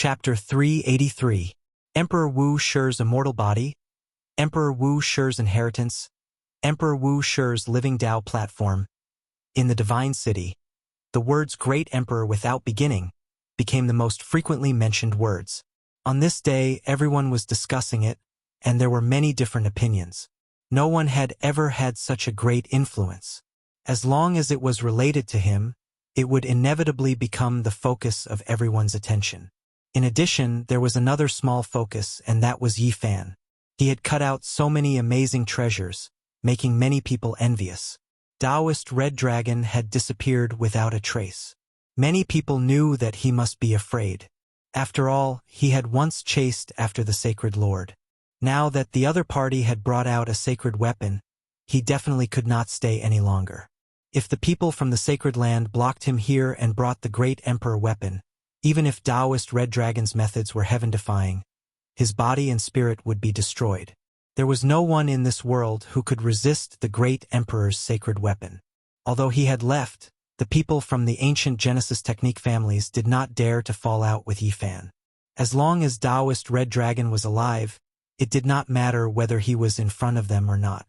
Chapter 383. Emperor Wu Shi's immortal body, Emperor Wu Shi's inheritance, Emperor Wu Shi's living Tao platform. In the Divine City, the words Great Emperor without beginning became the most frequently mentioned words. On this day, everyone was discussing it, and there were many different opinions. No one had ever had such a great influence. As long as it was related to him, it would inevitably become the focus of everyone's attention. In addition, there was another small focus, and that was Yi Fan. He had cut out so many amazing treasures, making many people envious. Taoist Red Dragon had disappeared without a trace. Many people knew that he must be afraid. After all, he had once chased after the Sacred Lord. Now that the other party had brought out a sacred weapon, he definitely could not stay any longer. If the people from the Sacred Land blocked him here and brought the Great Emperor weapon, even if Taoist Red Dragon's methods were heaven-defying, his body and spirit would be destroyed. There was no one in this world who could resist the Great Emperor's sacred weapon. Although he had left, the people from the ancient Genesis technique families did not dare to fall out with Yi Fan. As long as Taoist Red Dragon was alive, it did not matter whether he was in front of them or not.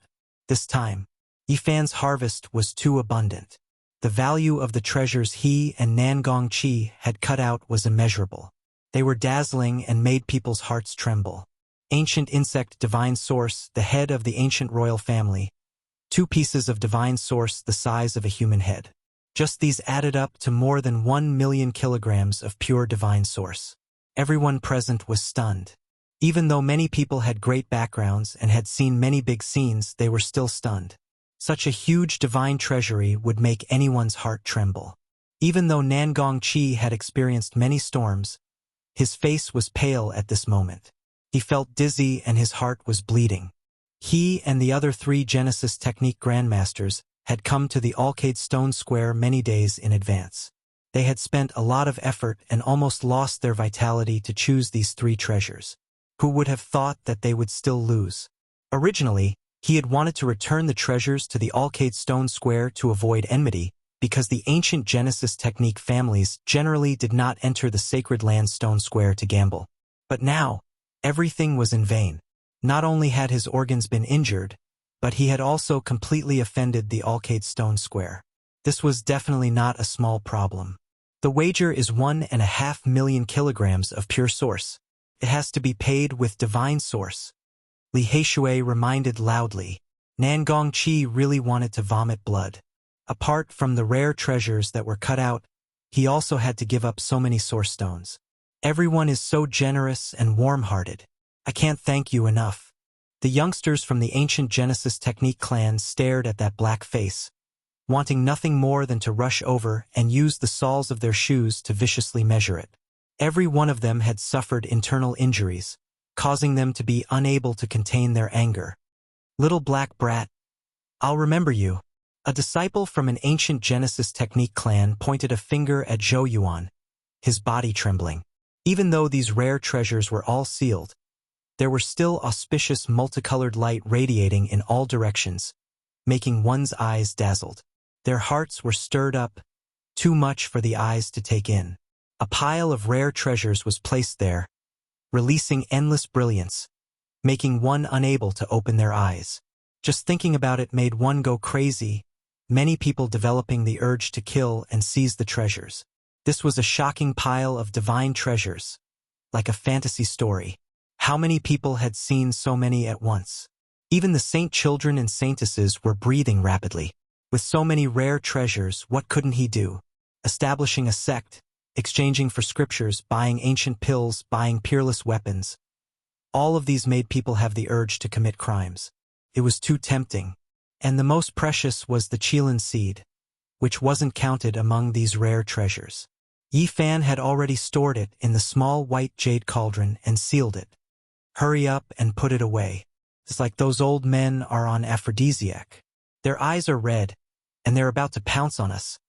This time, Yi Fan's harvest was too abundant. The value of the treasures he and Nangong Qi had cut out was immeasurable. They were dazzling and made people's hearts tremble. Ancient insect divine source, the head of the ancient royal family. 2 pieces of divine source the size of a human head. Just these added up to more than 1 million kilograms of pure divine source. Everyone present was stunned. Even though many people had great backgrounds and had seen many big scenes, they were still stunned. Such a huge divine treasury would make anyone's heart tremble. Even though Nangong Qi had experienced many storms, his face was pale at this moment. He felt dizzy and his heart was bleeding. He and the other 3 Genesis Technique Grandmasters had come to the Alcade Stone Square many days in advance. They had spent a lot of effort and almost lost their vitality to choose these 3 treasures. Who would have thought that they would still lose? Originally, he had wanted to return the treasures to the Alcade Stone Square to avoid enmity, because the ancient Genesis Technique families generally did not enter the Sacred Land Stone Square to gamble. But now, everything was in vain. Not only had his organs been injured, but he had also completely offended the Alcade Stone Square. This was definitely not a small problem. The wager is 1.5 million kilograms of pure source. It has to be paid with divine source. Li Heishui reminded loudly. Nangong Qi really wanted to vomit blood. Apart from the rare treasures that were cut out, he also had to give up so many source stones. Everyone is so generous and warm-hearted. I can't thank you enough. The youngsters from the ancient Genesis Technique clan stared at that black face, wanting nothing more than to rush over and use the soles of their shoes to viciously measure it. Every one of them had suffered internal injuries, causing them to be unable to contain their anger. Little black brat, I'll remember you. A disciple from an ancient Genesis Technique clan pointed a finger at Zhou Yuan, his body trembling. Even though these rare treasures were all sealed, there were still auspicious multicolored light radiating in all directions, making one's eyes dazzled. Their hearts were stirred up, too much for the eyes to take in. A pile of rare treasures was placed there, releasing endless brilliance, making one unable to open their eyes. Just thinking about it made one go crazy, many people developing the urge to kill and seize the treasures. This was a shocking pile of divine treasures, like a fantasy story. How many people had seen so many at once? Even the saint children and saintesses were breathing rapidly. With so many rare treasures, what couldn't he do? Establishing a sect, exchanging for scriptures, buying ancient pills, buying peerless weapons. All of these made people have the urge to commit crimes. It was too tempting. And the most precious was the Qilin seed, which wasn't counted among these rare treasures. Yi Fan had already stored it in the small white jade cauldron and sealed it. Hurry up and put it away. It's like those old men are on aphrodisiac. Their eyes are red, and they're about to pounce on us.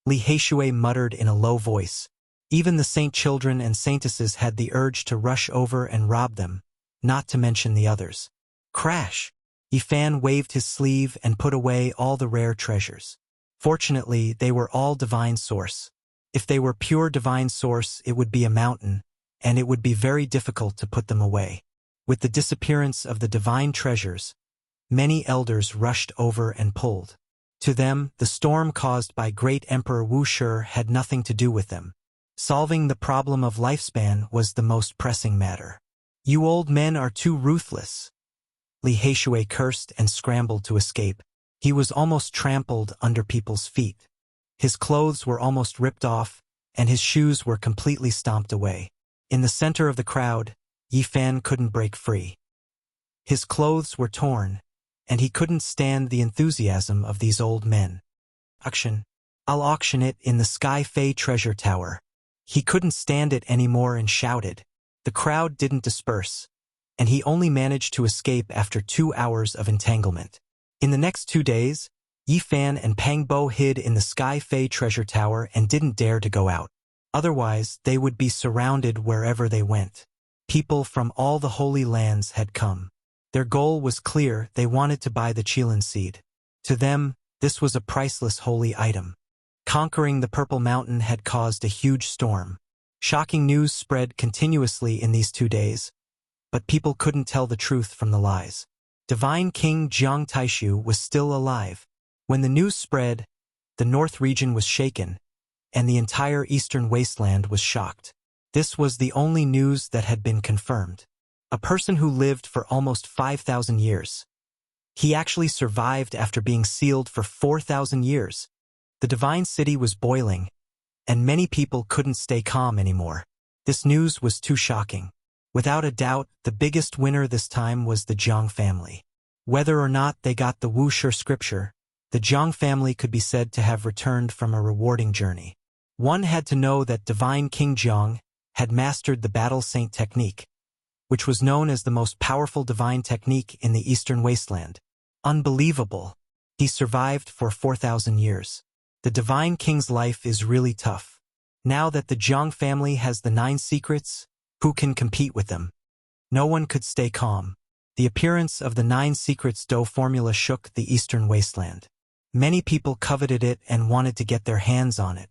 Li Heishui muttered in a low voice. Even the saint children and saintesses had the urge to rush over and rob them, not to mention the others. Crash! Yi Fan waved his sleeve and put away all the rare treasures. Fortunately, they were all divine source. If they were pure divine source, it would be a mountain, and it would be very difficult to put them away. With the disappearance of the divine treasures, many elders rushed over and pulled. To them, the storm caused by great Emperor Wuxia had nothing to do with them. Solving the problem of lifespan was the most pressing matter. "You old men are too ruthless." Li Haishui cursed and scrambled to escape. He was almost trampled under people's feet. His clothes were almost ripped off, and his shoes were completely stomped away. In the center of the crowd, Yi Fan couldn't break free. His clothes were torn, and he couldn't stand the enthusiasm of these old men. "Auction. I'll auction it in the Sky Fei treasure tower." He couldn't stand it anymore and shouted. The crowd didn't disperse, and he only managed to escape after 2 hours of entanglement. In the next 2 days, Yi Fan and Pang Bo hid in the Sky Fei treasure tower and didn't dare to go out. Otherwise, they would be surrounded wherever they went. People from all the holy lands had come. Their goal was clear: they wanted to buy the Qilin seed. To them, this was a priceless holy item. Conquering the Purple Mountain had caused a huge storm. Shocking news spread continuously in these 2 days, but people couldn't tell the truth from the lies. Divine King Jiang Taishu was still alive. When the news spread, the north region was shaken, and the entire eastern wasteland was shocked. This was the only news that had been confirmed. A person who lived for almost 5,000 years. He actually survived after being sealed for 4,000 years. The divine city was boiling, and many people couldn't stay calm anymore. This news was too shocking. Without a doubt, the biggest winner this time was the Jiang family. Whether or not they got the Wuxia scripture, the Jiang family could be said to have returned from a rewarding journey. One had to know that Divine King Jiang had mastered the Battle Saint technique, which was known as the most powerful divine technique in the Eastern Wasteland. Unbelievable. He survived for 4,000 years. The Divine King's life is really tough. Now that the Jiang family has the 9 secrets, who can compete with them? No one could stay calm. The appearance of the 9 secrets dough formula shook the Eastern Wasteland. Many people coveted it and wanted to get their hands on it.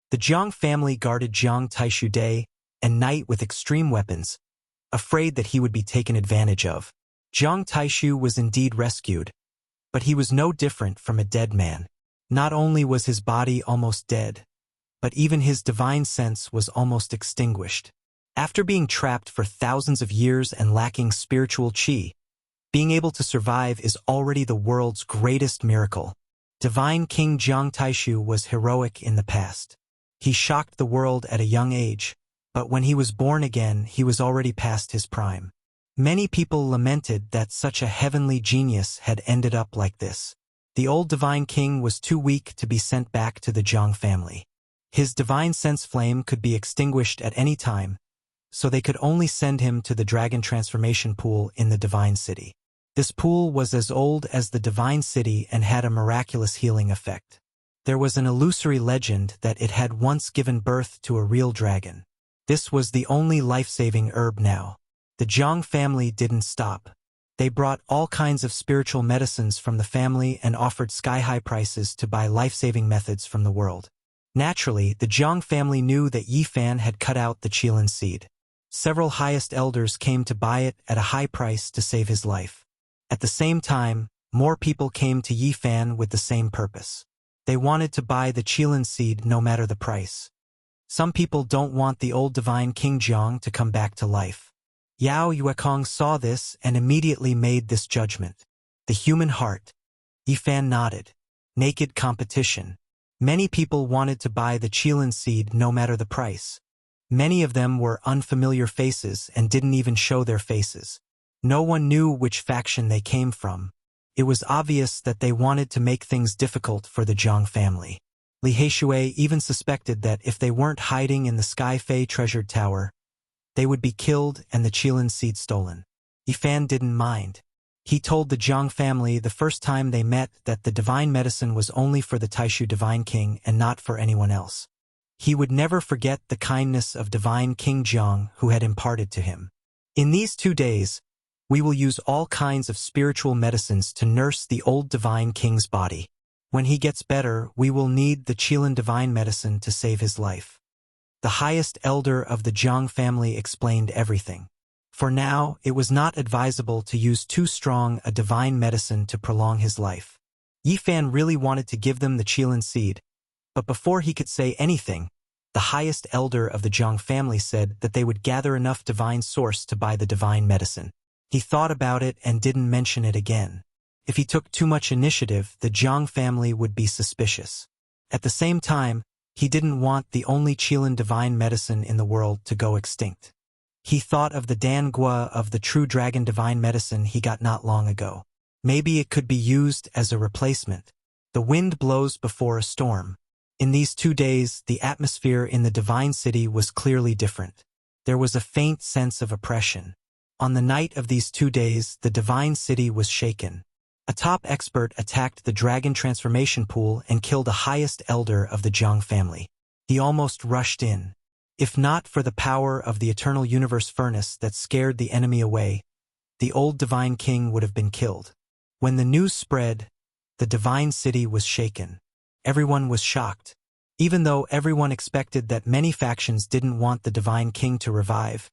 The Jiang family guarded Jiang Taishu day and night with extreme weapons, afraid that he would be taken advantage of. Jiang Taishu was indeed rescued, but he was no different from a dead man. Not only was his body almost dead, but even his divine sense was almost extinguished. After being trapped for thousands of years and lacking spiritual qi, being able to survive is already the world's greatest miracle. Divine King Jiang Taishu was heroic in the past. He shocked the world at a young age, but when he was born again, he was already past his prime. Many people lamented that such a heavenly genius had ended up like this. The old divine king was too weak to be sent back to the Jiang family. His divine sense flame could be extinguished at any time, so they could only send him to the dragon transformation pool in the divine city. This pool was as old as the divine city and had a miraculous healing effect. There was an illusory legend that it had once given birth to a real dragon. This was the only life-saving herb now. The Jiang family didn't stop. They brought all kinds of spiritual medicines from the family and offered sky-high prices to buy life-saving methods from the world. Naturally, the Jiang family knew that Yi Fan had cut out the Qilin seed. Several highest elders came to buy it at a high price to save his life. At the same time, more people came to Yi Fan with the same purpose. They wanted to buy the Qilin seed no matter the price. Some people don't want the old divine King Jiang to come back to life. Yao Yuekong saw this and immediately made this judgment. The human heart. Yi Fan nodded. Naked competition. Many people wanted to buy the Qilin seed no matter the price. Many of them were unfamiliar faces and didn't even show their faces. No one knew which faction they came from. It was obvious that they wanted to make things difficult for the Jiang family. Li Haishui even suspected that if they weren't hiding in the Sky Fei treasured tower, they would be killed and the Qilin seed stolen. Yi Fan didn't mind. He told the Jiang family the first time they met that the divine medicine was only for the Taishu divine king and not for anyone else. He would never forget the kindness of divine King Jiang who had imparted to him. In these 2 days, we will use all kinds of spiritual medicines to nurse the old divine king's body. When he gets better, we will need the Qilin divine medicine to save his life. The highest elder of the Jiang family explained everything. For now, it was not advisable to use too strong a divine medicine to prolong his life. Yi Fan really wanted to give them the Qilin seed, but before he could say anything, the highest elder of the Jiang family said that they would gather enough divine source to buy the divine medicine. He thought about it and didn't mention it again. If he took too much initiative, the Jiang family would be suspicious. At the same time, he didn't want the only Qilin divine medicine in the world to go extinct. He thought of the Dan Gua of the true dragon divine medicine he got not long ago. Maybe it could be used as a replacement. The wind blows before a storm. In these 2 days, the atmosphere in the divine city was clearly different. There was a faint sense of oppression. On the night of these 2 days, the divine city was shaken. A top expert attacked the dragon transformation pool and killed the highest elder of the Jiang family. He almost rushed in. If not for the power of the eternal universe furnace that scared the enemy away, the old divine king would have been killed. When the news spread, the divine city was shaken. Everyone was shocked. Even though everyone expected that many factions didn't want the divine king to revive,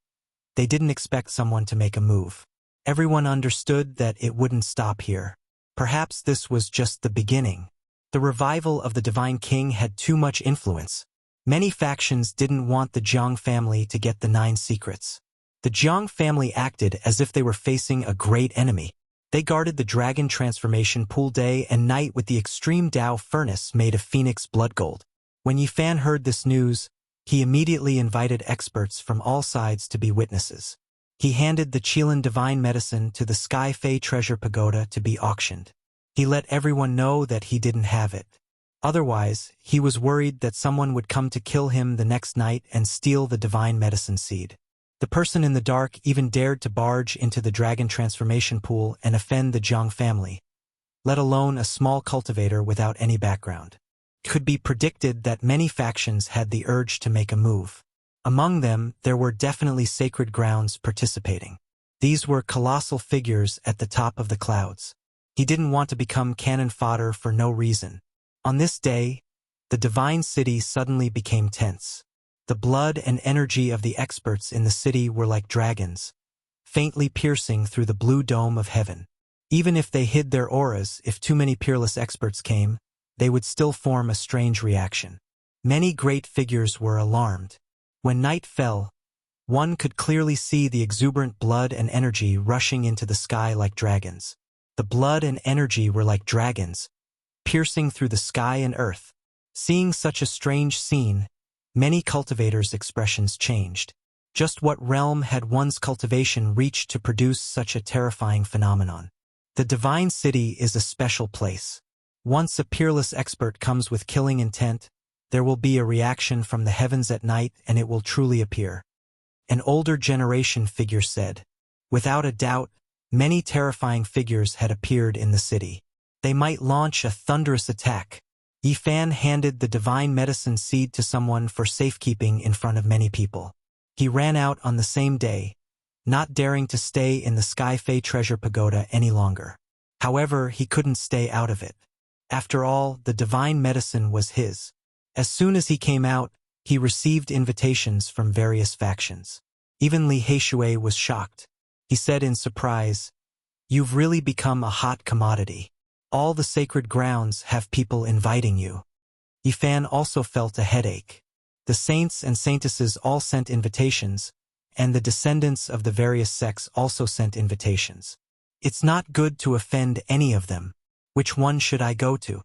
they didn't expect someone to make a move. Everyone understood that it wouldn't stop here. Perhaps this was just the beginning. The revival of the divine king had too much influence. Many factions didn't want the Jiang family to get the 9 secrets. The Jiang family acted as if they were facing a great enemy. They guarded the dragon transformation pool day and night with the extreme Dao furnace made of phoenix blood gold. When Yi Fan heard this news, he immediately invited experts from all sides to be witnesses. He handed the Qilin divine medicine to the Sky Fei treasure pagoda to be auctioned. He let everyone know that he didn't have it. Otherwise, he was worried that someone would come to kill him the next night and steal the divine medicine seed. The person in the dark even dared to barge into the dragon transformation pool and offend the Jiang family, let alone a small cultivator without any background. It could be predicted that many factions had the urge to make a move. Among them, there were definitely sacred grounds participating. These were colossal figures at the top of the clouds. He didn't want to become cannon fodder for no reason. On this day, the divine city suddenly became tense. The blood and energy of the experts in the city were like dragons, faintly piercing through the blue dome of heaven. Even if they hid their auras, if too many peerless experts came, they would still form a strange reaction. Many great figures were alarmed. When night fell, one could clearly see the exuberant blood and energy rushing into the sky like dragons. The blood and energy were like dragons, piercing through the sky and earth. Seeing such a strange scene, many cultivators' expressions changed. Just what realm had one's cultivation reached to produce such a terrifying phenomenon? The divine city is a special place. Once a peerless expert comes with killing intent, there will be a reaction from the heavens at night and it will truly appear. An older generation figure said. Without a doubt, many terrifying figures had appeared in the city. They might launch a thunderous attack. Yi Fan handed the divine medicine seed to someone for safekeeping in front of many people. He ran out on the same day, not daring to stay in the Sky Fei treasure pagoda any longer. However, he couldn't stay out of it. After all, the divine medicine was his. As soon as he came out, he received invitations from various factions. Even Li Heishui was shocked. He said in surprise, "You've really become a hot commodity. All the sacred grounds have people inviting you." Yi Fan also felt a headache. The saints and saintesses all sent invitations, and the descendants of the various sects also sent invitations. It's not good to offend any of them. Which one should I go to?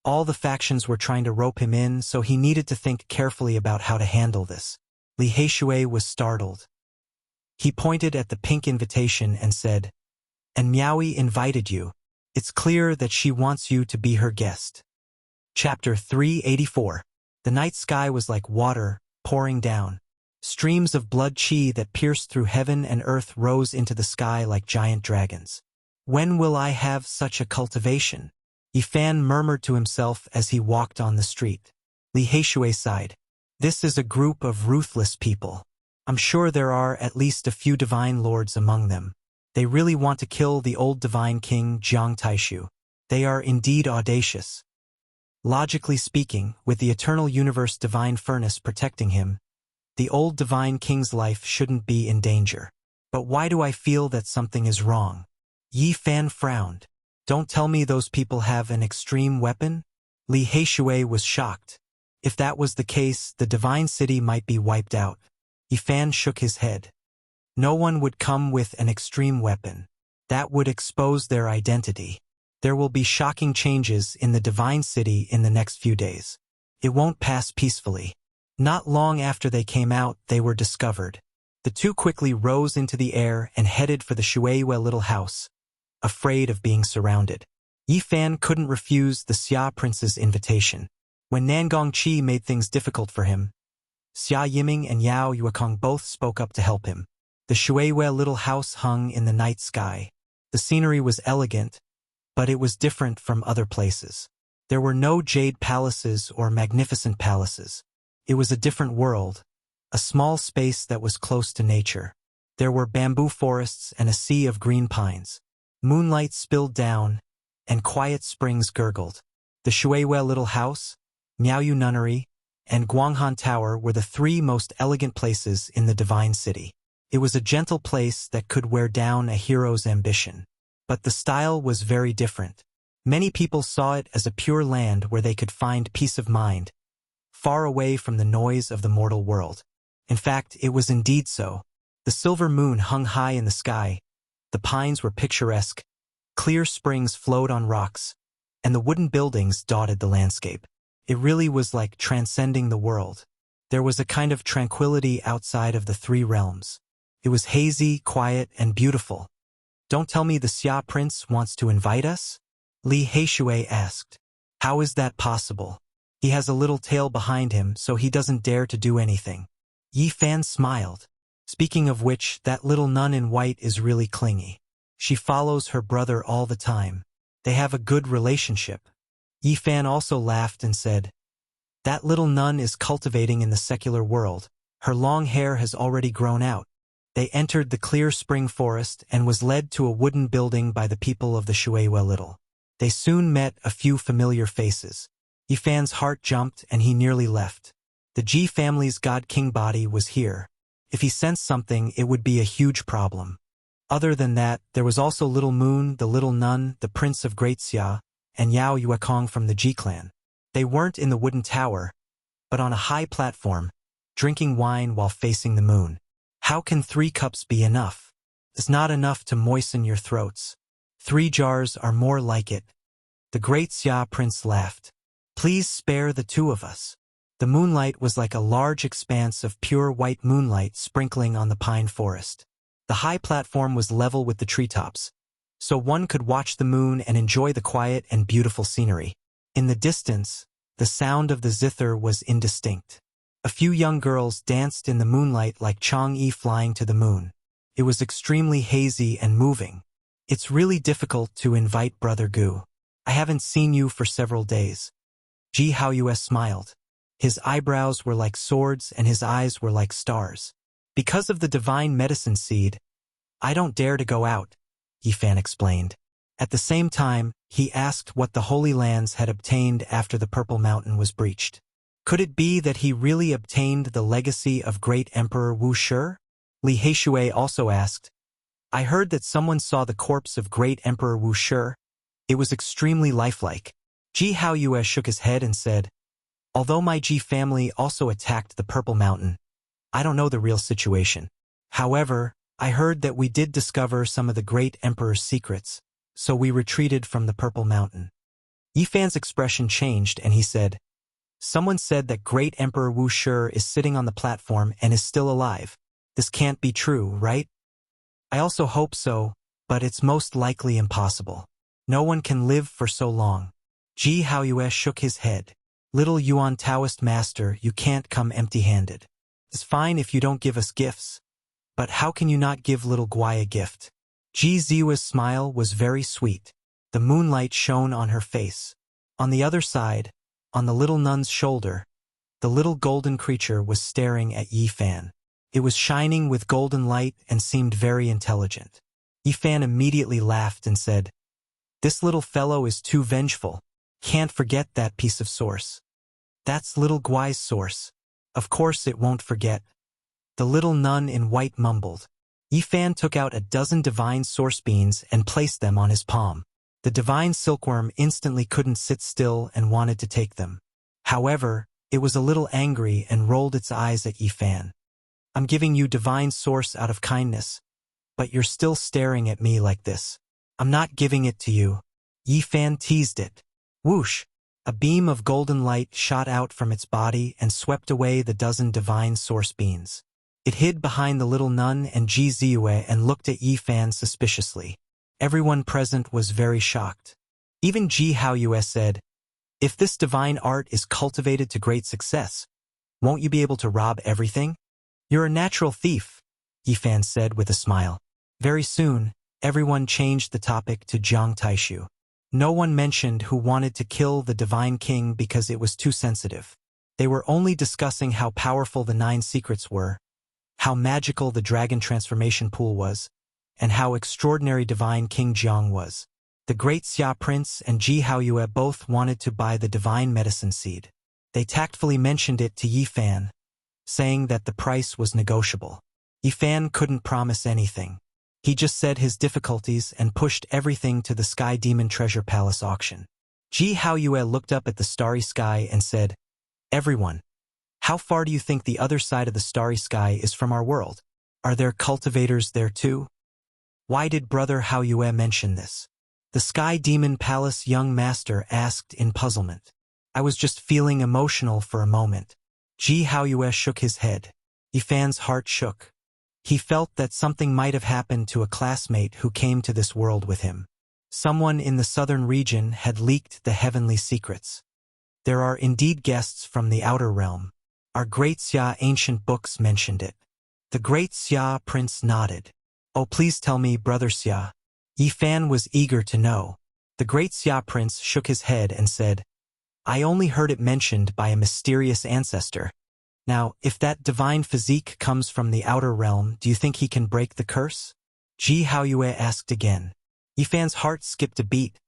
All the factions were trying to rope him in, so he needed to think carefully about how to handle this. Li Heishui was startled. He pointed at the pink invitation and said, "And Miaoi invited you. It's clear that she wants you to be her guest." Chapter 384. The night sky was like water, pouring down. Streams of blood qi that pierced through heaven and earth rose into the sky like giant dragons. When will I have such a cultivation? Yi Fan murmured to himself as he walked on the street. Li Heishui sighed. This is a group of ruthless people. I'm sure there are at least a few divine lords among them. They really want to kill the old divine king Jiang Taishu. They are indeed audacious. Logically speaking, with the eternal universe divine furnace protecting him, The old divine king's life shouldn't be in danger. But why do I feel that something is wrong? Yi Fan frowned. Don't tell me those people have an extreme weapon? Li Heishui was shocked. If that was the case, the divine city might be wiped out. Yi Fan shook his head. No one would come with an extreme weapon. That would expose their identity. There will be shocking changes in the divine city in the next few days. It won't pass peacefully. Not long after they came out, they were discovered. The two quickly rose into the air and headed for the Shueiyue little house, afraid of being surrounded. Yi Fan couldn't refuse the Xia prince's invitation. When Nangong Qi made things difficult for him, Xia Yiming and Yao Yuekong both spoke up to help him. The Shueiyue little house hung in the night sky. The scenery was elegant, but it was different from other places. There were no jade palaces or magnificent palaces. It was a different world, a small space that was close to nature. There were bamboo forests and a sea of green pines. Moonlight spilled down, and quiet springs gurgled. The Shueiyue little house, Miaoyu Nunnery, and Guanghan Tower were the three most elegant places in the divine city. It was a gentle place that could wear down a hero's ambition. But the style was very different. Many people saw it as a pure land where they could find peace of mind, far away from the noise of the mortal world. In fact, it was indeed so. The silver moon hung high in the sky, the pines were picturesque, clear springs flowed on rocks, and the wooden buildings dotted the landscape. It really was like transcending the world. There was a kind of tranquility outside of the three realms. It was hazy, quiet, and beautiful. Don't tell me the Xia prince wants to invite us? Li Heishui asked. How is that possible? He has a little tail behind him, so he doesn't dare to do anything. Yi Fan smiled. Speaking of which, that little nun in white is really clingy. She follows her brother all the time. They have a good relationship. Yi Fan also laughed and said, That little nun is cultivating in the secular world. Her long hair has already grown out. They entered the clear spring forest and was led to a wooden building by the people of the Shueiyue Little. They soon met a few familiar faces. Yi Fan's heart jumped and he nearly left. The Ji family's God King body was here. If he sensed something, it would be a huge problem. Other than that, there was also Little Moon, the Little Nun, the Prince of Great Xia, and Yao Yuekong from the Ji clan. They weren't in the wooden tower, but on a high platform, drinking wine while facing the moon. How can 3 cups be enough? It's not enough to moisten your throats. 3 jars are more like it. The great Xia prince laughed. Please spare the 2 of us. The moonlight was like a large expanse of pure white moonlight sprinkling on the pine forest. The high platform was level with the treetops, so one could watch the moon and enjoy the quiet and beautiful scenery. In the distance, the sound of the zither was indistinct. A few young girls danced in the moonlight like Chang'e flying to the moon. It was extremely hazy and moving. It's really difficult to invite Brother Gu. I haven't seen you for several days. Ji Haoyue smiled. His eyebrows were like swords and his eyes were like stars. Because of the divine medicine seed, I don't dare to go out, Yi Fan explained. At the same time, he asked what the Holy Lands had obtained after the Purple Mountain was breached. Could it be that he really obtained the legacy of great Emperor Wuxia? Li Heishui also asked. I heard that someone saw the corpse of great Emperor Wuxia. It was extremely lifelike. Ji Haoyue shook his head and said, Although my Ji family also attacked the Purple Mountain, I don't know the real situation. However, I heard that we did discover some of the great Emperor's secrets, so we retreated from the Purple Mountain. Yi Fan's expression changed and he said, Someone said that great Emperor Wuxia is sitting on the platform and is still alive. This can't be true, right? I also hope so, but it's most likely impossible. No one can live for so long. Ji Haoyue shook his head. Little Yuan Taoist master, you can't come empty-handed. It's fine if you don't give us gifts, but how can you not give little Guai a gift? Ji Ziwa's smile was very sweet. The moonlight shone on her face. On the other side, on the little nun's shoulder, the little golden creature was staring at Yi Fan. It was shining with golden light and seemed very intelligent. Yi Fan immediately laughed and said, This little fellow is too vengeful. Can't forget that piece of source. That's little Guai's source. Of course it won't forget. The little nun in white mumbled. Yifan took out a dozen divine source beans and placed them on his palm. The divine silkworm instantly couldn't sit still and wanted to take them. However, it was a little angry and rolled its eyes at Yifan. I'm giving you divine source out of kindness, but you're still staring at me like this. I'm not giving it to you. Yifan teased it. Whoosh! A beam of golden light shot out from its body and swept away the dozen divine source beans. It hid behind the little nun and Ji Ziyue and looked at Yifan suspiciously. Everyone present was very shocked. Even Ji Haoyue said, "If this divine art is cultivated to great success, won't you be able to rob everything?" "You're a natural thief," Yifan said with a smile. Very soon, everyone changed the topic to Jiang Taishu. No one mentioned who wanted to kill the divine king because it was too sensitive. They were only discussing how powerful the 9 secrets were, how magical the dragon transformation pool was, and how extraordinary divine King Jiang was. The great Xia prince and Ji Haoyue both wanted to buy the divine medicine seed. They tactfully mentioned it to Yifan, saying that the price was negotiable. Yifan couldn't promise anything. He just said his difficulties and pushed everything to the Sky Demon Treasure Palace auction. Ji Haoyue looked up at the starry sky and said, "Everyone, how far do you think the other side of the starry sky is from our world? Are there cultivators there too?" Why did Brother Haoyue mention this? The Sky Demon Palace young master asked in puzzlement. I was just feeling emotional for a moment. Ji Haoyue shook his head. Yifan's heart shook. He felt that something might have happened to a classmate who came to this world with him. Someone in the southern region had leaked the heavenly secrets. There are indeed guests from the outer realm. Our great Xia ancient books mentioned it. The great Xia prince nodded. Oh, please tell me, Brother Xia. Yifan was eager to know. The great Xia prince shook his head and said, I only heard it mentioned by a mysterious ancestor. Now, if that divine physique comes from the outer realm, do you think he can break the curse? Ji Haoyue asked again. Yifan's heart skipped a beat,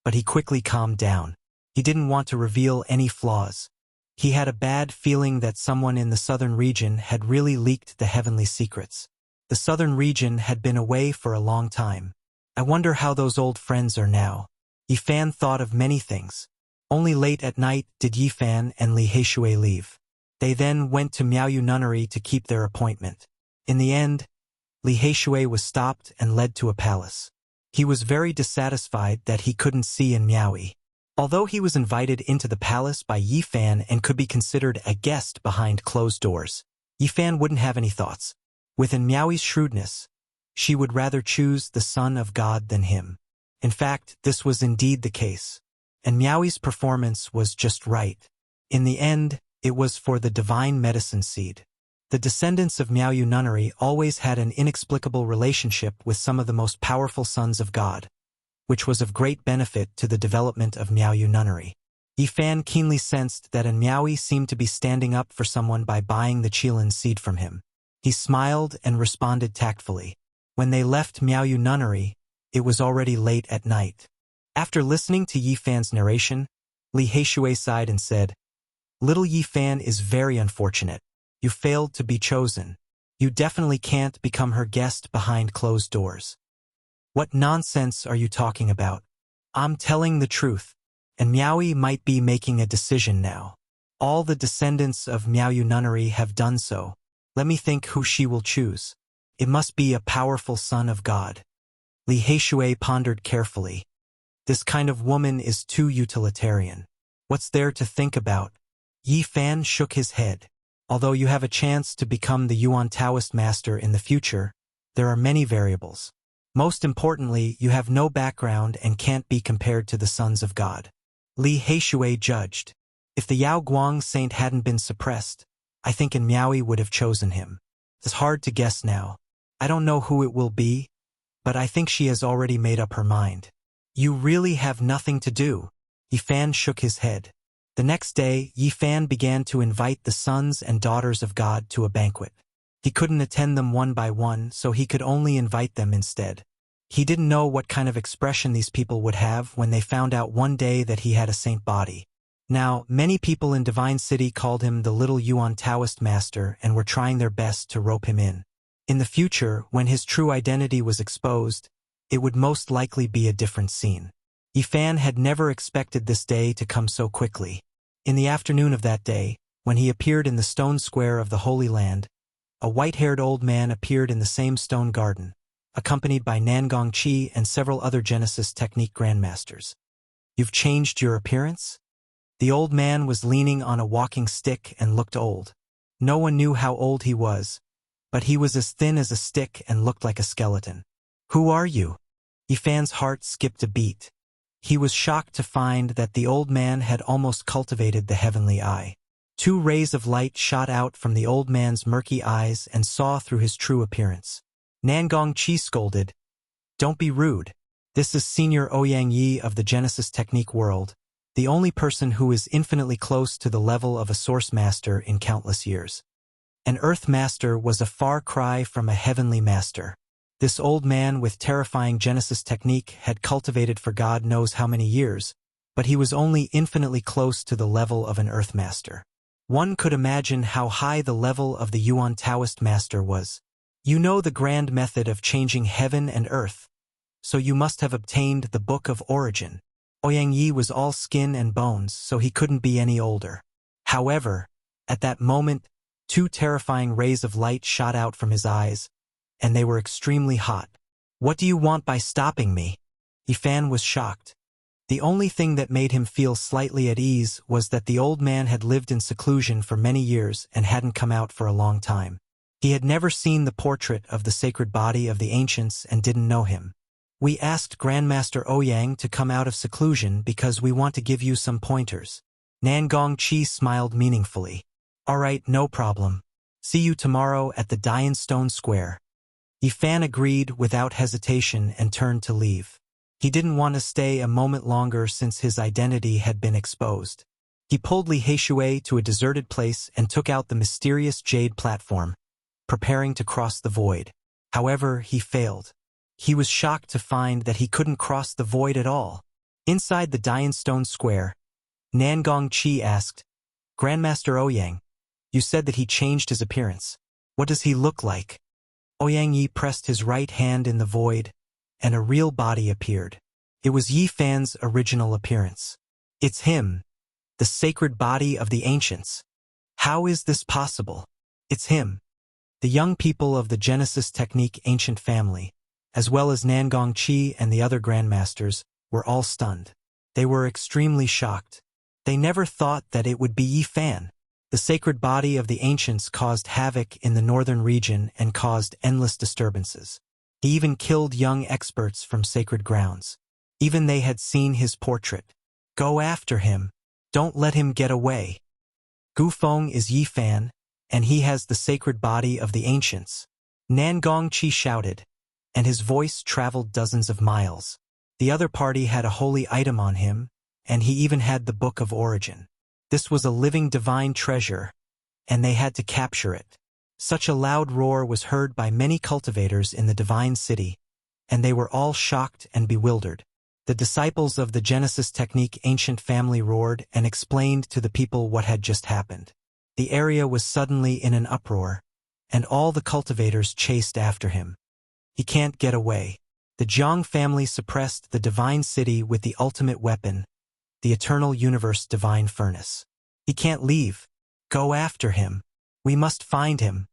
but he quickly calmed down. He didn't want to reveal any flaws. He had a bad feeling that someone in the southern region had really leaked the heavenly secrets. The southern region had been away for a long time. I wonder how those old friends are now. Yifan thought of many things. Only late at night did Yifan and Li Heishui leave. They then went to Miaoyu Nunnery to keep their appointment. In the end, Li Heishui was stopped and led to a palace. He was very dissatisfied that he couldn't see in Miaoyu. Although he was invited into the palace by Yifan and could be considered a guest behind closed doors, Yifan wouldn't have any thoughts. Within Miaoyu's shrewdness, she would rather choose the son of God than him. In fact, this was indeed the case. And Miaoyu's performance was just right. In the end, it was for the divine medicine seed. The descendants of Miaoyu Nunnery always had an inexplicable relationship with some of the most powerful sons of God, which was of great benefit to the development of Miaoyu Nunnery. Yifan keenly sensed that Miaoyu seemed to be standing up for someone by buying the Qilin seed from him. He smiled and responded tactfully. When they left Miaoyu Nunnery, it was already late at night. After listening to Yifan's narration, Li Heishui sighed and said, Little Yifan is very unfortunate. You failed to be chosen. You definitely can't become her guest behind closed doors. What nonsense are you talking about? I'm telling the truth, and Miaoyu might be making a decision now. All the descendants of Miaoyu Nunnery have done so. Let me think who she will choose. It must be a powerful son of God. Li Heishui pondered carefully. This kind of woman is too utilitarian. What's there to think about? Yifan shook his head. Although you have a chance to become the Yuan Taoist master in the future, there are many variables. Most importantly, you have no background and can't be compared to the sons of God. Li Heishui judged. If the Yao Guang saint hadn't been suppressed, I think Miaoyu would have chosen him. It's hard to guess now. I don't know who it will be, but I think she has already made up her mind. You really have nothing to do. Yifan shook his head. The next day, Yifan began to invite the sons and daughters of God to a banquet. He couldn't attend them one by one, so he could only invite them instead. He didn't know what kind of expression these people would have when they found out one day that he had a saint body. Now, many people in Divine City called him the little Yuan Taoist master and were trying their best to rope him in. In the future, when his true identity was exposed, it would most likely be a different scene. Yifan had never expected this day to come so quickly. In the afternoon of that day, when he appeared in the stone square of the Holy Land, a white-haired old man appeared in the same stone garden, accompanied by Nangong Qi and several other Genesis technique grandmasters. "You've changed your appearance?" The old man was leaning on a walking stick and looked old. No one knew how old he was, but he was as thin as a stick and looked like a skeleton. "Who are you?" Yifan's heart skipped a beat. He was shocked to find that the old man had almost cultivated the heavenly eye. 2 rays of light shot out from the old man's murky eyes and saw through his true appearance. Nangong Qi scolded, "Don't be rude. This is Senior Ouyang Yi of the Genesis technique world, the only person who is infinitely close to the level of a source master in countless years. An earth master was a far cry from a heavenly master. This old man with terrifying Genesis technique had cultivated for God knows how many years, but he was only infinitely close to the level of an earth master. One could imagine how high the level of the Yuan Taoist master was. You know the grand method of changing heaven and earth, so you must have obtained the Book of Origin." Ouyang Yi was all skin and bones, so he couldn't be any older. However, at that moment, 2 terrifying rays of light shot out from his eyes, and they were extremely hot. "What do you want by stopping me?" Yifan was shocked. The only thing that made him feel slightly at ease was that the old man had lived in seclusion for many years and hadn't come out for a long time. He had never seen the portrait of the sacred body of the ancients and didn't know him. "We asked Grandmaster Ouyang to come out of seclusion because we want to give you some pointers." Nangong Qi smiled meaningfully. "All right, no problem. See you tomorrow at the Dian Stone Square." Yifan agreed without hesitation and turned to leave. He didn't want to stay a moment longer since his identity had been exposed. He pulled Li Heishui to a deserted place and took out the mysterious jade platform, preparing to cross the void. However, he failed. He was shocked to find that he couldn't cross the void at all. Inside the Dian Stone Square, Nangong Qi asked, "Grandmaster Ouyang, you said that he changed his appearance. What does he look like?" Ouyang Yi pressed his right hand in the void, and a real body appeared. It was Yifan's original appearance. "It's him, the sacred body of the ancients. How is this possible? It's him." The young people of the Genesis technique ancient family, as well as Nangong Qi and the other grandmasters, were all stunned. They were extremely shocked. They never thought that it would be Yifan. The sacred body of the ancients caused havoc in the northern region and caused endless disturbances. He even killed young experts from sacred grounds. Even they had seen his portrait. "Go after him. Don't let him get away. Gufeng is Yifan, and he has the sacred body of the ancients." Nangong Qi shouted, and his voice traveled dozens of miles. The other party had a holy item on him, and he even had the Book of Origin. This was a living divine treasure, and they had to capture it. Such a loud roar was heard by many cultivators in the divine city, and they were all shocked and bewildered. The disciples of the Genesis technique ancient family roared and explained to the people what had just happened. The area was suddenly in an uproar, and all the cultivators chased after him. "He can't get away." The Jiang family suppressed the divine city with the ultimate weapon, the eternal universe divine furnace. "He can't leave. Go after him. We must find him."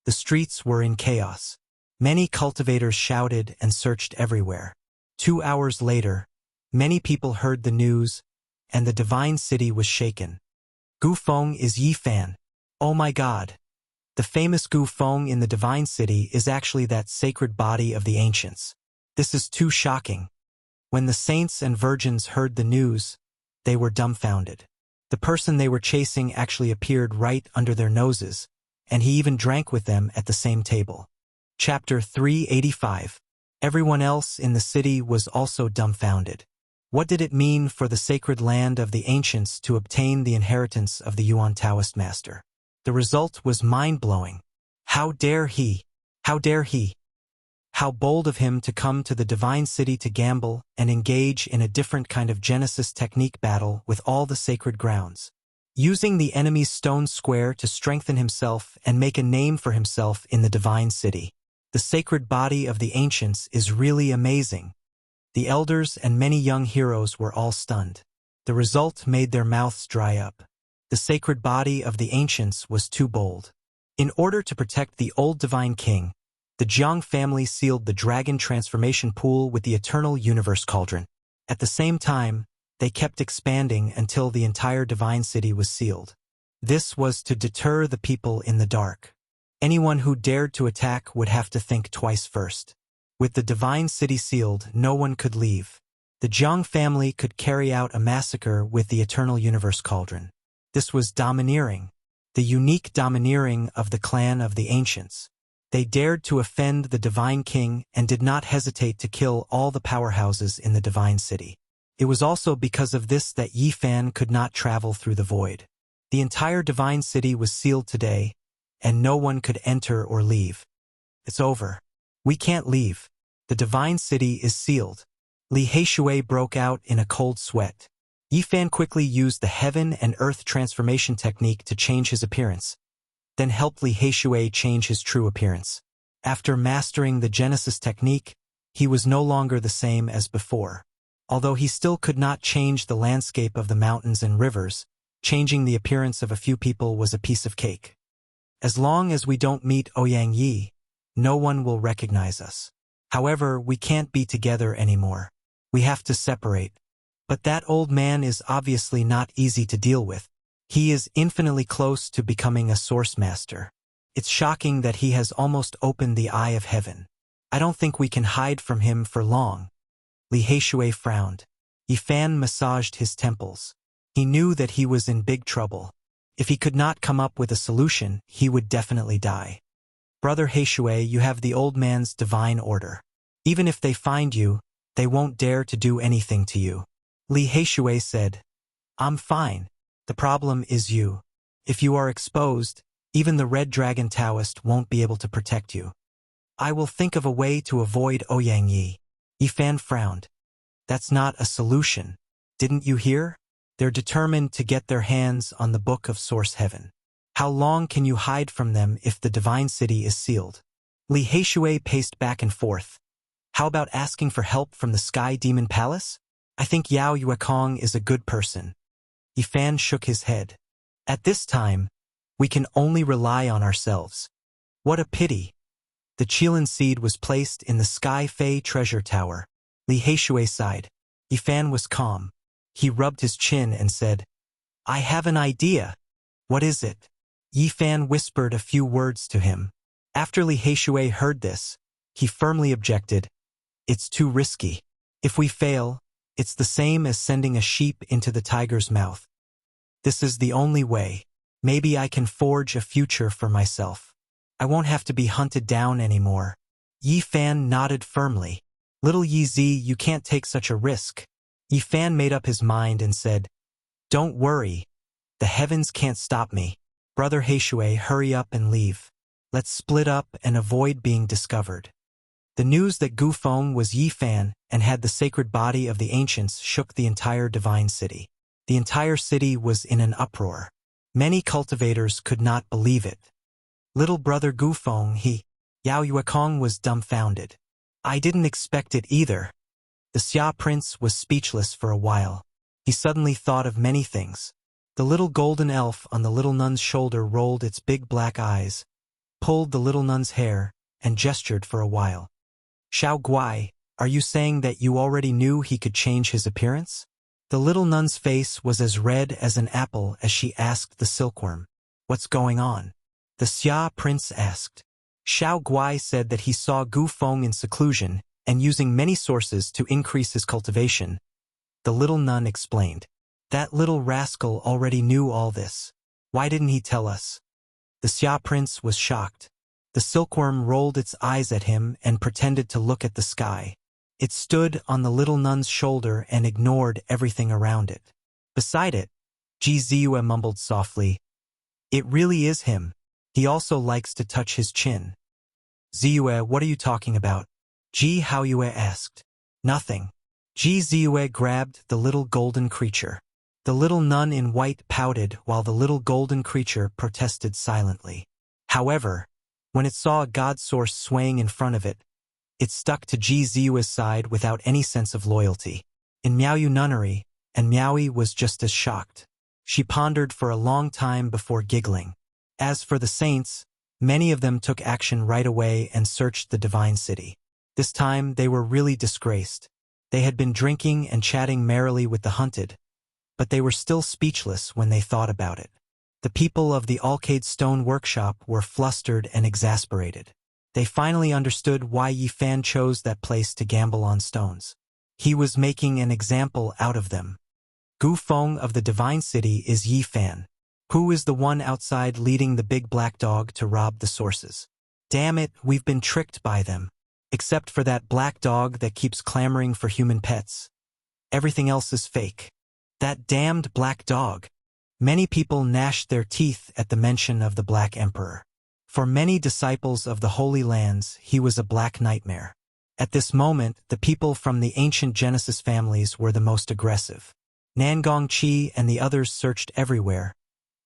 The streets were in chaos. Many cultivators shouted and searched everywhere. 2 hours later, many people heard the news, and the divine city was shaken. "Gufeng is Yifan. Oh my God. The famous Gufeng in the divine city is actually that sacred body of the ancients. This is too shocking." When the saints and virgins heard the news, they were dumbfounded. The person they were chasing actually appeared right under their noses, and he even drank with them at the same table. Chapter 385. Everyone else in the city was also dumbfounded. What did it mean for the sacred land of the ancients to obtain the inheritance of the Yuan Taoist master? The result was mind-blowing. How dare he? How dare he? How bold of him to come to the divine city to gamble and engage in a different kind of Genesis technique battle with all the sacred grounds. Using the enemy's stone square to strengthen himself and make a name for himself in the divine city. The sacred body of the ancients is really amazing. The elders and many young heroes were all stunned. The result made their mouths dry up. The sacred body of the ancients was too bold. In order to protect the old divine king, the Jiang family sealed the dragon transformation pool with the eternal universe cauldron. At the same time, they kept expanding until the entire divine city was sealed. This was to deter the people in the dark. Anyone who dared to attack would have to think twice first. With the divine city sealed, no one could leave. The Jiang family could carry out a massacre with the eternal universe cauldron. This was domineering, the unique domineering of the clan of the ancients. They dared to offend the divine king and did not hesitate to kill all the powerhouses in the divine city. It was also because of this that Yi Fan could not travel through the void. The entire divine city was sealed today, and no one could enter or leave. It's over. We can't leave. The divine city is sealed. Li Heishui broke out in a cold sweat. Yi Fan quickly used the heaven and earth transformation technique to change his appearance, then helped Li Heishui change his true appearance. After mastering the Genesis technique, he was no longer the same as before. Although he still could not change the landscape of the mountains and rivers, changing the appearance of a few people was a piece of cake. As long as we don't meet Ouyang Yi, no one will recognize us. However, we can't be together anymore. We have to separate. But that old man is obviously not easy to deal with. He is infinitely close to becoming a source master. It's shocking that he has almost opened the eye of heaven. I don't think we can hide from him for long. Li Heishui frowned. Yi Fan massaged his temples. He knew that he was in big trouble. If he could not come up with a solution, he would definitely die. Brother Heishui, you have the old man's divine order. Even if they find you, they won't dare to do anything to you. Li Heishui said, I'm fine. The problem is you. If you are exposed, even the Red Dragon Taoist won't be able to protect you. I will think of a way to avoid Ouyang Yi. Yi Fan frowned. That's not a solution. Didn't you hear? They're determined to get their hands on the Book of Source Heaven. How long can you hide from them if the divine city is sealed? Li Heishui paced back and forth. How about asking for help from the Sky Demon Palace? I think Yao Yuekong is a good person. Yi Fan shook his head. At this time, we can only rely on ourselves. What a pity. The Qilin seed was placed in the Sky Fei treasure tower. Li Heishui sighed. Yi Fan was calm. He rubbed his chin and said, I have an idea. What is it? Yi Fan whispered a few words to him. After Li Heishui heard this, he firmly objected. It's too risky. If we fail, it's the same as sending a sheep into the tiger's mouth. This is the only way. Maybe I can forge a future for myself. I won't have to be hunted down anymore. Yi Fan nodded firmly. Little Yi Zi, you can't take such a risk. Yi Fan made up his mind and said, Don't worry. The heavens can't stop me. Brother Heishui, hurry up and leave. Let's split up and avoid being discovered. The news that Gu Feng was Yi Fan and had the sacred body of the ancients shook the entire divine city. The entire city was in an uproar. Many cultivators could not believe it. Little brother Gu Feng, Yao Yuekong was dumbfounded. I didn't expect it either. The Xia prince was speechless for a while. He suddenly thought of many things. The little golden elf on the little nun's shoulder rolled its big black eyes, pulled the little nun's hair, and gestured for a while. Xiao Guai, are you saying that you already knew he could change his appearance? The little nun's face was as red as an apple as she asked the silkworm, What's going on? The Xia prince asked. Xiao Guai said that he saw Gu Feng in seclusion and using many sources to increase his cultivation. The little nun explained. That little rascal already knew all this. Why didn't he tell us? The Xia prince was shocked. The silkworm rolled its eyes at him and pretended to look at the sky. It stood on the little nun's shoulder and ignored everything around it. Beside it, Ji Ziyue mumbled softly, It really is him. He also likes to touch his chin. Ziyue, what are you talking about? Ji Haoyue asked. Nothing. Ji Ziyue grabbed the little golden creature. The little nun in white pouted while the little golden creature protested silently. However, when it saw a god source swaying in front of it, it stuck to Ji Ziyue's side without any sense of loyalty. In Miaoyu nunnery, and Miaoyu was just as shocked. She pondered for a long time before giggling. As for the saints, many of them took action right away and searched the divine city. This time they were really disgraced. They had been drinking and chatting merrily with the hunted, but they were still speechless when they thought about it. The people of the Alcade Stone Workshop were flustered and exasperated. They finally understood why Yi Fan chose that place to gamble on stones. He was making an example out of them. Gu Feng of the Divine City is Yi Fan. Who is the one outside leading the big black dog to rob the sources? Damn it, we've been tricked by them. Except for that black dog that keeps clamoring for human pets. Everything else is fake. That damned black dog. Many people gnashed their teeth at the mention of the Black Emperor. For many disciples of the Holy Lands, he was a black nightmare. At this moment, the people from the ancient Genesis families were the most aggressive. Nangong Chi and the others searched everywhere,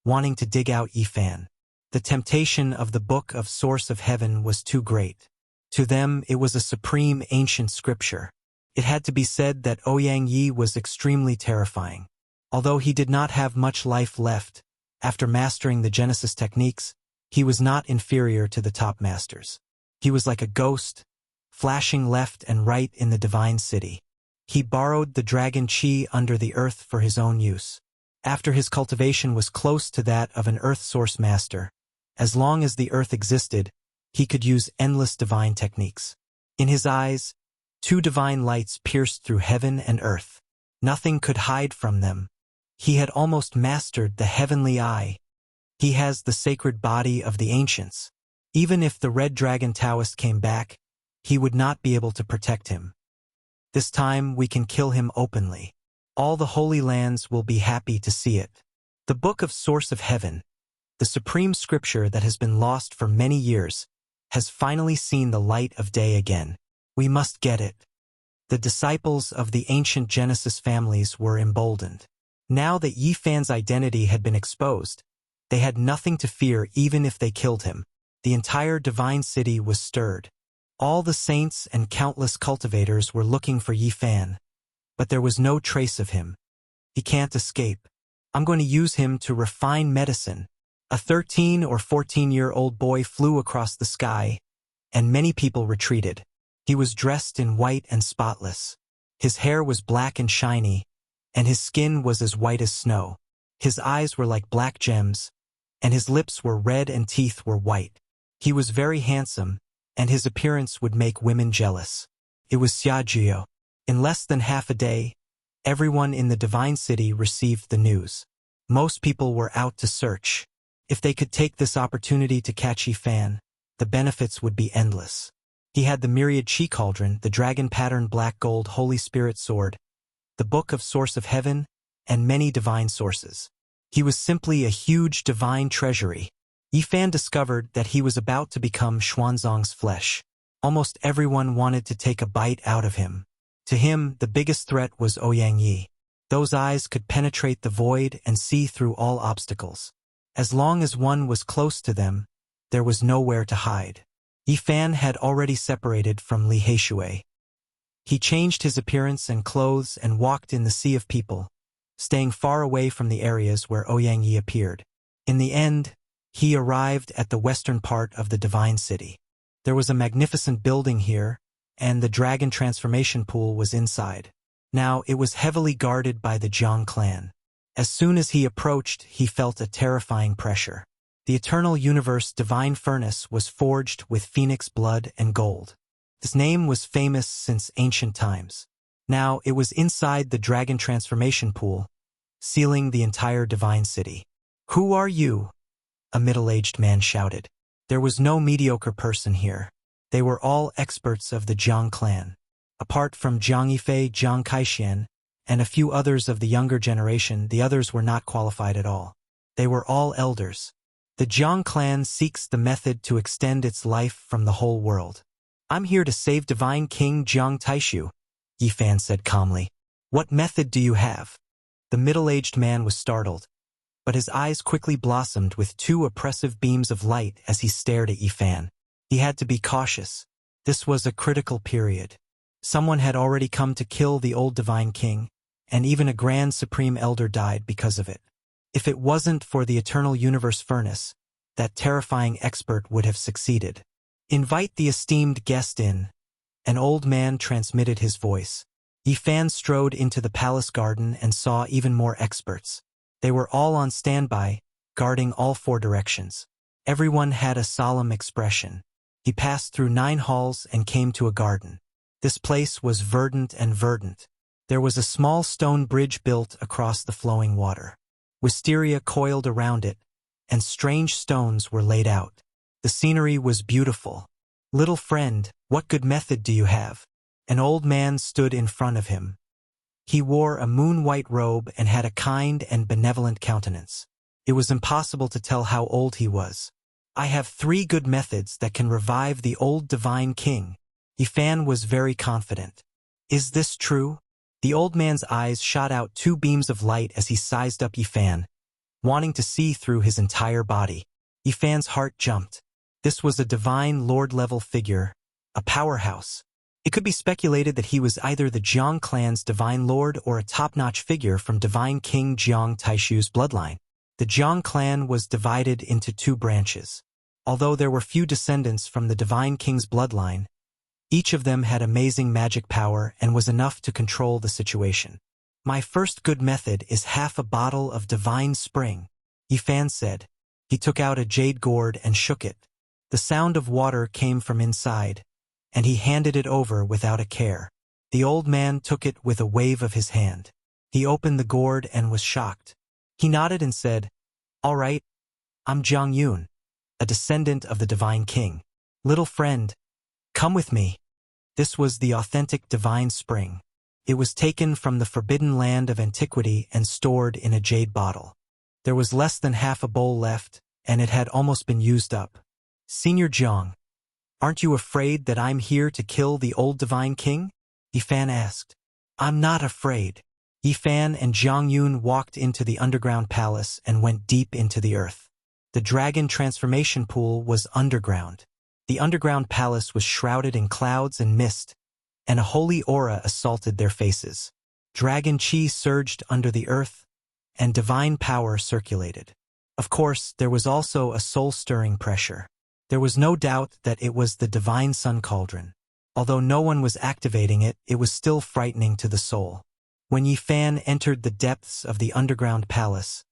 wanting to dig out Yi Fan. The temptation of the Book of Source of Heaven was too great. To them, it was a supreme ancient scripture. It had to be said that Ouyang Yi was extremely terrifying. Although he did not have much life left, after mastering the Genesis techniques, he was not inferior to the top masters. He was like a ghost, flashing left and right in the divine city. He borrowed the dragon chi under the earth for his own use. After his cultivation was close to that of an earth source master, as long as the earth existed, he could use endless divine techniques. In his eyes, two divine lights pierced through heaven and earth. Nothing could hide from them. He had almost mastered the heavenly eye. He has the sacred body of the ancients. Even if the red dragon Taoist came back, he would not be able to protect him. This time we can kill him openly. All the Holy Lands will be happy to see it. The Book of Source of Heaven, the supreme scripture that has been lost for many years, has finally seen the light of day again. We must get it. The disciples of the ancient Genesis families were emboldened. Now that Yi Fan's identity had been exposed, they had nothing to fear even if they killed him. The entire divine city was stirred. All the saints and countless cultivators were looking for Yi Fan, but there was no trace of him. He can't escape. I'm going to use him to refine medicine. A 13 or 14-year-old boy flew across the sky, and many people retreated. He was dressed in white and spotless. His hair was black and shiny, and his skin was as white as snow. His eyes were like black gems, and his lips were red and teeth were white. He was very handsome, and his appearance would make women jealous. It was Xia Jiao. In less than half a day, everyone in the divine city received the news. Most people were out to search. If they could take this opportunity to catch Yi Fan, the benefits would be endless. He had the myriad chi cauldron, the dragon-patterned black gold Holy Spirit sword, the Book of Source of Heaven, and many divine sources. He was simply a huge divine treasury. Yi Fan discovered that he was about to become Xuanzang's flesh. Almost everyone wanted to take a bite out of him. To him, the biggest threat was Ouyang Yi. Those eyes could penetrate the void and see through all obstacles. As long as one was close to them, there was nowhere to hide. Yi Fan had already separated from Li Heishui. He changed his appearance and clothes and walked in the sea of people, staying far away from the areas where Ouyang Yi appeared. In the end, he arrived at the western part of the divine city. There was a magnificent building here, and the dragon transformation pool was inside. Now it was heavily guarded by the Jiang clan. As soon as he approached, he felt a terrifying pressure. The eternal universe divine furnace was forged with phoenix blood and gold. This name was famous since ancient times. Now it was inside the dragon transformation pool, sealing the entire divine city. "Who are you?" a middle-aged man shouted. There was no mediocre person here. They were all experts of the Jiang clan. Apart from Jiang Yifei, Jiang Kaixian, and a few others of the younger generation, the others were not qualified at all. They were all elders. The Jiang clan seeks the method to extend its life from the whole world. I'm here to save Divine King Jiang Taishu, Yifan said calmly. What method do you have? The middle-aged man was startled, but his eyes quickly blossomed with two oppressive beams of light as he stared at Yifan. He had to be cautious. This was a critical period. Someone had already come to kill the old Divine King, and even a Grand Supreme Elder died because of it. If it wasn't for the Eternal Universe Furnace, that terrifying expert would have succeeded. Invite the esteemed guest in. An old man transmitted his voice. Yifan strode into the palace garden and saw even more experts. They were all on standby, guarding all four directions. Everyone had a solemn expression. He passed through 9 halls and came to a garden. This place was verdant and verdant. There was a small stone bridge built across the flowing water. Wisteria coiled around it, and strange stones were laid out. The scenery was beautiful. Little friend, what good method do you have? An old man stood in front of him. He wore a moon-white robe and had a kind and benevolent countenance. It was impossible to tell how old he was. I have 3 good methods that can revive the old Divine King. Yifan was very confident. Is this true? The old man's eyes shot out 2 beams of light as he sized up Yifan, wanting to see through his entire body. Yifan's heart jumped. This was a divine lord-level figure, a powerhouse. It could be speculated that he was either the Jiang clan's divine lord or a top-notch figure from Divine King Jiang Taishu's bloodline. The Jiang clan was divided into 2 branches. Although there were few descendants from the Divine King's bloodline, each of them had amazing magic power and was enough to control the situation. My first good method is half a bottle of divine spring, Yifan said. He took out a jade gourd and shook it. The sound of water came from inside, and he handed it over without a care. The old man took it with a wave of his hand. He opened the gourd and was shocked. He nodded and said, All right, I'm Jiang Yun, a descendant of the Divine King. Little friend, come with me. This was the authentic divine spring. It was taken from the forbidden land of antiquity and stored in a jade bottle. There was less than half a bowl left, and it had almost been used up. Senior Jiang, aren't you afraid that I'm here to kill the old Divine King? Yifan asked. I'm not afraid. Yifan and Jiang Yun walked into the underground palace and went deep into the earth. The dragon transformation pool was underground. The underground palace was shrouded in clouds and mist, and a holy aura assaulted their faces. Dragon chi surged under the earth, and divine power circulated. Of course, there was also a soul-stirring pressure. There was no doubt that it was the divine sun cauldron. Although no one was activating it, it was still frightening to the soul. When Yifan entered the depths of the underground palace,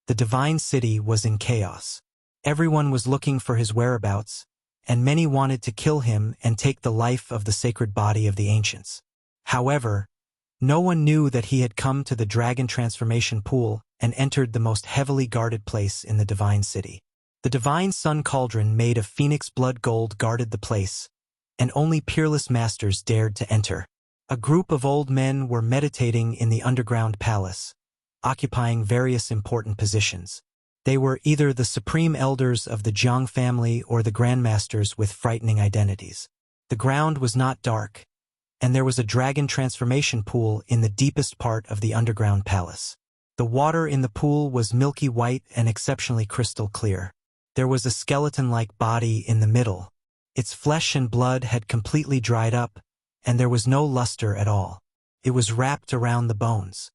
the divine city was in chaos. Everyone was looking for his whereabouts, and many wanted to kill him and take the life of the sacred body of the ancients. However, no one knew that he had come to the dragon transformation pool and entered the most heavily guarded place in the divine city. The divine sun cauldron made of phoenix blood gold guarded the place, and only peerless masters dared to enter. A group of old men were meditating in the underground palace, occupying various important positions. They were either the supreme elders of the Jiang family or the grandmasters with frightening identities. The ground was not dark, and there was a dragon transformation pool in the deepest part of the underground palace. The water in the pool was milky white and exceptionally crystal clear. There was a skeleton-like body in the middle. Its flesh and blood had completely dried up, and there was no luster at all. It was wrapped around the bones.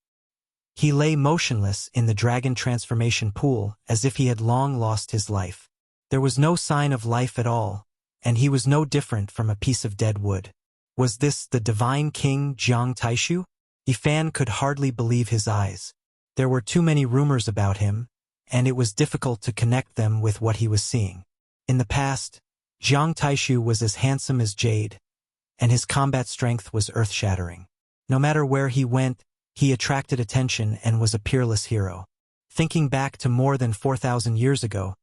He lay motionless in the dragon transformation pool as if he had long lost his life. There was no sign of life at all, and he was no different from a piece of dead wood. Was this the Divine King Jiang Taishu? Yifan could hardly believe his eyes. There were too many rumors about him, and it was difficult to connect them with what he was seeing. In the past, Jiang Taishu was as handsome as jade, and his combat strength was earth-shattering. No matter where he went, he attracted attention and was a peerless hero. Thinking back to more than 4,000 years ago,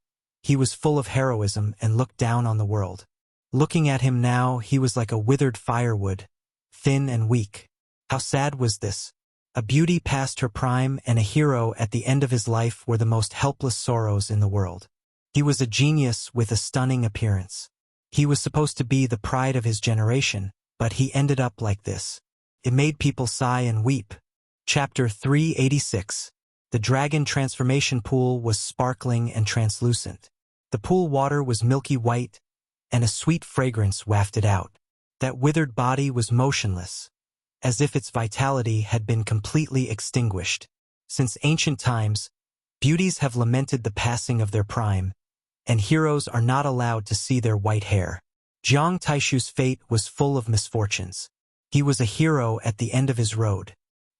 he was full of heroism and looked down on the world. Looking at him now, he was like a withered firewood, thin and weak. How sad was this? A beauty past her prime and a hero at the end of his life were the most helpless sorrows in the world. He was a genius with a stunning appearance. He was supposed to be the pride of his generation, but he ended up like this. It made people sigh and weep. Chapter 386. The dragon transformation pool was sparkling and translucent. The pool water was milky white, and a sweet fragrance wafted out. That withered body was motionless, as if its vitality had been completely extinguished. Since ancient times, beauties have lamented the passing of their prime, and heroes are not allowed to see their white hair. Jiang Taishu's fate was full of misfortunes. He was a hero at the end of his road.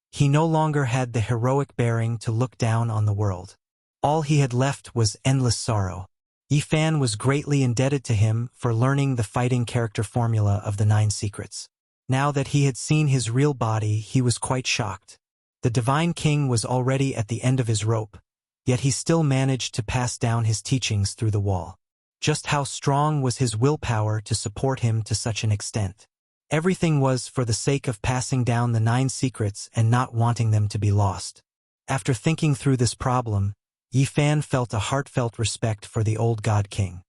He no longer had the heroic bearing to look down on the world. All he had left was endless sorrow. Yi Fan was greatly indebted to him for learning the fighting character formula of the 9 secrets. Now that he had seen his real body, he was quite shocked. The Divine King was already at the end of his rope, yet he still managed to pass down his teachings through the wall. Just how strong was his willpower to support him to such an extent? Everything was for the sake of passing down the 9 secrets and not wanting them to be lost. After thinking through this problem, Yi Fan felt a heartfelt respect for the old God King.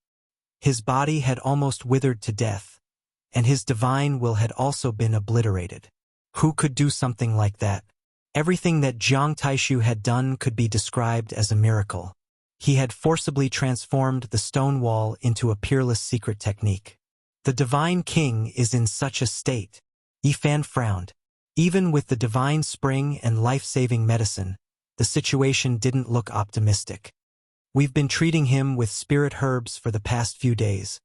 His body had almost withered to death, and his divine will had also been obliterated. Who could do something like that? Everything that Jiang Taishu had done could be described as a miracle. He had forcibly transformed the stone wall into a peerless secret technique. The Divine King is in such a state. Yi Fan frowned. Even with the divine spring and life-saving medicine, the situation didn't look optimistic. We've been treating him with spirit herbs for the past few days,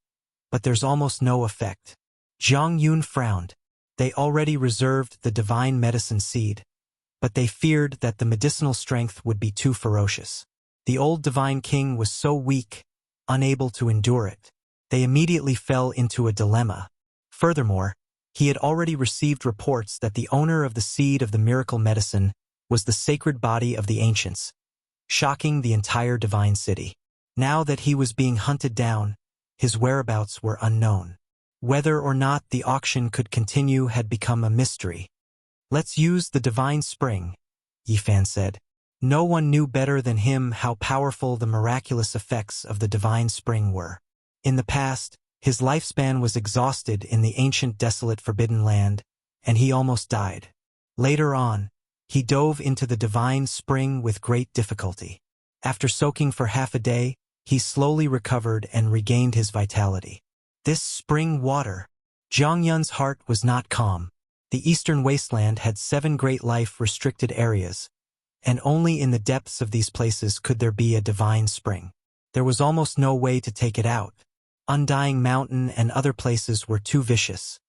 but there's almost no effect. Zhang Yun frowned. They already reserved the divine medicine seed, but they feared that the medicinal strength would be too ferocious. The old Divine King was so weak, unable to endure it. They immediately fell into a dilemma. Furthermore, he had already received reports that the owner of the seed of the miracle medicine was the sacred body of the ancients, shocking the entire divine city. Now that he was being hunted down, his whereabouts were unknown. Whether or not the auction could continue had become a mystery. "Let's use the divine spring," Yi Fan said. No one knew better than him how powerful the miraculous effects of the divine spring were. In the past, his lifespan was exhausted in the ancient desolate forbidden land, and he almost died. Later on, he dove into the divine spring with great difficulty. After soaking for half a day, he slowly recovered and regained his vitality. This spring water. Zhang Yun's heart was not calm. The eastern wasteland had 7 great life-restricted areas, and only in the depths of these places could there be a divine spring. There was almost no way to take it out. Undying Mountain and other places were too vicious.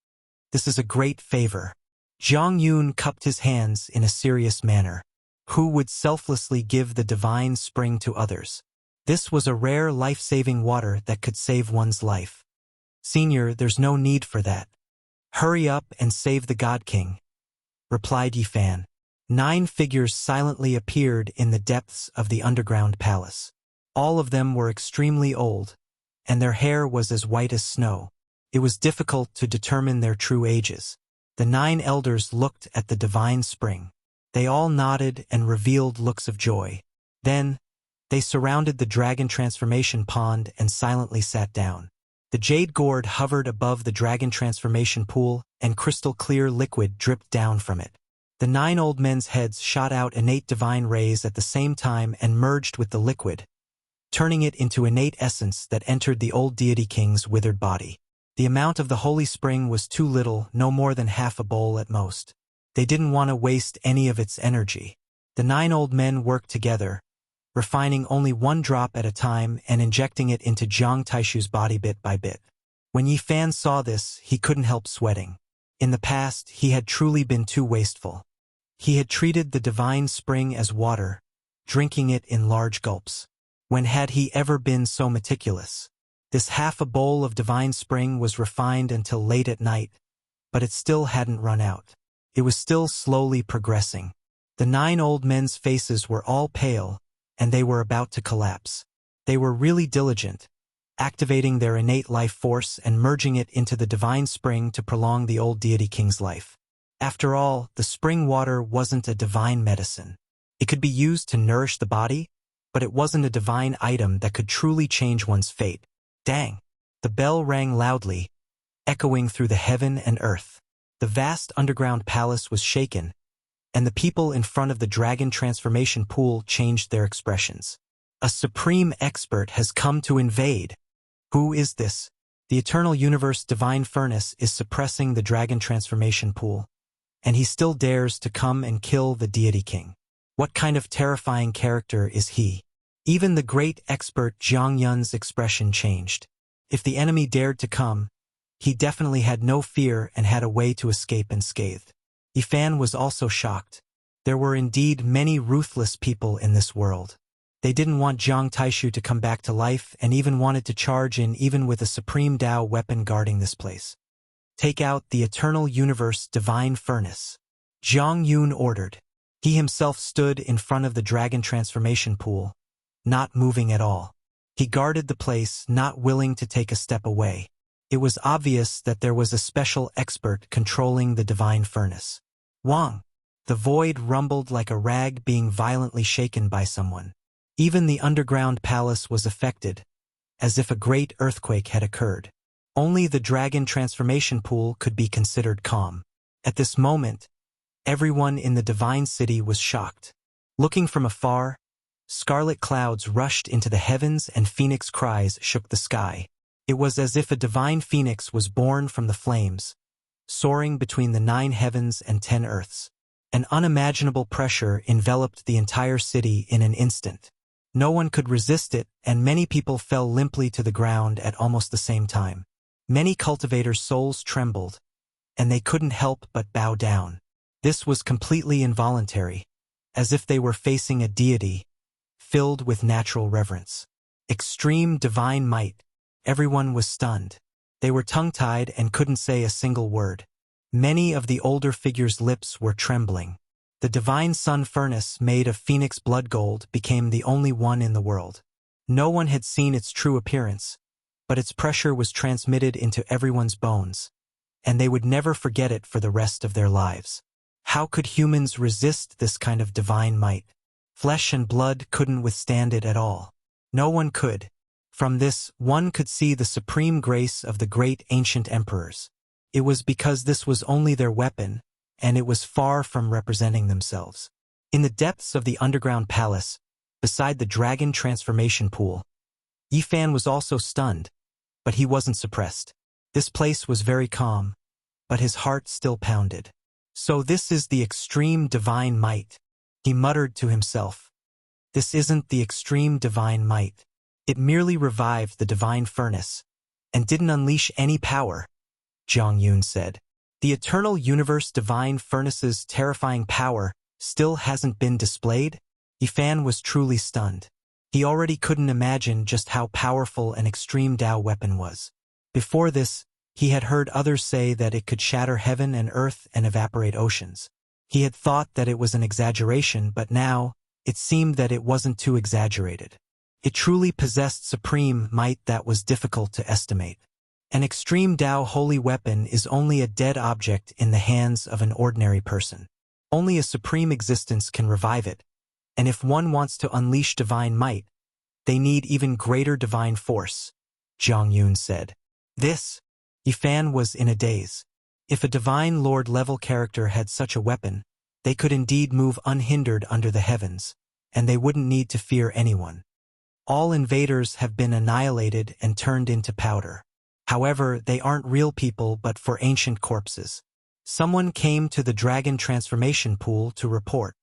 This is a great favor. Zhang Yun cupped his hands in a serious manner. Who would selflessly give the divine spring to others? This was a rare life-saving water that could save one's life. "Senior, there's no need for that. Hurry up and save the God King," replied Yi Fan. 9 figures silently appeared in the depths of the underground palace. All of them were extremely old, and their hair was as white as snow. It was difficult to determine their true ages. The 9 elders looked at the divine spring. They all nodded and revealed looks of joy. Then, they surrounded the dragon transformation pond and silently sat down. The jade gourd hovered above the dragon transformation pool, and crystal-clear liquid dripped down from it. The 9 old men's heads shot out innate divine rays at the same time and merged with the liquid, turning it into innate essence that entered the old deity king's withered body. The amount of the holy spring was too little, no more than half a bowl at most. They didn't want to waste any of its energy. The 9 old men worked together, refining only 1 drop at a time and injecting it into Jiang Taishu's body bit by bit. When Yi Fan saw this, he couldn't help sweating. In the past, he had truly been too wasteful. He had treated the divine spring as water, drinking it in large gulps. When had he ever been so meticulous? This half a bowl of divine spring was refined until late at night, but it still hadn't run out. It was still slowly progressing. The 9 old men's faces were all pale, and they were about to collapse. They were really diligent, activating their innate life force and merging it into the divine spring to prolong the old deity king's life. After all, the spring water wasn't a divine medicine. It could be used to nourish the body, but it wasn't a divine item that could truly change one's fate. Dang! The bell rang loudly, echoing through the heaven and earth. The vast underground palace was shaken, and the people in front of the dragon transformation pool changed their expressions. A supreme expert has come to invade. Who is this? The eternal universe divine furnace is suppressing the dragon transformation pool, and he still dares to come and kill the deity king. What kind of terrifying character is he? Even the great expert Zhang Yun's expression changed. If the enemy dared to come, he definitely had no fear and had a way to escape unscathed. Yifan was also shocked. There were indeed many ruthless people in this world. They didn't want Jiang Taishu to come back to life and even wanted to charge in even with a supreme Tao weapon guarding this place. Take out the eternal universe divine furnace. Zhang Yun ordered. He himself stood in front of the dragon transformation pool, not moving at all. He guarded the place, not willing to take a step away. It was obvious that there was a special expert controlling the divine furnace. Wang! The void rumbled like a rag being violently shaken by someone. Even the underground palace was affected, as if a great earthquake had occurred. Only the dragon transformation pool could be considered calm. At this moment, everyone in the divine city was shocked. Looking from afar, scarlet clouds rushed into the heavens and phoenix cries shook the sky. It was as if a divine phoenix was born from the flames, soaring between the 9 heavens and 10 earths. An unimaginable pressure enveloped the entire city in an instant. No one could resist it, and many people fell limply to the ground at almost the same time. Many cultivators' souls trembled, and they couldn't help but bow down. This was completely involuntary, as if they were facing a deity, filled with natural reverence. Extreme divine might. Everyone was stunned. They were tongue-tied and couldn't say a single word. Many of the older figures' lips were trembling. The divine sun furnace made of phoenix blood gold became the only one in the world. No one had seen its true appearance, but its pressure was transmitted into everyone's bones, and they would never forget it for the rest of their lives. How could humans resist this kind of divine might? Flesh and blood couldn't withstand it at all. No one could. From this, one could see the supreme grace of the great ancient emperors. It was because this was only their weapon, and it was far from representing themselves. In the depths of the underground palace, beside the dragon transformation pool, Yifan was also stunned, but he wasn't suppressed. This place was very calm, but his heart still pounded. So this is the extreme divine might, he muttered to himself. This isn't the extreme divine might. It merely revived the divine furnace, and didn't unleash any power, Zhang Yun said. The eternal universe divine furnace's terrifying power still hasn't been displayed? Yifan was truly stunned. He already couldn't imagine just how powerful an extreme Tao weapon was. Before this, he had heard others say that it could shatter heaven and earth and evaporate oceans. He had thought that it was an exaggeration, but now, it seemed that it wasn't too exaggerated. It truly possessed supreme might that was difficult to estimate. An extreme Tao holy weapon is only a dead object in the hands of an ordinary person. Only a supreme existence can revive it, and if one wants to unleash divine might, they need even greater divine force, Zhang Yun said. Yifan was in a daze. If a divine lord-level character had such a weapon, they could indeed move unhindered under the heavens, and they wouldn't need to fear anyone. All invaders have been annihilated and turned into powder. However, they aren't real people but for ancient corpses. Someone came to the dragon transformation pool to report.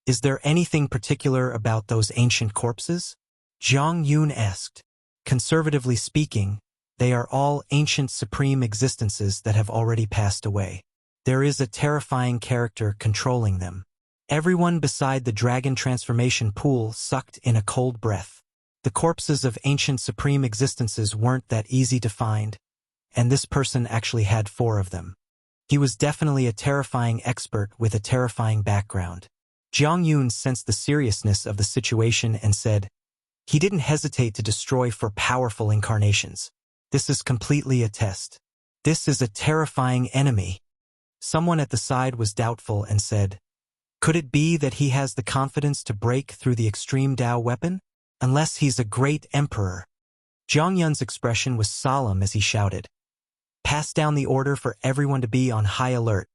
Is there anything particular about those ancient corpses? Zhang Yun asked. Conservatively speaking, they are all ancient supreme existences that have already passed away. There is a terrifying character controlling them. Everyone beside the dragon transformation pool sucked in a cold breath. The corpses of ancient supreme existences weren't that easy to find, and this person actually had 4 of them. He was definitely a terrifying expert with a terrifying background. Zhang Yun sensed the seriousness of the situation and said, he didn't hesitate to destroy 4 powerful incarnations. This is completely a test. This is a terrifying enemy. Someone at the side was doubtful and said, could it be that he has the confidence to break through the extreme Tao weapon? Unless he's a great emperor. Zhang Yun's expression was solemn as he shouted, "Pass down the order for everyone to be on high alert,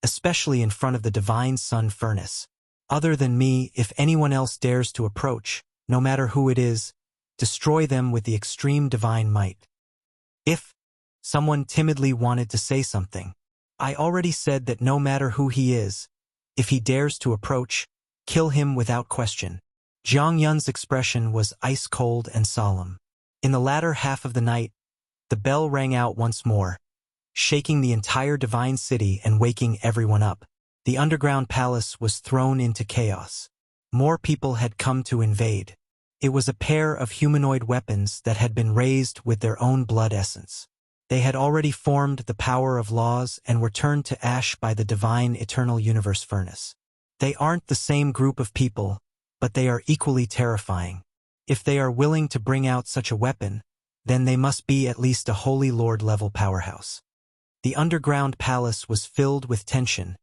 especially in front of the divine sun furnace. Other than me, if anyone else dares to approach, no matter who it is, destroy them with the extreme divine might." If someone timidly wanted to say something, I already said that no matter who he is, if he dares to approach, kill him without question. Zhang Yun's expression was ice-cold and solemn. In the latter half of the night, the bell rang out once more, shaking the entire divine city and waking everyone up. The underground palace was thrown into chaos. More people had come to invade. It was a pair of humanoid weapons that had been raised with their own blood essence. They had already formed the power of laws and were turned to ash by the divine eternal universe furnace. They aren't the same group of people, but they are equally terrifying. If they are willing to bring out such a weapon, then they must be at least a Holy Lord-level powerhouse. The underground palace was filled with tension,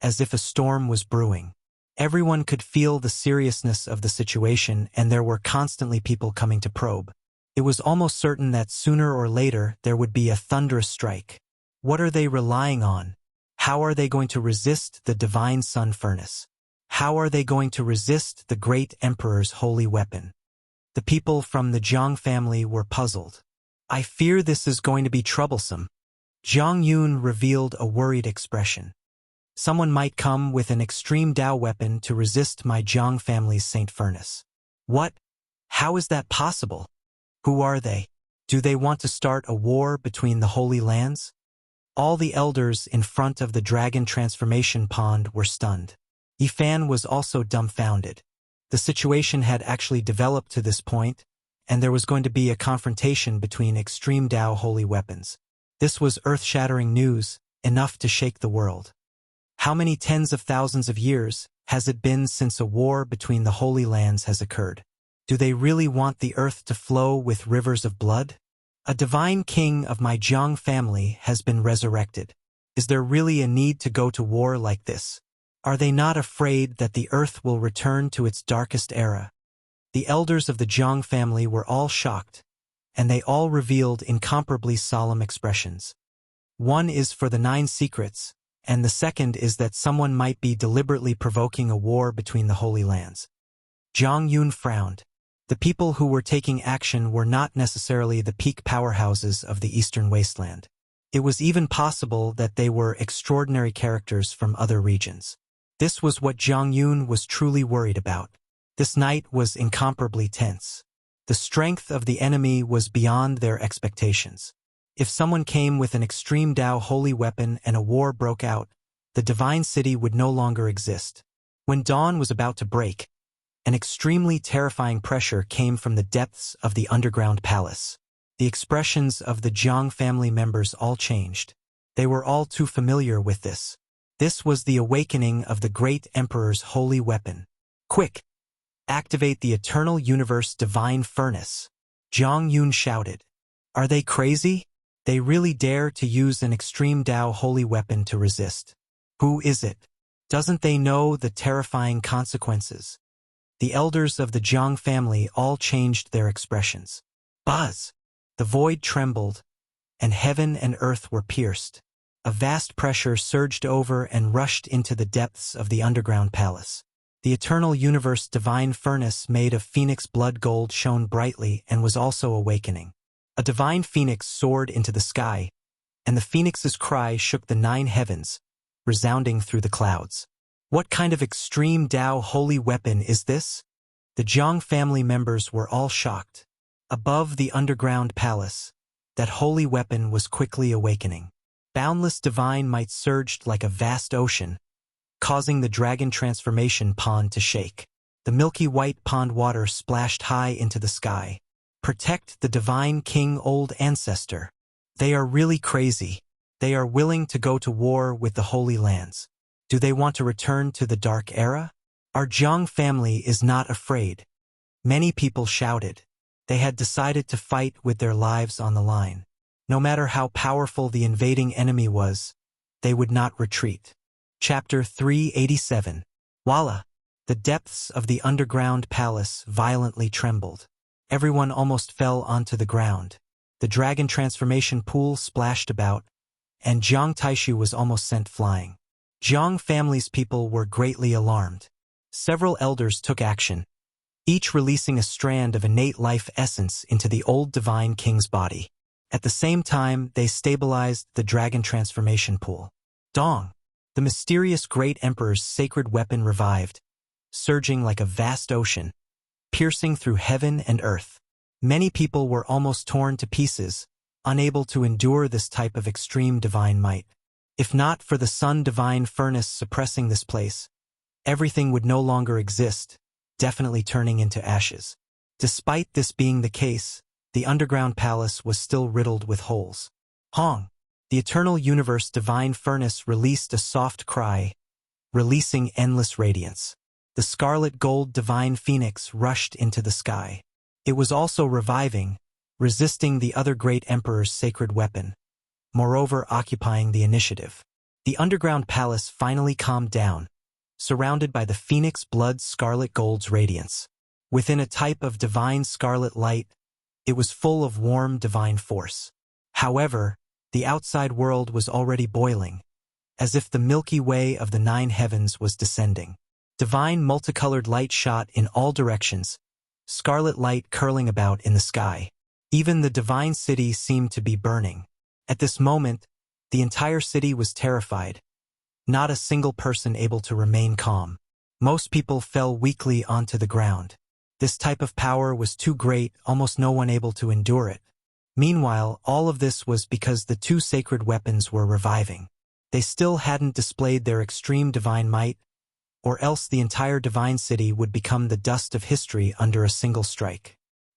as if a storm was brewing. Everyone could feel the seriousness of the situation, and there were constantly people coming to probe. It was almost certain that sooner or later there would be a thunderous strike. What are they relying on? How are they going to resist the divine sun furnace? How are they going to resist the great emperor's holy weapon? The people from the Zhang family were puzzled. "I fear this is going to be troublesome." Zhang Yun revealed a worried expression. "Someone might come with an extreme Dao weapon to resist my Zhang family's Saint Furnace." "What? How is that possible? Who are they? Do they want to start a war between the Holy Lands?" All the elders in front of the dragon transformation pond were stunned. Yifan was also dumbfounded. The situation had actually developed to this point, and there was going to be a confrontation between extreme Dao holy weapons. This was earth-shattering news, enough to shake the world. How many tens of thousands of years has it been since a war between the Holy Lands has occurred? Do they really want the earth to flow with rivers of blood? A divine king of my Zhang family has been resurrected. Is there really a need to go to war like this? Are they not afraid that the earth will return to its darkest era? The elders of the Zhang family were all shocked, and they all revealed incomparably solemn expressions. One is for the 9 secrets, and the second is that someone might be deliberately provoking a war between the Holy Lands. Zhang Yun frowned. The people who were taking action were not necessarily the peak powerhouses of the Eastern Wasteland. It was even possible that they were extraordinary characters from other regions. This was what Zhang Yun was truly worried about. This night was incomparably tense. The strength of the enemy was beyond their expectations. If someone came with an extreme Dao holy weapon and a war broke out, the divine city would no longer exist. When dawn was about to break, an extremely terrifying pressure came from the depths of the underground palace. The expressions of the Zhang family members all changed. They were all too familiar with this. This was the awakening of the great emperor's holy weapon. "Quick! Activate the eternal universe divine furnace!" Zhang Yun shouted. "Are they crazy? They really dare to use an extreme Dao holy weapon to resist. Who is it? Doesn't they know the terrifying consequences?" The elders of the Zhang family all changed their expressions. Buzz! The void trembled, and heaven and earth were pierced. A vast pressure surged over and rushed into the depths of the underground palace. The eternal universe divine furnace made of phoenix blood gold shone brightly and was also awakening. A divine phoenix soared into the sky, and the phoenix's cry shook the 9 heavens, resounding through the clouds. What kind of extreme Dao holy weapon is this? The Zhang family members were all shocked. Above the underground palace, that holy weapon was quickly awakening. Boundless divine might surged like a vast ocean, causing the dragon transformation pond to shake. The milky white pond water splashed high into the sky. Protect the divine king old ancestor. They are really crazy. They are willing to go to war with the Holy Lands. Do they want to return to the Dark Era? Our Zhang family is not afraid. Many people shouted. They had decided to fight with their lives on the line. No matter how powerful the invading enemy was, they would not retreat. Chapter 387. Voila! The depths of the underground palace violently trembled. Everyone almost fell onto the ground. The dragon transformation pool splashed about, and Jiang Taishu was almost sent flying. Jiang family's people were greatly alarmed. Several elders took action, each releasing a strand of innate life essence into the old divine king's body. At the same time, they stabilized the dragon transformation pool. Dong! The mysterious great emperor's sacred weapon revived, surging like a vast ocean, piercing through heaven and earth. Many people were almost torn to pieces, unable to endure this type of extreme divine might. If not for the sun divine furnace suppressing this place, everything would no longer exist, definitely turning into ashes. Despite this being the case, the underground palace was still riddled with holes. Hong! The eternal universe divine furnace released a soft cry, releasing endless radiance. The scarlet gold divine phoenix rushed into the sky. It was also reviving, resisting the other great emperor's sacred weapon, moreover occupying the initiative. The underground palace finally calmed down, surrounded by the phoenix blood scarlet gold's radiance. Within a type of divine scarlet light, it was full of warm divine force. However, the outside world was already boiling, as if the Milky Way of the 9 heavens was descending. Divine multicolored light shot in all directions, scarlet light curling about in the sky. Even the divine city seemed to be burning. At this moment, the entire city was terrified, not a single person able to remain calm. Most people fell weakly onto the ground. This type of power was too great, almost no one able to endure it. Meanwhile, all of this was because the 2 sacred weapons were reviving. They still hadn't displayed their extreme divine might, or else the entire divine city would become the dust of history under a single strike.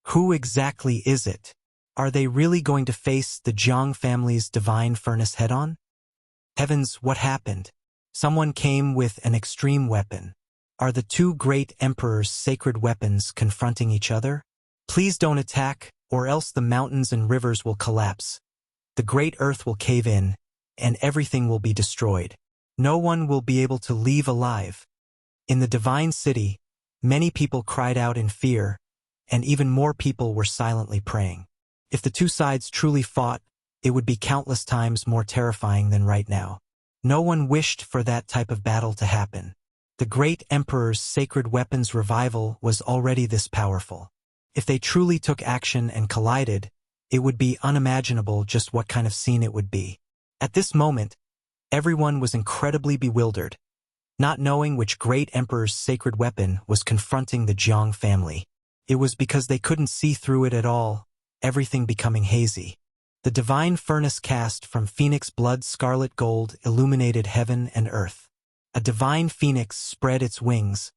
Who exactly is it? Are they really going to face the Jiang family's divine furnace head-on? Heavens, what happened? Someone came with an extreme weapon. Are the 2 great emperors' sacred weapons confronting each other? Please don't attack, or else the mountains and rivers will collapse. The great earth will cave in, and everything will be destroyed. No one will be able to leave alive. In the divine city, many people cried out in fear, and even more people were silently praying. If the 2 sides truly fought, it would be countless times more terrifying than right now. No one wished for that type of battle to happen. The great emperor's sacred weapons revival was already this powerful. If they truly took action and collided, it would be unimaginable just what kind of scene it would be. At this moment, everyone was incredibly bewildered, not knowing which great emperor's sacred weapon was confronting the Jiang family. It was because they couldn't see through it at all, everything becoming hazy. The divine furnace cast from phoenix blood scarlet gold illuminated heaven and earth. A divine phoenix spread its wings,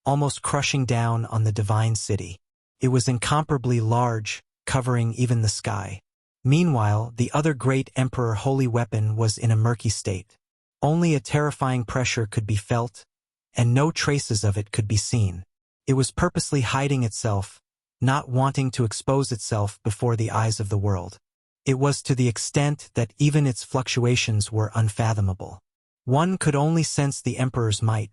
almost crushing down on the divine city. It was incomparably large, covering even the sky. Meanwhile, the other great emperor holy weapon was in a murky state. Only a terrifying pressure could be felt, and no traces of it could be seen. It was purposely hiding itself, not wanting to expose itself before the eyes of the world. It was to the extent that even its fluctuations were unfathomable. One could only sense the emperor's might,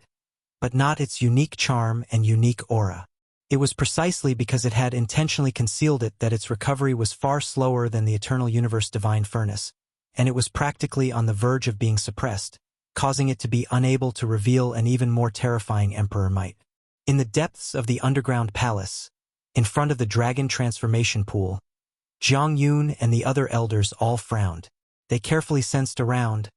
but not its unique charm and unique aura. It was precisely because it had intentionally concealed it that its recovery was far slower than the eternal universe divine furnace, and it was practically on the verge of being suppressed, causing it to be unable to reveal an even more terrifying emperor might. In the depths of the underground palace, in front of the dragon transformation pool, Zhang Yun and the other elders all frowned. They carefully sensed around,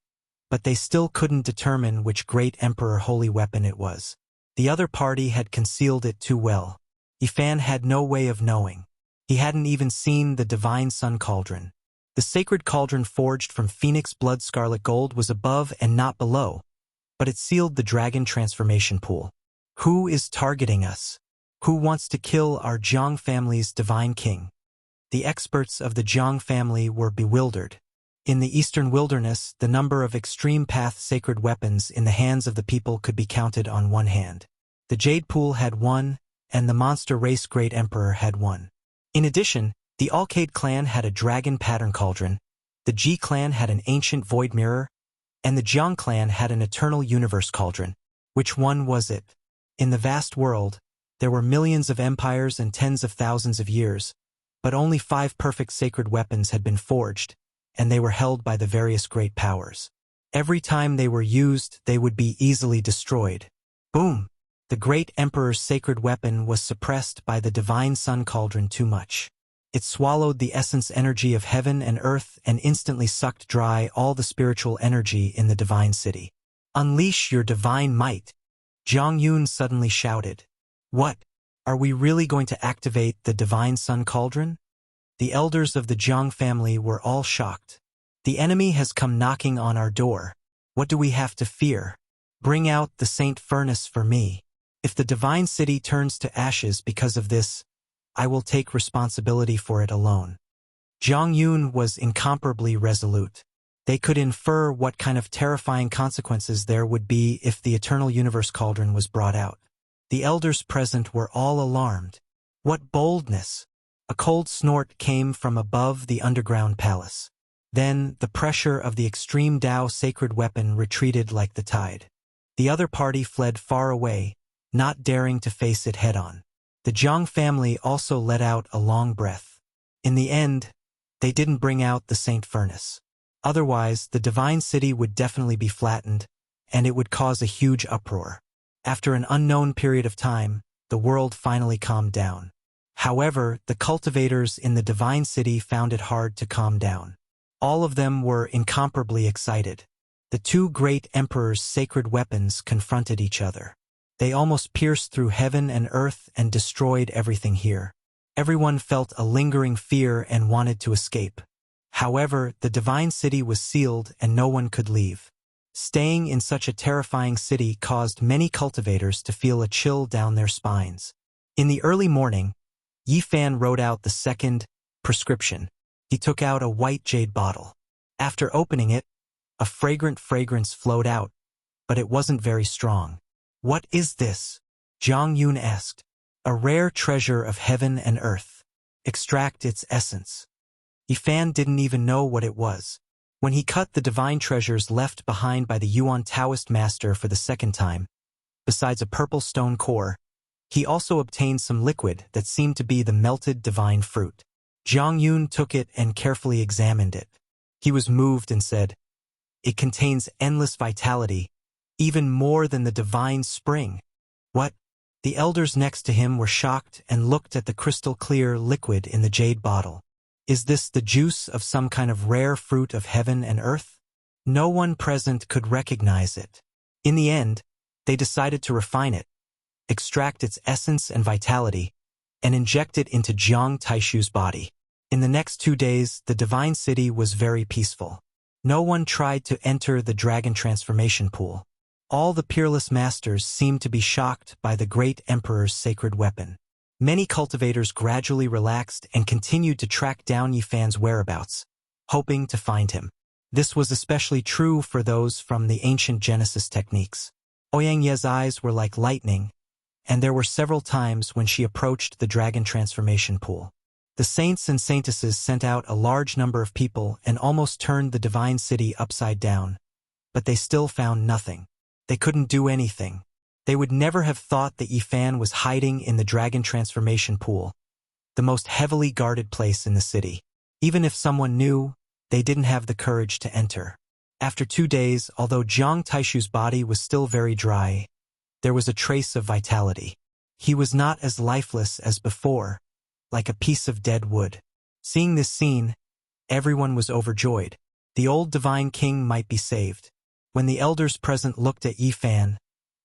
but they still couldn't determine which great emperor holy weapon it was. The other party had concealed it too well. Yifan had no way of knowing. He hadn't even seen the divine sun cauldron. The sacred cauldron forged from phoenix blood scarlet gold was above and not below, but it sealed the dragon transformation pool. Who is targeting us? Who wants to kill our Jiang family's divine king? The experts of the Jiang family were bewildered. In the eastern wilderness, the number of extreme path sacred weapons in the hands of the people could be counted on one hand. The Jade Pool had one, and the Monster Race Great Emperor had one. In addition, the Alcade clan had a dragon pattern cauldron, the Ji clan had an ancient void mirror, and the Jiang clan had an eternal universe cauldron. Which one was it? In the vast world, There were millions of empires and tens of thousands of years, but only 5 perfect sacred weapons had been forged, and they were held by the various great powers. Every time they were used, they would be easily destroyed. Boom! The great emperor's sacred weapon was suppressed by the divine sun cauldron too much. It swallowed the essence energy of heaven and earth and instantly sucked dry all the spiritual energy in the divine city. Unleash your divine might! Zhang Yun suddenly shouted. What? Are we really going to activate the divine sun cauldron? The elders of the Zhang family were all shocked. The enemy has come knocking on our door. What do we have to fear? Bring out the saint furnace for me. If the divine city turns to ashes because of this, I will take responsibility for it alone. Zhang Yun was incomparably resolute. They could infer what kind of terrifying consequences there would be if the eternal universe cauldron was brought out. The elders present were all alarmed. What boldness! A cold snort came from above the underground palace. Then the pressure of the extreme Tao sacred weapon retreated like the tide. The other party fled far away, not daring to face it head-on. The Zhang family also let out a long breath. In the end, they didn't bring out the saint furnace. Otherwise, the divine city would definitely be flattened, and it would cause a huge uproar. After an unknown period of time, the world finally calmed down. However, the cultivators in the divine city found it hard to calm down. All of them were incomparably excited. The 2 great emperors' sacred weapons confronted each other. They almost pierced through heaven and earth and destroyed everything here. Everyone felt a lingering fear and wanted to escape. However, the divine city was sealed and no one could leave. Staying in such a terrifying city caused many cultivators to feel a chill down their spines. In the early morning, Yi Fan wrote out the second prescription. He took out a white jade bottle. After opening it, a fragrant fragrance flowed out, but it wasn't very strong. What is this? Zhang Yun asked. A rare treasure of heaven and earth. Extract its essence. Yi Fan didn't even know what it was. When he cut the divine treasures left behind by the Yuan Taoist master for the second time, besides a purple stone core, he also obtained some liquid that seemed to be the melted divine fruit. Zhang Yun took it and carefully examined it. He was moved and said, "It contains endless vitality, even more than the divine spring." What? The elders next to him were shocked and looked at the crystal-clear liquid in the jade bottle. Is this the juice of some kind of rare fruit of heaven and earth? No one present could recognize it. In the end, they decided to refine it, extract its essence and vitality, and inject it into Jiang Taishu's body. In the next 2 days, the divine city was very peaceful. No one tried to enter the dragon transformation pool. All the peerless masters seemed to be shocked by the great emperor's sacred weapon. Many cultivators gradually relaxed and continued to track down Yi Fan's whereabouts, hoping to find him. This was especially true for those from the ancient Genesis techniques. Ouyang Ye's eyes were like lightning, and there were several times when she approached the dragon transformation pool. The saints and saintesses sent out a large number of people and almost turned the divine city upside down, but they still found nothing. They couldn't do anything. They would never have thought that Yi Fan was hiding in the dragon transformation pool, the most heavily guarded place in the city. Even if someone knew, they didn't have the courage to enter. After 2 days, although Jiang Taishu's body was still very dry, there was a trace of vitality. He was not as lifeless as before, like a piece of dead wood. Seeing this scene, everyone was overjoyed. The old divine king might be saved. When the elders present looked at Yi Fan,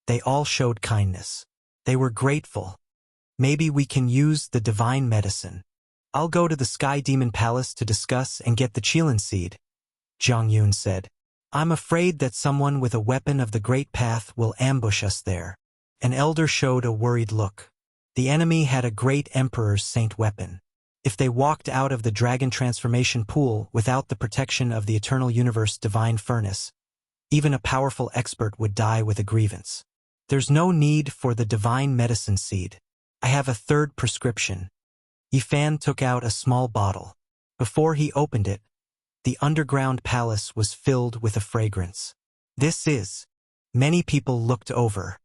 they all showed kindness. They were grateful. Maybe we can use the divine medicine. I'll go to the Sky Demon Palace to discuss and get the Qilin seed, Zhang Yun said. I'm afraid that someone with a weapon of the Great Path will ambush us there. An elder showed a worried look. The enemy had a great emperor's saint weapon. If they walked out of the dragon transformation pool without the protection of the eternal universe divine furnace, even a powerful expert would die with a grievance. There's no need for the divine medicine seed. I have a third prescription. Yi Fan took out a small bottle. Before he opened it, the underground palace was filled with a fragrance. This is. Many people looked over.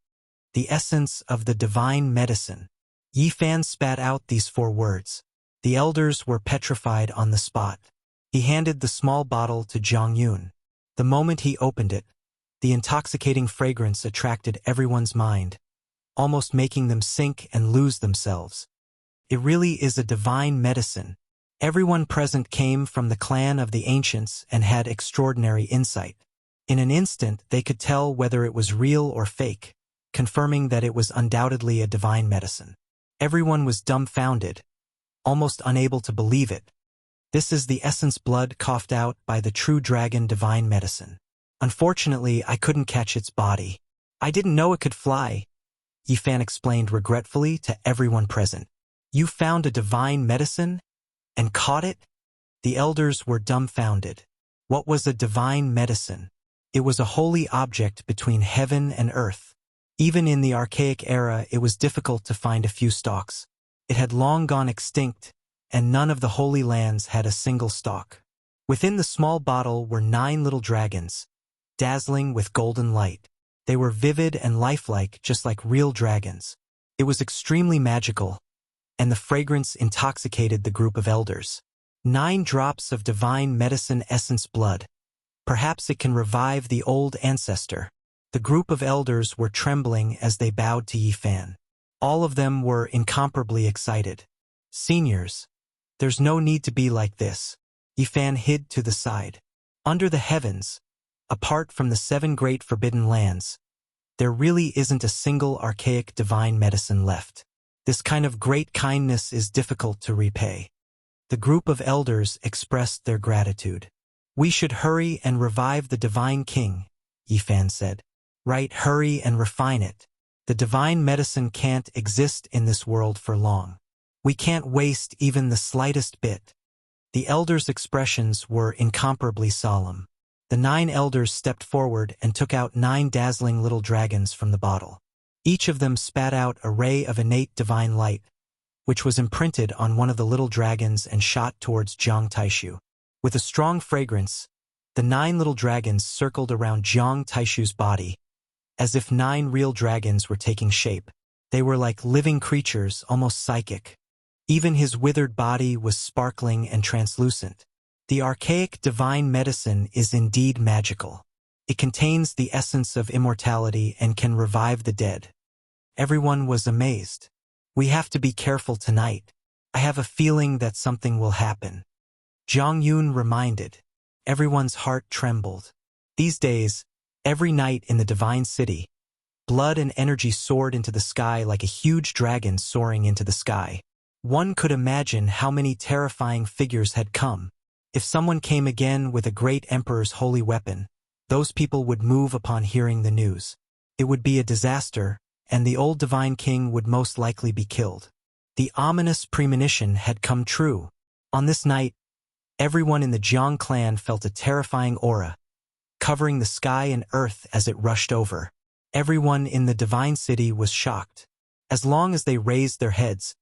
The essence of the divine medicine. Yifan spat out these 4 words. The elders were petrified on the spot. He handed the small bottle to Zhang Yun. The moment he opened it, the intoxicating fragrance attracted everyone's mind, almost making them sink and lose themselves. It really is a divine medicine. Everyone present came from the clan of the ancients and had extraordinary insight. In an instant, they could tell whether it was real or fake, confirming that it was undoubtedly a divine medicine. Everyone was dumbfounded, almost unable to believe it. This is the essence blood coughed out by the true dragon divine medicine. Unfortunately, I couldn't catch its body. I didn't know it could fly, Yifan explained regretfully to everyone present. You found a divine medicine and caught it? The elders were dumbfounded. What was a divine medicine? It was a holy object between heaven and earth. Even in the archaic era, it was difficult to find a few stalks. It had long gone extinct, and none of the holy lands had a single stalk. Within the small bottle were 9 little dragons, dazzling with golden light. They were vivid and lifelike, just like real dragons. It was extremely magical, and the fragrance intoxicated the group of elders. 9 drops of divine medicine essence blood. Perhaps it can revive the old ancestor. The group of elders were trembling as they bowed to Yifan. All of them were incomparably excited. Seniors, there's no need to be like this. Yifan hid to the side. Under the heavens, apart from the 7 great forbidden lands, there really isn't a single archaic divine medicine left. This kind of great kindness is difficult to repay. The group of elders expressed their gratitude. We should hurry and revive the divine king, Yifan said. Right, hurry and refine it. The divine medicine can't exist in this world for long. We can't waste even the slightest bit. The elders' expressions were incomparably solemn. The 9 elders stepped forward and took out 9 dazzling little dragons from the bottle. Each of them spat out a ray of innate divine light, which was imprinted on one of the little dragons and shot towards Jiang Taishu. With a strong fragrance, the 9 little dragons circled around Jiang Taishu's body, as if 9 real dragons were taking shape. They were like living creatures, almost psychic. Even his withered body was sparkling and translucent. The archaic divine medicine is indeed magical. It contains the essence of immortality and can revive the dead. Everyone was amazed. We have to be careful tonight. I have a feeling that something will happen. Zhang Yun reminded. Everyone's heart trembled. These days, every night in the divine city, blood and energy soared into the sky like a huge dragon soaring into the sky. One could imagine how many terrifying figures had come. If someone came again with a great emperor's holy weapon, those people would move upon hearing the news. It would be a disaster, and the old divine king would most likely be killed. The ominous premonition had come true. On this night, everyone in the Jiang clan felt a terrifying aura, covering the sky and earth as it rushed over. Everyone in the divine city was shocked. As long as they raised their heads,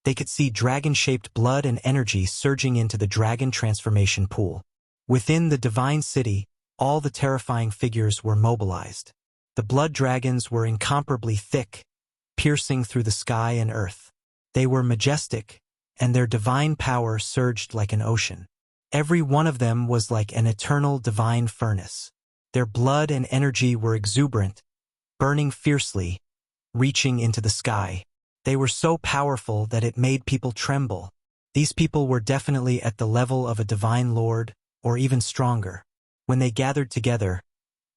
they could see dragon-shaped blood and energy surging into the dragon transformation pool. Within the divine city, all the terrifying figures were mobilized. The blood dragons were incomparably thick, piercing through the sky and earth. They were majestic, and their divine power surged like an ocean. Every one of them was like an eternal divine furnace. Their blood and energy were exuberant, burning fiercely, reaching into the sky. They were so powerful that it made people tremble. These people were definitely at the level of a divine lord, or even stronger. When they gathered together,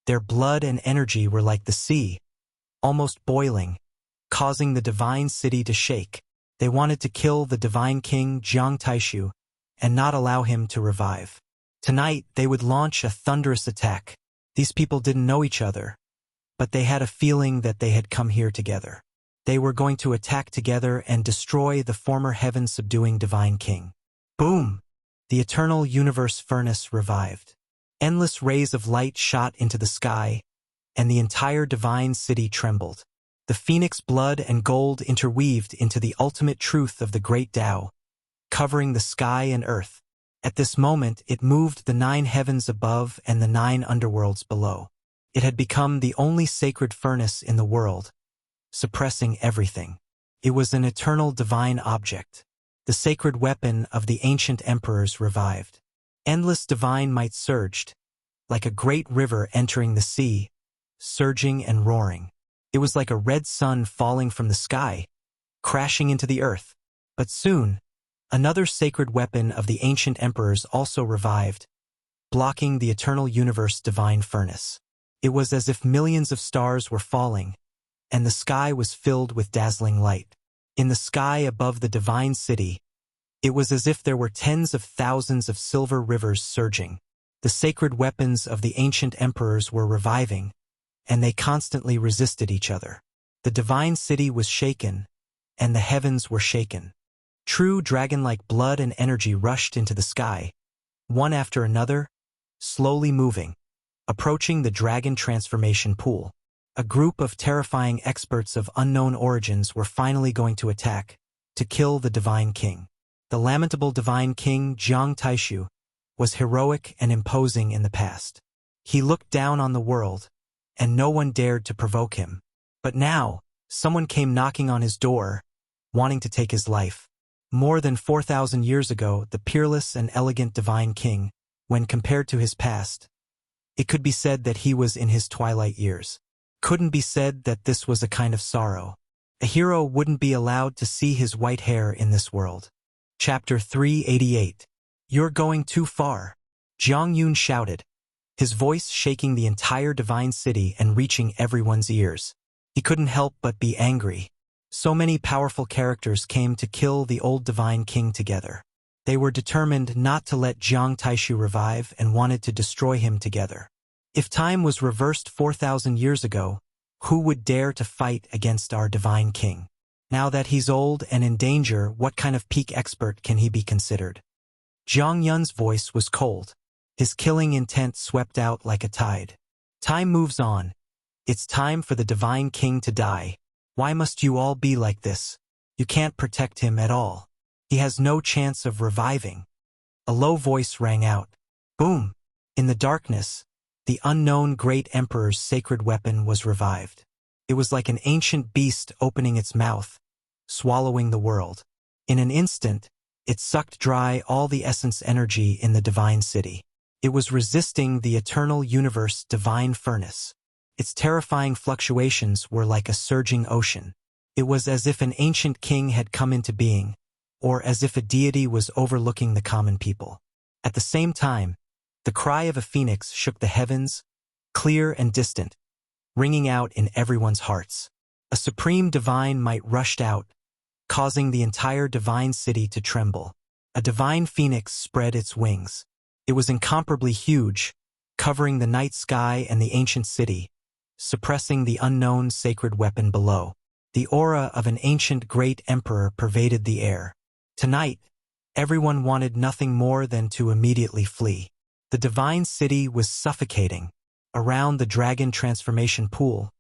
their blood and energy were like the sea, almost boiling, causing the divine city to shake. They wanted to kill the divine king Jiang Taishu and not allow him to revive. Tonight, they would launch a thunderous attack. These people didn't know each other, but they had a feeling that they had come here together. They were going to attack together and destroy the former heaven-subduing divine king. Boom! The eternal universe furnace revived. Endless rays of light shot into the sky, and the entire divine city trembled. The phoenix blood and gold interweaved into the ultimate truth of the great Tao, covering the sky and earth. At this moment, it moved the 9 heavens above and the 9 underworlds below. It had become the only sacred furnace in the world, suppressing everything. It was an eternal divine object. The sacred weapon of the ancient emperors revived. Endless divine might surged, like a great river entering the sea, surging and roaring. It was like a red sun falling from the sky, crashing into the earth. But soon, another sacred weapon of the ancient emperors also revived, blocking the eternal universe divine furnace. It was as if millions of stars were falling, and the sky was filled with dazzling light. In the sky above the divine city, it was as if there were tens of thousands of silver rivers surging. The sacred weapons of the ancient emperors were reviving, and they constantly resisted each other. The divine city was shaken, and the heavens were shaken. True dragon-like blood and energy rushed into the sky, one after another, slowly moving, approaching the dragon transformation pool. A group of terrifying experts of unknown origins were finally going to attack, to kill the divine king. The lamentable divine king Jiang Taishu was heroic and imposing in the past. He looked down on the world, and no one dared to provoke him. But now, someone came knocking on his door, wanting to take his life. More than 4,000 years ago, the peerless and elegant divine king, when compared to his past, it could be said that he was in his twilight years. Couldn't be said that this was a kind of sorrow. A hero wouldn't be allowed to see his white hair in this world. Chapter 388. You're going too far, Jiang Yun shouted, his voice shaking the entire divine city and reaching everyone's ears. He couldn't help but be angry. So many powerful characters came to kill the old divine king together. They were determined not to let Jiang Taishu revive and wanted to destroy him together. If time was reversed 4,000 years ago, who would dare to fight against our divine king? Now that he's old and in danger, what kind of peak expert can he be considered? Jiang Yun's voice was cold. His killing intent swept out like a tide. Time moves on. It's time for the divine king to die. Why must you all be like this? You can't protect him at all. He has no chance of reviving. A low voice rang out. Boom! In the darkness, the unknown great emperor's sacred weapon was revived. It was like an ancient beast opening its mouth, swallowing the world. In an instant, it sucked dry all the essence energy in the divine city. It was resisting the eternal universe divine furnace. Its terrifying fluctuations were like a surging ocean. It was as if an ancient king had come into being, or as if a deity was overlooking the common people. At the same time, the cry of a phoenix shook the heavens, clear and distant, ringing out in everyone's hearts. A supreme divine might rushed out, causing the entire divine city to tremble. A divine phoenix spread its wings. It was incomparably huge, covering the night sky and the ancient city, suppressing the unknown sacred weapon below. The aura of an ancient great emperor pervaded the air. Tonight, everyone wanted nothing more than to immediately flee. The divine city was suffocating. Around the dragon transformation pool,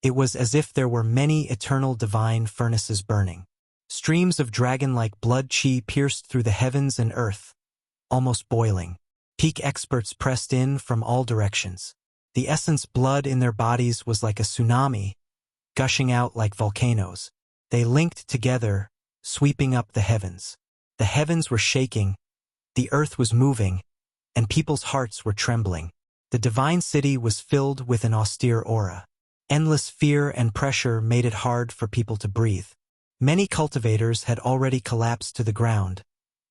it was as if there were many eternal divine furnaces burning. Streams of dragon-like blood chi pierced through the heavens and earth, almost boiling. Peak experts pressed in from all directions. The essence blood in their bodies was like a tsunami, gushing out like volcanoes. They linked together, sweeping up the heavens. The heavens were shaking, the earth was moving, and people's hearts were trembling. The divine city was filled with an austere aura. Endless fear and pressure made it hard for people to breathe. Many cultivators had already collapsed to the ground,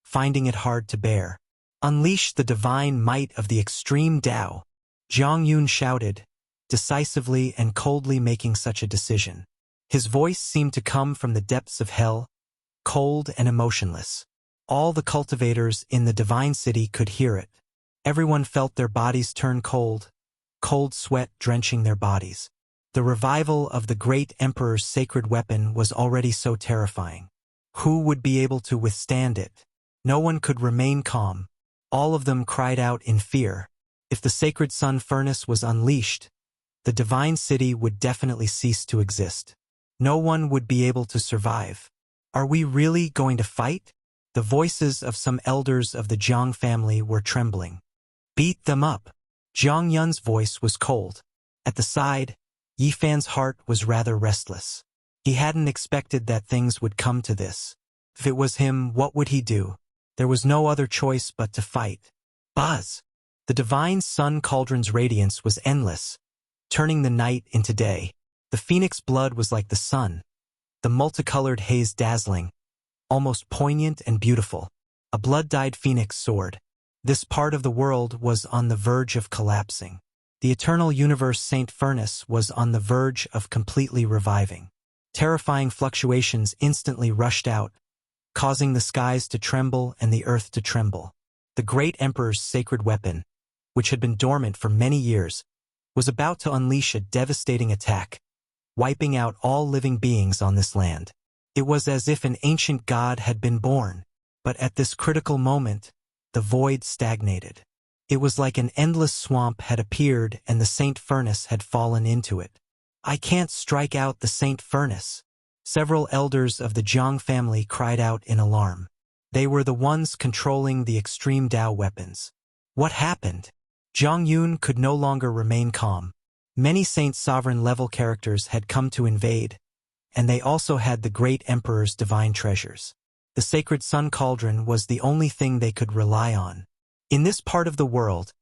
finding it hard to bear. Unleash the divine might of the extreme Tao, Jiang Yun shouted, decisively and coldly making such a decision. His voice seemed to come from the depths of hell, cold and emotionless. All the cultivators in the divine city could hear it. Everyone felt their bodies turn cold, cold sweat drenching their bodies. The revival of the great emperor's sacred weapon was already so terrifying. Who would be able to withstand it? No one could remain calm. All of them cried out in fear. If the sacred sun furnace was unleashed, the divine city would definitely cease to exist. No one would be able to survive. Are we really going to fight? The voices of some elders of the Jiang family were trembling. Beat them up. Jiang Yun's voice was cold. At the side, Yifan's heart was rather restless. He hadn't expected that things would come to this. If it was him, what would he do? There was no other choice but to fight. Buzz! The divine sun cauldron's radiance was endless, turning the night into day. The phoenix blood was like the sun, the multicolored haze dazzling, almost poignant and beautiful. A blood-dyed phoenix soared. This part of the world was on the verge of collapsing. The eternal universe Saint Furnace was on the verge of completely reviving. Terrifying fluctuations instantly rushed out, causing the skies to tremble and the earth to tremble. The great emperor's sacred weapon, which had been dormant for many years, was about to unleash a devastating attack, wiping out all living beings on this land. It was as if an ancient god had been born, but at this critical moment, the void stagnated. It was like an endless swamp had appeared and the Saint Furnace had fallen into it. I can't strike out the Saint Furnace. Several elders of the Jiang family cried out in alarm. They were the ones controlling the extreme Dao weapons. What happened? Zhang Yun could no longer remain calm. Many Saint Sovereign level characters had come to invade, and they also had the great emperor's divine treasures. The sacred sun cauldron was the only thing they could rely on. In this part of the world,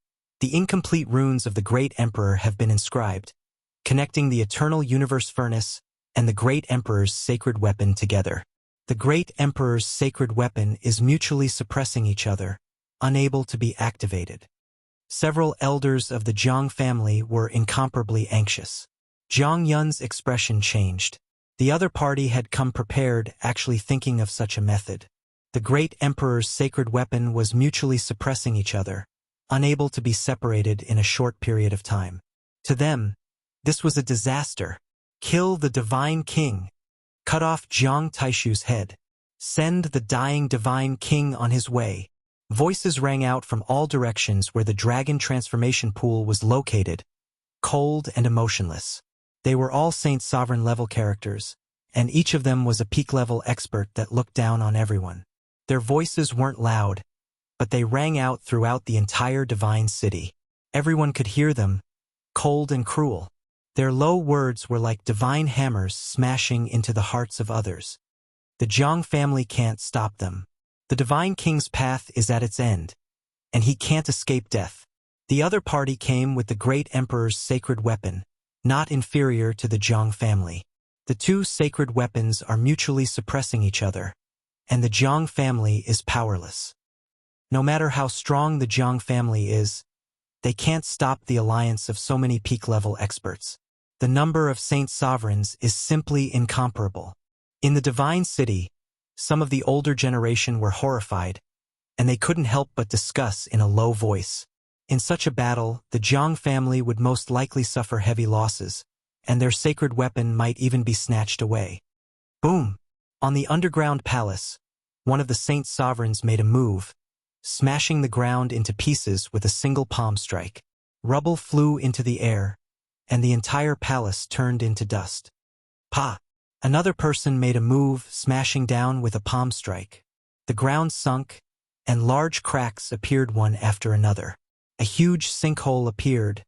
the incomplete runes of the great emperor have been inscribed, connecting the eternal universe furnace and the great emperor's sacred weapon together. The great emperor's sacred weapon is mutually suppressing each other, unable to be activated. Several elders of the Jiang family were incomparably anxious. Zhang Yun's expression changed. The other party had come prepared, actually thinking of such a method. The great emperor's sacred weapon was mutually suppressing each other, unable to be separated in a short period of time. To them, this was a disaster. Kill the divine king. Cut off Jiang Taishu's head. Send the dying divine king on his way. Voices rang out from all directions where the dragon transformation pool was located, cold and emotionless. They were all Saint Sovereign level characters, and each of them was a peak-level expert that looked down on everyone. Their voices weren't loud, but they rang out throughout the entire divine city. Everyone could hear them, cold and cruel. Their low words were like divine hammers smashing into the hearts of others. The Jiang family can't stop them. The divine king's path is at its end, and he can't escape death. The other party came with the great emperor's sacred weapon, not inferior to the Jiang family. The two sacred weapons are mutually suppressing each other, and the Jiang family is powerless. No matter how strong the Jiang family is, they can't stop the alliance of so many peak-level experts. The number of Saint Sovereigns is simply incomparable. In the divine city, some of the older generation were horrified, and they couldn't help but discuss in a low voice. In such a battle, the Jiang family would most likely suffer heavy losses, and their sacred weapon might even be snatched away. Boom! On the underground palace, one of the Saint Sovereigns made a move, smashing the ground into pieces with a single palm strike. Rubble flew into the air, and the entire palace turned into dust. Pa! Another person made a move, smashing down with a palm strike. The ground sunk, and large cracks appeared one after another. A huge sinkhole appeared,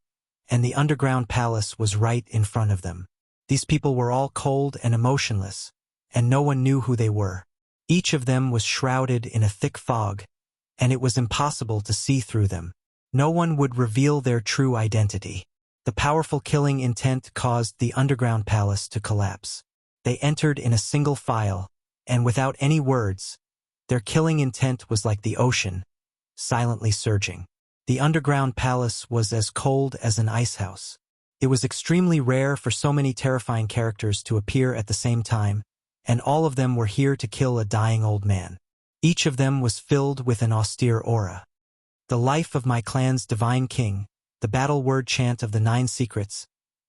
and the underground palace was right in front of them. These people were all cold and emotionless, and no one knew who they were. Each of them was shrouded in a thick fog, and it was impossible to see through them. No one would reveal their true identity. The powerful killing intent caused the underground palace to collapse. They entered in a single file, and without any words, their killing intent was like the ocean, silently surging. The underground palace was as cold as an icehouse. It was extremely rare for so many terrifying characters to appear at the same time, and all of them were here to kill a dying old man. Each of them was filled with an austere aura. The life of my clan's divine king, the battle word chant of the 9 secrets,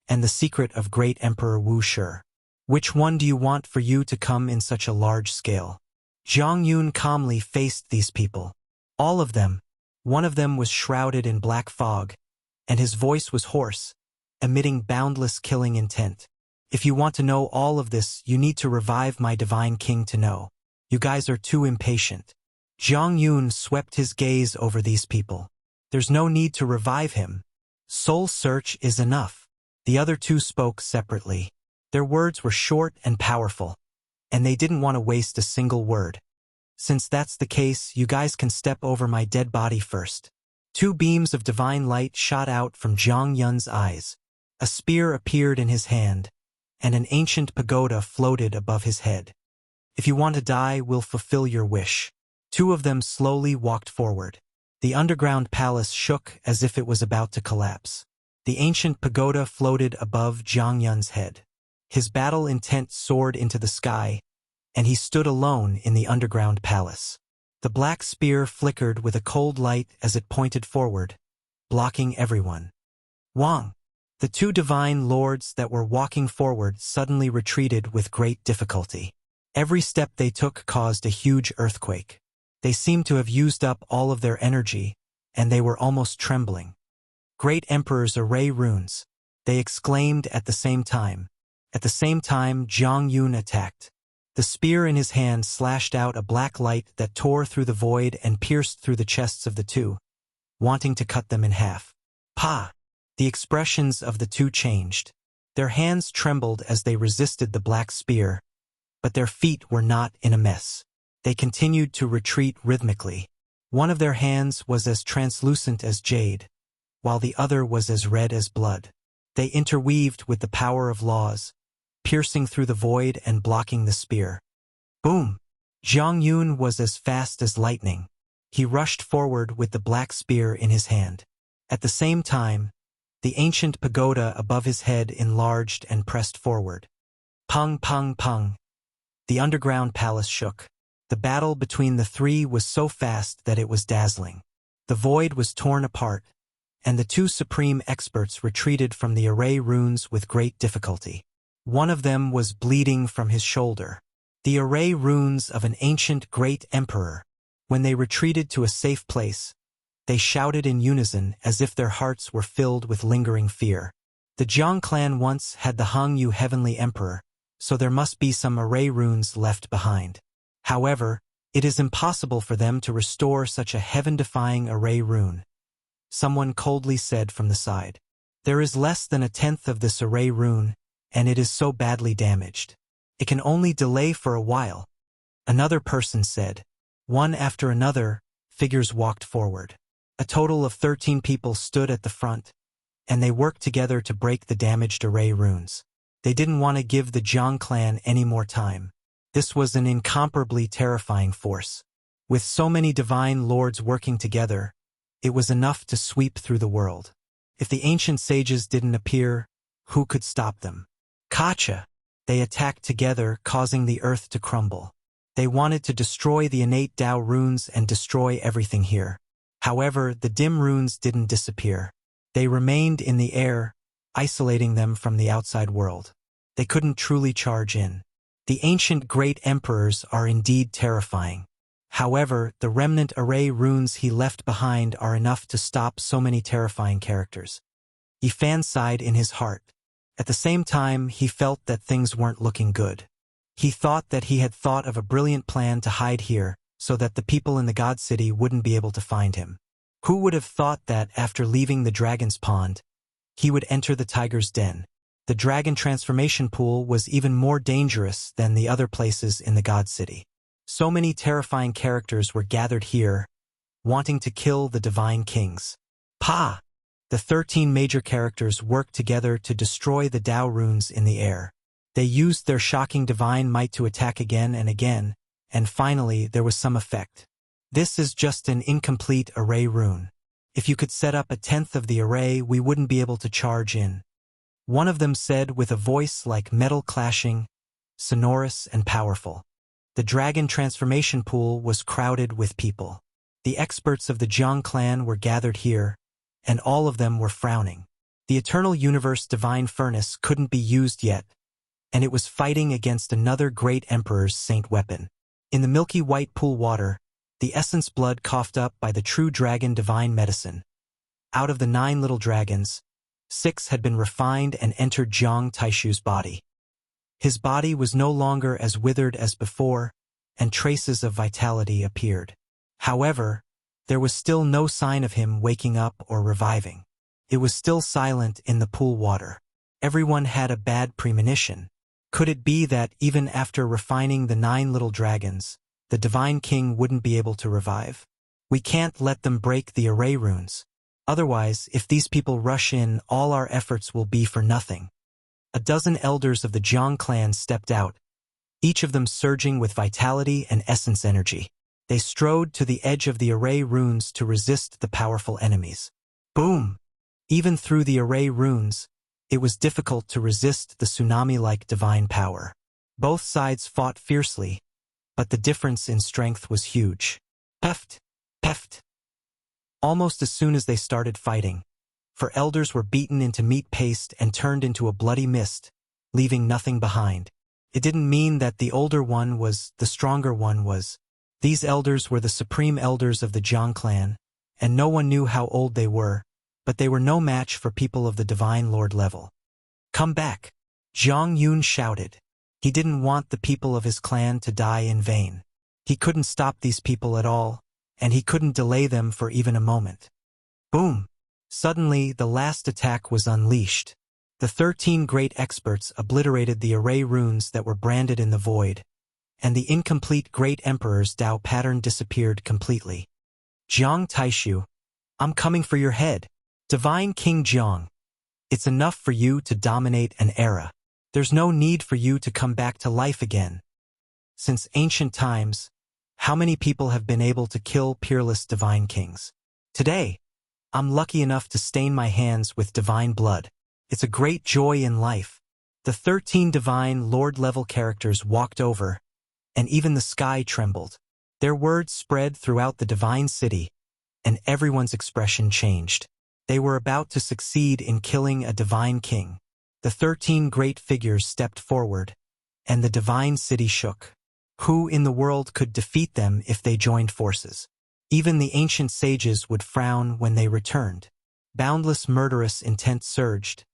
and the secret of great Emperor Wuxia. Which one do you want for you to come in such a large scale? Zhang Yun calmly faced these people. All of them. One of them was shrouded in black fog, and his voice was hoarse, emitting boundless killing intent. If you want to know all of this, you need to revive my divine king to know. You guys are too impatient. Zhang Yun swept his gaze over these people. There's no need to revive him. Soul search is enough. The other two spoke separately. Their words were short and powerful, and they didn't want to waste a single word. Since that's the case, you guys can step over my dead body first. Two beams of divine light shot out from Zhang Yun's eyes. A spear appeared in his hand, and an ancient pagoda floated above his head. If you want to die, we'll fulfill your wish. Two of them slowly walked forward. The underground palace shook as if it was about to collapse. The ancient pagoda floated above Zhang Yun's head. His battle intent soared into the sky, and he stood alone in the underground palace. The black spear flickered with a cold light as it pointed forward, blocking everyone. Wang! The two divine lords that were walking forward suddenly retreated with great difficulty. Every step they took caused a huge earthquake. They seemed to have used up all of their energy, and they were almost trembling. Great Emperor's array runes, they exclaimed at the same time. At the same time, Zhang Yun attacked. The spear in his hand slashed out a black light that tore through the void and pierced through the chests of the two, wanting to cut them in half. Pa! The expressions of the two changed. Their hands trembled as they resisted the black spear, but their feet were not in a mess. They continued to retreat rhythmically. One of their hands was as translucent as jade, while the other was as red as blood. They interweaved with the power of laws, piercing through the void and blocking the spear. Boom! Zhang Yun was as fast as lightning. He rushed forward with the black spear in his hand. At the same time, the ancient pagoda above his head enlarged and pressed forward. Pung, pung, pung. The underground palace shook. The battle between the three was so fast that it was dazzling. The void was torn apart, and the two supreme experts retreated from the array runes with great difficulty. One of them was bleeding from his shoulder. The array runes of an ancient great emperor. When they retreated to a safe place, they shouted in unison as if their hearts were filled with lingering fear. The Jiang clan once had the Hong Yu heavenly emperor, so there must be some array runes left behind. However, it is impossible for them to restore such a heaven-defying array rune. Someone coldly said from the side. There is less than a tenth of this array rune, and it is so badly damaged. It can only delay for a while. Another person said. One after another, figures walked forward. A total of 13 people stood at the front, and they worked together to break the damaged array runes. They didn't want to give the Jiang clan any more time. This was an incomparably terrifying force. With so many divine lords working together, it was enough to sweep through the world. If the ancient sages didn't appear, who could stop them? Kacha! They attacked together, causing the earth to crumble. They wanted to destroy the innate Tao runes and destroy everything here. However, the dim runes didn't disappear. They remained in the air, isolating them from the outside world. They couldn't truly charge in. The ancient great emperors are indeed terrifying. However, the remnant array runes he left behind are enough to stop so many terrifying characters. Yifan sighed in his heart. At the same time, he felt that things weren't looking good. He thought that he had thought of a brilliant plan to hide here, so that the people in the God City wouldn't be able to find him. Who would have thought that after leaving the dragon's pond, he would enter the tiger's den? The dragon transformation pool was even more dangerous than the other places in the God City. So many terrifying characters were gathered here, wanting to kill the divine kings. Pa! The 13 major characters worked together to destroy the Tao runes in the air. They used their shocking divine might to attack again and again, and finally there was some effect. This is just an incomplete array rune. If you could set up a tenth of the array, we wouldn't be able to charge in. One of them said with a voice like metal clashing, sonorous and powerful. The dragon transformation pool was crowded with people. The experts of the Jiang clan were gathered here, and all of them were frowning. The Eternal Universe Divine Furnace couldn't be used yet, and it was fighting against another great emperor's saint weapon. In the milky white pool water, the essence blood coughed up by the true dragon divine medicine. Out of the 9 little dragons, 6 had been refined and entered Jiang Taishu's body. His body was no longer as withered as before, and traces of vitality appeared. However, there was still no sign of him waking up or reviving. It was still silent in the pool water. Everyone had a bad premonition. Could it be that, even after refining the 9 little dragons, the Divine King wouldn't be able to revive? We can't let them break the array runes. Otherwise, if these people rush in, all our efforts will be for nothing. A dozen elders of the Jiang clan stepped out, each of them surging with vitality and essence energy. They strode to the edge of the array runes to resist the powerful enemies. Boom! Even through the array runes, it was difficult to resist the tsunami-like divine power. Both sides fought fiercely, but the difference in strength was huge. Peft! Peft! Almost as soon as they started fighting, for elders were beaten into meat paste and turned into a bloody mist, leaving nothing behind. It didn't mean that the older one was, the stronger one was. These elders were the supreme elders of the Jiang clan, and no one knew how old they were, but they were no match for people of the Divine Lord level. Come back! Zhang Yun shouted. He didn't want the people of his clan to die in vain. He couldn't stop these people at all, and he couldn't delay them for even a moment. Boom! Suddenly, the last attack was unleashed. The 13 great experts obliterated the array runes that were branded in the void, and the incomplete Great Emperor's Dao pattern disappeared completely. Jiang Taishu, I'm coming for your head. Divine King Jiang, it's enough for you to dominate an era. There's no need for you to come back to life again. Since ancient times, how many people have been able to kill peerless divine kings? Today, I'm lucky enough to stain my hands with divine blood. It's a great joy in life. The 13 divine Lord-level characters walked over, and even the sky trembled. Their words spread throughout the divine city, and everyone's expression changed. They were about to succeed in killing a divine king. The 13 great figures stepped forward, and the divine city shook. Who in the world could defeat them if they joined forces? Even the ancient sages would frown when they returned. Boundless murderous intent surged,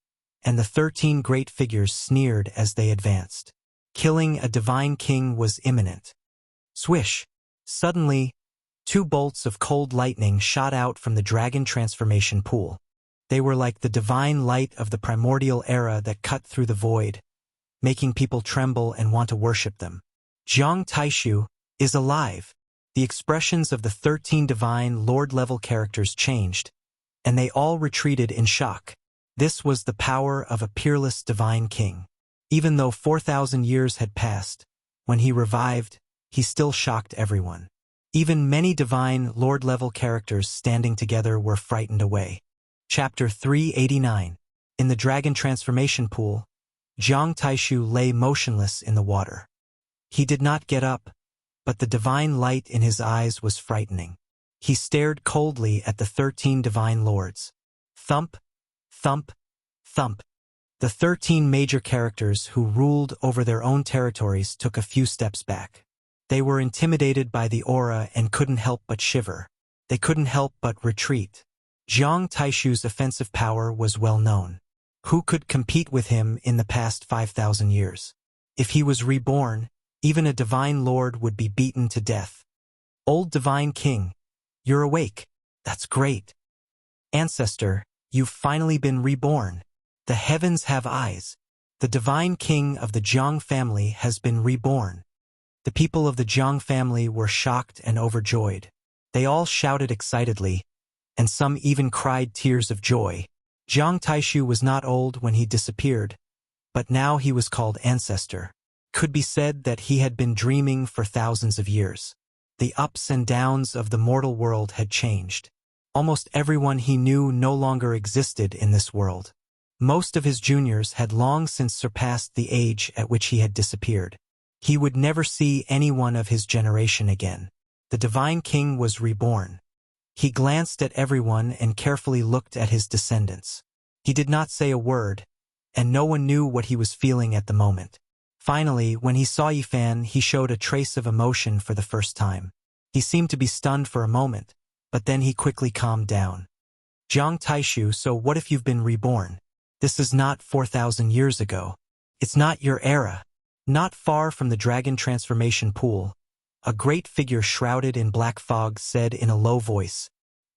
and the 13 great figures sneered as they advanced. Killing a divine king was imminent. Swish! Suddenly, 2 bolts of cold lightning shot out from the dragon transformation pool. They were like the divine light of the primordial era that cut through the void, making people tremble and want to worship them. Jiang Taishu is alive. The expressions of the 13 divine Lord-level characters changed, and they all retreated in shock. This was the power of a peerless divine king. Even though 4,000 years had passed, when he revived, he still shocked everyone. Even many divine Lord-level characters standing together were frightened away. Chapter 389. In the dragon transformation pool, Jiang Taishu lay motionless in the water. He did not get up, but the divine light in his eyes was frightening. He stared coldly at the 13 divine lords. Thump, thump, thump. The 13 major characters who ruled over their own territories took a few steps back. They were intimidated by the aura and couldn't help but shiver. They couldn't help but retreat. Jiang Taishu's offensive power was well known. Who could compete with him in the past 5,000 years? If he was reborn, even a divine lord would be beaten to death. Old divine king, you're awake. That's great. Ancestor, you've finally been reborn. The heavens have eyes. The divine king of the Jiang family has been reborn. The people of the Jiang family were shocked and overjoyed. They all shouted excitedly, and some even cried tears of joy. Jiang Taishu was not old when he disappeared, but now he was called Ancestor. Could be said that he had been dreaming for thousands of years. The ups and downs of the mortal world had changed. Almost everyone he knew no longer existed in this world. Most of his juniors had long since surpassed the age at which he had disappeared. He would never see anyone of his generation again. The divine king was reborn. He glanced at everyone and carefully looked at his descendants. He did not say a word, and no one knew what he was feeling at the moment. Finally, when he saw Yifan, he showed a trace of emotion for the first time. He seemed to be stunned for a moment, but then he quickly calmed down. Jiang Taishu, so what if you've been reborn? This is not 4,000 years ago. It's not your era. Not far from the dragon transformation pool, a great figure shrouded in black fog said in a low voice.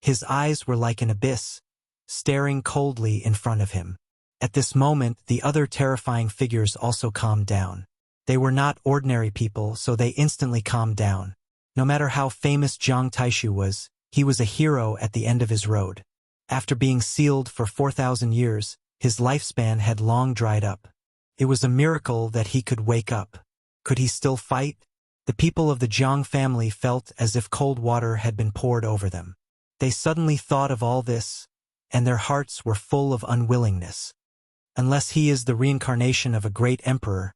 His eyes were like an abyss, staring coldly in front of him. At this moment, the other terrifying figures also calmed down. They were not ordinary people, so they instantly calmed down. No matter how famous Jiang Taishu was, he was a hero at the end of his road. After being sealed for 4,000 years, his lifespan had long dried up. It was a miracle that he could wake up. Could he still fight? The people of the Jiang family felt as if cold water had been poured over them. They suddenly thought of all this, and their hearts were full of unwillingness. Unless he is the reincarnation of a great emperor,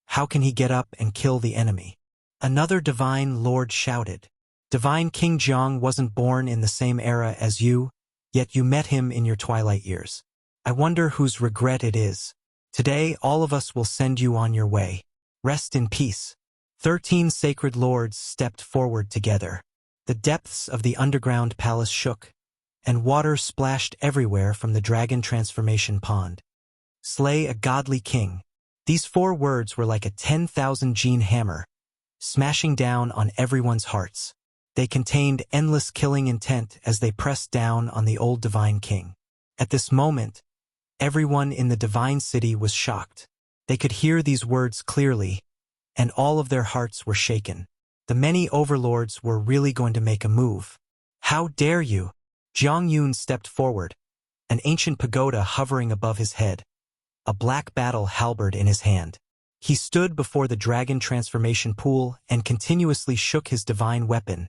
how can he get up and kill the enemy? Another divine lord shouted. Divine King Jiang wasn't born in the same era as you, yet you met him in your twilight years. I wonder whose regret it is. Today all of us will send you on your way. Rest in peace. 13 sacred lords stepped forward together. The depths of the underground palace shook, and water splashed everywhere from the dragon transformation pond. Slay a godly king. These 4 words were like a 10,000 gene hammer, smashing down on everyone's hearts. They contained endless killing intent as they pressed down on the old divine king. At this moment, everyone in the divine city was shocked. They could hear these words clearly, and all of their hearts were shaken. The many overlords were really going to make a move. How dare you? Jiang Yun stepped forward, an ancient pagoda hovering above his head, a black battle halberd in his hand. He stood before the dragon transformation pool and continuously shook his divine weapon,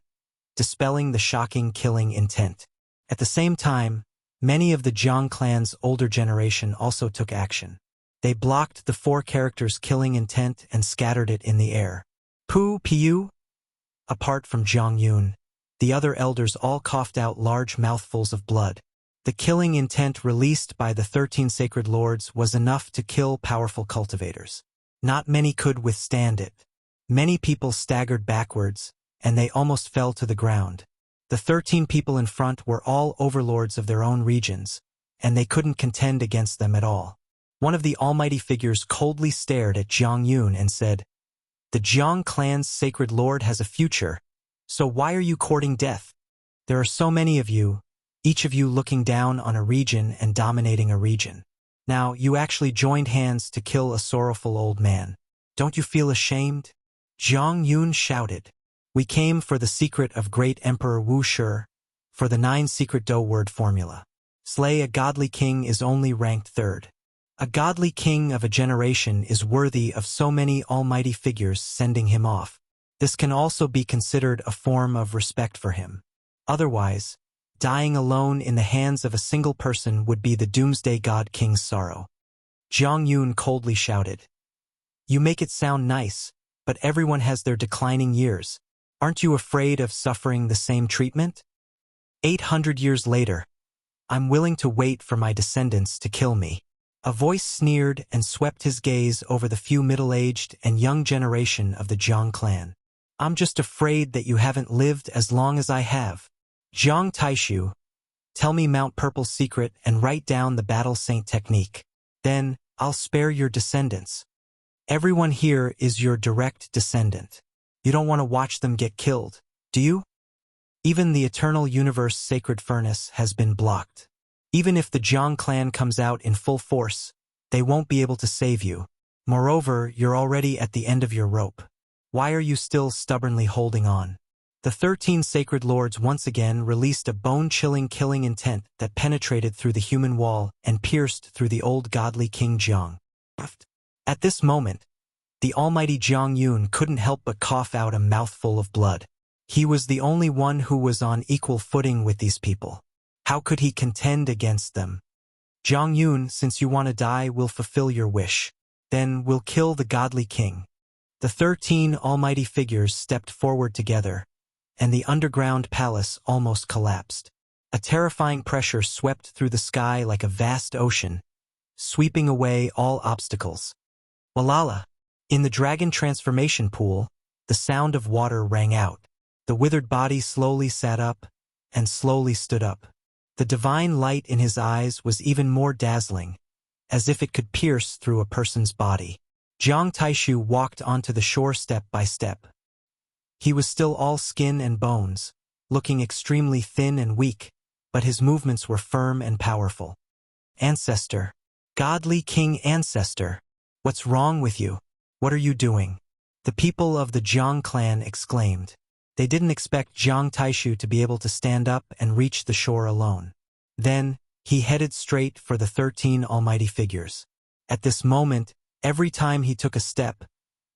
dispelling the shocking killing intent. At the same time, many of the Jiang clan's older generation also took action. They blocked the 4 characters' killing intent and scattered it in the air. Piu. Apart from Jiang Yun, the other elders all coughed out large mouthfuls of blood. The killing intent released by the 13 sacred lords was enough to kill powerful cultivators. Not many could withstand it. Many people staggered backwards, and they almost fell to the ground. The 13 people in front were all overlords of their own regions, and they couldn't contend against them at all. One of the almighty figures coldly stared at Jiang Yun and said, "The Jiang clan's sacred lord has a future, so why are you courting death? There are so many of you, each of you looking down on a region and dominating a region. Now, you actually joined hands to kill a sorrowful old man. Don't you feel ashamed?" Jiang Yun shouted. "We came for the secret of great Emperor Wuxia, for the 9 secret Do word formula. Slay a godly king is only ranked 3rd. A godly king of a generation is worthy of so many almighty figures sending him off. This can also be considered a form of respect for him. Otherwise, dying alone in the hands of a single person would be the doomsday god king's sorrow." Jiang Yun coldly shouted. "You make it sound nice, but everyone has their declining years. Aren't you afraid of suffering the same treatment? 800 years later, I'm willing to wait for my descendants to kill me." A voice sneered and swept his gaze over the few middle-aged and young generation of the Jiang clan. "I'm just afraid that you haven't lived as long as I have. Jiang Taishu, tell me Mount Purple's secret and write down the Battle Saint technique. Then, I'll spare your descendants. Everyone here is your direct descendant. You don't want to watch them get killed, do you? Even the eternal universe sacred furnace has been blocked. Even if the Jiang clan comes out in full force, they won't be able to save you. Moreover, you're already at the end of your rope. Why are you still stubbornly holding on?" The 13 sacred lords once again released a bone-chilling killing intent that penetrated through the human wall and pierced through the old godly King Jiang. At this moment, the almighty Jiang Yun couldn't help but cough out a mouthful of blood. He was the only one who was on equal footing with these people. How could he contend against them? "Jiang Yun, since you want to die, we'll fulfill your wish. Then we'll kill the godly king." The 13 almighty figures stepped forward together, and the underground palace almost collapsed. A terrifying pressure swept through the sky like a vast ocean, sweeping away all obstacles. Walala! In the dragon transformation pool, the sound of water rang out. The withered body slowly sat up, and slowly stood up. The divine light in his eyes was even more dazzling, as if it could pierce through a person's body. Jiang Taishu walked onto the shore step by step. He was still all skin and bones, looking extremely thin and weak, but his movements were firm and powerful. "Ancestor, Godly king ancestor, what's wrong with you? What are you doing? The people of the Jiang clan exclaimed. They didn't expect Jiang Taishu to be able to stand up and reach the shore alone. Then, he headed straight for the 13 almighty figures. At this moment, every time he took a step,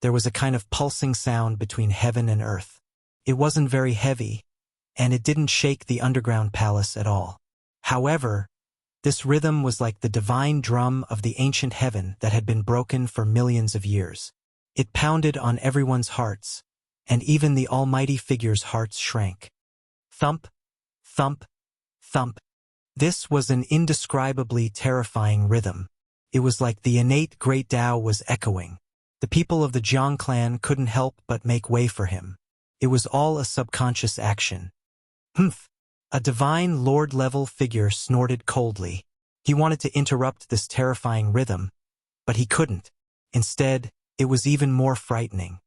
there was a kind of pulsing sound between heaven and earth. It wasn't very heavy, and it didn't shake the underground palace at all. However, this rhythm was like the divine drum of the ancient heaven that had been broken for millions of years. It pounded on everyone's hearts, and even the almighty figures' hearts shrank. Thump, thump, thump. This was an indescribably terrifying rhythm. It was like the innate great Tao was echoing. The people of the Jiang clan couldn't help but make way for him. It was all a subconscious action. Humph! A divine lord-level figure snorted coldly. He wanted to interrupt this terrifying rhythm, but he couldn't. Instead, it was even more frightening.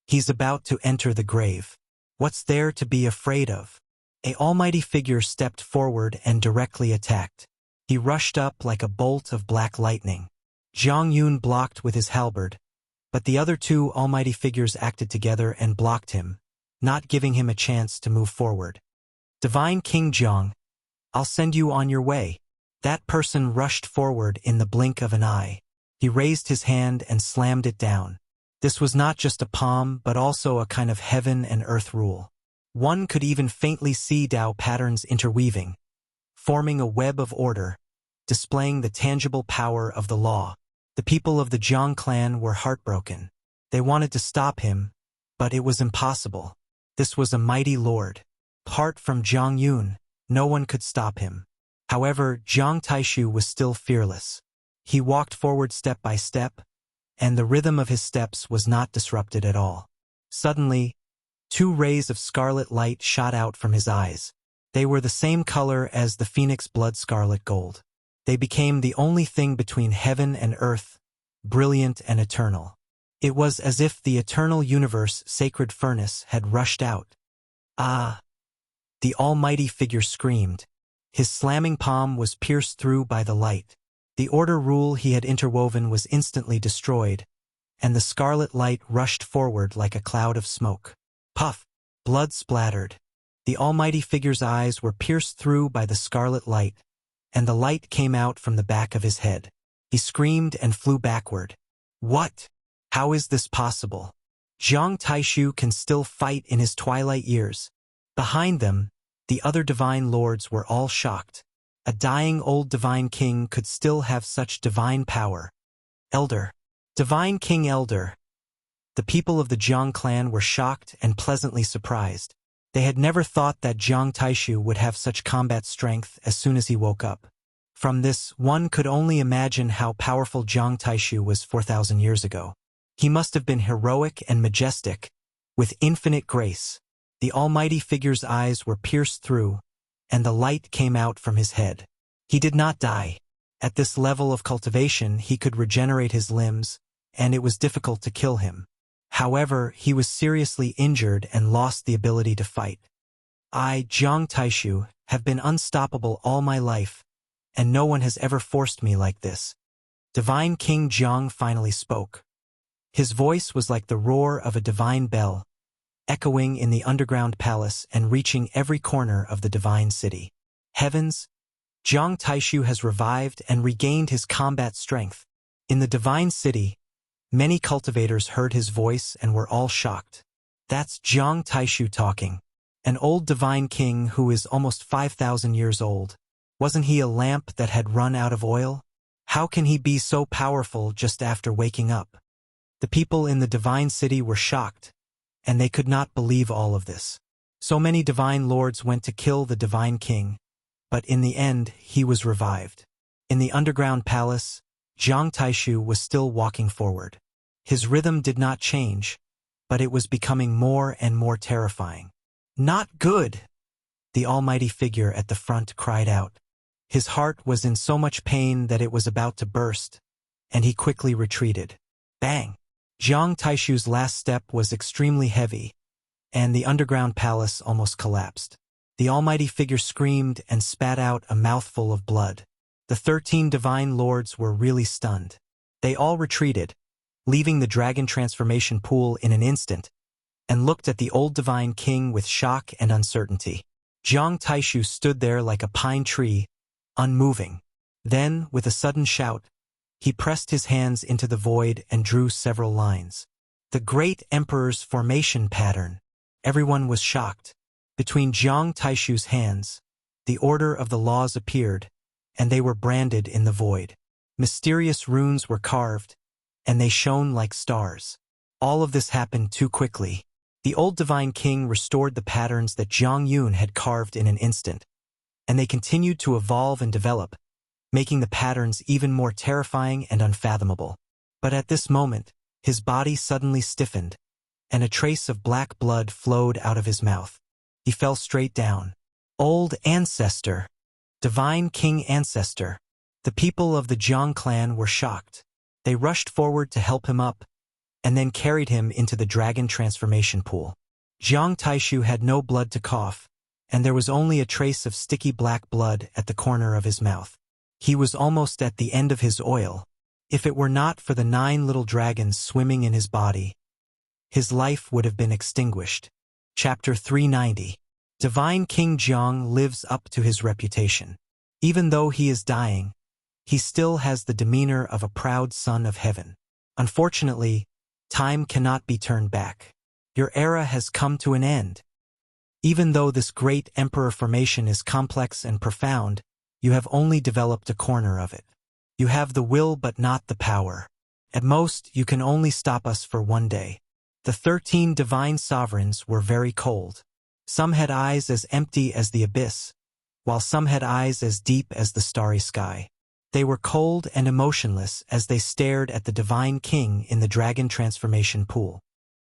He's about to enter the grave. What's there to be afraid of? An almighty figure stepped forward and directly attacked. He rushed up like a bolt of black lightning. Zhang Yun blocked with his halberd, but the other two almighty figures acted together and blocked him, not giving him a chance to move forward. Divine King Jiang, I'll send you on your way. That person rushed forward in the blink of an eye. He raised his hand and slammed it down. This was not just a palm, but also a kind of heaven and earth rule. One could even faintly see Tao patterns interweaving, forming a web of order, displaying the tangible power of the law. The people of the Jiang clan were heartbroken. They wanted to stop him, but it was impossible. This was a mighty lord. Apart from Zhang Yun, no one could stop him. However, Jiang Taishu was still fearless. He walked forward step by step, and the rhythm of his steps was not disrupted at all. Suddenly, 2 rays of scarlet light shot out from his eyes. They were the same color as the phoenix blood scarlet gold. They became the only thing between heaven and earth, brilliant and eternal. It was as if the eternal universe sacred furnace had rushed out. Ah! The almighty figure screamed. His slamming palm was pierced through by the light. The order rule he had interwoven was instantly destroyed, and the scarlet light rushed forward like a cloud of smoke. Puff! Blood splattered. The almighty figure's eyes were pierced through by the scarlet light, and the light came out from the back of his head. He screamed and flew backward. What? How is this possible? Jiang Taishu can still fight in his twilight years. Behind them, the other divine lords were all shocked. A dying old divine king could still have such divine power. Elder. Divine King Elder. The people of the Jiang clan were shocked and pleasantly surprised. They had never thought that Jiang Taishu would have such combat strength as soon as he woke up. From this, one could only imagine how powerful Jiang Taishu was 4,000 years ago. He must have been heroic and majestic, with infinite grace. The almighty figure's eyes were pierced through, and the light came out from his head. He did not die. At this level of cultivation, he could regenerate his limbs, and it was difficult to kill him. However, he was seriously injured and lost the ability to fight. I, Jiang Taishu, have been unstoppable all my life, and no one has ever forced me like this. Divine King Jiang finally spoke. His voice was like the roar of a divine bell, echoing in the underground palace and reaching every corner of the divine city. Heavens! Jiang Taishu has revived and regained his combat strength. In the divine city, many cultivators heard his voice and were all shocked. That's Jiang Taishu talking. An old divine king who is almost 5,000 years old. Wasn't he a lamp that had run out of oil? How can he be so powerful just after waking up? The people in the divine city were shocked, and they could not believe all of this. So many divine lords went to kill the divine king, but in the end he was revived. In the underground palace, Jiang Taishu was still walking forward. His rhythm did not change, but it was becoming more and more terrifying. Not good! The almighty figure at the front cried out. His heart was in so much pain that it was about to burst, and he quickly retreated. Bang! Jiang Taishu's last step was extremely heavy, and the underground palace almost collapsed. The almighty figure screamed and spat out a mouthful of blood. The 13 divine lords were really stunned. They all retreated, leaving the dragon transformation pool in an instant, and looked at the old divine king with shock and uncertainty. Jiang Taishu stood there like a pine tree, unmoving. Then, with a sudden shout, he pressed his hands into the void and drew several lines. The great emperor's formation pattern. Everyone was shocked. Between Jiang Taishu's hands, the order of the laws appeared, and they were branded in the void. Mysterious runes were carved, and they shone like stars. All of this happened too quickly. The old divine king restored the patterns that Jiang Yun had carved in an instant, and they continued to evolve and develop, making the patterns even more terrifying and unfathomable. But at this moment, his body suddenly stiffened, and a trace of black blood flowed out of his mouth. He fell straight down. Old ancestor. Divine king ancestor. The people of the Jiang clan were shocked. They rushed forward to help him up, and then carried him into the dragon transformation pool. Jiang Taishu had no blood to cough, and there was only a trace of sticky black blood at the corner of his mouth. He was almost at the end of his oil. If it were not for the 9 little dragons swimming in his body, his life would have been extinguished. Chapter 390. Divine King Jiang lives up to his reputation. Even though he is dying, he still has the demeanor of a proud son of heaven. Unfortunately, time cannot be turned back. Your era has come to an end. Even though this great emperor formation is complex and profound, you have only developed a corner of it. You have the will but not the power. At most, you can only stop us for one day. The 13 divine sovereigns were very cold. Some had eyes as empty as the abyss, while some had eyes as deep as the starry sky. They were cold and emotionless as they stared at the divine king in the dragon transformation pool.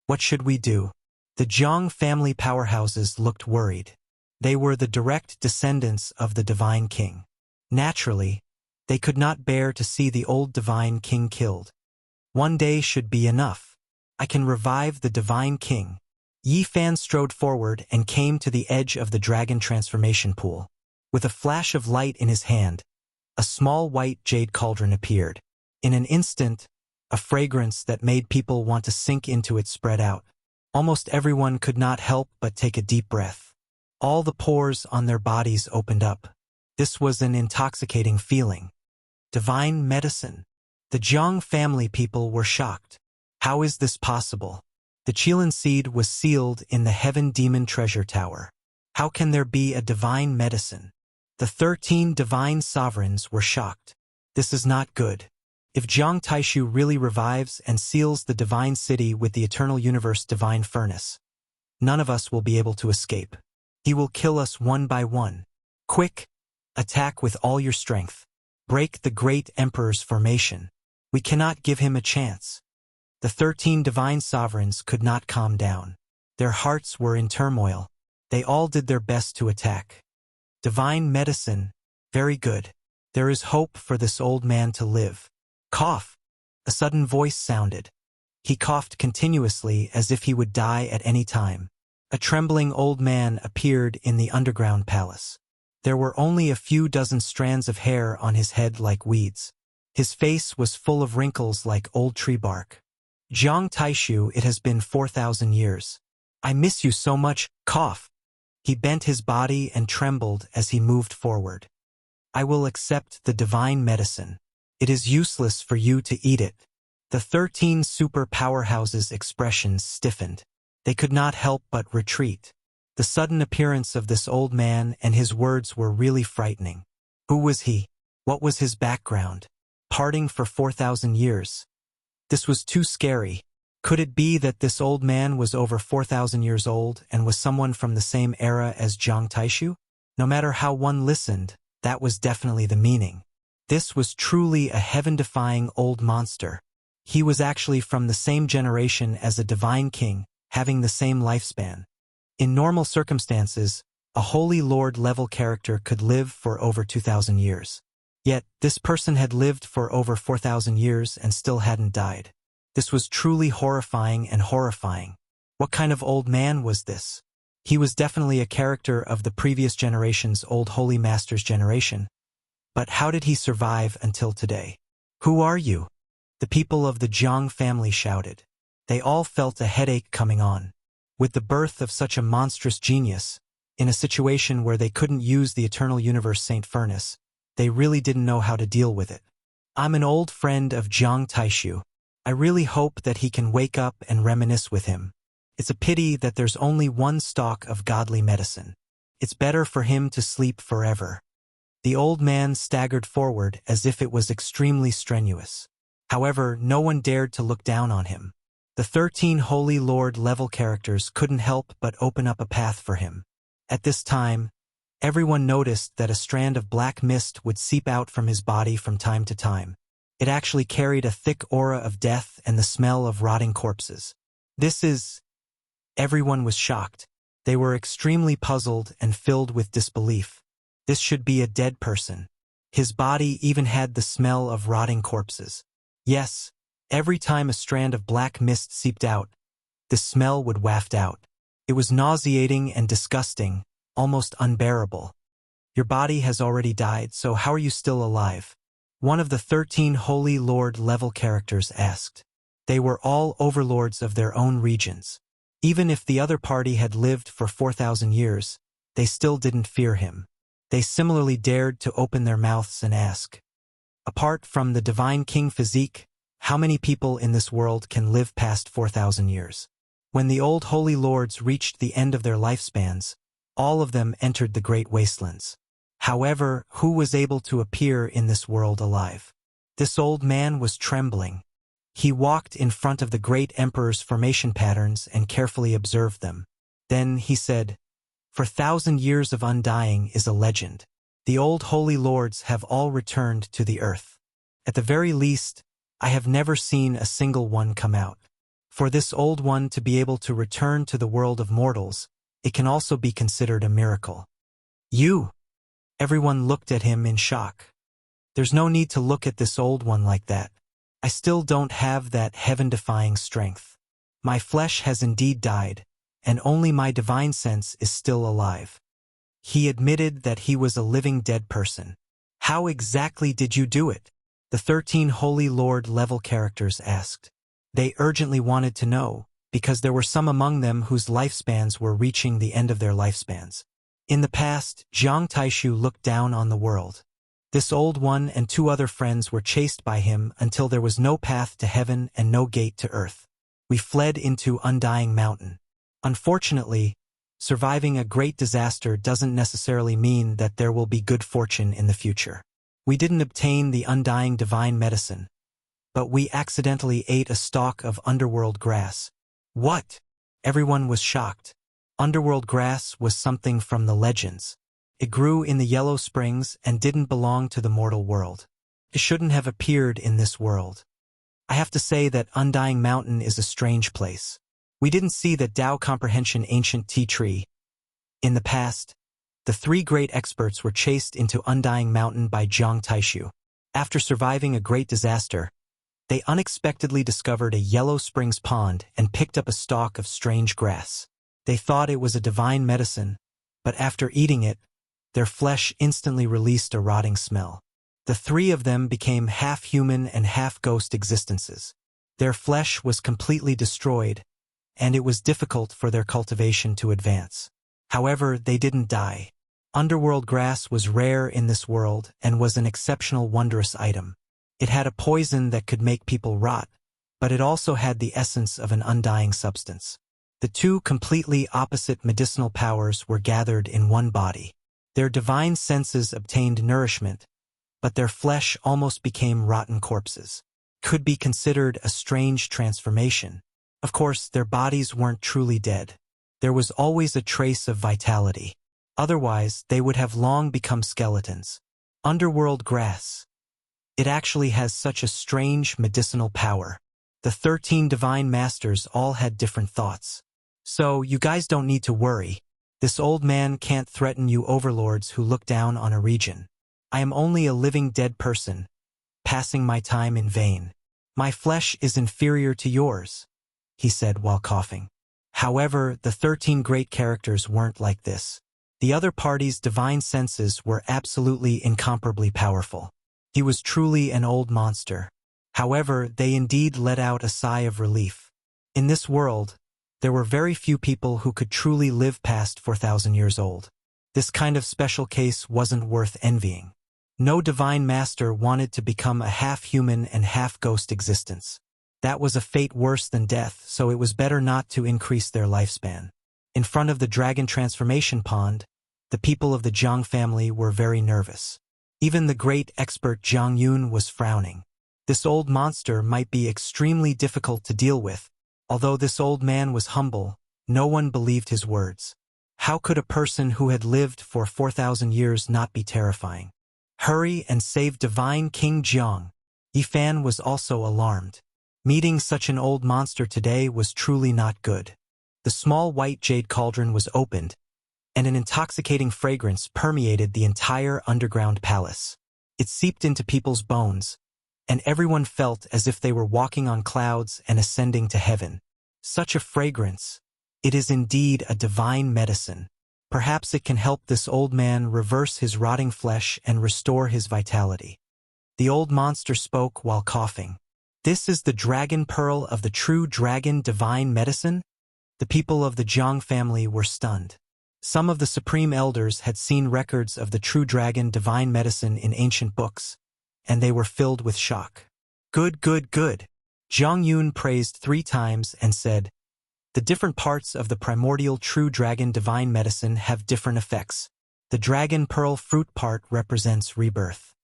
What should we do? The Jiang family powerhouses looked worried. They were the direct descendants of the divine king. Naturally, they could not bear to see the old divine king killed. One day should be enough. I can revive the divine king. Yi Fan strode forward and came to the edge of the dragon transformation pool. With a flash of light in his hand, a small white jade cauldron appeared. In an instant, a fragrance that made people want to sink into it spread out. Almost everyone could not help but take a deep breath. All the pores on their bodies opened up. This was an intoxicating feeling. Divine medicine. The Jiang family people were shocked. How is this possible? The Qilin seed was sealed in the Heaven Demon Treasure Tower. How can there be a divine medicine? The 13 divine sovereigns were shocked. This is not good. If Jiang Taishu really revives and seals the divine city with the eternal universe divine furnace, none of us will be able to escape. He will kill us one by one. Quick, attack with all your strength. Break the great emperor's formation. We cannot give him a chance. The 13 divine sovereigns could not calm down. Their hearts were in turmoil. They all did their best to attack. Divine medicine, very good. There is hope for this old man to live. Cough! A sudden voice sounded. He coughed continuously as if he would die at any time. A trembling old man appeared in the underground palace. There were only a few dozen strands of hair on his head like weeds. His face was full of wrinkles like old tree bark. Jiang Taishu, it has been 4,000 years. I miss you so much, cough. He bent his body and trembled as he moved forward. I will accept the divine medicine. It is useless for you to eat it. The 13 super powerhouses' expressions stiffened. They could not help but retreat. The sudden appearance of this old man and his words were really frightening. Who was he? What was his background? Parting for 4,000 years. This was too scary. Could it be that this old man was over 4,000 years old and was someone from the same era as Jiang Taishu? No matter how one listened, that was definitely the meaning. This was truly a heaven-defying old monster. He was actually from the same generation as a divine king, having the same lifespan. In normal circumstances, a Holy Lord-level character could live for over 2,000 years. Yet, this person had lived for over 4,000 years and still hadn't died. This was truly horrifying and horrifying. What kind of old man was this? He was definitely a character of the previous generation's old Holy Master's generation. But how did he survive until today? Who are you? The people of the Jiang family shouted. They all felt a headache coming on. With the birth of such a monstrous genius, in a situation where they couldn't use the eternal universe Saint Furnace, they really didn't know how to deal with it. I'm an old friend of Jiang Taishu. I really hope that he can wake up and reminisce with him. It's a pity that there's only one stalk of godly medicine. It's better for him to sleep forever. The old man staggered forward as if it was extremely strenuous. However, no one dared to look down on him. The 13 Holy Lord level characters couldn't help but open up a path for him. At this time, everyone noticed that a strand of black mist would seep out from his body from time to time. It actually carried a thick aura of death and the smell of rotting corpses. Everyone was shocked. They were extremely puzzled and filled with disbelief. This should be a dead person. His body even had the smell of rotting corpses. Yes, every time a strand of black mist seeped out, the smell would waft out. It was nauseating and disgusting, almost unbearable. Your body has already died, so how are you still alive? One of the 13 Holy Lord level characters asked. They were all overlords of their own regions. Even if the other party had lived for 4,000 years, they still didn't fear him. They similarly dared to open their mouths and ask. Apart from the Divine King physique, how many people in this world can live past 4,000 years? When the old Holy Lords reached the end of their lifespans, all of them entered the Great Wastelands. However, who was able to appear in this world alive? This old man was trembling. He walked in front of the great emperor's formation patterns and carefully observed them. Then he said, "For 1,000 years of undying is a legend. The old Holy Lords have all returned to the earth. At the very least, I have never seen a single one come out. For this old one to be able to return to the world of mortals, it can also be considered a miracle." You! Everyone looked at him in shock. There's no need to look at this old one like that. I still don't have that heaven-defying strength. My flesh has indeed died, and only my divine sense is still alive. He admitted that he was a living dead person. How exactly did you do it? The 13 Holy Lord level characters asked. They urgently wanted to know, because there were some among them whose lifespans were reaching the end of their lifespans. In the past, Jiang Taishu looked down on the world. This old one and 2 other friends were chased by him until there was no path to heaven and no gate to earth. We fled into Undying Mountain. Unfortunately, surviving a great disaster doesn't necessarily mean that there will be good fortune in the future. We didn't obtain the undying divine medicine, but we accidentally ate a stalk of underworld grass. What? Everyone was shocked. Underworld grass was something from the legends. It grew in the Yellow Springs and didn't belong to the mortal world. It shouldn't have appeared in this world. I have to say that Undying Mountain is a strange place. We didn't see that Tao Comprehension ancient tea tree. In the past, the 3 great experts were chased into Undying Mountain by Jiang Taishu. After surviving a great disaster, they unexpectedly discovered a Yellow Springs pond and picked up a stalk of strange grass. They thought it was a divine medicine, but after eating it, their flesh instantly released a rotting smell. The 3 of them became half-human and half-ghost existences. Their flesh was completely destroyed, and it was difficult for their cultivation to advance. However, they didn't die. Underworld grass was rare in this world and was an exceptional wondrous item. It had a poison that could make people rot, but it also had the essence of an undying substance. The 2 completely opposite medicinal powers were gathered in one body. Their divine senses obtained nourishment, but their flesh almost became rotten corpses. Could be considered a strange transformation. Of course, their bodies weren't truly dead. There was always a trace of vitality. Otherwise, they would have long become skeletons. Underworld grass. It actually has such a strange medicinal power. The 13 divine masters all had different thoughts. So, you guys don't need to worry. This old man can't threaten you overlords who look down on a region. I am only a living dead person, passing my time in vain. My flesh is inferior to yours, he said while coughing. However, the 13 great characters weren't like this. The other party's divine senses were absolutely incomparably powerful. He was truly an old monster. However, they indeed let out a sigh of relief. In this world, there were very few people who could truly live past 4,000 years old. This kind of special case wasn't worth envying. No divine master wanted to become a half-human and half-ghost existence. That was a fate worse than death, so it was better not to increase their lifespan. In front of the dragon transformation pond, the people of the Jiang family were very nervous. Even the great expert Jiang Yun was frowning. This old monster might be extremely difficult to deal with. Although this old man was humble, no one believed his words. How could a person who had lived for 4,000 years not be terrifying? Hurry and save divine King Jiang. Yifan was also alarmed. Meeting such an old monster today was truly not good. The small white jade cauldron was opened, and an intoxicating fragrance permeated the entire underground palace. It seeped into people's bones, and everyone felt as if they were walking on clouds and ascending to heaven. Such a fragrance. It is indeed a divine medicine. Perhaps it can help this old man reverse his rotting flesh and restore his vitality. The old monster spoke while coughing. This is the dragon pearl of the true dragon divine medicine? The people of the Jiang family were stunned. Some of the supreme elders had seen records of the true dragon divine medicine in ancient books, and they were filled with shock. Good, good, good. Jiang Yun praised 3 times and said, the different parts of the primordial true dragon divine medicine have different effects. The dragon pearl fruit part represents rebirth.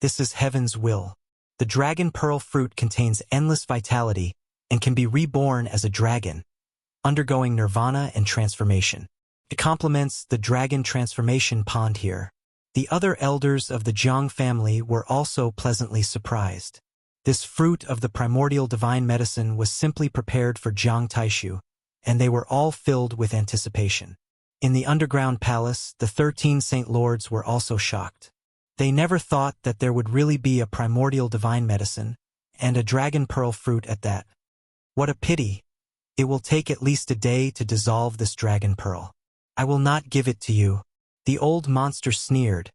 This is heaven's will. The dragon pearl fruit contains endless vitality and can be reborn as a dragon, undergoing nirvana and transformation. It complements the dragon transformation pond here. The other elders of the Jiang family were also pleasantly surprised. This fruit of the primordial divine medicine was simply prepared for Jiang Taishu, and they were all filled with anticipation. In the underground palace, the 13 Saint Lords were also shocked. They never thought that there would really be a primordial divine medicine, and a dragon pearl fruit at that. What a pity. It will take at least a day to dissolve this dragon pearl. I will not give it to you. The old monster sneered,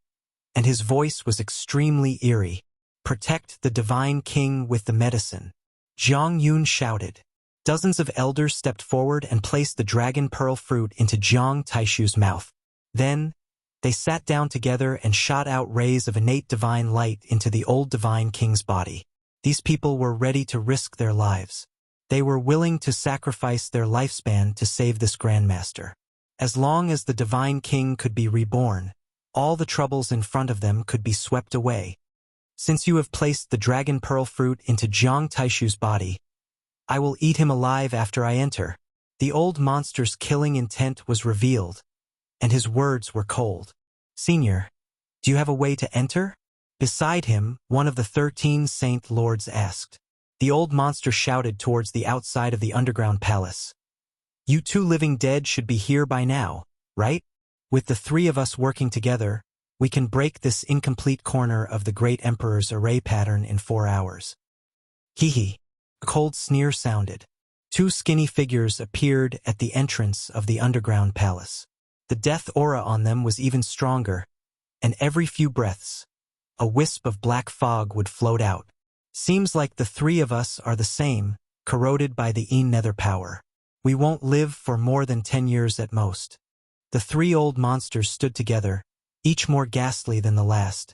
and his voice was extremely eerie. Protect the divine king with the medicine. Jiang Yun shouted. Dozens of elders stepped forward and placed the dragon pearl fruit into Jiang Taishu's mouth. Then, they sat down together and shot out rays of innate divine light into the old divine king's body. These people were ready to risk their lives. They were willing to sacrifice their lifespan to save this grandmaster. As long as the divine king could be reborn, all the troubles in front of them could be swept away. Since you have placed the dragon pearl fruit into Jiang Taishu's body, I will eat him alive after I enter. The old monster's killing intent was revealed, and his words were cold. Senior, do you have a way to enter? Beside him, one of the 13 Saint Lords asked. The old monster shouted towards the outside of the underground palace. You 2 living dead should be here by now, right? With the 3 of us working together, we can break this incomplete corner of the great emperor's array pattern in 4 hours. Hee hee. A cold sneer sounded. 2 skinny figures appeared at the entrance of the underground palace. The death aura on them was even stronger, and every few breaths, a wisp of black fog would float out. Seems like the 3 of us are the same, corroded by the nether power. We won't live for more than 10 years at most. The 3 old monsters stood together, each more ghastly than the last,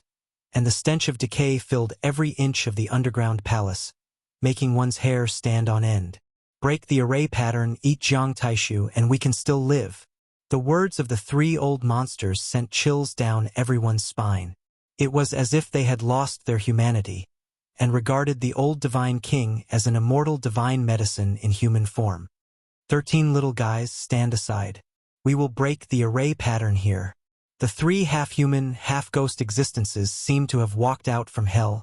and the stench of decay filled every inch of the underground palace, making one's hair stand on end. Break the array pattern, eat Jiang Taishu, and we can still live. The words of the 3 old monsters sent chills down everyone's spine. It was as if they had lost their humanity, and regarded the old divine king as an immortal divine medicine in human form. 13 little guys, stand aside. We will break the array pattern here. The 3 half-human, half-ghost existences seemed to have walked out from hell,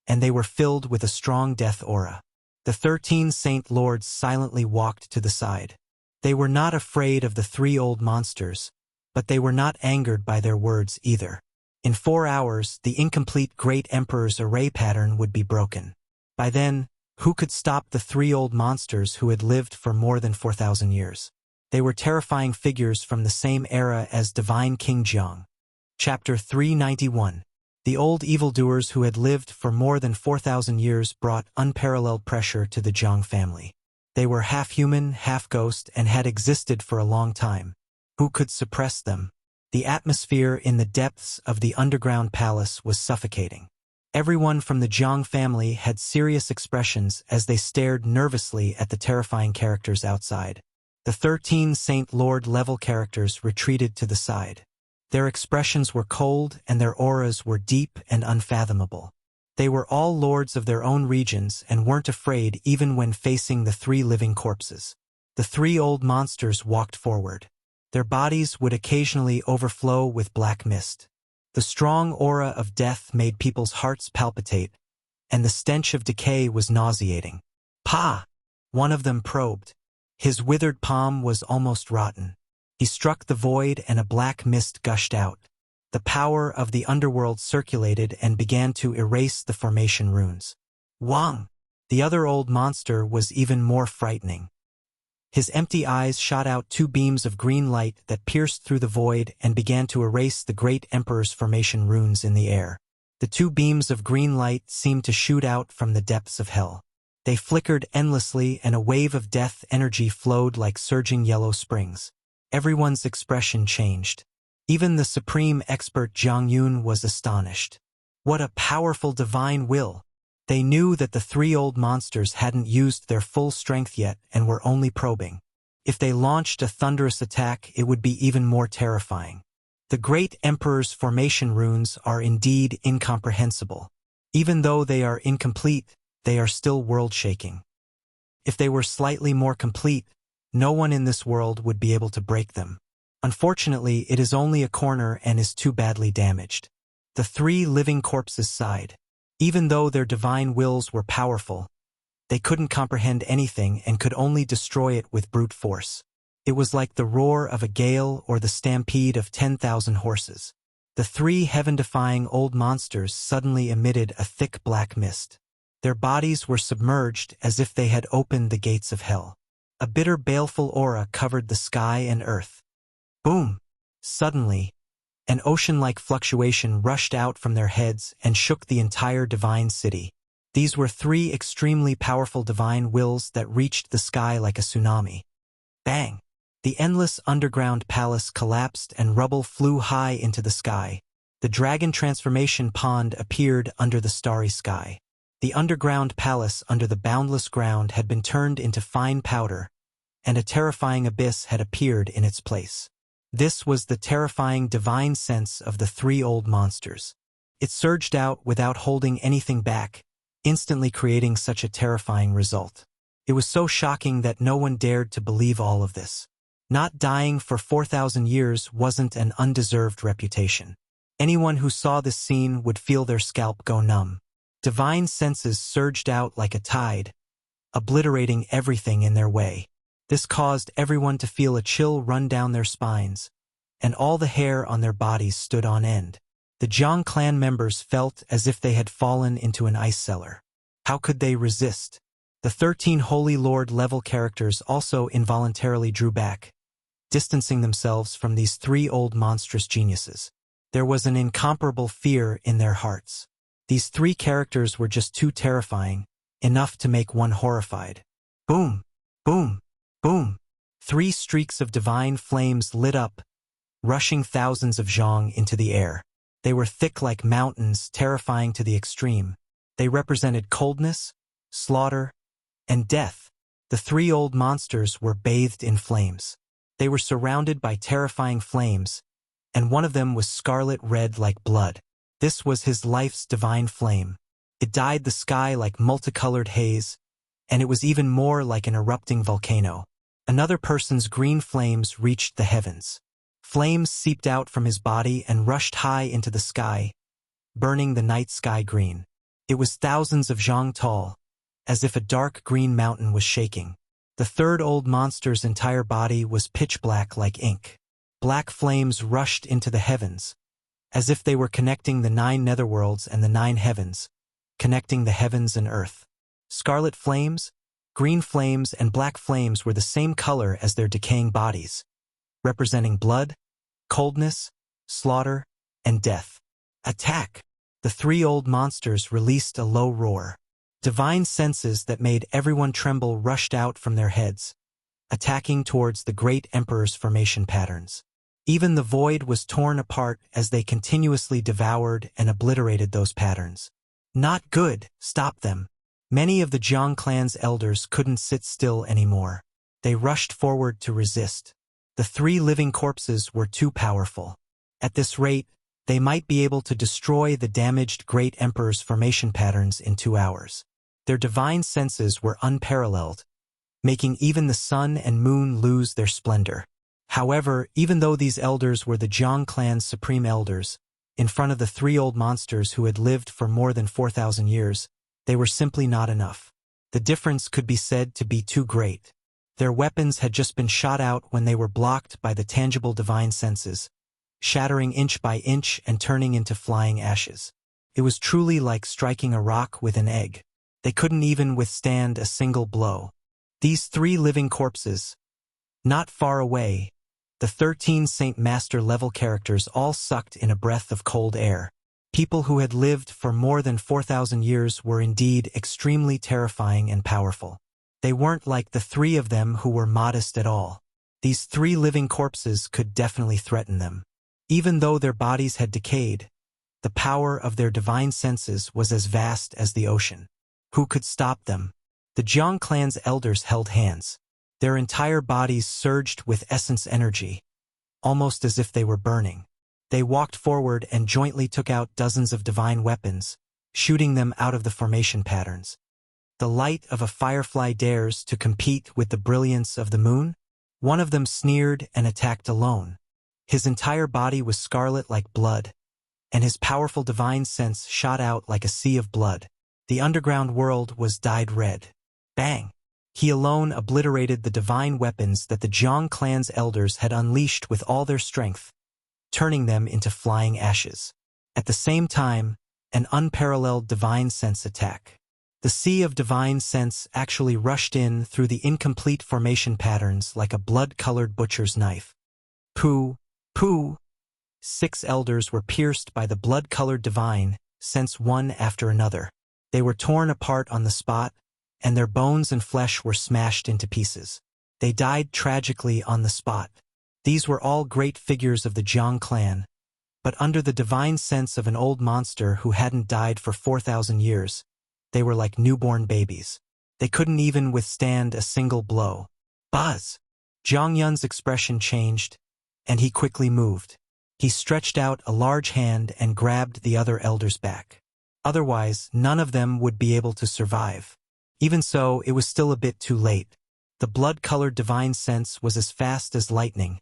and they were filled with a strong death aura. The 13 Saint Lords silently walked to the side. They were not afraid of the 3 old monsters, but they were not angered by their words either. In 4 hours, the incomplete Great Emperor's array pattern would be broken. By then, who could stop the 3 old monsters who had lived for more than 4,000 years? They were terrifying figures from the same era as divine King Jiang. Chapter 391. The old evildoers who had lived for more than 4,000 years brought unparalleled pressure to the Jiang family. They were half human, half ghost, and had existed for a long time. Who could suppress them? The atmosphere in the depths of the underground palace was suffocating. Everyone from the Jiang family had serious expressions as they stared nervously at the terrifying characters outside. The 13 Saint Lord level characters retreated to the side. Their expressions were cold and their auras were deep and unfathomable. They were all lords of their own regions and weren't afraid even when facing the 3 living corpses. The 3 old monsters walked forward. Their bodies would occasionally overflow with black mist. The strong aura of death made people's hearts palpitate, and the stench of decay was nauseating. "Pa!" One of them probed. His withered palm was almost rotten. He struck the void and a black mist gushed out. The power of the underworld circulated and began to erase the formation runes. Wang! The other old monster was even more frightening. His empty eyes shot out 2 beams of green light that pierced through the void and began to erase the great Emperor's formation runes in the air. The 2 beams of green light seemed to shoot out from the depths of hell. They flickered endlessly and a wave of death energy flowed like surging yellow springs. Everyone's expression changed. Even the supreme expert Zhang Yun was astonished. What a powerful divine will! They knew that the 3 old monsters hadn't used their full strength yet and were only probing. If they launched a thunderous attack, it would be even more terrifying. The great Emperor's formation runes are indeed incomprehensible. Even though they are incomplete, they are still world-shaking. If they were slightly more complete, no one in this world would be able to break them. Unfortunately, it is only a corner and is too badly damaged. The 3 living corpses sighed. Even though their divine wills were powerful, they couldn't comprehend anything and could only destroy it with brute force. It was like the roar of a gale or the stampede of 10,000 horses. The 3 heaven-defying old monsters suddenly emitted a thick black mist. Their bodies were submerged as if they had opened the gates of hell. A bitter, baleful aura covered the sky and earth. Boom! Suddenly, an ocean-like fluctuation rushed out from their heads and shook the entire divine city. These were 3 extremely powerful divine wills that reached the sky like a tsunami. Bang! The endless underground palace collapsed and rubble flew high into the sky. The dragon transformation pond appeared under the starry sky. The underground palace under the boundless ground had been turned into fine powder, and a terrifying abyss had appeared in its place. This was the terrifying divine sense of the 3 old monsters. It surged out without holding anything back, instantly creating such a terrifying result. It was so shocking that no one dared to believe all of this. Not dying for 4,000 years wasn't an undeserved reputation. Anyone who saw this scene would feel their scalp go numb. Divine senses surged out like a tide, obliterating everything in their way. This caused everyone to feel a chill run down their spines, and all the hair on their bodies stood on end. The Jiang clan members felt as if they had fallen into an ice cellar. How could they resist? The 13 Holy Lord level characters also involuntarily drew back, distancing themselves from these 3 old monstrous geniuses. There was an incomparable fear in their hearts. These 3 characters were just too terrifying, enough to make one horrified. Boom! Boom! Boom! 3 streaks of divine flames lit up, rushing thousands of zhang into the air. They were thick like mountains, terrifying to the extreme. They represented coldness, slaughter, and death. The 3 old monsters were bathed in flames. They were surrounded by terrifying flames, and one of them was scarlet red like blood. This was his life's divine flame. It dyed the sky like multicolored haze, and it was even more like an erupting volcano. Another person's green flames reached the heavens. Flames seeped out from his body and rushed high into the sky, burning the night sky green. It was thousands of zhang tall, as if a dark green mountain was shaking. The 3rd old monster's entire body was pitch black like ink. Black flames rushed into the heavens, as if they were connecting the 9 netherworlds and the 9 heavens, connecting the heavens and earth. Scarlet flames? Green flames and black flames were the same color as their decaying bodies, representing blood, coldness, slaughter, and death. Attack! The three old monsters released a low roar. Divine senses that made everyone tremble rushed out from their heads, attacking towards the great emperor's formation patterns. Even the void was torn apart as they continuously devoured and obliterated those patterns. Not good, stop them. Many of the Jiang clan's elders couldn't sit still anymore. They rushed forward to resist. The three living corpses were too powerful. At this rate, they might be able to destroy the damaged great emperor's formation patterns in 2 hours. Their divine senses were unparalleled, making even the sun and moon lose their splendor. However, even though these elders were the Jiang clan's supreme elders, in front of the three old monsters who had lived for more than 4,000 years, they were simply not enough. The difference could be said to be too great. Their weapons had just been shot out when they were blocked by the tangible divine senses, shattering inch by inch and turning into flying ashes. It was truly like striking a rock with an egg. They couldn't even withstand a single blow. These three living corpses, not far away, the 13 Saint Master level characters all sucked in a breath of cold air. People who had lived for more than 4,000 years were indeed extremely terrifying and powerful. They weren't like the three of them who were modest at all. These three living corpses could definitely threaten them. Even though their bodies had decayed, the power of their divine senses was as vast as the ocean. Who could stop them? The Jiang clan's elders held hands. Their entire bodies surged with essence energy, almost as if they were burning. They walked forward and jointly took out dozens of divine weapons, shooting them out of the formation patterns. The light of a firefly dares to compete with the brilliance of the moon? One of them sneered and attacked alone. His entire body was scarlet like blood, and his powerful divine sense shot out like a sea of blood. The underground world was dyed red. Bang! He alone obliterated the divine weapons that the Jiang clan's elders had unleashed with all their strength, turning them into flying ashes. At the same time, an unparalleled divine sense attack. The sea of divine sense actually rushed in through the incomplete formation patterns like a blood-colored butcher's knife. Pooh! Pooh! 6 elders were pierced by the blood-colored divine sense one after another. They were torn apart on the spot, and their bones and flesh were smashed into pieces. They died tragically on the spot. These were all great figures of the Jiang clan, but under the divine sense of an old monster who hadn't died for 4,000 years, they were like newborn babies. They couldn't even withstand a single blow. Buzz! Zhang Yun's expression changed, and he quickly moved. He stretched out a large hand and grabbed the other elders back. Otherwise, none of them would be able to survive. Even so, it was still a bit too late. The blood-colored divine sense was as fast as lightning,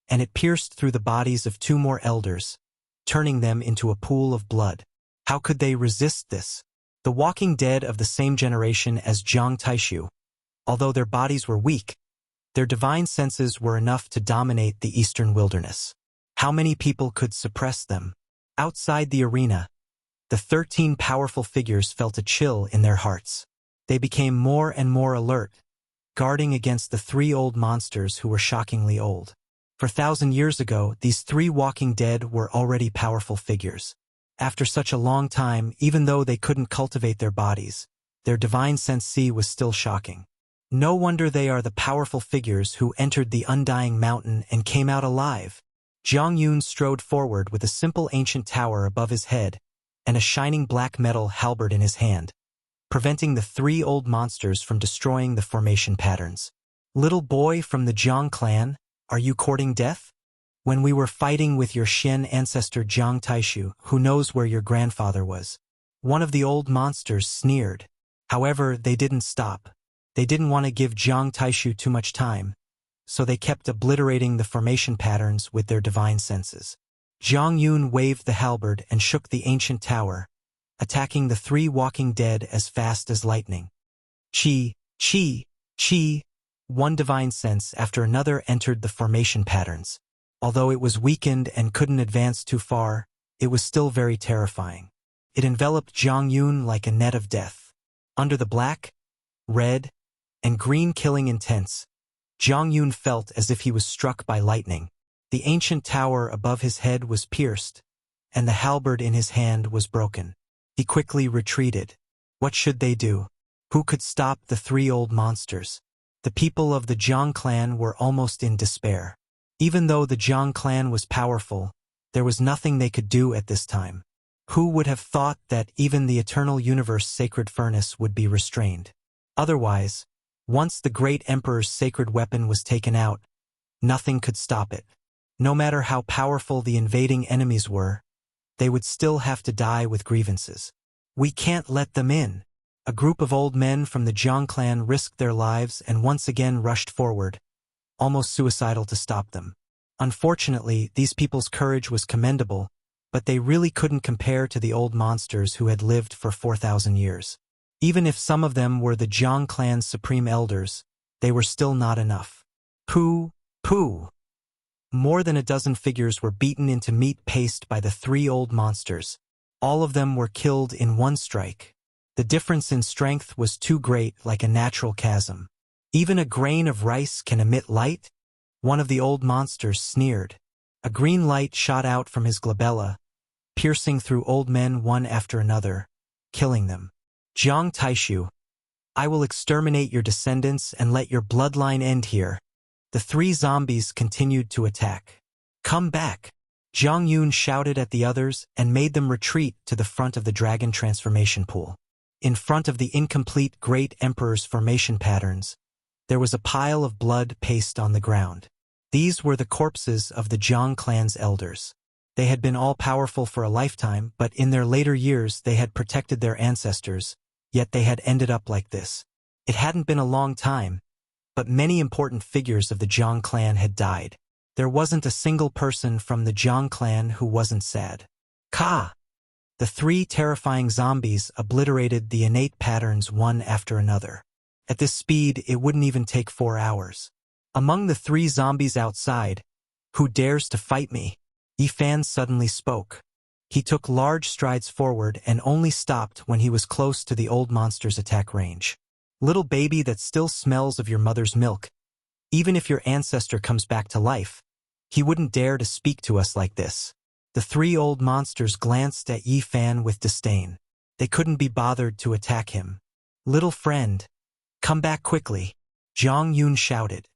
and it pierced through the bodies of 2 more elders, turning them into a pool of blood. How could they resist this? The walking dead of the same generation as Jiang Taishu, although their bodies were weak, their divine senses were enough to dominate the eastern wilderness. How many people could suppress them? Outside the arena, the 13 powerful figures felt a chill in their hearts. They became more and more alert, guarding against the 3 old monsters who were shockingly old. For 1,000 years ago, these 3 walking dead were already powerful figures. After such a long time, even though they couldn't cultivate their bodies, their divine sense was still shocking. No wonder they are the powerful figures who entered the undying mountain and came out alive. Zhang Yun strode forward with a simple ancient tower above his head and a shining black metal halberd in his hand, preventing the 3 old monsters from destroying the formation patterns. Little boy from the Jiang clan, are you courting death? When we were fighting with your Xian ancestor Jiang Taishu, who knows where your grandfather was? One of the old monsters sneered. However, they didn't stop. They didn't want to give Jiang Taishu too much time, so they kept obliterating the formation patterns with their divine senses. Zhang Yun waved the halberd and shook the ancient tower, attacking the 3 walking dead as fast as lightning. Chi, chi, chi. One divine sense after another entered the formation patterns. Although it was weakened and couldn't advance too far, it was still very terrifying. It enveloped Zhang Yun like a net of death. Under the black, red, and green killing intense. Jiang Yun felt as if he was struck by lightning. The ancient tower above his head was pierced, and the halberd in his hand was broken. He quickly retreated. What should they do? Who could stop the three old monsters? The people of the Jiang clan were almost in despair. Even though the Jiang clan was powerful, there was nothing they could do at this time. Who would have thought that even the eternal universe sacred furnace would be restrained? Otherwise, once the great emperor's sacred weapon was taken out, nothing could stop it. No matter how powerful the invading enemies were, they would still have to die with grievances. We can't let them in. A group of old men from the Jiang clan risked their lives and once again rushed forward, almost suicidal to stop them. Unfortunately, these people's courage was commendable, but they really couldn't compare to the old monsters who had lived for 4,000 years. Even if some of them were the Jiang clan's supreme elders, they were still not enough. Pooh, pooh. More than a dozen figures were beaten into meat paste by the three old monsters. All of them were killed in one strike. The difference in strength was too great, like a natural chasm. Even a grain of rice can emit light? One of the old monsters sneered. A green light shot out from his glabella, piercing through old men one after another, killing them. Jiang Taishu, I will exterminate your descendants and let your bloodline end here. The three zombies continued to attack. Come back! Jiang Yun shouted at the others and made them retreat to the front of the dragon transformation pool. In front of the incomplete Great Emperor's formation patterns, there was a pile of blood paste on the ground. These were the corpses of the Jiang clan's elders. They had been all-powerful for a lifetime, but in their later years they had protected their ancestors, yet they had ended up like this. It hadn't been a long time, but many important figures of the Jiang clan had died. There wasn't a single person from the Jiang clan who wasn't sad. Ka! The three terrifying zombies obliterated the innate patterns one after another. At this speed, it wouldn't even take 4 hours. Among the three zombies outside, who dares to fight me? Yifan suddenly spoke. He took large strides forward and only stopped when he was close to the old monster's attack range. Little baby that still smells of your mother's milk. Even if your ancestor comes back to life, he wouldn't dare to speak to us like this. The three old monsters glanced at Yifan with disdain. They couldn't be bothered to attack him. Little friend, come back quickly, Jiang Yun shouted.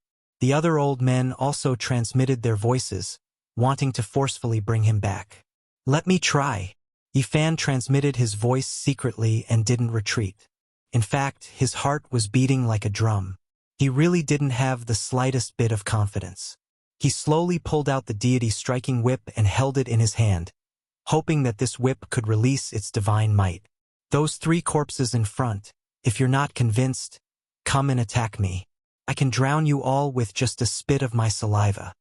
The other old men also transmitted their voices, wanting to forcefully bring him back. Let me try. Yifan transmitted his voice secretly and didn't retreat. In fact, his heart was beating like a drum. He really didn't have the slightest bit of confidence. He slowly pulled out the deity striking whip and held it in his hand, hoping that this whip could release its divine might. Those three corpses in front, if you're not convinced, come and attack me. I can drown you all with just a spit of my saliva.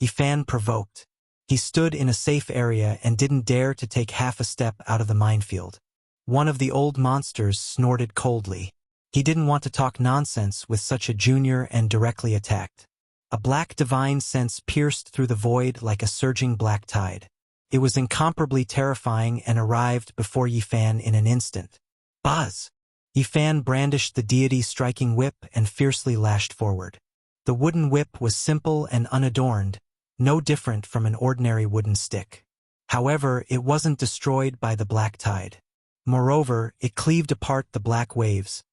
Yifan provoked. He stood in a safe area and didn't dare to take half a step out of the minefield. One of the old monsters snorted coldly. He didn't want to talk nonsense with such a junior and directly attacked. A black divine sense pierced through the void like a surging black tide. It was incomparably terrifying and arrived before Yifan in an instant. Buzz! Yifan brandished the deity striking whip and fiercely lashed forward. The wooden whip was simple and unadorned, no different from an ordinary wooden stick. However, it wasn't destroyed by the black tide. Moreover, it cleaved apart the black waves,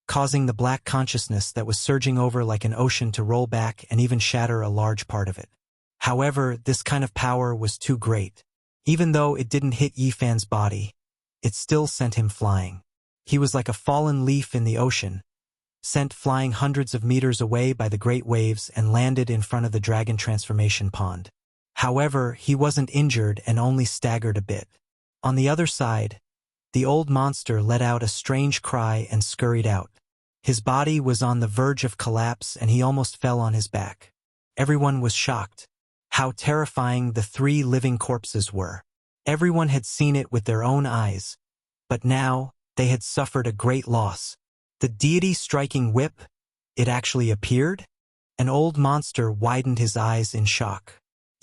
causing the black consciousness that was surging over like an ocean to roll back and even shatter a large part of it. However, this kind of power was too great. Even though it didn't hit Yifan's body, it still sent him flying. He was like a fallen leaf in the ocean, sent flying hundreds of meters away by the great waves and landed in front of the dragon transformation pond. However, he wasn't injured and only staggered a bit. On the other side, the old monster let out a strange cry and scurried out. His body was on the verge of collapse and he almost fell on his back. Everyone was shocked. How terrifying the three living corpses were. Everyone had seen it with their own eyes, but now they had suffered a great loss. The deity striking whip, it actually appeared? An old monster widened his eyes in shock.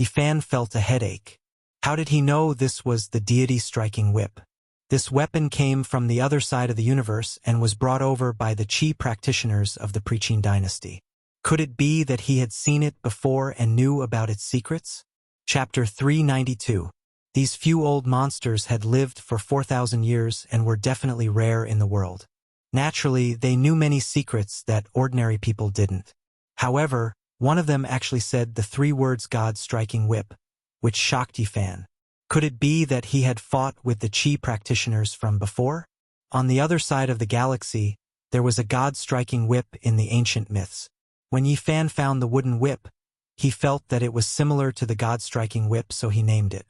Yifan felt a headache. How did he know this was the deity striking whip? This weapon came from the other side of the universe and was brought over by the Qi practitioners of the Preqin dynasty. Could it be that he had seen it before and knew about its secrets? Chapter 392. These few old monsters had lived for 4,000 years and were definitely rare in the world. Naturally, they knew many secrets that ordinary people didn't. However, one of them actually said the 3 words "God striking whip," which shocked Yifan. Could it be that he had fought with the Qi practitioners from before? On the other side of the galaxy, there was a God-striking whip in the ancient myths. When Yifan found the wooden whip, he felt that it was similar to the God-striking whip, so he named it.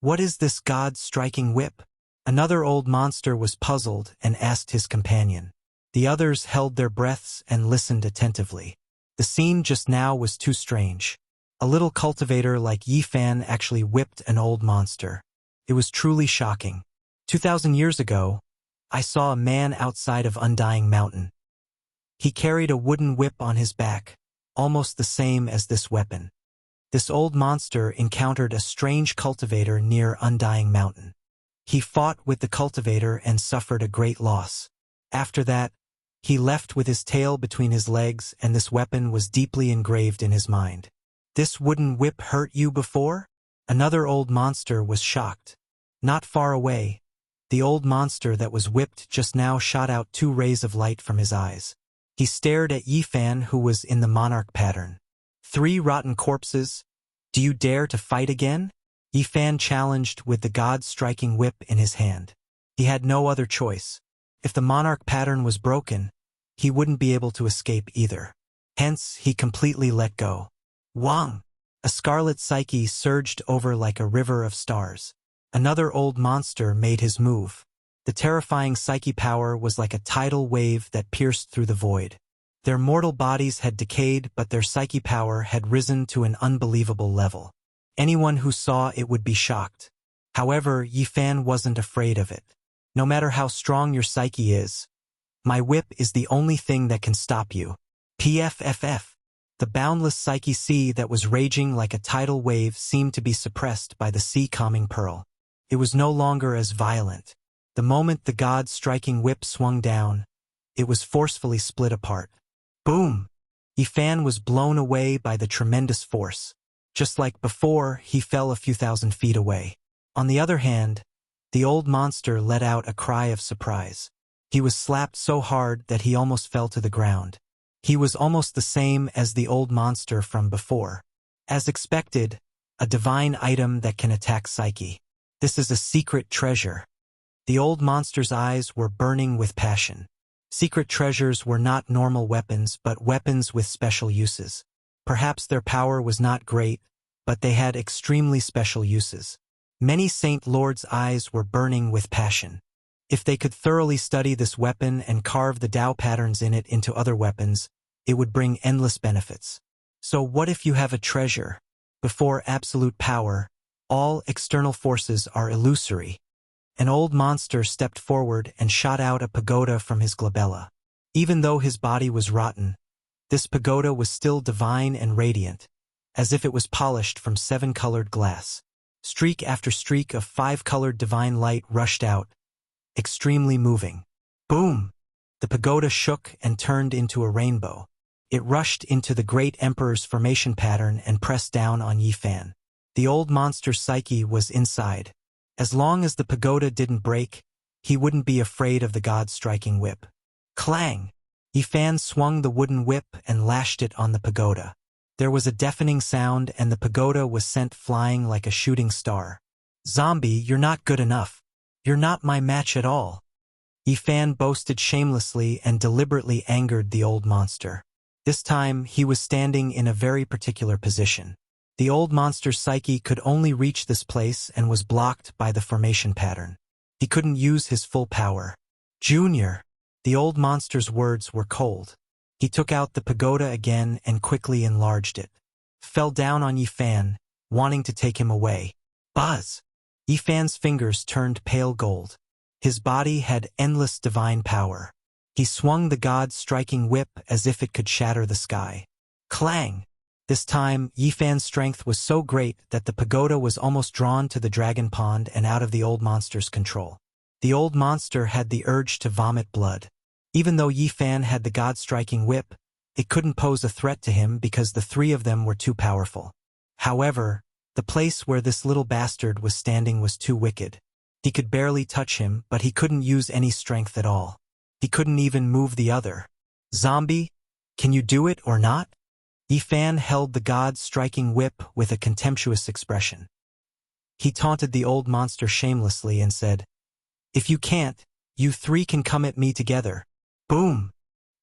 What is this God-striking whip? Another old monster was puzzled and asked his companion. The others held their breaths and listened attentively. The scene just now was too strange. A little cultivator like Yifan actually whipped an old monster. It was truly shocking. 2,000 years ago, I saw a man outside of Undying Mountain. He carried a wooden whip on his back, almost the same as this weapon. This old monster encountered a strange cultivator near Undying Mountain. He fought with the cultivator and suffered a great loss. After that, he left with his tail between his legs, and this weapon was deeply engraved in his mind. This wooden whip hurt you before? Another old monster was shocked. Not far away, the old monster that was whipped just now shot out 2 rays of light from his eyes. He stared at Yifan, who was in the monarch pattern. 3 rotten corpses? Do you dare to fight again? Yifan challenged with the God-striking whip in his hand. He had no other choice. If the monarch pattern was broken, he wouldn't be able to escape either. Hence, he completely let go. Wang! A scarlet psyche surged over like a river of stars. Another old monster made his move. The terrifying psyche power was like a tidal wave that pierced through the void. Their mortal bodies had decayed, but their psyche power had risen to an unbelievable level. Anyone who saw it would be shocked. However, Yifan wasn't afraid of it. No matter how strong your psyche is, my whip is the only thing that can stop you. PFFF. The boundless psyche sea that was raging like a tidal wave seemed to be suppressed by the sea-calming pearl. It was no longer as violent. The moment the God-striking whip swung down, it was forcefully split apart. Boom! Yifan was blown away by the tremendous force. Just like before, he fell a few thousand feet away. On the other hand, the old monster let out a cry of surprise. He was slapped so hard that he almost fell to the ground. He was almost the same as the old monster from before. As expected, a divine item that can attack psyche. This is a secret treasure. The old monster's eyes were burning with passion. Secret treasures were not normal weapons, but weapons with special uses. Perhaps their power was not great, but they had extremely special uses. Many Saint Lords' eyes were burning with passion. If they could thoroughly study this weapon and carve the Tao patterns in it into other weapons, it would bring endless benefits. So what if you have a treasure? Before absolute power, all external forces are illusory. An old monster stepped forward and shot out a pagoda from his glabella. Even though his body was rotten, this pagoda was still divine and radiant, as if it was polished from 7-colored glass. Streak after streak of 5-colored divine light rushed out, extremely moving. Boom! The pagoda shook and turned into a rainbow. It rushed into the great emperor's formation pattern and pressed down on Yifan. The old monster's psyche was inside. As long as the pagoda didn't break, he wouldn't be afraid of the God-striking whip. Clang! Yifan swung the wooden whip and lashed it on the pagoda. There was a deafening sound and the pagoda was sent flying like a shooting star. Zombie, you're not good enough. You're not my match at all. Yifan boasted shamelessly and deliberately angered the old monster. This time, he was standing in a very particular position. The old monster's psyche could only reach this place and was blocked by the formation pattern. He couldn't use his full power. Junior! The old monster's words were cold. He took out the pagoda again and quickly enlarged it. Fell down on Yifan, wanting to take him away. Buzz! Yifan's fingers turned pale gold. His body had endless divine power. He swung the God-striking whip as if it could shatter the sky. Clang! This time, Yifan's strength was so great that the pagoda was almost drawn to the dragon pond and out of the old monster's control. The old monster had the urge to vomit blood. Even though Yi Fan had the god-striking whip, it couldn't pose a threat to him because the three of them were too powerful. However, the place where this little bastard was standing was too wicked. He could barely touch him, but he couldn't use any strength at all. He couldn't even move the other. Zombie, can you do it or not? Yi Fan held the god-striking whip with a contemptuous expression. He taunted the old monster shamelessly and said, "If you can't, you three can come at me together." Boom!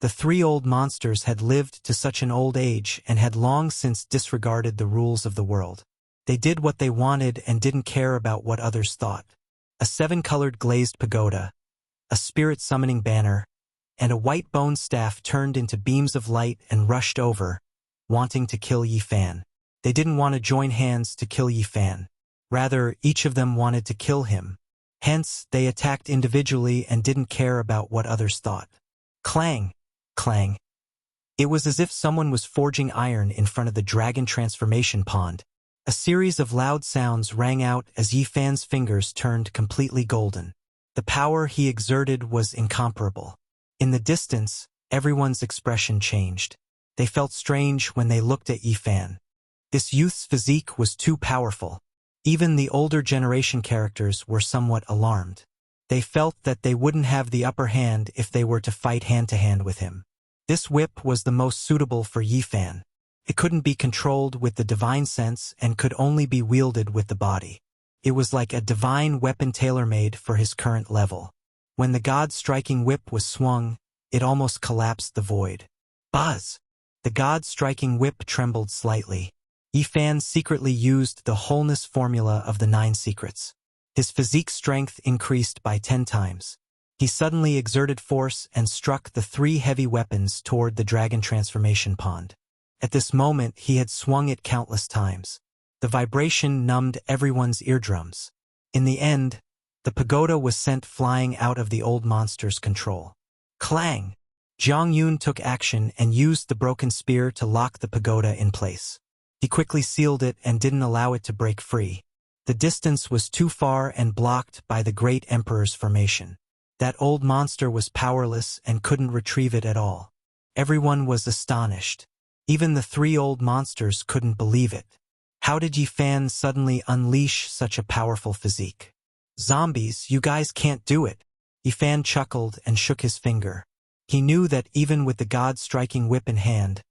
The three old monsters had lived to such an old age and had long since disregarded the rules of the world. They did what they wanted and didn't care about what others thought. A 7-colored glazed pagoda, a spirit-summoning banner, and a white bone staff turned into beams of light and rushed over, wanting to kill Yi Fan. They didn't want to join hands to kill Yi Fan. Rather, each of them wanted to kill him. Hence, they attacked individually and didn't care about what others thought. Clang! Clang! It was as if someone was forging iron in front of the dragon transformation pond. A series of loud sounds rang out as Yi Fan's fingers turned completely golden. The power he exerted was incomparable. In the distance, everyone's expression changed. They felt strange when they looked at Yi Fan. This youth's physique was too powerful. Even the older generation characters were somewhat alarmed. They felt that they wouldn't have the upper hand if they were to fight hand-to-hand with him. This whip was the most suitable for Yi Fan. It couldn't be controlled with the divine sense and could only be wielded with the body. It was like a divine weapon tailor-made for his current level. When the god-striking whip was swung, it almost collapsed the void. Buzz! The god-striking whip trembled slightly. Yi Fan secretly used the wholeness formula of the 9 secrets. His physique strength increased by 10 times. He suddenly exerted force and struck the 3 heavy weapons toward the dragon transformation pond. At this moment, he had swung it countless times. The vibration numbed everyone's eardrums. In the end, the pagoda was sent flying out of the old monster's control. Clang! Jiang Yun took action and used the broken spear to lock the pagoda in place. He quickly sealed it and didn't allow it to break free. The distance was too far and blocked by the Great Emperor's formation. That old monster was powerless and couldn't retrieve it at all. Everyone was astonished. Even the 3 old monsters couldn't believe it. How did Yi Fan suddenly unleash such a powerful physique? Zombies, you guys can't do it. Yi Fan chuckled and shook his finger. He knew that even with the god-striking whip in hand,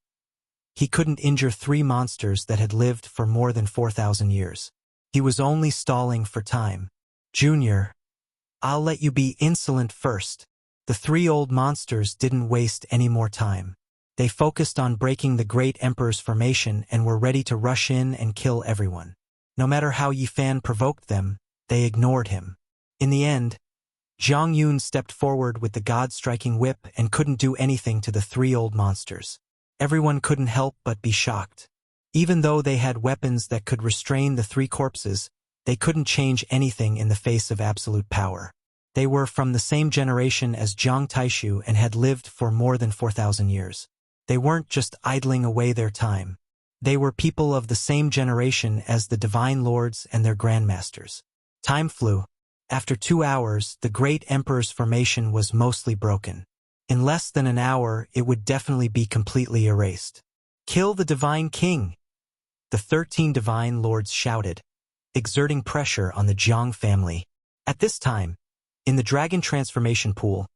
he couldn't injure 3 monsters that had lived for more than 4,000 years. He was only stalling for time. Junior, I'll let you be insolent first. The 3 old monsters didn't waste any more time. They focused on breaking the Great Emperor's formation and were ready to rush in and kill everyone. No matter how Yi Fan provoked them, they ignored him. In the end, Jiang Yun stepped forward with the god-striking whip and couldn't do anything to the 3 old monsters. Everyone couldn't help but be shocked. Even though they had weapons that could restrain the 3 corpses, they couldn't change anything in the face of absolute power. They were from the same generation as Jiang Taishu and had lived for more than 4,000 years. They weren't just idling away their time. They were people of the same generation as the Divine Lords and their Grandmasters. Time flew. After 2 hours, the Great Emperor's formation was mostly broken. In less than an hour, it would definitely be completely erased. Kill the Divine King! The 13 Divine Lords shouted, exerting pressure on the Jiang family. At this time, in the dragon transformation pool,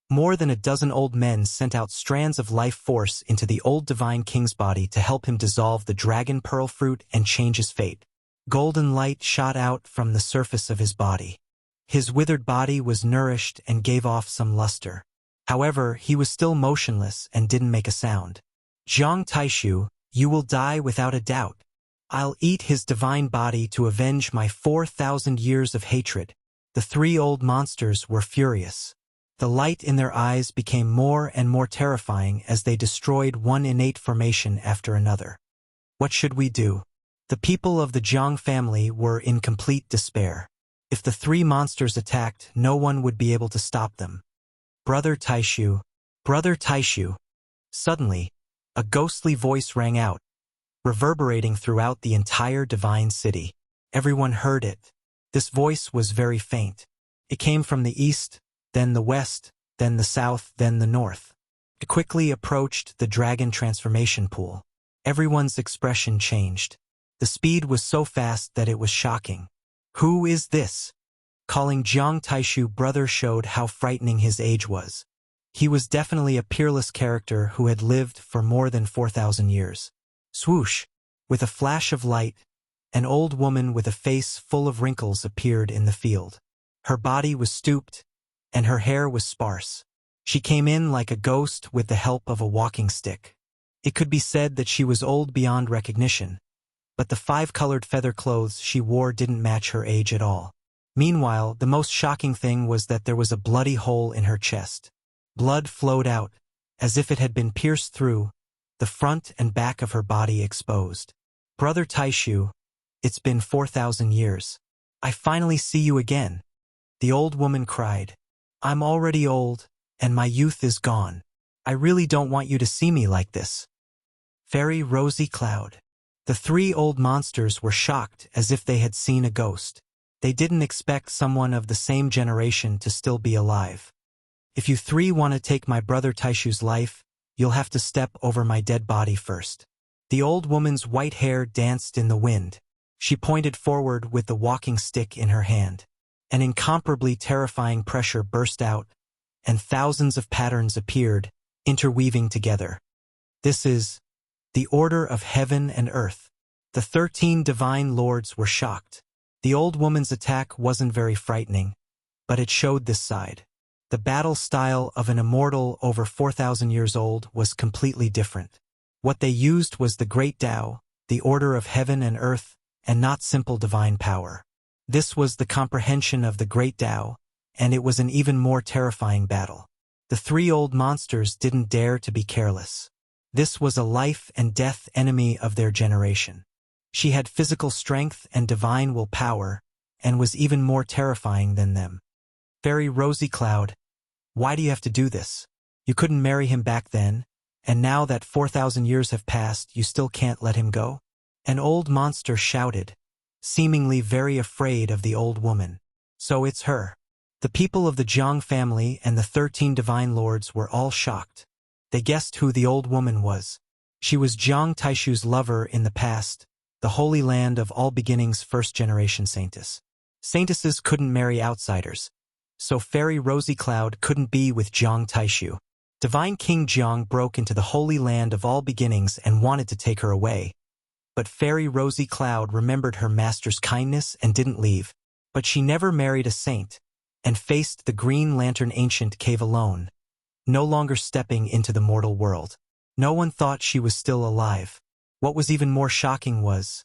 more than a dozen old men sent out strands of life force into the old Divine King's body to help him dissolve the dragon pearl fruit and change his fate. Golden light shot out from the surface of his body. His withered body was nourished and gave off some luster. However, he was still motionless and didn't make a sound. Jiang Taishu, you will die without a doubt. I'll eat his divine body to avenge my 4,000 years of hatred. The 3 old monsters were furious. The light in their eyes became more and more terrifying as they destroyed one innate formation after another. What should we do? The people of the Jiang family were in complete despair. If the 3 monsters attacked, no one would be able to stop them. Brother Taishu, Brother Taishu. Suddenly, a ghostly voice rang out, reverberating throughout the entire divine city. Everyone heard it. This voice was very faint. It came from the east, then the west, then the south, then the north. It quickly approached the dragon transformation pool. Everyone's expression changed. The speed was so fast that it was shocking. Who is this? Calling Jiang Taishu brother showed how frightening his age was. He was definitely a peerless character who had lived for more than 4,000 years. Swoosh! With a flash of light, an old woman with a face full of wrinkles appeared in the field. Her body was stooped, and her hair was sparse. She came in like a ghost with the help of a walking stick. It could be said that she was old beyond recognition, but the 5-colored feather clothes she wore didn't match her age at all. Meanwhile, the most shocking thing was that there was a bloody hole in her chest. Blood flowed out, as if it had been pierced through, the front and back of her body exposed. Brother Taishu, it's been 4,000 years. I finally see you again. The old woman cried. I'm already old, and my youth is gone. I really don't want you to see me like this. Fairy Rosy Cloud. The 3 old monsters were shocked as if they had seen a ghost. They didn't expect someone of the same generation to still be alive. If you 3 want to take my brother Taishu's life, you'll have to step over my dead body first. The old woman's white hair danced in the wind. She pointed forward with the walking stick in her hand. An incomparably terrifying pressure burst out, and thousands of patterns appeared, interweaving together. This is the order of heaven and earth. The 13 divine lords were shocked. The old woman's attack wasn't very frightening, but it showed this side. The battle style of an immortal over 4,000 years old was completely different. What they used was the great Tao, the order of heaven and earth, and not simple divine power. This was the comprehension of the great Tao, and it was an even more terrifying battle. The 3 old monsters didn't dare to be careless. This was a life and death enemy of their generation. She had physical strength and divine willpower, and was even more terrifying than them. Fairy Rosy Cloud, why do you have to do this? You couldn't marry him back then, and now that 4,000 years have passed, you still can't let him go? An old monster shouted, seemingly very afraid of the old woman. So it's her. The people of the Jiang family and the 13 divine lords were all shocked. They guessed who the old woman was. She was Jiang Taishu's lover in the past, the Holy Land of All Beginnings' first-generation saintess. Saintesses couldn't marry outsiders, so Fairy Rosy Cloud couldn't be with Jiang Taishu. Divine King Jiang broke into the Holy Land of All Beginnings and wanted to take her away. But Fairy Rosy Cloud remembered her master's kindness and didn't leave. But she never married a saint, and faced the Green Lantern Ancient cave alone, no longer stepping into the mortal world. No one thought she was still alive. What was even more shocking was,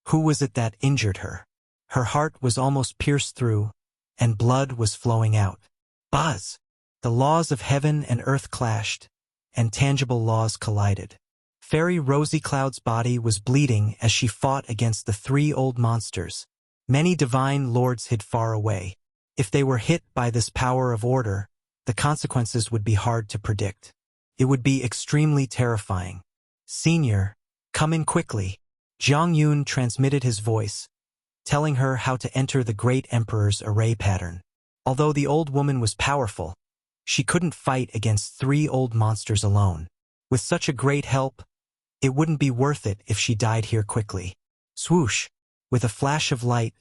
who was it that injured her? Her heart was almost pierced through, and blood was flowing out. Buzz! The laws of heaven and earth clashed, and tangible laws collided. Fairy Rosy Cloud's body was bleeding as she fought against the 3 old monsters. Many divine lords hid far away. If they were hit by this power of order, the consequences would be hard to predict. It would be extremely terrifying. Senior, come in quickly. Jiang Yun transmitted his voice, telling her how to enter the Great Emperor's array pattern. Although the old woman was powerful, she couldn't fight against 3 old monsters alone. With such a great help, it wouldn't be worth it if she died here quickly. Swoosh! With a flash of light,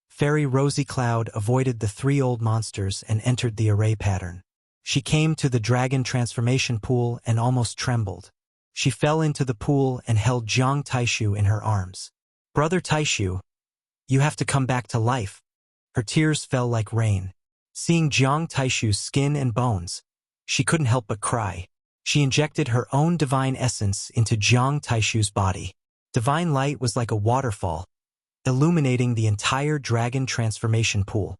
Fairy Rosy Cloud avoided the 3 old monsters and entered the array pattern. She came to the dragon transformation pool and almost trembled. She fell into the pool and held Jiang Taishu in her arms. Brother Taishu, you have to come back to life. Her tears fell like rain. Seeing Jiang Taishu's skin and bones, she couldn't help but cry. She injected her own divine essence into Jiang Taishu's body. Divine light was like a waterfall, illuminating the entire dragon transformation pool.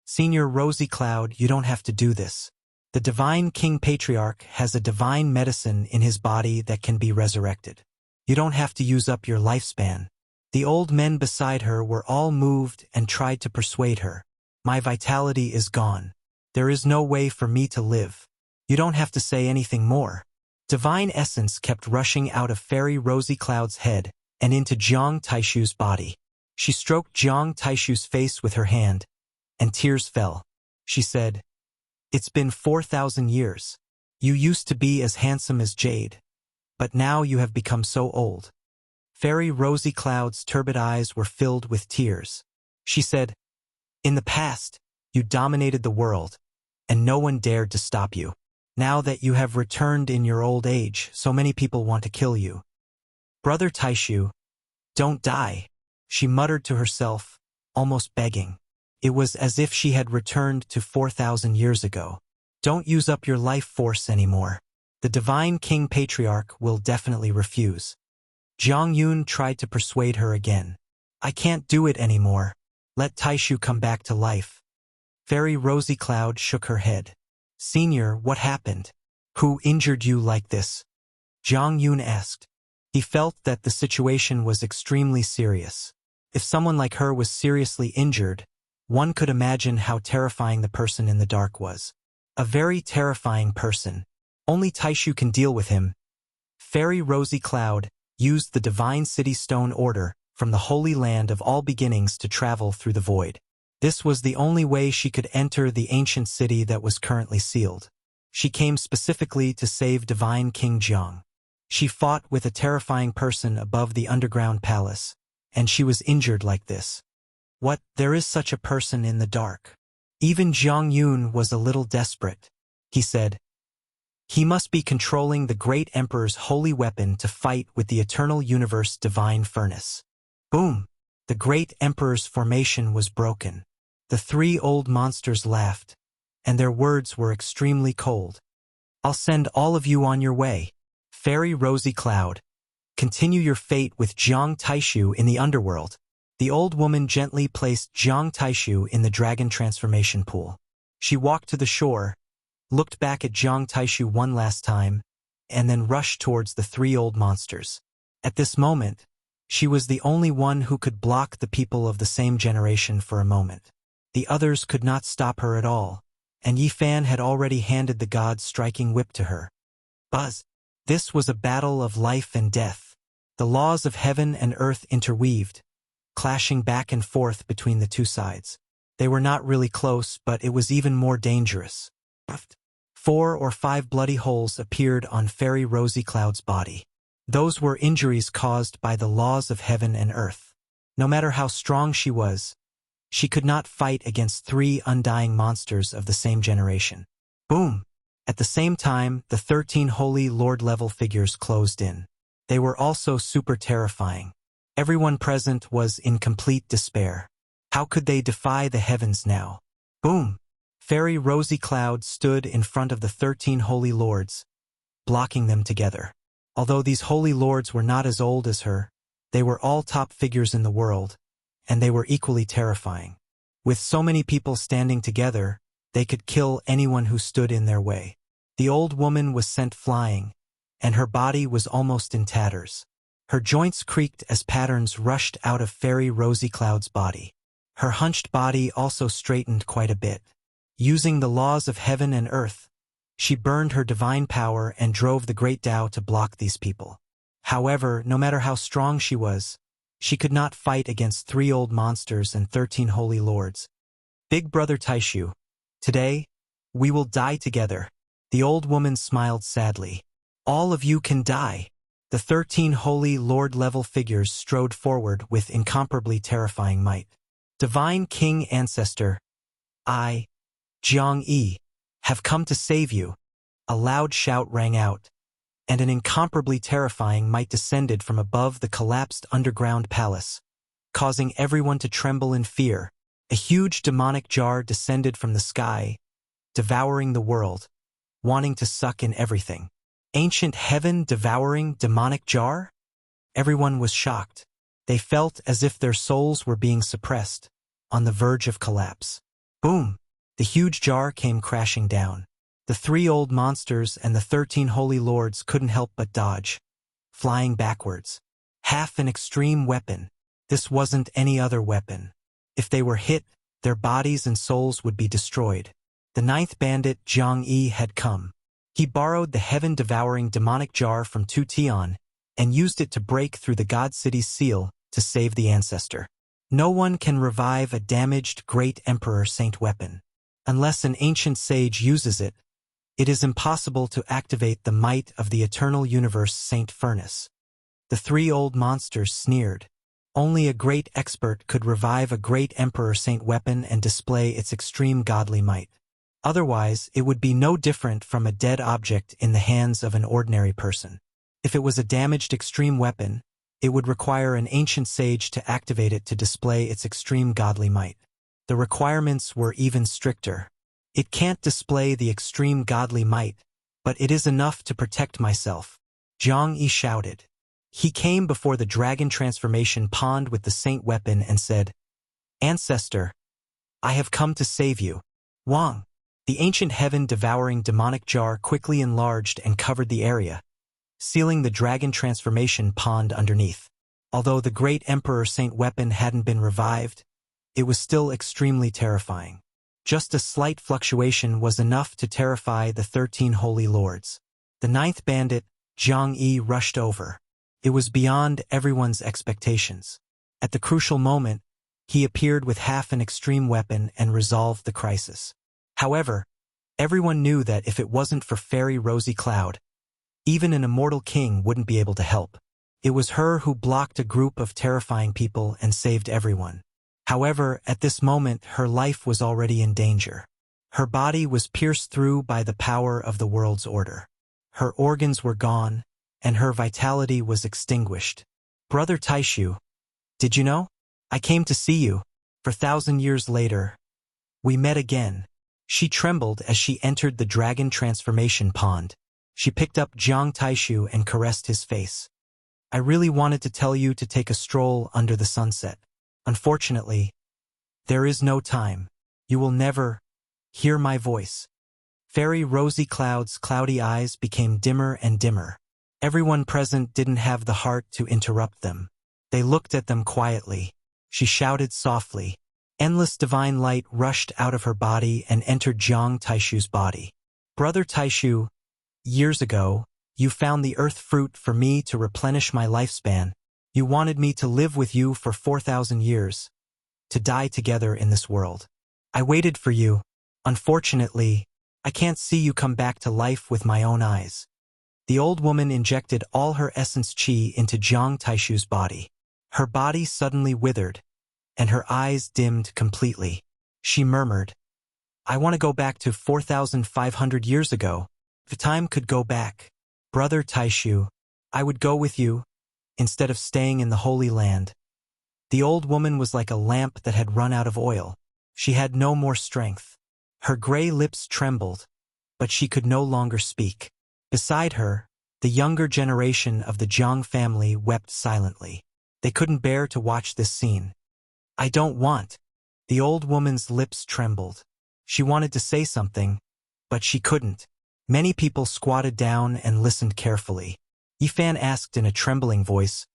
Senior Rosy Cloud, you don't have to do this. The Divine King Patriarch has a divine medicine in his body that can be resurrected. You don't have to use up your lifespan. The old men beside her were all moved and tried to persuade her. My vitality is gone. There is no way for me to live. You don't have to say anything more. Divine essence kept rushing out of Fairy Rosy Cloud's head and into Jiang Taishu's body. She stroked Jiang Taishu's face with her hand, and tears fell. she said. It's been 4,000 years. You used to be as handsome as jade, but now you have become so old. Fairy Rosy Cloud's turbid eyes were filled with tears. She said, in the past, you dominated the world, and no one dared to stop you. Now that you have returned in your old age, so many people want to kill you. Brother Taishu, don't die, she muttered to herself, almost begging. It was as if she had returned to 4,000 years ago. Don't use up your life force anymore. The Divine King Patriarch will definitely refuse. Jiang Yun tried to persuade her again. I can't do it anymore. Let Taishu come back to life. Fairy Rosy Cloud shook her head. Senior, what happened? Who injured you like this? Jiang Yun asked. He felt that the situation was extremely serious. If someone like her was seriously injured, one could imagine how terrifying the person in the dark was. A very terrifying person. Only Taishu can deal with him. Fairy Rosy Cloud used the Divine City Stone Order from the Holy Land of All Beginnings to travel through the void. This was the only way she could enter the ancient city that was currently sealed. She came specifically to save Divine King Jiang. She fought with a terrifying person above the underground palace, and she was injured like this. What, there is such a person in the dark? Even Jiang Yun was a little desperate. He said, he must be controlling the great emperor's holy weapon to fight with the eternal universe divine furnace. Boom! The great emperor's formation was broken. The three old monsters laughed, and their words were extremely cold. I'll send all of you on your way. Fairy Rosy Cloud, continue your fate with Jiang Taishu in the underworld. The old woman gently placed Jiang Taishu in the dragon transformation pool. She walked to the shore, looked back at Jiang Taishu one last time, and then rushed towards the three old monsters. At this moment, she was the only one who could block the people of the same generation for a moment. The others could not stop her at all, and Yi Fan had already handed the god's striking whip to her. Buzz! This was a battle of life and death. The laws of heaven and earth interweaved, clashing back and forth between the two sides. They were not really close, but it was even more dangerous. 4 or 5 bloody holes appeared on Fairy Rosy Cloud's body. Those were injuries caused by the laws of heaven and earth. No matter how strong she was, she could not fight against 3 undying monsters of the same generation. Boom! At the same time, the 13 Holy Lord-level figures closed in. They were also super terrifying. Everyone present was in complete despair. How could they defy the heavens now? Boom! Fairy Rosy Cloud stood in front of the 13 Holy Lords, blocking them together. Although these Holy Lords were not as old as her, they were all top figures in the world, and they were equally terrifying. With so many people standing together, they could kill anyone who stood in their way. The old woman was sent flying, and her body was almost in tatters. Her joints creaked as patterns rushed out of Fairy Rosy Cloud's body. Her hunched body also straightened quite a bit. Using the laws of heaven and earth, she burned her divine power and drove the great Tao to block these people. However, no matter how strong she was, she could not fight against 3 old monsters and 13 holy lords. Big brother Taishu, today, we will die together. The old woman smiled sadly. All of you can die. The 13 holy lord-level figures strode forward with incomparably terrifying might. Divine King Ancestor, I, Jiang Yi, have come to save you. A loud shout rang out, and an incomparably terrifying might descended from above the collapsed underground palace, causing everyone to tremble in fear. A huge demonic jar descended from the sky, devouring the world, wanting to suck in everything. Ancient heaven-devouring demonic jar? Everyone was shocked. They felt as if their souls were being suppressed, on the verge of collapse. Boom! The huge jar came crashing down. The 3 old monsters and the 13 holy lords couldn't help but dodge, flying backwards. Half an extreme weapon. This wasn't any other weapon. If they were hit, their bodies and souls would be destroyed. The 9th bandit, Jiang Yi, had come. He borrowed the heaven-devouring demonic jar from Tu Tian and used it to break through the God City's seal to save the ancestor. No one can revive a damaged great emperor saint weapon. Unless an ancient sage uses it, it is impossible to activate the might of the eternal universe Saint Furnace. The three old monsters sneered. Only a great expert could revive a great Emperor Saint weapon and display its extreme godly might. Otherwise, it would be no different from a dead object in the hands of an ordinary person. If it was a damaged extreme weapon, it would require an ancient sage to activate it to display its extreme godly might. The requirements were even stricter. It can't display the extreme godly might, but it is enough to protect myself. Zhang Yi shouted. He came before the dragon transformation pond with the saint weapon and said, "Ancestor, I have come to save you." Wang. The ancient heaven-devouring demonic jar quickly enlarged and covered the area, sealing the dragon transformation pond underneath. Although the great Emperor Saint weapon hadn't been revived, it was still extremely terrifying. Just a slight fluctuation was enough to terrify the 13 holy lords. The ninth bandit, Zhang Yi, rushed over. It was beyond everyone's expectations. At the crucial moment, he appeared with half an extreme weapon and resolved the crisis. However, everyone knew that if it wasn't for Fairy Rosy Cloud, even an immortal king wouldn't be able to help. It was her who blocked a group of terrifying people and saved everyone. However, at this moment, her life was already in danger. Her body was pierced through by the power of the world's order. Her organs were gone, and her vitality was extinguished. Brother Taishu, did you know? I came to see you. For 1,000 years later, we met again. She trembled as she entered the dragon transformation pond. She picked up Jiang Taishu and caressed his face. I really wanted to tell you to take a stroll under the sunset. Unfortunately, there is no time. You will never hear my voice. Fairy Rosy Cloud's cloudy eyes became dimmer and dimmer. Everyone present didn't have the heart to interrupt them. They looked at them quietly. She shouted softly. Endless divine light rushed out of her body and entered Jiang Taishu's body. Brother Taishu, years ago, you found the earth fruit for me to replenish my lifespan. You wanted me to live with you for 4,000 years, to die together in this world. I waited for you. Unfortunately, I can't see you come back to life with my own eyes. The old woman injected all her essence qi into Jiang Taishu's body. Her body suddenly withered, and her eyes dimmed completely. She murmured, I want to go back to 4,500 years ago. If time could go back, Brother Taishu, I would go with you, instead of staying in the Holy Land. The old woman was like a lamp that had run out of oil. She had no more strength. Her gray lips trembled, but she could no longer speak. Beside her, the younger generation of the Jiang family wept silently. They couldn't bear to watch this scene. I don't want. The old woman's lips trembled. She wanted to say something, but she couldn't. Many people squatted down and listened carefully. Yifan asked in a trembling voice,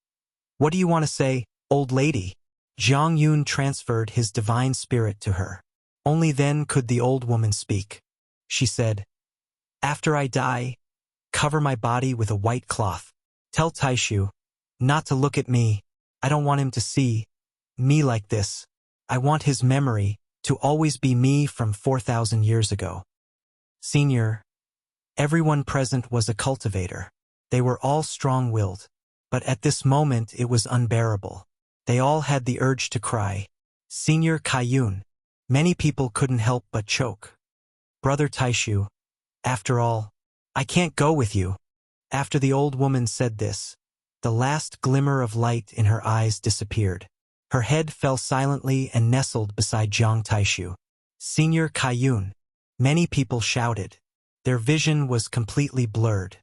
What do you want to say, old lady? Zhang Yun transferred his divine spirit to her. Only then could the old woman speak. She said, After I die, cover my body with a white cloth. Tell Taishu not to look at me. I don't want him to see me like this. I want his memory to always be me from 4,000 years ago. Senior, everyone present was a cultivator. They were all strong-willed, but at this moment it was unbearable. They all had the urge to cry. Senior Kaiyun, many people couldn't help but choke. Brother Taishu, after all, I can't go with you. After the old woman said this, the last glimmer of light in her eyes disappeared. Her head fell silently and nestled beside Jiang Taishu. Senior Kaiyun, many people shouted. Their vision was completely blurred.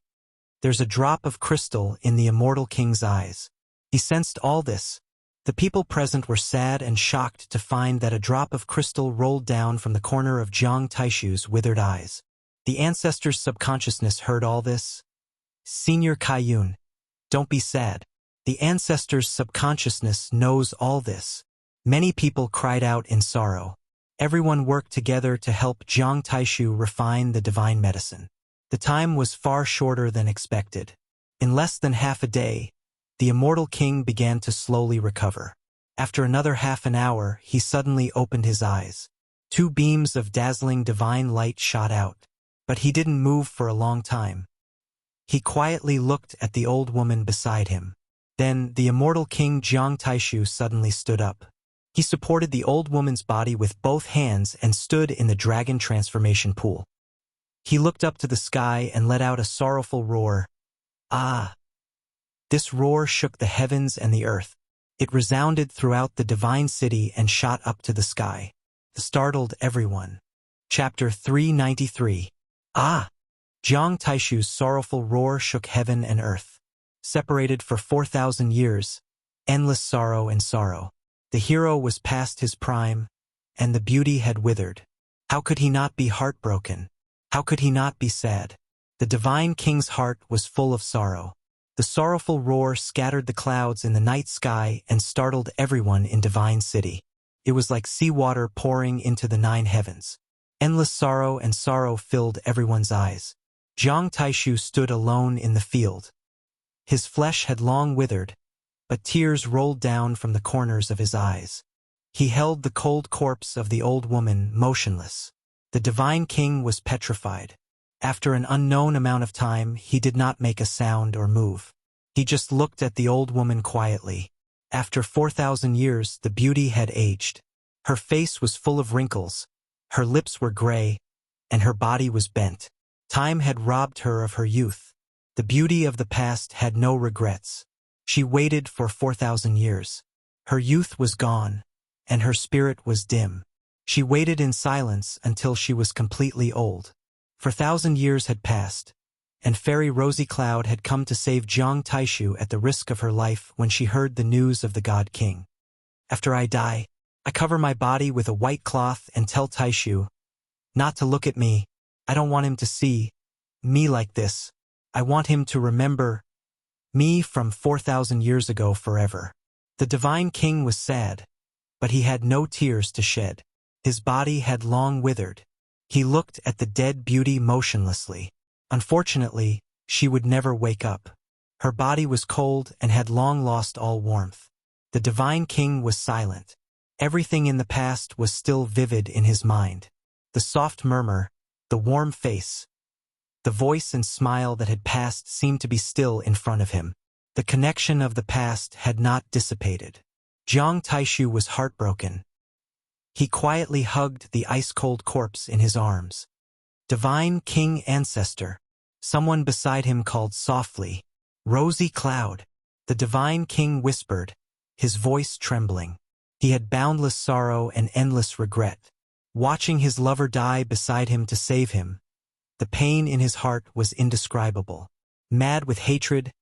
There's a drop of crystal in the immortal king's eyes. He sensed all this. The people present were sad and shocked to find that a drop of crystal rolled down from the corner of Jiang Taishu's withered eyes. The ancestor's subconsciousness heard all this. Senior Kaiyun, don't be sad. The ancestor's subconsciousness knows all this. Many people cried out in sorrow. Everyone worked together to help Jiang Taishu refine the divine medicine. The time was far shorter than expected. In less than half a day, the immortal king began to slowly recover. After another half an hour, he suddenly opened his eyes. Two beams of dazzling divine light shot out, but he didn't move for a long time. He quietly looked at the old woman beside him. Then the immortal king Jiang Taishu suddenly stood up. He supported the old woman's body with both hands and stood in the dragon transformation pool. He looked up to the sky and let out a sorrowful roar. Ah! This roar shook the heavens and the earth. It resounded throughout the divine city and shot up to the sky. It startled everyone. Chapter 393. Ah! Jiang Taishu's sorrowful roar shook heaven and earth. Separated for 4,000 years, endless sorrow and sorrow. The hero was past his prime, and the beauty had withered. How could he not be heartbroken? How could he not be sad? The divine king's heart was full of sorrow. The sorrowful roar scattered the clouds in the night sky and startled everyone in Divine City. It was like seawater pouring into the 9 heavens. Endless sorrow and sorrow filled everyone's eyes. Jiang Taishu stood alone in the field. His flesh had long withered, but tears rolled down from the corners of his eyes. He held the cold corpse of the old woman motionless. The divine king was petrified. After an unknown amount of time, he did not make a sound or move. He just looked at the old woman quietly. After 4,000 years, the beauty had aged. Her face was full of wrinkles, her lips were gray, and her body was bent. Time had robbed her of her youth. The beauty of the past had no regrets. She waited for 4,000 years. Her youth was gone, and her spirit was dim. She waited in silence until she was completely old. 4,000 years had passed, and Fairy Rosy Cloud had come to save Jiang Taishu at the risk of her life when she heard the news of the God King. After I die, I cover my body with a white cloth and tell Taishu not to look at me. I don't want him to see me like this. I want him to remember me from 4,000 years ago forever. The divine king was sad, but he had no tears to shed. His body had long withered. He looked at the dead beauty motionlessly. Unfortunately, she would never wake up. Her body was cold and had long lost all warmth. The divine king was silent. Everything in the past was still vivid in his mind. The soft murmur, the warm face, the voice and smile that had passed seemed to be still in front of him. The connection of the past had not dissipated. Jiang Taishu was heartbroken. He quietly hugged the ice-cold corpse in his arms. Divine King Ancestor. Someone beside him called softly, "Rosy Cloud." The divine king whispered, his voice trembling. He had boundless sorrow and endless regret. Watching his lover die beside him to save him, the pain in his heart was indescribable. Mad with hatred,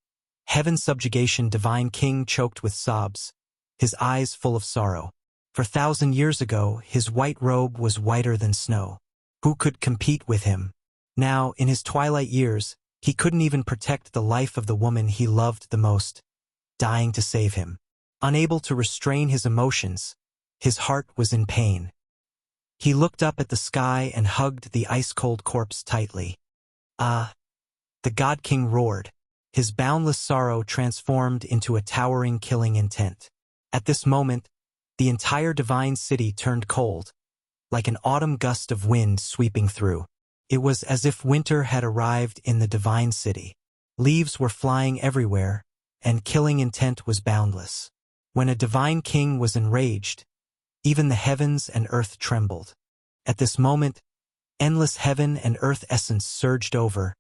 heaven's subjugation, divine king choked with sobs, his eyes full of sorrow. For 1,000 years ago, his white robe was whiter than snow. Who could compete with him? Now, in his twilight years, he couldn't even protect the life of the woman he loved the most, dying to save him. Unable to restrain his emotions, his heart was in pain. He looked up at the sky and hugged the ice-cold corpse tightly. Ah! The God King roared. His boundless sorrow transformed into a towering killing intent. At this moment, the entire divine city turned cold, like an autumn gust of wind sweeping through. It was as if winter had arrived in the divine city. Leaves were flying everywhere, and killing intent was boundless. When a divine king was enraged, even the heavens and earth trembled. At this moment, endless heaven and earth essence surged over,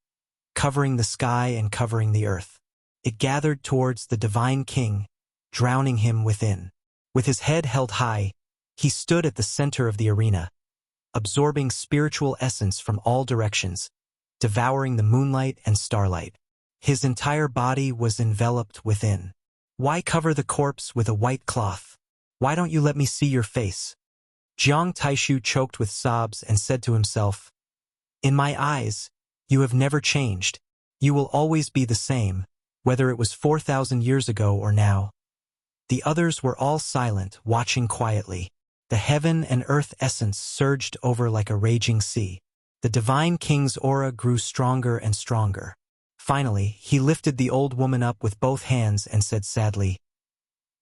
covering the sky and covering the earth. It gathered towards the divine king, drowning him within. With his head held high, he stood at the center of the arena, absorbing spiritual essence from all directions, devouring the moonlight and starlight. His entire body was enveloped within. Why cover the corpse with a white cloth? Why don't you let me see your face? Jiang Taishu choked with sobs and said to himself, "In my eyes, you have never changed. You will always be the same, whether it was 4,000 years ago or now." The others were all silent, watching quietly. The heaven and earth essence surged over like a raging sea. The divine king's aura grew stronger and stronger. Finally, he lifted the old woman up with both hands and said sadly,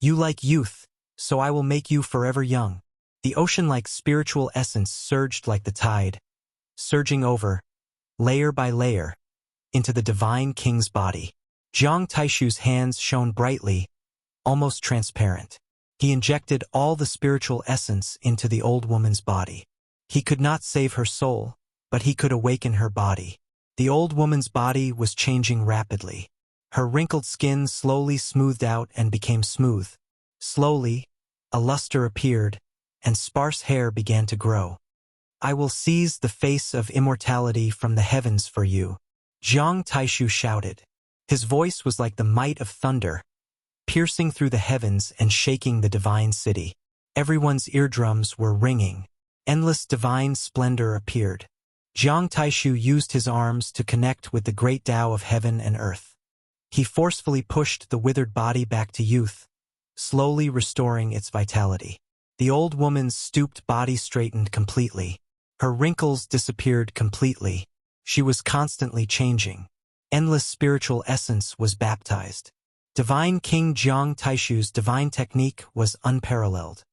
"You like youth, so I will make you forever young." The ocean-like spiritual essence surged like the tide, surging over, layer by layer, into the divine king's body. Jiang Taishu's hands shone brightly, almost transparent. He injected all the spiritual essence into the old woman's body. He could not save her soul, but he could awaken her body. The old woman's body was changing rapidly. Her wrinkled skin slowly smoothed out and became smooth. Slowly, a luster appeared, and sparse hair began to grow. "I will seize the face of immortality from the heavens for you," Jiang Taishu shouted. His voice was like the might of thunder, piercing through the heavens and shaking the divine city. Everyone's eardrums were ringing. Endless divine splendor appeared. Jiang Taishu used his arms to connect with the great Tao of heaven and earth. He forcefully pushed the withered body back to youth, slowly restoring its vitality. The old woman's stooped body straightened completely. Her wrinkles disappeared completely. She was constantly changing. Endless spiritual essence was baptized. Divine King Jiang Taishu's divine technique was unparalleled.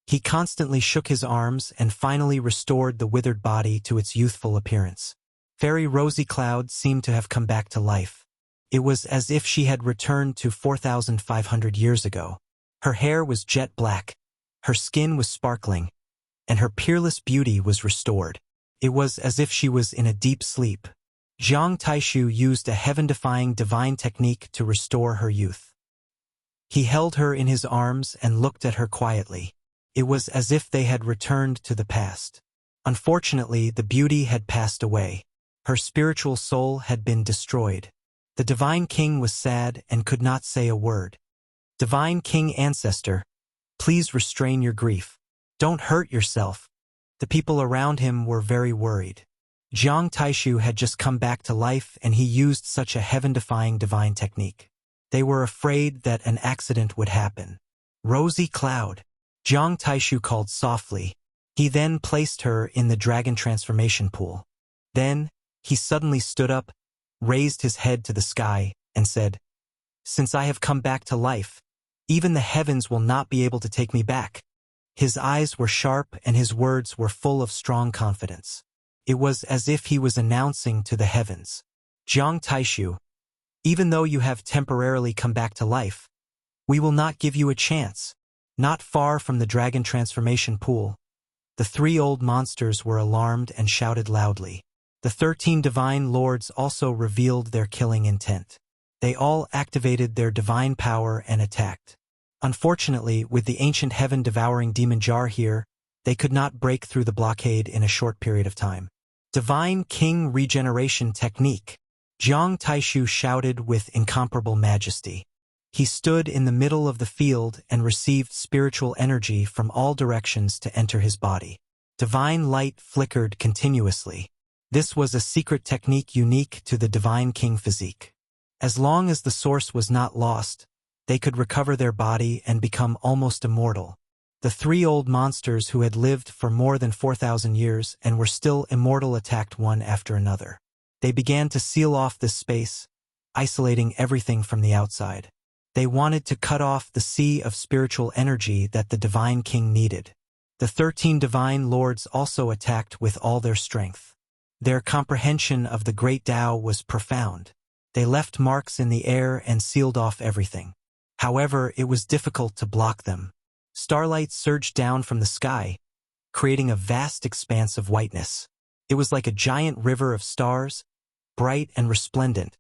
He constantly shook his arms and finally restored the withered body to its youthful appearance. Fairy Rosy Cloud seemed to have come back to life. It was as if she had returned to 4,500 years ago. Her hair was jet black, her skin was sparkling, and her peerless beauty was restored. It was as if she was in a deep sleep. Jiang Taishu used a heaven-defying divine technique to restore her youth. He held her in his arms and looked at her quietly. It was as if they had returned to the past. Unfortunately, the beauty had passed away. Her spiritual soul had been destroyed. The Divine King was sad and could not say a word. "Divine King Ancestor, please restrain your grief. Don't hurt yourself." The people around him were very worried. Jiang Taishu had just come back to life and he used such a heaven-defying divine technique. They were afraid that an accident would happen. "Rosy Cloud," Jiang Taishu called softly. He then placed her in the dragon transformation pool. Then, he suddenly stood up, raised his head to the sky, and said, "Since I have come back to life, even the heavens will not be able to take me back." His eyes were sharp and his words were full of strong confidence. It was as if he was announcing to the heavens, "Jiang Taishu, even though you have temporarily come back to life, we will not give you a chance." Not far from the dragon transformation pool, the three old monsters were alarmed and shouted loudly. The 13 divine lords also revealed their killing intent. They all activated their divine power and attacked. Unfortunately, with the ancient heaven-devouring demon jar here, they could not break through the blockade in a short period of time. "Divine King Regeneration Technique," Jiang Taishu shouted with incomparable majesty. He stood in the middle of the field and received spiritual energy from all directions to enter his body. Divine light flickered continuously. This was a secret technique unique to the Divine King physique. As long as the source was not lost, they could recover their body and become almost immortal. The three old monsters who had lived for more than 4,000 years and were still immortal attacked one after another. They began to seal off this space, isolating everything from the outside. They wanted to cut off the sea of spiritual energy that the Divine King needed. The 13 divine lords also attacked with all their strength. Their comprehension of the great Tao was profound. They left marks in the air and sealed off everything. However, it was difficult to block them. Starlight surged down from the sky, creating a vast expanse of whiteness. It was like a giant river of stars, bright and resplendent,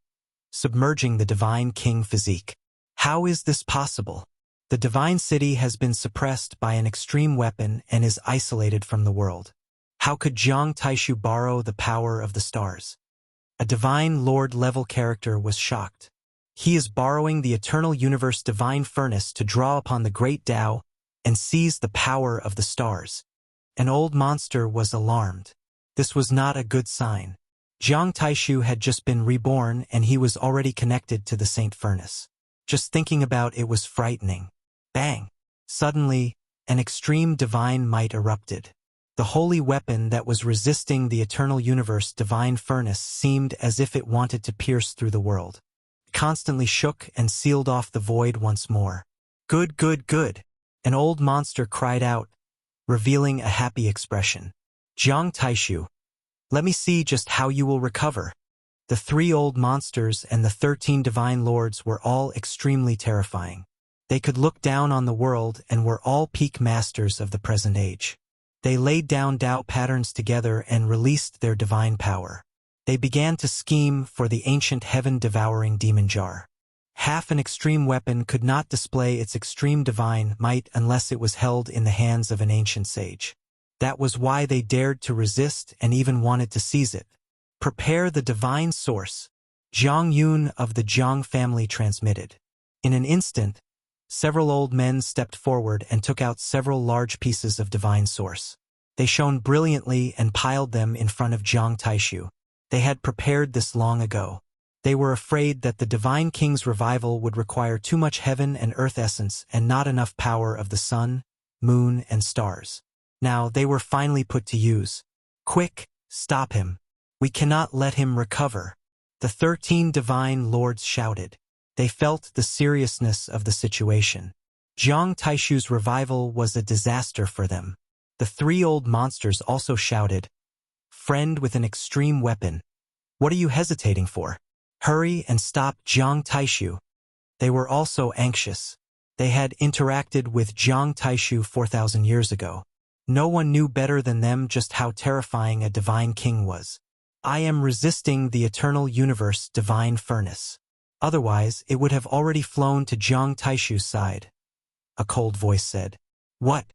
submerging the Divine King physique. How is this possible? The divine city has been suppressed by an extreme weapon and is isolated from the world. How could Jiang Taishu borrow the power of the stars? A divine lord-level character was shocked. He is borrowing the eternal universe divine furnace to draw upon the great Tao and seize the power of the stars. An old monster was alarmed. This was not a good sign. Jiang Taishu had just been reborn and he was already connected to the Saint Furnace. Just thinking about it was frightening. Bang! Suddenly, an extreme divine might erupted. The holy weapon that was resisting the eternal universe divine furnace seemed as if it wanted to pierce through the world. It constantly shook and sealed off the void once more. Good, good, good! An old monster cried out, revealing a happy expression. Jiang Taishu, let me see just how you will recover. The 3 old monsters and the 13 divine lords were all extremely terrifying. They could look down on the world and were all peak masters of the present age. They laid down Tao patterns together and released their divine power. They began to scheme for the ancient heaven-devouring demon jar. Half an extreme weapon could not display its extreme divine might unless it was held in the hands of an ancient sage. That was why they dared to resist and even wanted to seize it. Prepare the divine source, Zhang Yun of the Zhang family transmitted. In an instant, several old men stepped forward and took out several large pieces of divine source. They shone brilliantly and piled them in front of Jiang Taishu. They had prepared this long ago. They were afraid that the divine king's revival would require too much heaven and earth essence and not enough power of the sun, moon, and stars. Now they were finally put to use. Quick, stop him. We cannot let him recover. The 13 divine lords shouted. They felt the seriousness of the situation. Jiang Taishu's revival was a disaster for them. The 3 old monsters also shouted, "Friend with an extreme weapon, what are you hesitating for? Hurry and stop Jiang Taishu." They were also anxious. They had interacted with Jiang Taishu 4,000 years ago. No one knew better than them just how terrifying a divine king was. I am resisting the eternal universe divine furnace. Otherwise, it would have already flown to Jiang Taishu's side. A cold voice said. What?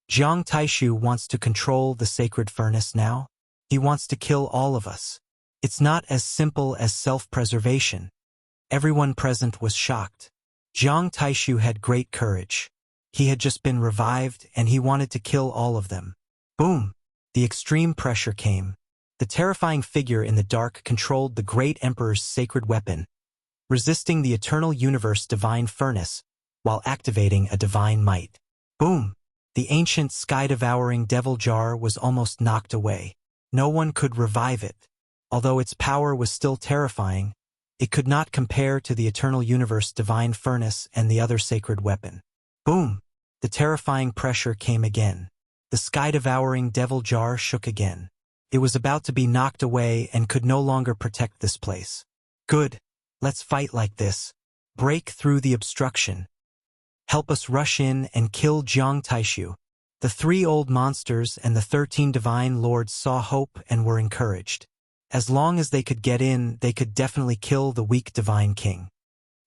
Jiang Taishu wants to control the sacred furnace now? He wants to kill all of us. It's not as simple as self-preservation. Everyone present was shocked. Jiang Taishu had great courage. He had just been revived and he wanted to kill all of them. Boom! The extreme pressure came. The terrifying figure in the dark controlled the great emperor's sacred weapon, resisting the eternal universe divine furnace while activating a divine might. Boom! The ancient sky-devouring devil jar was almost knocked away. No one could revive it. Although its power was still terrifying, it could not compare to the eternal universe divine furnace and the other sacred weapon. Boom! The terrifying pressure came again. The sky-devouring devil jar shook again. It was about to be knocked away and could no longer protect this place. Good. Let's fight like this. Break through the obstruction. Help us rush in and kill Jiang Taishu. The 3 old monsters and the 13 divine lords saw hope and were encouraged. As long as they could get in, they could definitely kill the weak divine king.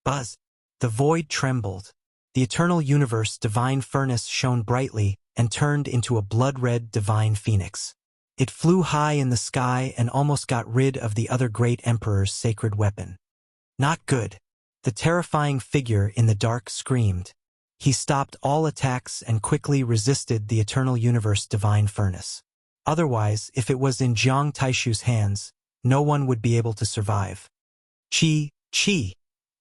Buzz! The void trembled. The eternal universe divine furnace shone brightly and turned into a blood-red divine phoenix. It flew high in the sky and almost got rid of the other great emperor's sacred weapon. Not good. The terrifying figure in the dark screamed. He stopped all attacks and quickly resisted the eternal universe divine furnace. Otherwise, if it was in Jiang Taishu's hands, no one would be able to survive. Chi!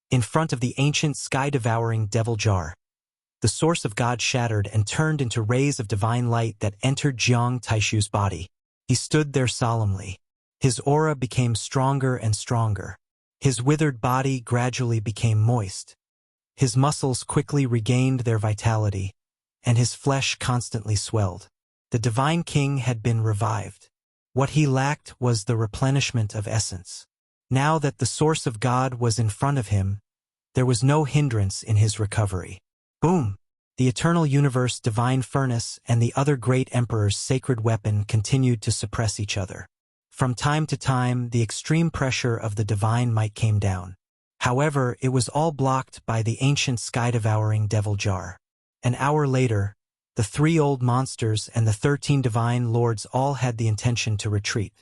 In front of the ancient sky-devouring devil jar, the source of God shattered and turned into rays of divine light that entered Jiang Taishu's body. He stood there solemnly. His aura became stronger and stronger. His withered body gradually became moist. His muscles quickly regained their vitality, and his flesh constantly swelled. The divine king had been revived. What he lacked was the replenishment of essence. Now that the source of God was in front of him, there was no hindrance in his recovery. Boom! The eternal universe divine furnace and the other great emperor's sacred weapon continued to suppress each other. From time to time, the extreme pressure of the divine might came down. However, it was all blocked by the ancient sky-devouring devil jar. An hour later, the 3 old monsters and the 13 divine lords all had the intention to retreat.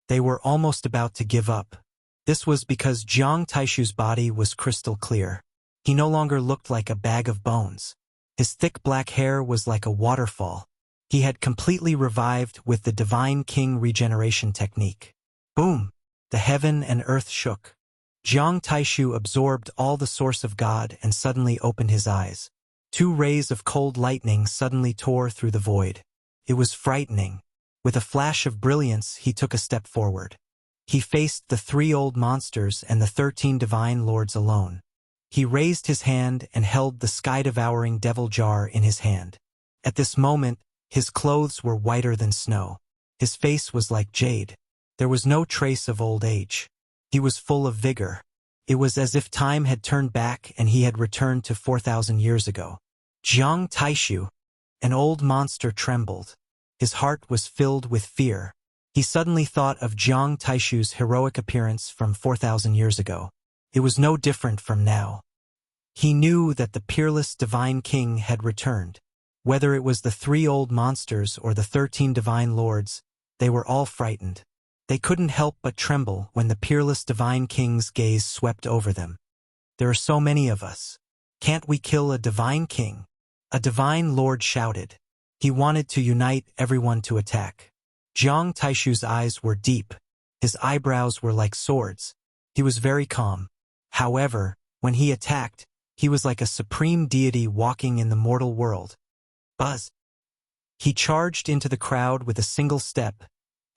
They were almost about to give up. This was because Jiang Taishu's body was crystal clear. He no longer looked like a bag of bones. His thick black hair was like a waterfall. He had completely revived with the divine king regeneration technique. Boom! The heaven and earth shook. Jiang Taishu absorbed all the source of God and suddenly opened his eyes. 2 rays of cold lightning suddenly tore through the void. It was frightening. With a flash of brilliance, he took a step forward. He faced the 3 old monsters and the 13 divine lords alone. He raised his hand and held the sky-devouring devil jar in his hand. At this moment, His clothes were whiter than snow. His face was like jade. There was no trace of old age. He was full of vigor. It was as if time had turned back and he had returned to 4,000 years ago. Jiang Taishu, an old monster, trembled. His heart was filled with fear. He suddenly thought of Jiang Taishu's heroic appearance from 4,000 years ago. It was no different from now. He knew that the peerless divine king had returned. Whether it was the 3 old monsters or the 13 divine lords, they were all frightened. They couldn't help but tremble when the peerless divine king's gaze swept over them. There are so many of us. Can't we kill a divine king? A divine lord shouted. He wanted to unite everyone to attack. Jiang Taishu's eyes were deep. His eyebrows were like swords. He was very calm. However, when he attacked, he was like a supreme deity walking in the mortal world. Buzz! He charged into the crowd with a single step,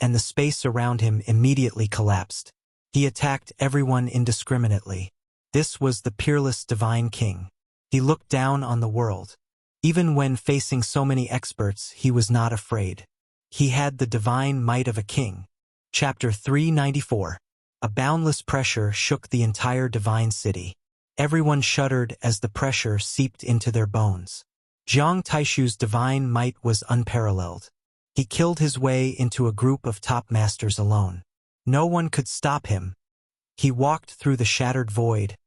and the space around him immediately collapsed. He attacked everyone indiscriminately. This was the peerless divine king. He looked down on the world. Even when facing so many experts, he was not afraid. He had the divine might of a king. Chapter 394. A boundless pressure shook the entire divine city. Everyone shuddered as the pressure seeped into their bones. Jiang Taishu's divine might was unparalleled. He killed his way into a group of top masters alone. No one could stop him. He walked through the shattered void,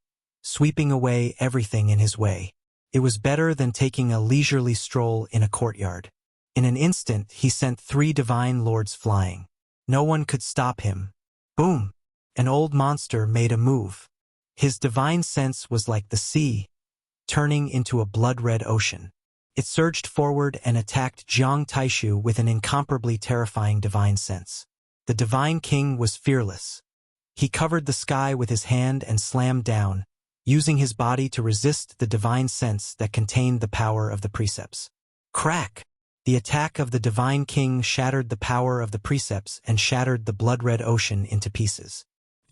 sweeping away everything in his way. It was better than taking a leisurely stroll in a courtyard. In an instant, he sent 3 divine lords flying. No one could stop him. Boom! An old monster made a move. His divine sense was like the sea, turning into a blood-red ocean. It surged forward and attacked Jiang Taishu with an incomparably terrifying divine sense. The divine king was fearless. He covered the sky with his hand and slammed down, using his body to resist the divine sense that contained the power of the precepts. Crack! The attack of the divine king shattered the power of the precepts and shattered the blood-red ocean into pieces.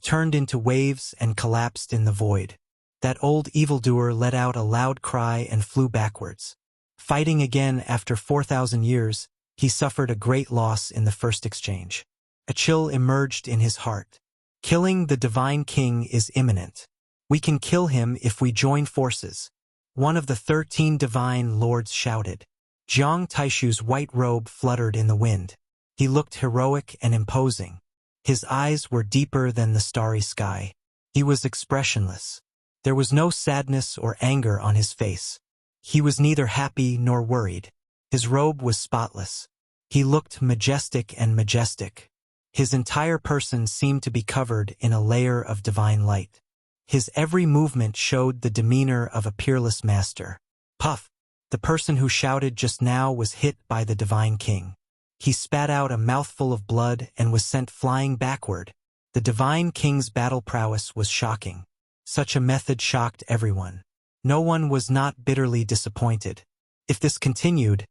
Turned into waves and collapsed in the void. That old evildoer let out a loud cry and flew backwards. Fighting again after 4,000 years, he suffered a great loss in the first exchange. A chill emerged in his heart. Killing the divine king is imminent. We can kill him if we join forces. One of the 13 divine lords shouted. Jiang Taishu's white robe fluttered in the wind. He looked heroic and imposing. His eyes were deeper than the starry sky. He was expressionless. There was no sadness or anger on his face. He was neither happy nor worried. His robe was spotless. He looked majestic and majestic. His entire person seemed to be covered in a layer of divine light. His every movement showed the demeanor of a peerless master. Puff! The person who shouted just now was hit by the divine king. He spat out a mouthful of blood and was sent flying backward. The divine king's battle prowess was shocking. Such a method shocked everyone. No one was not bitterly disappointed. If this continued,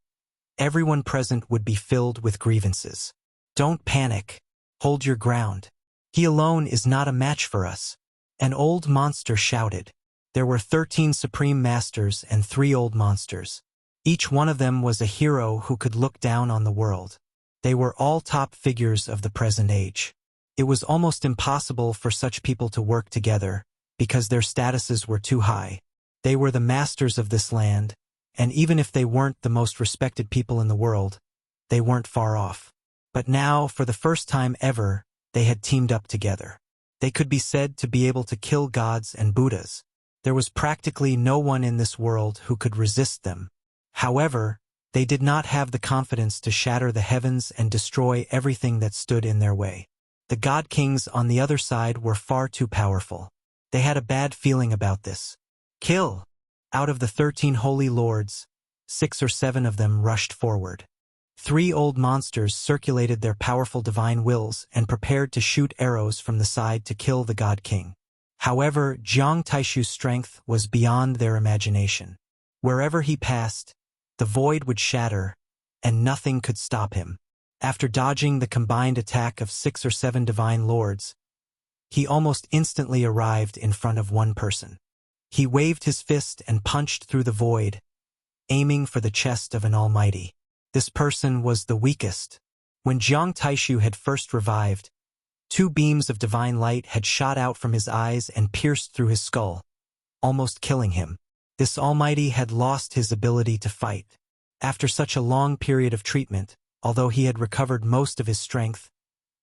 everyone present would be filled with grievances. Don't panic. Hold your ground. He alone is not a match for us. An old monster shouted. There were 13 supreme masters and 3 old monsters. Each one of them was a hero who could look down on the world. They were all top figures of the present age. It was almost impossible for such people to work together, because their statuses were too high. They were the masters of this land, and even if they weren't the most respected people in the world, they weren't far off. But now, for the first time ever, they had teamed up together. They could be said to be able to kill gods and Buddhas. There was practically no one in this world who could resist them. However, they did not have the confidence to shatter the heavens and destroy everything that stood in their way. The god kings on the other side were far too powerful. They had a bad feeling about this. Kill! Out of the 13 holy lords, 6 or 7 of them rushed forward. 3 old monsters circulated their powerful divine wills and prepared to shoot arrows from the side to kill the god king. However, Jiang Taishu's strength was beyond their imagination. Wherever he passed, the void would shatter, and nothing could stop him. After dodging the combined attack of 6 or 7 divine lords, he almost instantly arrived in front of one person. He waved his fist and punched through the void, aiming for the chest of an almighty. This person was the weakest. When Jiang Taishu had first revived, 2 beams of divine light had shot out from his eyes and pierced through his skull, almost killing him. This Almighty had lost his ability to fight. After such a long period of treatment, although he had recovered most of his strength,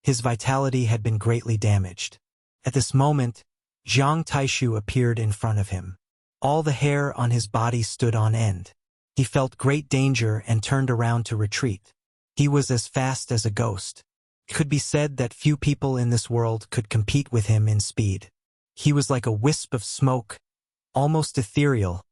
his vitality had been greatly damaged. At this moment, Jiang Taishu appeared in front of him. All the hair on his body stood on end. He felt great danger and turned around to retreat. He was as fast as a ghost. It could be said that few people in this world could compete with him in speed. He was like a wisp of smoke, almost ethereal,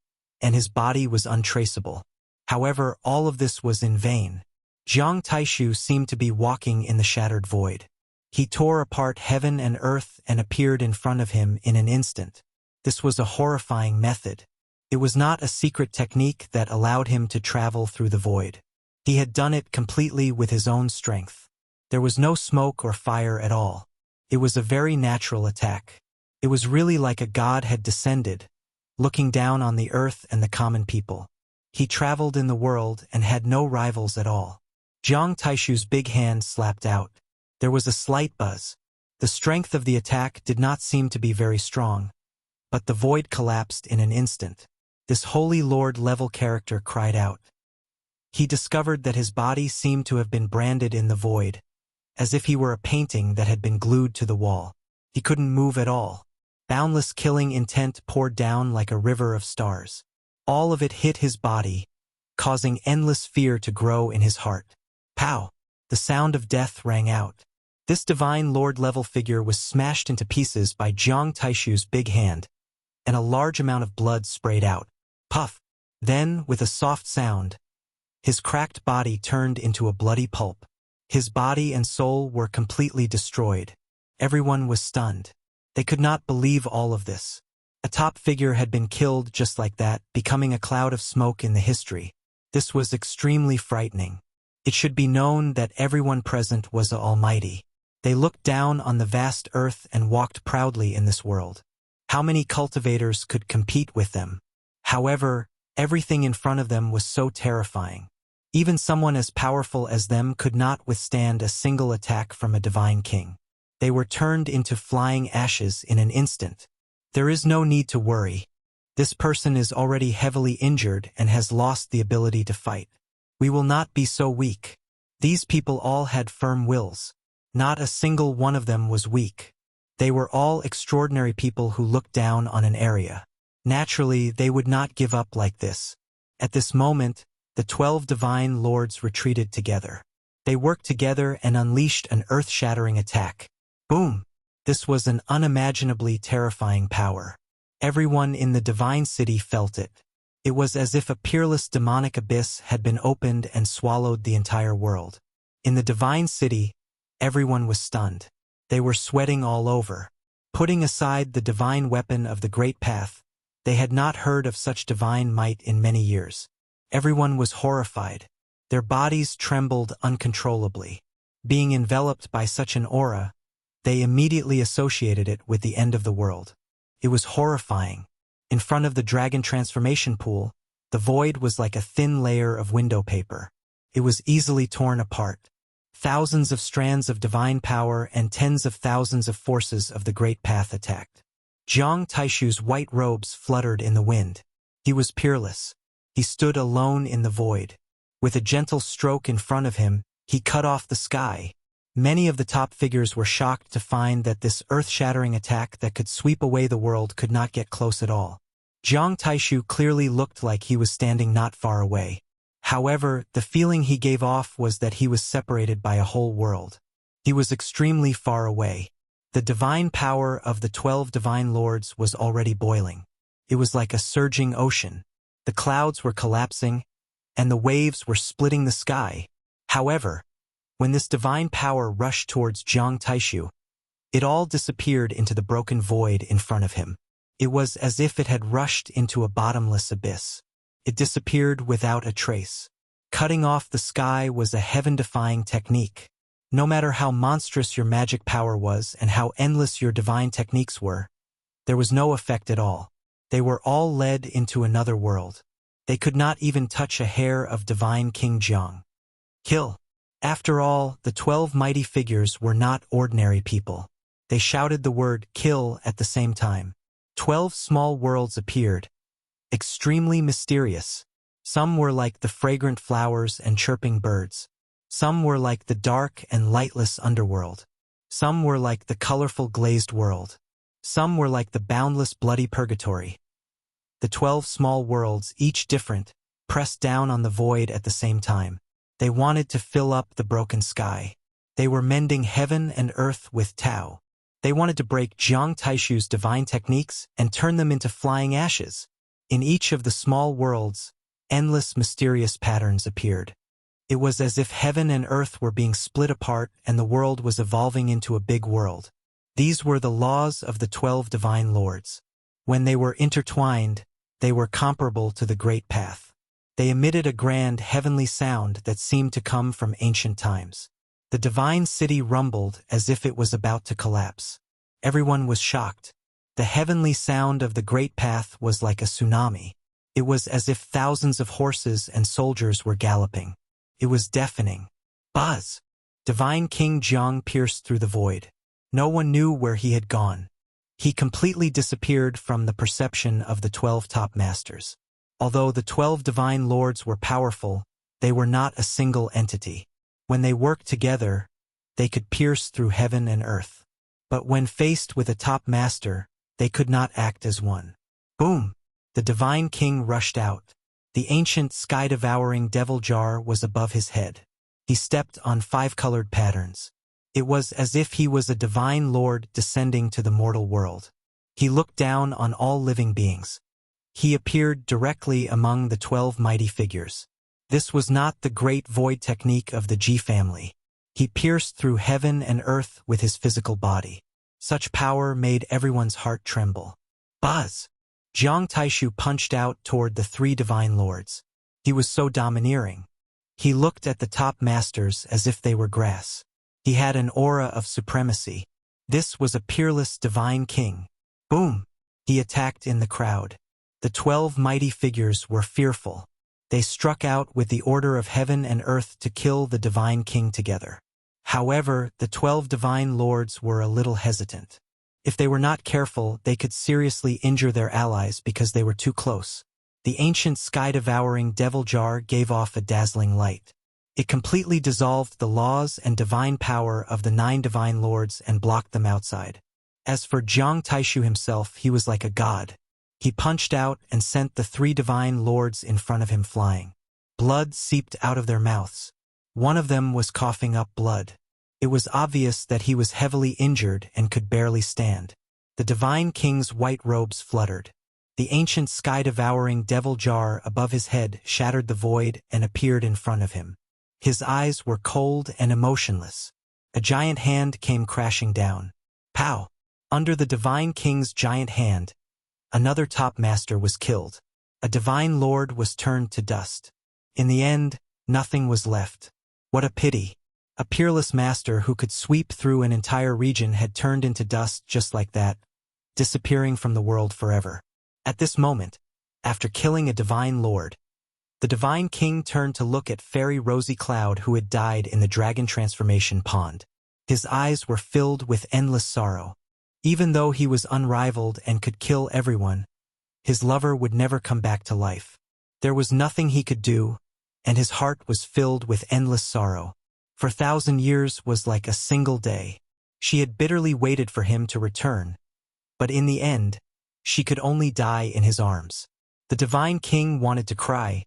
and his body was untraceable. However, all of this was in vain. Jiang Taishu seemed to be walking in the shattered void. He tore apart heaven and earth and appeared in front of him in an instant. This was a horrifying method. It was not a secret technique that allowed him to travel through the void. He had done it completely with his own strength. There was no smoke or fire at all. It was a very natural attack. It was really like a god had descended, looking down on the earth and the common people. He traveled in the world and had no rivals at all. Jiang Taishu's big hand slapped out. There was a slight buzz. The strength of the attack did not seem to be very strong, but the void collapsed in an instant. This Holy Lord-level character cried out. He discovered that his body seemed to have been branded in the void, as if he were a painting that had been glued to the wall. He couldn't move at all. Boundless killing intent poured down like a river of stars. All of it hit his body, causing endless fear to grow in his heart. Pow! The sound of death rang out. This divine Lord-level figure was smashed into pieces by Jiang Taishu's big hand, and a large amount of blood sprayed out. Puff! Then, with a soft sound, his cracked body turned into a bloody pulp. His body and soul were completely destroyed. Everyone was stunned. They could not believe all of this. A top figure had been killed just like that, becoming a cloud of smoke in the history. This was extremely frightening. It should be known that everyone present was the Almighty. They looked down on the vast earth and walked proudly in this world. How many cultivators could compete with them? However, everything in front of them was so terrifying. Even someone as powerful as them could not withstand a single attack from a divine king. They were turned into flying ashes in an instant. There is no need to worry. This person is already heavily injured and has lost the ability to fight. We will not be so weak. These people all had firm wills. Not a single one of them was weak. They were all extraordinary people who looked down on an area. Naturally, they would not give up like this. At this moment, the 12 divine lords retreated together. They worked together and unleashed an earth-shattering attack. Boom! This was an unimaginably terrifying power. Everyone in the divine city felt it. It was as if a peerless demonic abyss had been opened and swallowed the entire world. In the divine city, everyone was stunned. They were sweating all over. Putting aside the divine weapon of the great path, they had not heard of such divine might in many years. Everyone was horrified. Their bodies trembled uncontrollably. Being enveloped by such an aura, they immediately associated it with the end of the world. It was horrifying. In front of the dragon transformation pool, the void was like a thin layer of window paper. It was easily torn apart. Thousands of strands of divine power and tens of thousands of forces of the great path attacked. Jiang Taishu's white robes fluttered in the wind. He was peerless. He stood alone in the void. With a gentle stroke in front of him, he cut off the sky. Many of the top figures were shocked to find that this earth-shattering attack that could sweep away the world could not get close at all. Jiang Taishu clearly looked like he was standing not far away. However, the feeling he gave off was that he was separated by a whole world. He was extremely far away. The divine power of the 12 divine lords was already boiling. It was like a surging ocean. The clouds were collapsing, and the waves were splitting the sky. However, when this divine power rushed towards Jiang Taishu, it all disappeared into the broken void in front of him. It was as if it had rushed into a bottomless abyss. It disappeared without a trace. Cutting off the sky was a heaven-defying technique. No matter how monstrous your magic power was and how endless your divine techniques were, there was no effect at all. They were all led into another world. They could not even touch a hair of divine King Jiang. Kill. After all, the 12 mighty figures were not ordinary people. They shouted the word kill at the same time. 12 small worlds appeared, extremely mysterious. Some were like the fragrant flowers and chirping birds. Some were like the dark and lightless underworld. Some were like the colorful glazed world. Some were like the boundless bloody purgatory. The 12 small worlds, each different, pressed down on the void at the same time. They wanted to fill up the broken sky. They were mending heaven and earth with Tao. They wanted to break Jiang Taishu's divine techniques and turn them into flying ashes. In each of the small worlds, endless mysterious patterns appeared. It was as if heaven and earth were being split apart and the world was evolving into a big world. These were the laws of the 12 divine lords. When they were intertwined, they were comparable to the great path. They emitted a grand heavenly sound that seemed to come from ancient times. The divine city rumbled as if it was about to collapse. Everyone was shocked. The heavenly sound of the great path was like a tsunami. It was as if thousands of horses and soldiers were galloping. It was deafening. Buzz! Divine King Jiang pierced through the void. No one knew where he had gone. He completely disappeared from the perception of the 12 top masters. Although the 12 divine lords were powerful, they were not a single entity. When they worked together, they could pierce through heaven and earth. But when faced with a top master, they could not act as one. Boom! The divine king rushed out. The ancient sky-devouring devil jar was above his head. He stepped on 5-colored patterns. It was as if he was a divine lord descending to the mortal world. He looked down on all living beings. He appeared directly among the 12 mighty figures. This was not the great void technique of the Ji family. He pierced through heaven and earth with his physical body. Such power made everyone's heart tremble. Buzz! Jiang Taishu punched out toward the 3 divine lords. He was so domineering. He looked at the top masters as if they were grass. He had an aura of supremacy. This was a peerless divine king. Boom! He attacked in the crowd. The 12 mighty figures were fearful. They struck out with the order of heaven and earth to kill the divine king together. However, the 12 divine lords were a little hesitant. If they were not careful, they could seriously injure their allies because they were too close. The ancient sky-devouring devil jar gave off a dazzling light. It completely dissolved the laws and divine power of the 9 divine lords and blocked them outside. As for Jiang Taishu himself, he was like a god. He punched out and sent the 3 divine lords in front of him flying. Blood seeped out of their mouths. One of them was coughing up blood. It was obvious that he was heavily injured and could barely stand. The divine king's white robes fluttered. The ancient sky-devouring devil jar above his head shattered the void and appeared in front of him. His eyes were cold and emotionless. A giant hand came crashing down. Pow! Under the divine king's giant hand, another top master was killed. A divine lord was turned to dust. In the end, nothing was left. What a pity. A peerless master who could sweep through an entire region had turned into dust just like that, disappearing from the world forever. At this moment, after killing a divine lord, the divine king turned to look at Fairy Rosy Cloud who had died in the dragon transformation pond. His eyes were filled with endless sorrow. Even though he was unrivaled and could kill everyone, his lover would never come back to life. There was nothing he could do, and his heart was filled with endless sorrow. For 1,000 years was like a single day. She had bitterly waited for him to return, but in the end, she could only die in his arms. The divine king wanted to cry,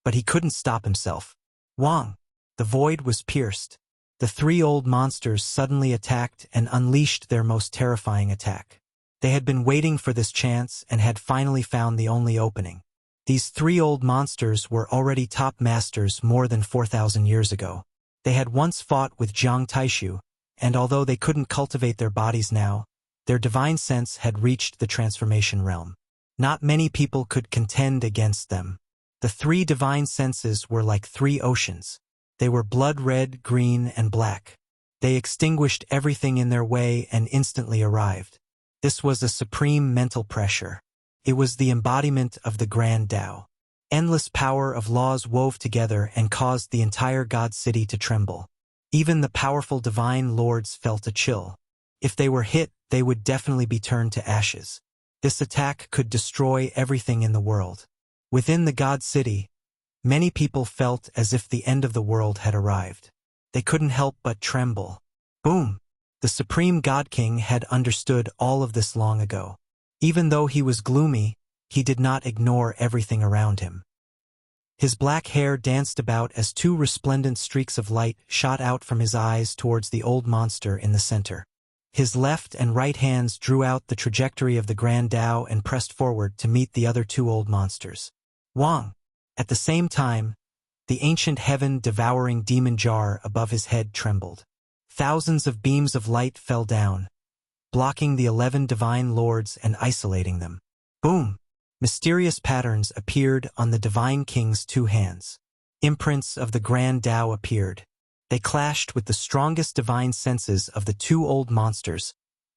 but he couldn't stop himself. Wang! The void was pierced. The 3 old monsters suddenly attacked and unleashed their most terrifying attack. They had been waiting for this chance and had finally found the only opening. These 3 old monsters were already top masters more than 4,000 years ago. They had once fought with Jiang Taishu, and although they couldn't cultivate their bodies now, their divine sense had reached the transformation realm. Not many people could contend against them. The 3 divine senses were like 3 oceans. They were blood red, green, and black. They extinguished everything in their way and instantly arrived. This was a supreme mental pressure. It was the embodiment of the grand Tao. Endless power of laws wove together and caused the entire god city to tremble. Even the powerful divine lords felt a chill. If they were hit, they would definitely be turned to ashes. This attack could destroy everything in the world. Within the god city, many people felt as if the end of the world had arrived. They couldn't help but tremble. Boom! The supreme god king had understood all of this long ago. Even though he was gloomy, he did not ignore everything around him. His black hair danced about as two resplendent streaks of light shot out from his eyes towards the old monster in the center. His left and right hands drew out the trajectory of the Grand Tao and pressed forward to meet the other two old monsters. Wang! At the same time, the ancient heaven-devouring demon jar above his head trembled. Thousands of beams of light fell down, blocking the 11 divine lords and isolating them. Boom! Mysterious patterns appeared on the divine king's two hands. Imprints of the Grand Tao appeared. They clashed with the strongest divine senses of the two old monsters,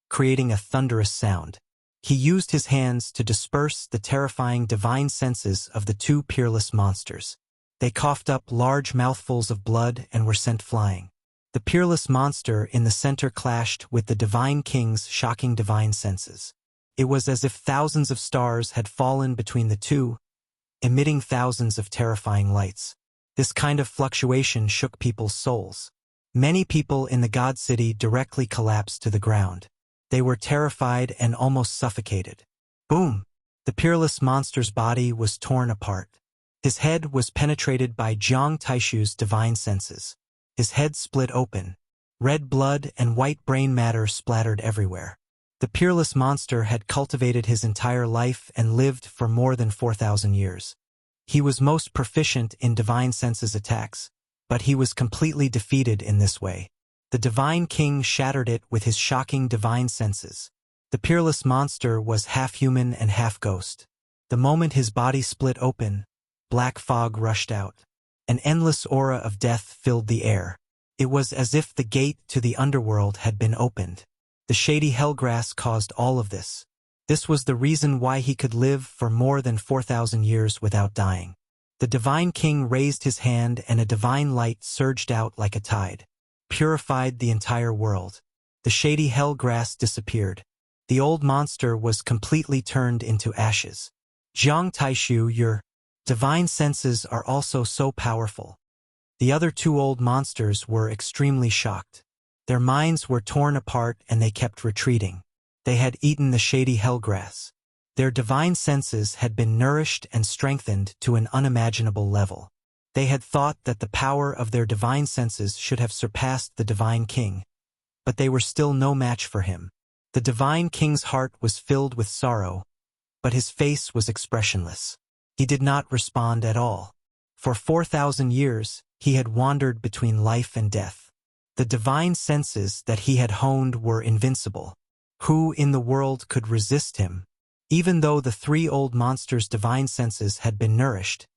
creating a thunderous sound. He used his hands to disperse the terrifying divine senses of the two peerless monsters. They coughed up large mouthfuls of blood and were sent flying. The peerless monster in the center clashed with the divine king's shocking divine senses. It was as if thousands of stars had fallen between the two, emitting thousands of terrifying lights. This kind of fluctuation shook people's souls. Many people in the God City directly collapsed to the ground. They were terrified and almost suffocated. Boom! The peerless monster's body was torn apart. His head was penetrated by Jiang Taishu's divine senses. His head split open. Red blood and white brain matter splattered everywhere. The peerless monster had cultivated his entire life and lived for more than 4,000 years. He was most proficient in divine senses attacks, but he was completely defeated in this way. The divine king shattered it with his shocking divine senses. The peerless monster was half human and half ghost. The moment his body split open, black fog rushed out. An endless aura of death filled the air. It was as if the gate to the underworld had been opened. The shady hellgrass caused all of this. This was the reason why he could live for more than 4,000 years without dying. The divine king raised his hand and a divine light surged out like a tide, purified the entire world. The shady hellgrass disappeared. The old monster was completely turned into ashes. Jiang Taishu, your divine senses are also so powerful. The other two old monsters were extremely shocked. Their minds were torn apart and they kept retreating. They had eaten the shady hellgrass. Their divine senses had been nourished and strengthened to an unimaginable level. They had thought that the power of their divine senses should have surpassed the divine king, but they were still no match for him. The divine king's heart was filled with sorrow, but his face was expressionless. He did not respond at all. For 4,000 years, he had wandered between life and death. The divine senses that he had honed were invincible. Who in the world could resist him? Even though the three old monsters' divine senses had been nourished,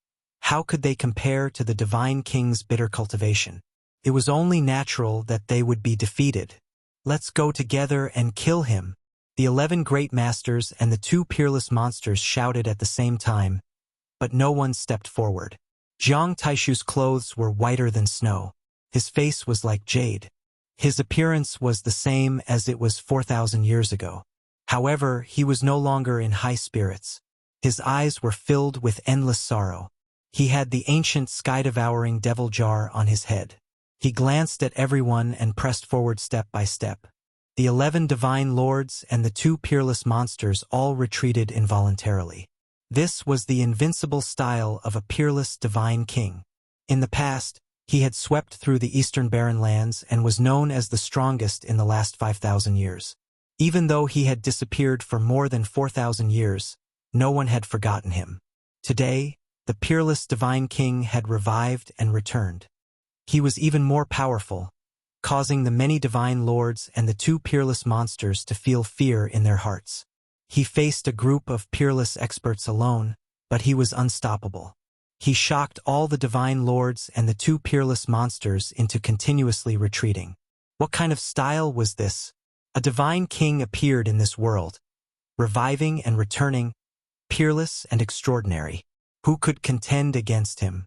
how could they compare to the divine king's bitter cultivation? It was only natural that they would be defeated. Let's go together and kill him. The 11 great masters and the two peerless monsters shouted at the same time, but no one stepped forward. Jiang Taishu's clothes were whiter than snow. His face was like jade. His appearance was the same as it was 4,000 years ago. However, he was no longer in high spirits. His eyes were filled with endless sorrow. He had the ancient sky-devouring devil jar on his head. He glanced at everyone and pressed forward step by step. The 11 divine lords and the two peerless monsters all retreated involuntarily. This was the invincible style of a peerless divine king. In the past, he had swept through the eastern barren lands and was known as the strongest in the last 5,000 years. Even though he had disappeared for more than 4,000 years, no one had forgotten him. Today, the peerless divine king had revived and returned. He was even more powerful, causing the many divine lords and the two peerless monsters to feel fear in their hearts. He faced a group of peerless experts alone, but he was unstoppable. He shocked all the divine lords and the two peerless monsters into continuously retreating. What kind of style was this? A divine king appeared in this world, reviving and returning, peerless and extraordinary. Who could contend against him?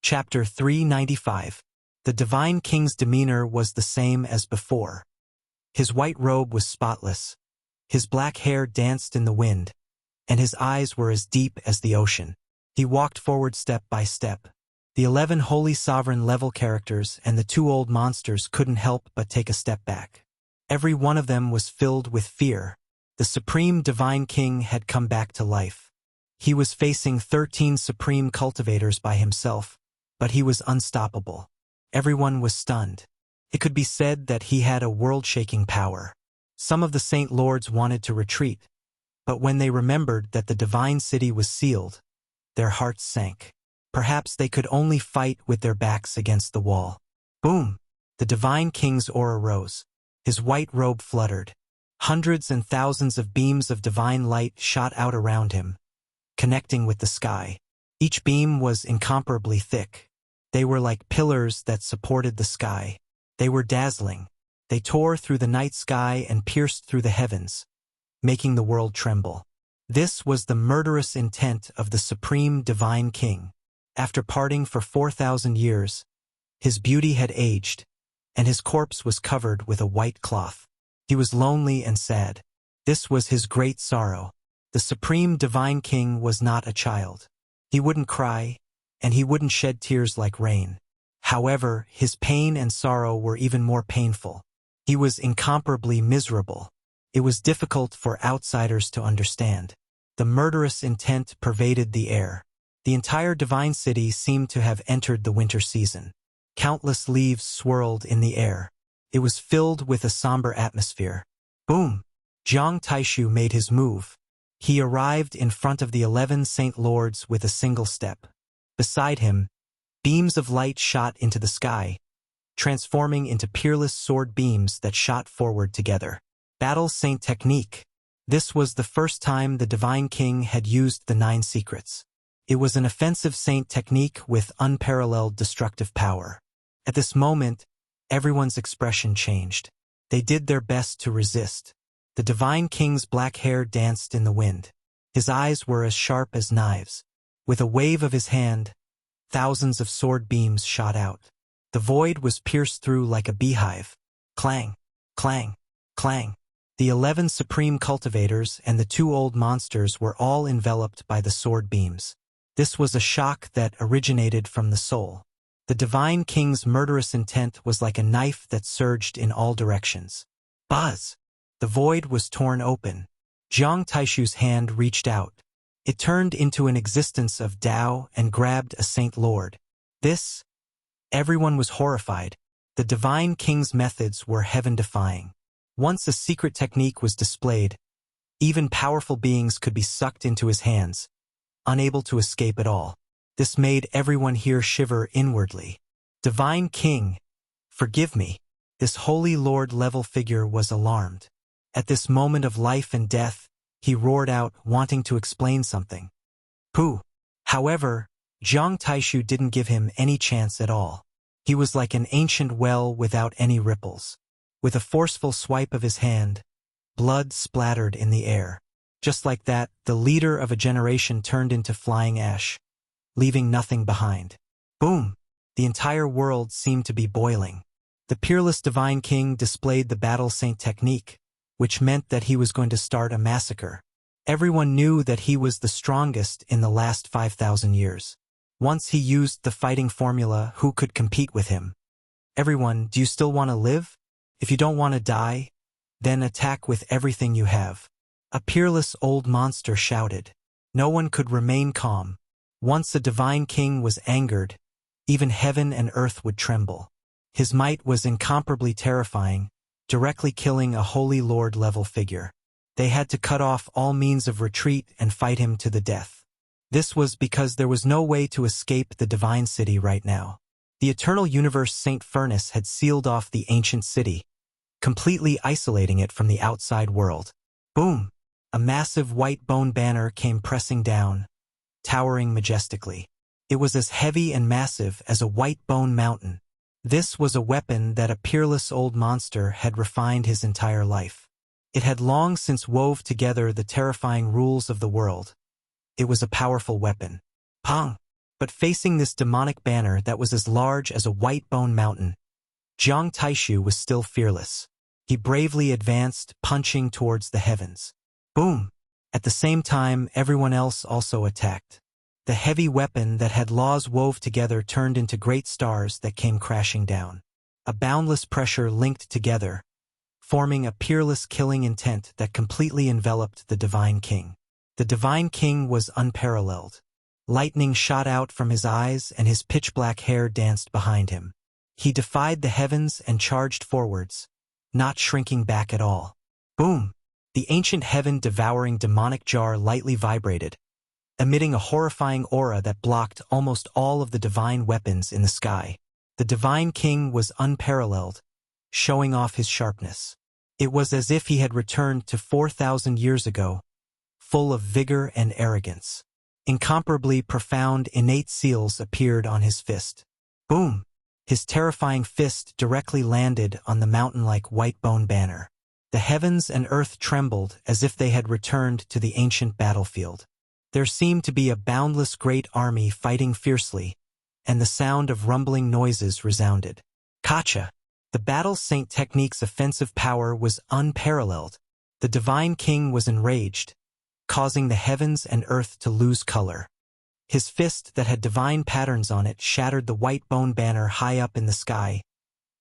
Chapter 395. The Divine King's demeanor was the same as before. His white robe was spotless. His black hair danced in the wind, and his eyes were as deep as the ocean. He walked forward step by step. The 11 holy sovereign level characters and the 2 old monsters couldn't help but take a step back. Every one of them was filled with fear. The Supreme Divine King had come back to life. He was facing 13 Supreme Cultivators by himself, but he was unstoppable. Everyone was stunned. It could be said that he had a world-shaking power. Some of the Saint Lords wanted to retreat, but when they remembered that the Divine City was sealed, their hearts sank. Perhaps they could only fight with their backs against the wall. Boom! The Divine King's aura rose. His white robe fluttered. Hundreds and thousands of beams of divine light shot out around him, connecting with the sky. Each beam was incomparably thick. They were like pillars that supported the sky. They were dazzling. They tore through the night sky and pierced through the heavens, making the world tremble. This was the murderous intent of the Supreme Divine King. After parting for 4,000 years, his beauty had aged, and his corpse was covered with a white cloth. He was lonely and sad. This was his great sorrow. The Supreme Divine King was not a child. He wouldn't cry, and he wouldn't shed tears like rain. However, his pain and sorrow were even more painful. He was incomparably miserable. It was difficult for outsiders to understand. The murderous intent pervaded the air. The entire Divine City seemed to have entered the winter season. Countless leaves swirled in the air. It was filled with a somber atmosphere. Boom! Jiang Taishu made his move. He arrived in front of the 11 Saint Lords with a single step. Beside him, beams of light shot into the sky, transforming into peerless sword beams that shot forward together. Battle Saint Technique. This was the first time the Divine King had used the 9 secrets. It was an offensive saint technique with unparalleled destructive power. At this moment, everyone's expression changed. They did their best to resist. The Divine King's black hair danced in the wind. His eyes were as sharp as knives. With a wave of his hand, thousands of sword beams shot out. The void was pierced through like a beehive. Clang, clang, clang. The 11 Supreme Cultivators and the 2 old monsters were all enveloped by the sword beams. This was a shock that originated from the soul. The Divine King's murderous intent was like a knife that surged in all directions. Buzz! The void was torn open. Jiang Taishu's hand reached out. It turned into an existence of Tao and grabbed a Saint Lord. Everyone was horrified. The Divine King's methods were heaven-defying. Once a secret technique was displayed, even powerful beings could be sucked into his hands, unable to escape at all. This made everyone here shiver inwardly. Divine King, forgive me. This holy lord-level figure was alarmed. At this moment of life and death, he roared out, wanting to explain something. Pooh! However, Jiang Taishu didn't give him any chance at all. He was like an ancient well without any ripples. With a forceful swipe of his hand, blood splattered in the air. Just like that, the leader of a generation turned into flying ash, leaving nothing behind. Boom! The entire world seemed to be boiling. The peerless Divine King displayed the Battle Saint technique, which meant that he was going to start a massacre. Everyone knew that he was the strongest in the last 5,000 years. Once he used the fighting formula, who could compete with him? Everyone, do you still want to live? If you don't want to die, then attack with everything you have. A peerless old monster shouted. No one could remain calm. Once the Divine King was angered, even heaven and earth would tremble. His might was incomparably terrifying, directly killing a holy lord-level figure. They had to cut off all means of retreat and fight him to the death. This was because there was no way to escape the Divine City right now. The Eternal Universe Saint Furnace had sealed off the ancient city, completely isolating it from the outside world. Boom! A massive white bone banner came pressing down, towering majestically. It was as heavy and massive as a white bone mountain. This was a weapon that a peerless old monster had refined his entire life. It had long since wove together the terrifying rules of the world. It was a powerful weapon. Hong. But facing this demonic banner that was as large as a white bone mountain, Jiang Taishu was still fearless. He bravely advanced, punching towards the heavens. Boom! At the same time, everyone else also attacked. The heavy weapon that had laws wove together turned into great stars that came crashing down. A boundless pressure linked together, forming a peerless killing intent that completely enveloped the Divine King. The Divine King was unparalleled. Lightning shot out from his eyes and his pitch-black hair danced behind him. He defied the heavens and charged forwards, not shrinking back at all. Boom! The ancient heaven-devouring demonic jar lightly vibrated, emitting a horrifying aura that blocked almost all of the divine weapons in the sky. The Divine King was unparalleled, showing off his sharpness. It was as if he had returned to 4,000 years ago, full of vigor and arrogance. Incomparably profound innate seals appeared on his fist. Boom! His terrifying fist directly landed on the mountain-like white bone banner. The heavens and earth trembled as if they had returned to the ancient battlefield. There seemed to be a boundless great army fighting fiercely, and the sound of rumbling noises resounded. Kacha! The Battle Saint technique's offensive power was unparalleled. The Divine King was enraged, causing the heavens and earth to lose color. His fist that had divine patterns on it shattered the white bone banner high up in the sky,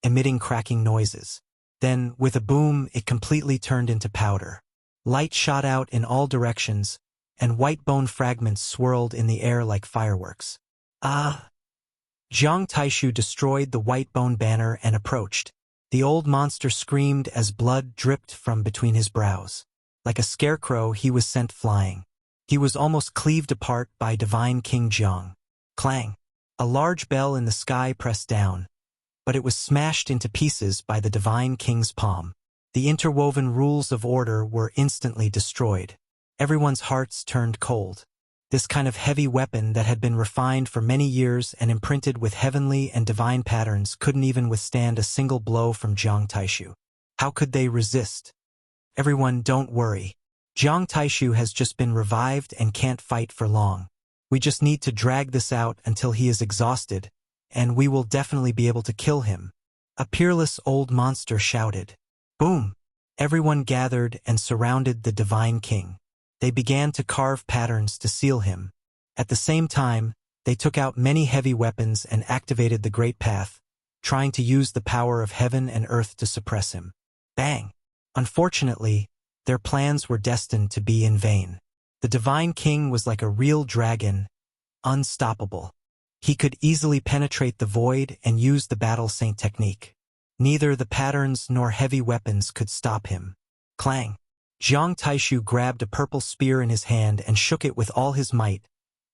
emitting cracking noises. Then, with a boom, it completely turned into powder. Light shot out in all directions, and white bone fragments swirled in the air like fireworks. Ah! Jiang Taishu destroyed the white bone banner and approached. The old monster screamed as blood dripped from between his brows. Like a scarecrow, he was sent flying. He was almost cleaved apart by Divine King Jiang. Clang! A large bell in the sky pressed down, but it was smashed into pieces by the Divine King's palm. The interwoven rules of order were instantly destroyed. Everyone's hearts turned cold. This kind of heavy weapon that had been refined for many years and imprinted with heavenly and divine patterns couldn't even withstand a single blow from Jiang Taishu. How could they resist? Everyone, don't worry. Jiang Taishu has just been revived and can't fight for long. We just need to drag this out until he is exhausted, and we will definitely be able to kill him. A peerless old monster shouted. Boom! Everyone gathered and surrounded the Divine King. They began to carve patterns to seal him. At the same time, they took out many heavy weapons and activated the Great Path, trying to use the power of heaven and earth to suppress him. Bang! Unfortunately, their plans were destined to be in vain. The Divine King was like a real dragon, unstoppable. He could easily penetrate the void and use the Battle Saint technique. Neither the patterns nor heavy weapons could stop him. Clang! Jiang Taishu grabbed a purple spear in his hand and shook it with all his might,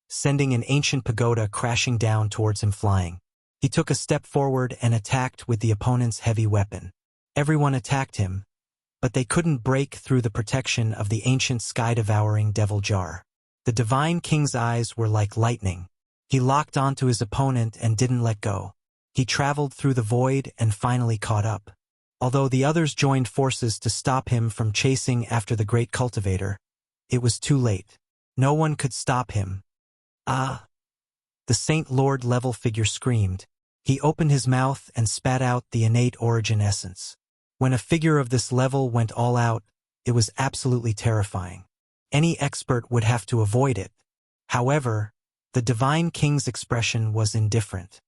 sending an ancient pagoda crashing down towards him flying. He took a step forward and attacked with the opponent's heavy weapon. Everyone attacked him, but they couldn't break through the protection of the ancient sky-devouring devil jar. The Divine King's eyes were like lightning. He locked onto his opponent and didn't let go. He traveled through the void and finally caught up. Although the others joined forces to stop him from chasing after the great cultivator, it was too late. No one could stop him. Ah! The Saint Lord level figure screamed. He opened his mouth and spat out the innate origin essence. When a figure of this level went all out, it was absolutely terrifying. Any expert would have to avoid it. However, the Divine King's expression was indifferent.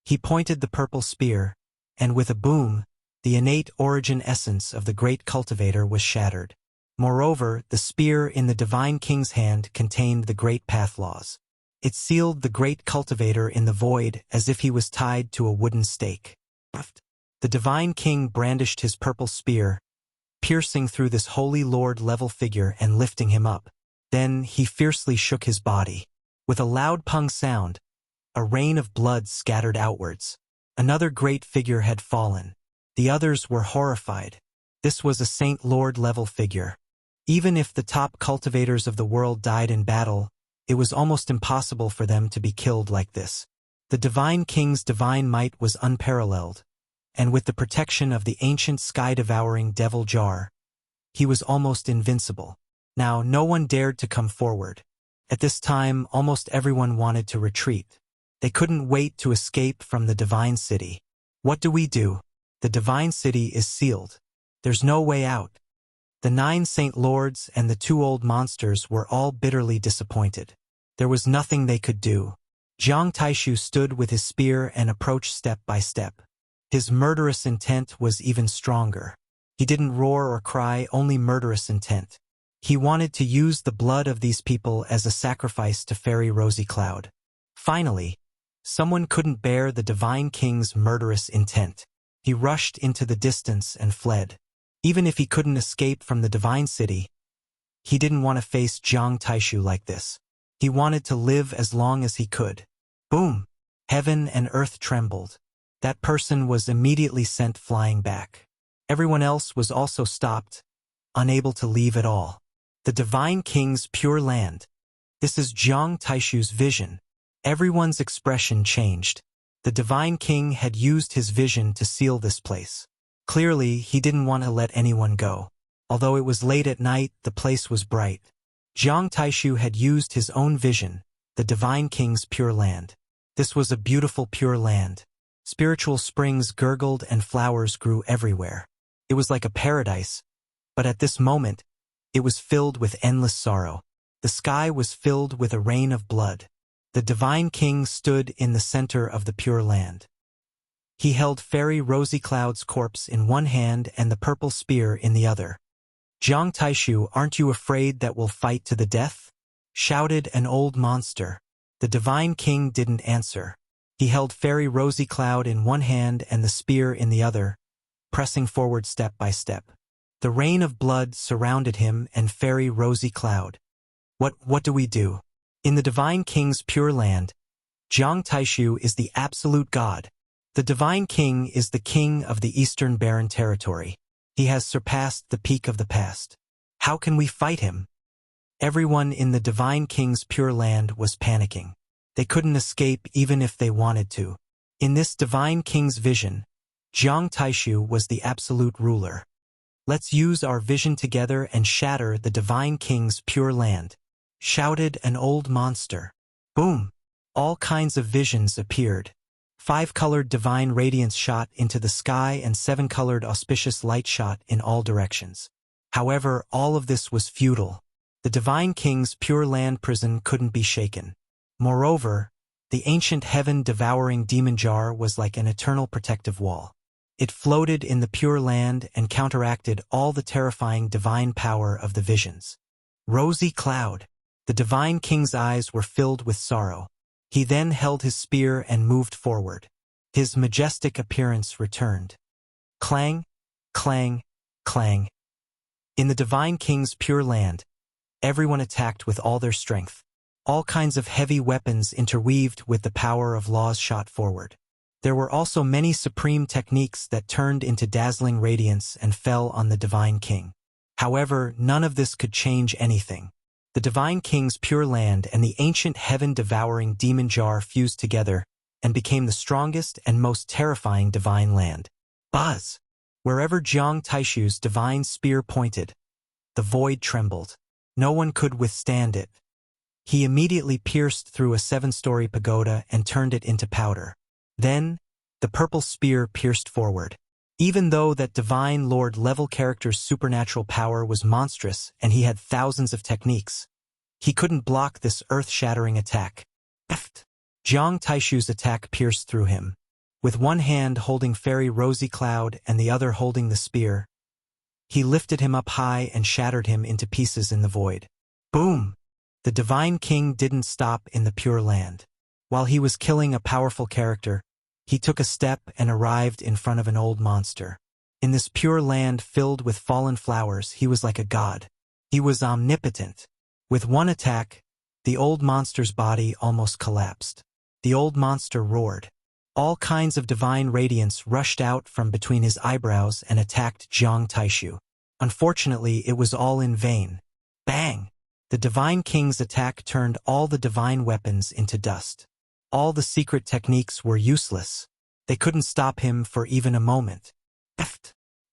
He pointed the purple spear, and with a boom, the innate origin essence of the great cultivator was shattered. Moreover, the spear in the Divine King's hand contained the great path laws. It sealed the great cultivator in the void as if he was tied to a wooden stake. The Divine King brandished his purple spear, piercing through this Holy Lord level figure and lifting him up. Then he fiercely shook his body. With a loud pung sound, a rain of blood scattered outwards. Another great figure had fallen. The others were horrified. This was a Saint Lord level figure. Even if the top cultivators of the world died in battle, it was almost impossible for them to be killed like this. The Divine King's divine might was unparalleled, and with the protection of the ancient sky-devouring devil jar, he was almost invincible. Now no one dared to come forward. At this time, almost everyone wanted to retreat. They couldn't wait to escape from the divine city. What do we do? The divine city is sealed. There's no way out. The 9 Saint Lords and the 2 old monsters were all bitterly disappointed. There was nothing they could do. Jiang Taishu stood with his spear and approached step by step. His murderous intent was even stronger. He didn't roar or cry, only murderous intent. He wanted to use the blood of these people as a sacrifice to Fairy Rosy Cloud. Finally, someone couldn't bear the Divine King's murderous intent. He rushed into the distance and fled. Even if he couldn't escape from the Divine City, he didn't want to face Jiang Taishu like this. He wanted to live as long as he could. Boom! Heaven and earth trembled. That person was immediately sent flying back. Everyone else was also stopped, unable to leave at all. The Divine King's pure land. This is Jiang Taishu's vision. Everyone's expression changed. The Divine King had used his vision to seal this place. Clearly, he didn't want to let anyone go. Although it was late at night, the place was bright. Jiang Taishu had used his own vision, the Divine King's pure land. This was a beautiful pure land. Spiritual springs gurgled and flowers grew everywhere. It was like a paradise, but at this moment, it was filled with endless sorrow. The sky was filled with a rain of blood. The Divine King stood in the center of the pure land. He held Fairy Rosy Cloud's corpse in one hand and the purple spear in the other. Jiang Taishu, aren't you afraid that we'll fight to the death? Shouted an old monster. The Divine King didn't answer. He held Fairy Rosy Cloud in one hand and the spear in the other, pressing forward step by step. The rain of blood surrounded him and Fairy Rosy Cloud. What do we do? In the Divine King's pure land, Jiang Taishu is the absolute God. The Divine King is the king of the Eastern Barren Territory. He has surpassed the peak of the past. How can we fight him? Everyone in the Divine King's pure land was panicking. They couldn't escape even if they wanted to. In this Divine King's vision, Jiang Taishu was the absolute ruler. Let's use our vision together and shatter the Divine King's pure land, shouted an old monster. Boom! All kinds of visions appeared. 5-colored divine radiance shot into the sky and 7-colored auspicious light shot in all directions. However, all of this was futile. The Divine King's pure land prison couldn't be shaken. Moreover, the ancient heaven-devouring demon jar was like an eternal protective wall. It floated in the pure land and counteracted all the terrifying divine power of the visions. Rosy Cloud. The Divine King's eyes were filled with sorrow. He then held his spear and moved forward. His majestic appearance returned. Clang, clang, clang. In the Divine King's pure land, everyone attacked with all their strength. All kinds of heavy weapons interweaved with the power of laws shot forward. There were also many supreme techniques that turned into dazzling radiance and fell on the Divine King. However, none of this could change anything. The Divine King's pure land and the ancient heaven-devouring demon jar fused together and became the strongest and most terrifying divine land. Buzz! Wherever Jiang Taishu's divine spear pointed, the void trembled. No one could withstand it. He immediately pierced through a 7-story pagoda and turned it into powder. Then, the purple spear pierced forward. Even though that divine lord-level character's supernatural power was monstrous and he had thousands of techniques, he couldn't block this earth-shattering attack. Jiang Taishu's attack pierced through him. With one hand holding Fairy Rosy Cloud and the other holding the spear, he lifted him up high and shattered him into pieces in the void. Boom! The Divine King didn't stop in the pure land. While he was killing a powerful character, he took a step and arrived in front of an old monster. In this pure land filled with fallen flowers, he was like a god. He was omnipotent. With one attack, the old monster's body almost collapsed. The old monster roared. All kinds of divine radiance rushed out from between his eyebrows and attacked Jiang Taishu. Unfortunately, it was all in vain. Bang! The Divine King's attack turned all the divine weapons into dust. All the secret techniques were useless. They couldn't stop him for even a moment.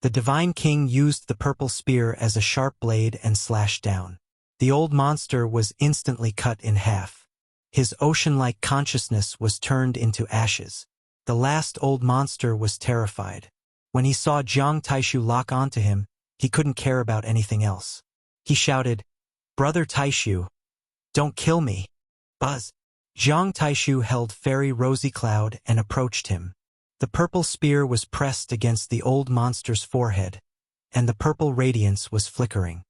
The Divine King used the purple spear as a sharp blade and slashed down. The old monster was instantly cut in half. His ocean-like consciousness was turned into ashes. The last old monster was terrified. When he saw Jiang Taishu lock onto him, he couldn't care about anything else. He shouted, "Brother Taishu, don't kill me." Buzz. Jiang Taishu held Fairy Rosy Cloud and approached him. The purple spear was pressed against the old monster's forehead, and the purple radiance was flickering.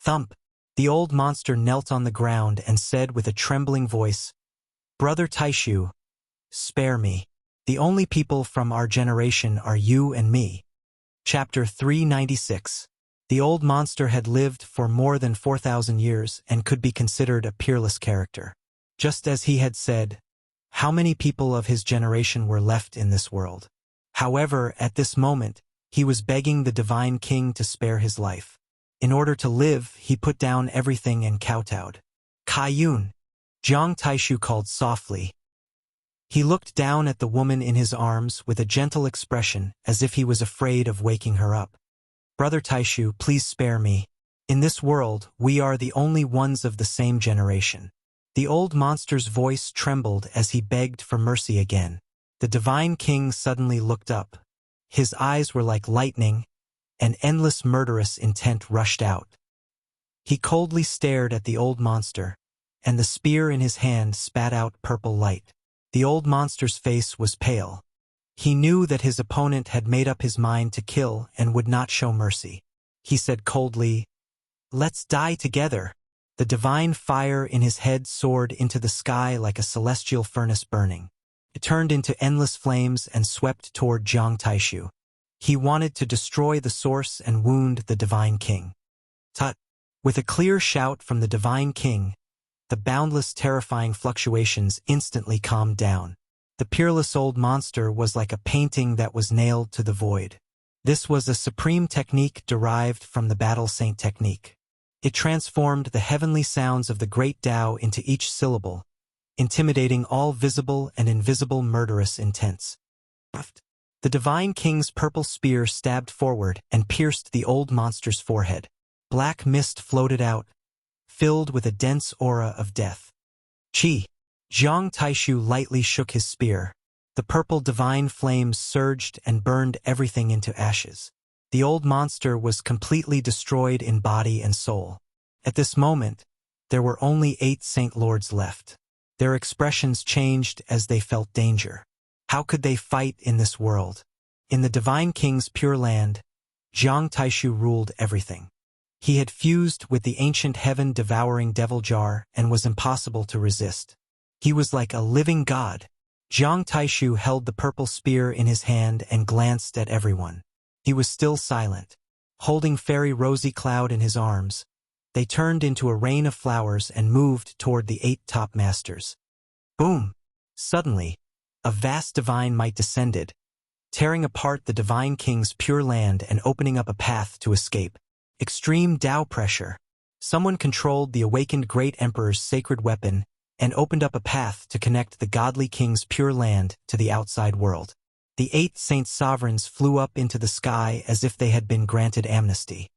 Thump! The old monster knelt on the ground and said with a trembling voice, "Brother Taishu, spare me. The only people from our generation are you and me." Chapter 396. The old monster had lived for more than 4,000 years and could be considered a peerless character. Just as he had said, how many people of his generation were left in this world? However, at this moment, he was begging the Divine King to spare his life. In order to live, he put down everything and kowtowed. "Kaiyun," Jiang Taishu called softly. He looked down at the woman in his arms with a gentle expression, as if he was afraid of waking her up. "Brother Taishu, please spare me. In this world, we are the only ones of the same generation." The old monster's voice trembled as he begged for mercy again. The Divine King suddenly looked up. His eyes were like lightning, and endless murderous intent rushed out. He coldly stared at the old monster, and the spear in his hand spat out purple light. The old monster's face was pale. He knew that his opponent had made up his mind to kill and would not show mercy. He said coldly, "Let's die together." The divine fire in his head soared into the sky like a celestial furnace burning. It turned into endless flames and swept toward Jiang Taishu. He wanted to destroy the source and wound the Divine King. Tut! With a clear shout from the Divine King, the boundless terrifying fluctuations instantly calmed down. The peerless old monster was like a painting that was nailed to the void. This was a supreme technique derived from the Battle Saint technique. It transformed the heavenly sounds of the great Tao into each syllable, intimidating all visible and invisible murderous intents. The Divine King's purple spear stabbed forward and pierced the old monster's forehead. Black mist floated out, filled with a dense aura of death. Chi! Jiang Taishu lightly shook his spear. The purple divine flames surged and burned everything into ashes. The old monster was completely destroyed in body and soul. At this moment, there were only 8 Saint Lords left. Their expressions changed as they felt danger. How could they fight in this world? In the Divine King's pure land, Jiang Taishu ruled everything. He had fused with the ancient heaven-devouring devil jar and was impossible to resist. He was like a living god. Jiang Taishu held the purple spear in his hand and glanced at everyone. He was still silent. Holding Fairy Rosy Cloud in his arms, they turned into a rain of flowers and moved toward the 8 top masters. Boom! Suddenly, a vast divine might descended, tearing apart the Divine King's pure land and opening up a path to escape. Extreme Tao pressure. Someone controlled the awakened Great Emperor's sacred weapon and opened up a path to connect the godly king's pure land to the outside world. The 8 Saint Sovereigns flew up into the sky as if they had been granted amnesty.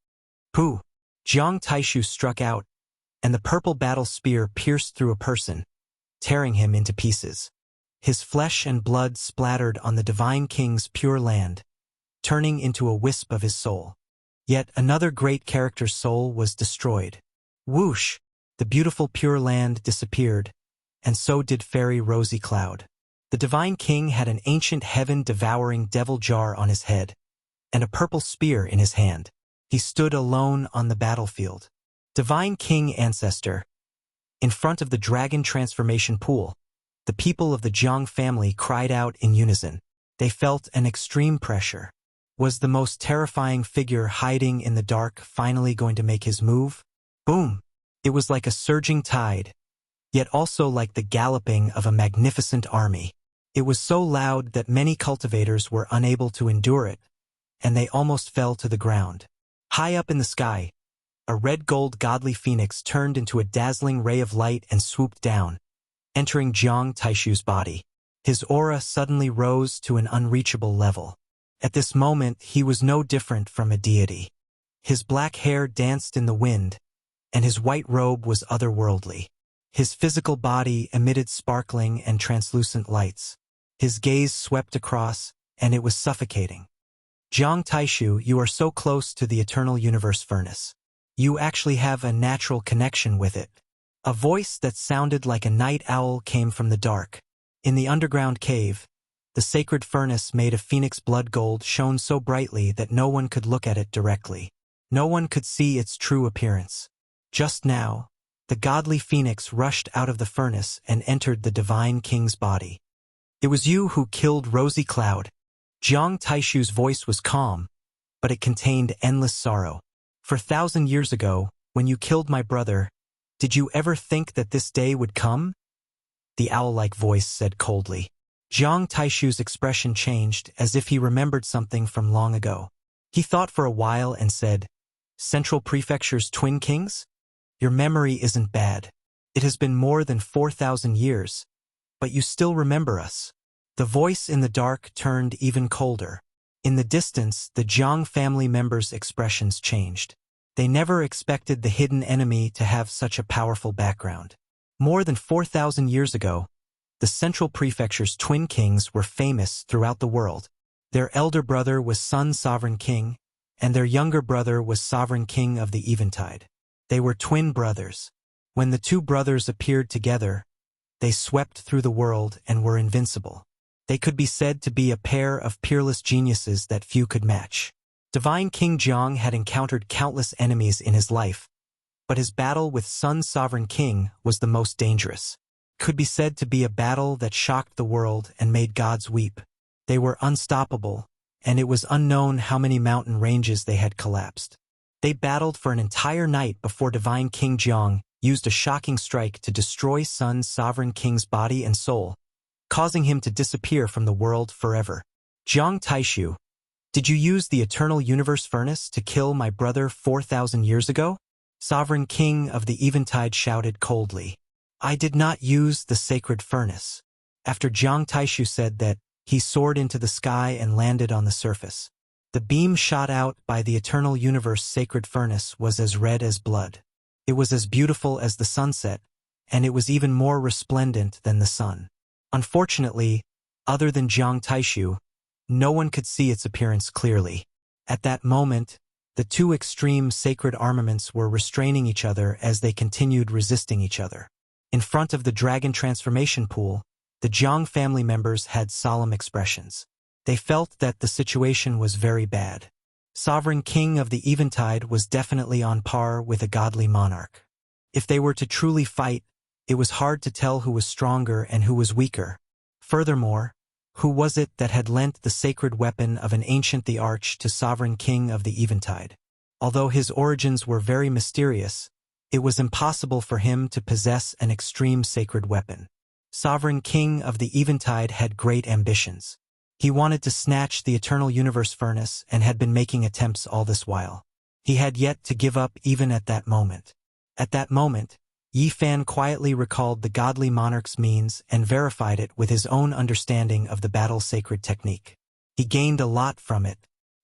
Pooh! Jiang Taishu struck out, and the purple battle spear pierced through a person, tearing him into pieces. His flesh and blood splattered on the Divine King's pure land, turning into a wisp of his soul. Yet another great character's soul was destroyed. Whoosh! The beautiful pure land disappeared, and so did Fairy Rosy Cloud. The Divine King had an ancient heaven-devouring devil jar on his head, and a purple spear in his hand. He stood alone on the battlefield. Divine King Ancestor. In front of the dragon transformation pool, the people of the Jiang family cried out in unison. They felt an extreme pressure. Was the most terrifying figure hiding in the dark finally going to make his move? Boom! It was like a surging tide, yet also like the galloping of a magnificent army. It was so loud that many cultivators were unable to endure it, and they almost fell to the ground. High up in the sky, a red-gold godly phoenix turned into a dazzling ray of light and swooped down, entering Jiang Taishu's body. His aura suddenly rose to an unreachable level. At this moment, he was no different from a deity. His black hair danced in the wind, and his white robe was otherworldly. His physical body emitted sparkling and translucent lights. His gaze swept across, and it was suffocating. Jiang Taishu, you are so close to the eternal universe furnace. You actually have a natural connection with it. A voice that sounded like a night owl came from the dark. In the underground cave, the sacred furnace made of phoenix blood gold shone so brightly that no one could look at it directly. No one could see its true appearance. Just now, the godly phoenix rushed out of the furnace and entered the divine king's body. It was you who killed Rosy Cloud. Jiang Taishu's voice was calm, but it contained endless sorrow. 4,000 years ago, when you killed my brother, did you ever think that this day would come? The owl-like voice said coldly. Jiang Taishu's expression changed as if he remembered something from long ago. He thought for a while and said, Central Prefecture's twin kings? Your memory isn't bad. It has been more than 4,000 years, but you still remember us. The voice in the dark turned even colder. In the distance, the Jiang family members' expressions changed. They never expected the hidden enemy to have such a powerful background. More than 4,000 years ago, the Central Prefecture's twin kings were famous throughout the world. Their elder brother was Sun Sovereign King, and their younger brother was Sovereign King of the Eventide. They were twin brothers. When the two brothers appeared together, they swept through the world and were invincible. They could be said to be a pair of peerless geniuses that few could match. Divine King Jiang had encountered countless enemies in his life, but his battle with Sun Sovereign King was the most dangerous. Could be said to be a battle that shocked the world and made gods weep. They were unstoppable, and it was unknown how many mountain ranges they had collapsed. They battled for an entire night before Divine King Jiang used a shocking strike to destroy Sun Sovereign King's body and soul, causing him to disappear from the world forever. Jiang Taishu, did you use the eternal universe furnace to kill my brother 4,000 years ago? Sovereign King of the Eventide shouted coldly. I did not use the sacred furnace. After Jiang Taishu said that, he soared into the sky and landed on the surface. The beam shot out by the eternal universe sacred furnace was as red as blood. It was as beautiful as the sunset, and it was even more resplendent than the sun. Unfortunately, other than Jiang Taishu, no one could see its appearance clearly. At that moment, the two extreme sacred armaments were restraining each other as they continued resisting each other. In front of the dragon transformation pool, the Jiang family members had solemn expressions. They felt that the situation was very bad. Sovereign King of the Eventide was definitely on par with a godly monarch. If they were to truly fight, it was hard to tell who was stronger and who was weaker. Furthermore, who was it that had lent the sacred weapon of an ancient the Arch to Sovereign King of the Eventide? Although his origins were very mysterious, it was impossible for him to possess an extreme sacred weapon. Sovereign King of the Eventide had great ambitions. He wanted to snatch the eternal universe furnace and had been making attempts all this while. He had yet to give up even at that moment. At that moment, Yi Fan quietly recalled the godly monarch's means and verified it with his own understanding of the battle sacred technique. He gained a lot from it.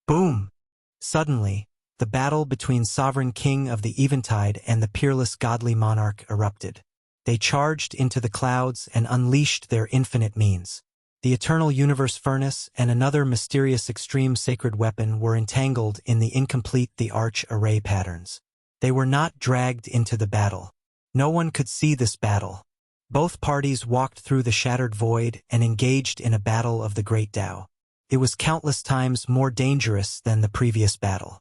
Boom! Suddenly, the battle between Sovereign King of the Eventide and the peerless godly monarch erupted. They charged into the clouds and unleashed their infinite means. The eternal universe furnace and another mysterious extreme sacred weapon were entangled in the incomplete the arch array patterns. They were not dragged into the battle. No one could see this battle. Both parties walked through the shattered void and engaged in a battle of the great Tao. It was countless times more dangerous than the previous battle.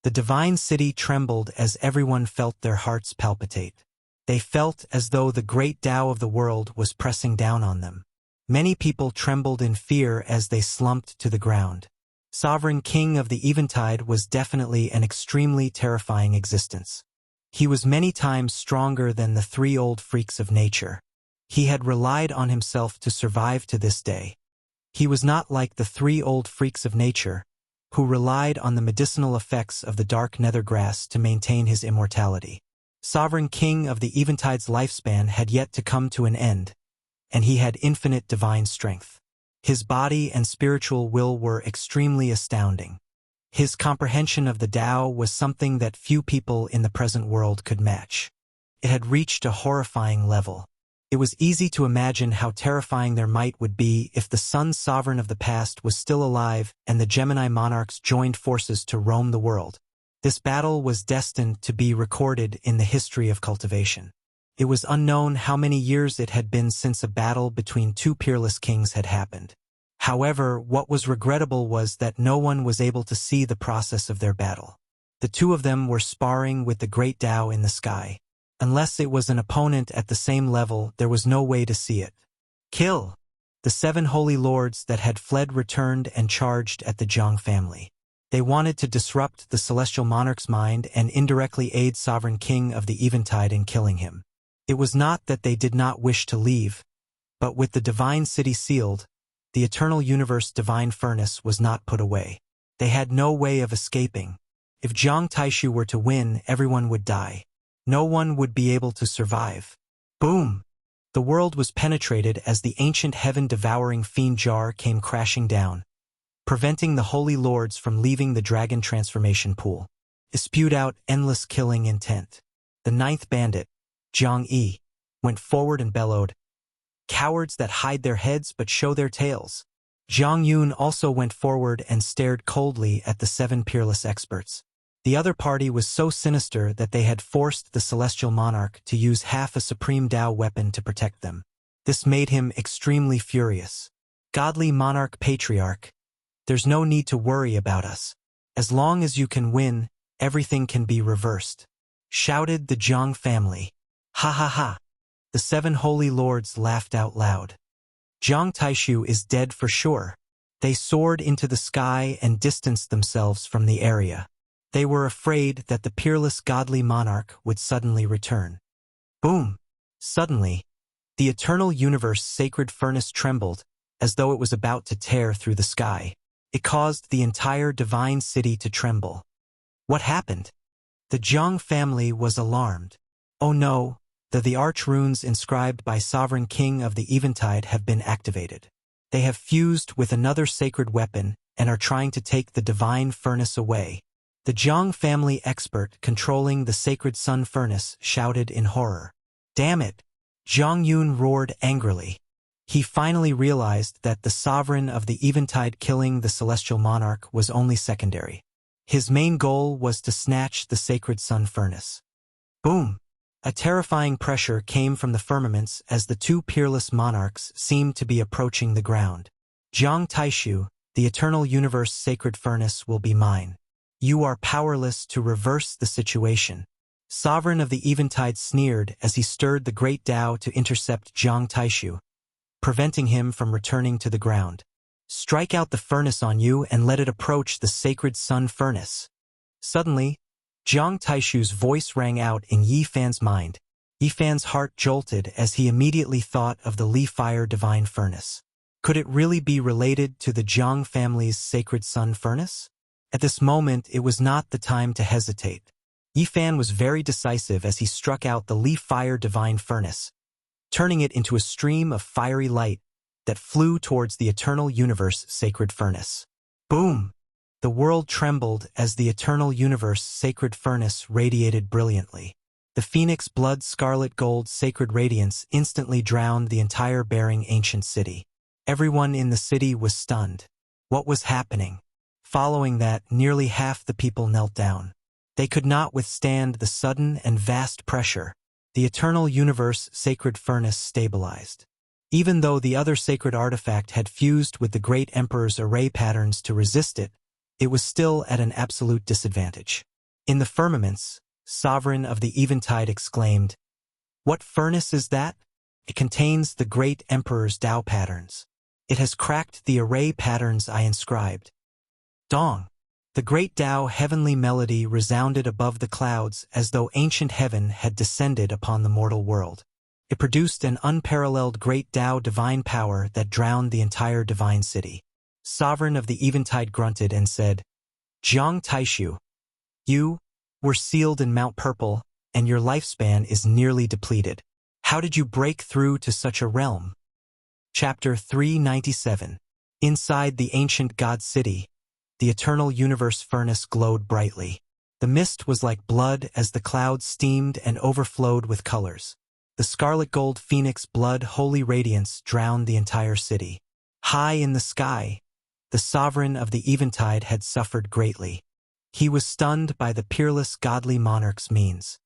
The divine city trembled as everyone felt their hearts palpitate. They felt as though the great Tao of the world was pressing down on them. Many people trembled in fear as they slumped to the ground. Sovereign King of the Eventide was definitely an extremely terrifying existence. He was many times stronger than the three old freaks of nature. He had relied on himself to survive to this day. He was not like the three old freaks of nature, who relied on the medicinal effects of the dark nether grass to maintain his immortality. Sovereign King of the Eventide's lifespan had yet to come to an end, and he had infinite divine strength. His body and spiritual will were extremely astounding. His comprehension of the Tao was something that few people in the present world could match. It had reached a horrifying level. It was easy to imagine how terrifying their might would be if the Sun Sovereign of the past was still alive and the Gemini monarchs joined forces to roam the world. This battle was destined to be recorded in the history of cultivation. It was unknown how many years it had been since a battle between two peerless kings had happened. However, what was regrettable was that no one was able to see the process of their battle. The two of them were sparring with the great Tao in the sky. Unless it was an opponent at the same level, there was no way to see it. Kill! The 7 holy lords that had fled returned and charged at the Jiang family. They wanted to disrupt the celestial monarch's mind and indirectly aid Sovereign King of the Eventide in killing him. It was not that they did not wish to leave, but with the divine city sealed, the eternal universe divine furnace was not put away. They had no way of escaping. If Jiang Taishu were to win, everyone would die. No one would be able to survive. Boom! The world was penetrated as the ancient heaven-devouring fiend jar came crashing down, preventing the holy lords from leaving the dragon transformation pool. It spewed out endless killing intent. The 9th bandit, Zhang Yi, went forward and bellowed, "Cowards that hide their heads but show their tails." Zhang Yun also went forward and stared coldly at the 7 peerless experts. The other party was so sinister that they had forced the celestial monarch to use half a supreme Tao weapon to protect them. This made him extremely furious. "Godly monarch patriarch, there's no need to worry about us. As long as you can win, everything can be reversed," shouted the Jiang family. Ha ha ha! The 7 holy lords laughed out loud. Jiang Taishu is dead for sure. They soared into the sky and distanced themselves from the area. They were afraid that the peerless godly monarch would suddenly return. Boom! Suddenly, the eternal universe sacred furnace trembled, as though it was about to tear through the sky. It caused the entire divine city to tremble. What happened? The Jiang family was alarmed. Oh no, the arch runes inscribed by Sovereign King of the Eventide have been activated. They have fused with another sacred weapon and are trying to take the divine furnace away. The Jiang family expert controlling the sacred sun furnace shouted in horror. Damn it! Zhang Yun roared angrily. He finally realized that the sovereign of the Eventide killing the celestial monarch was only secondary. His main goal was to snatch the sacred sun furnace. Boom! A terrifying pressure came from the firmaments as the 2 peerless monarchs seemed to be approaching the ground. Jiang Taishu, the eternal universe sacred furnace will be mine. You are powerless to reverse the situation. Sovereign of the Eventide sneered as he stirred the great Tao to intercept Jiang Taishu, preventing him from returning to the ground. Strike out the furnace on you and let it approach the sacred sun furnace. Suddenly, Jiang Taishu's voice rang out in Yi Fan's mind. Yi Fan's heart jolted as he immediately thought of the Li Fire divine furnace. Could it really be related to the Jiang family's sacred sun furnace? At this moment, it was not the time to hesitate. Yi Fan was very decisive as he struck out the Li Fire divine furnace, turning it into a stream of fiery light that flew towards the eternal universe sacred furnace. Boom! The world trembled as the eternal universe sacred furnace radiated brilliantly. The phoenix blood scarlet gold sacred radiance instantly drowned the entire bearing ancient city. Everyone in the city was stunned. What was happening? Following that, nearly half the people knelt down. They could not withstand the sudden and vast pressure. The eternal universe sacred furnace stabilized. Even though the other sacred artifact had fused with the great emperor's array patterns to resist it, it was still at an absolute disadvantage. In the firmaments, Sovereign of the Eventide exclaimed, "What furnace is that? It contains the great emperor's Tao patterns. It has cracked the array patterns I inscribed." Dong! The great Tao heavenly melody resounded above the clouds as though ancient heaven had descended upon the mortal world. It produced an unparalleled great Tao divine power that drowned the entire divine city. Sovereign of the Eventide grunted and said, "Jiang Taishu, you were sealed in Mount Purple, and your lifespan is nearly depleted. How did you break through to such a realm?" Chapter 397. Inside the Ancient God City. The eternal universe furnace glowed brightly. The mist was like blood as the clouds steamed and overflowed with colors. The scarlet gold phoenix blood holy radiance drowned the entire city. High in the sky, the sovereign of the eventide had suffered greatly. He was stunned by the peerless godly monarch's means.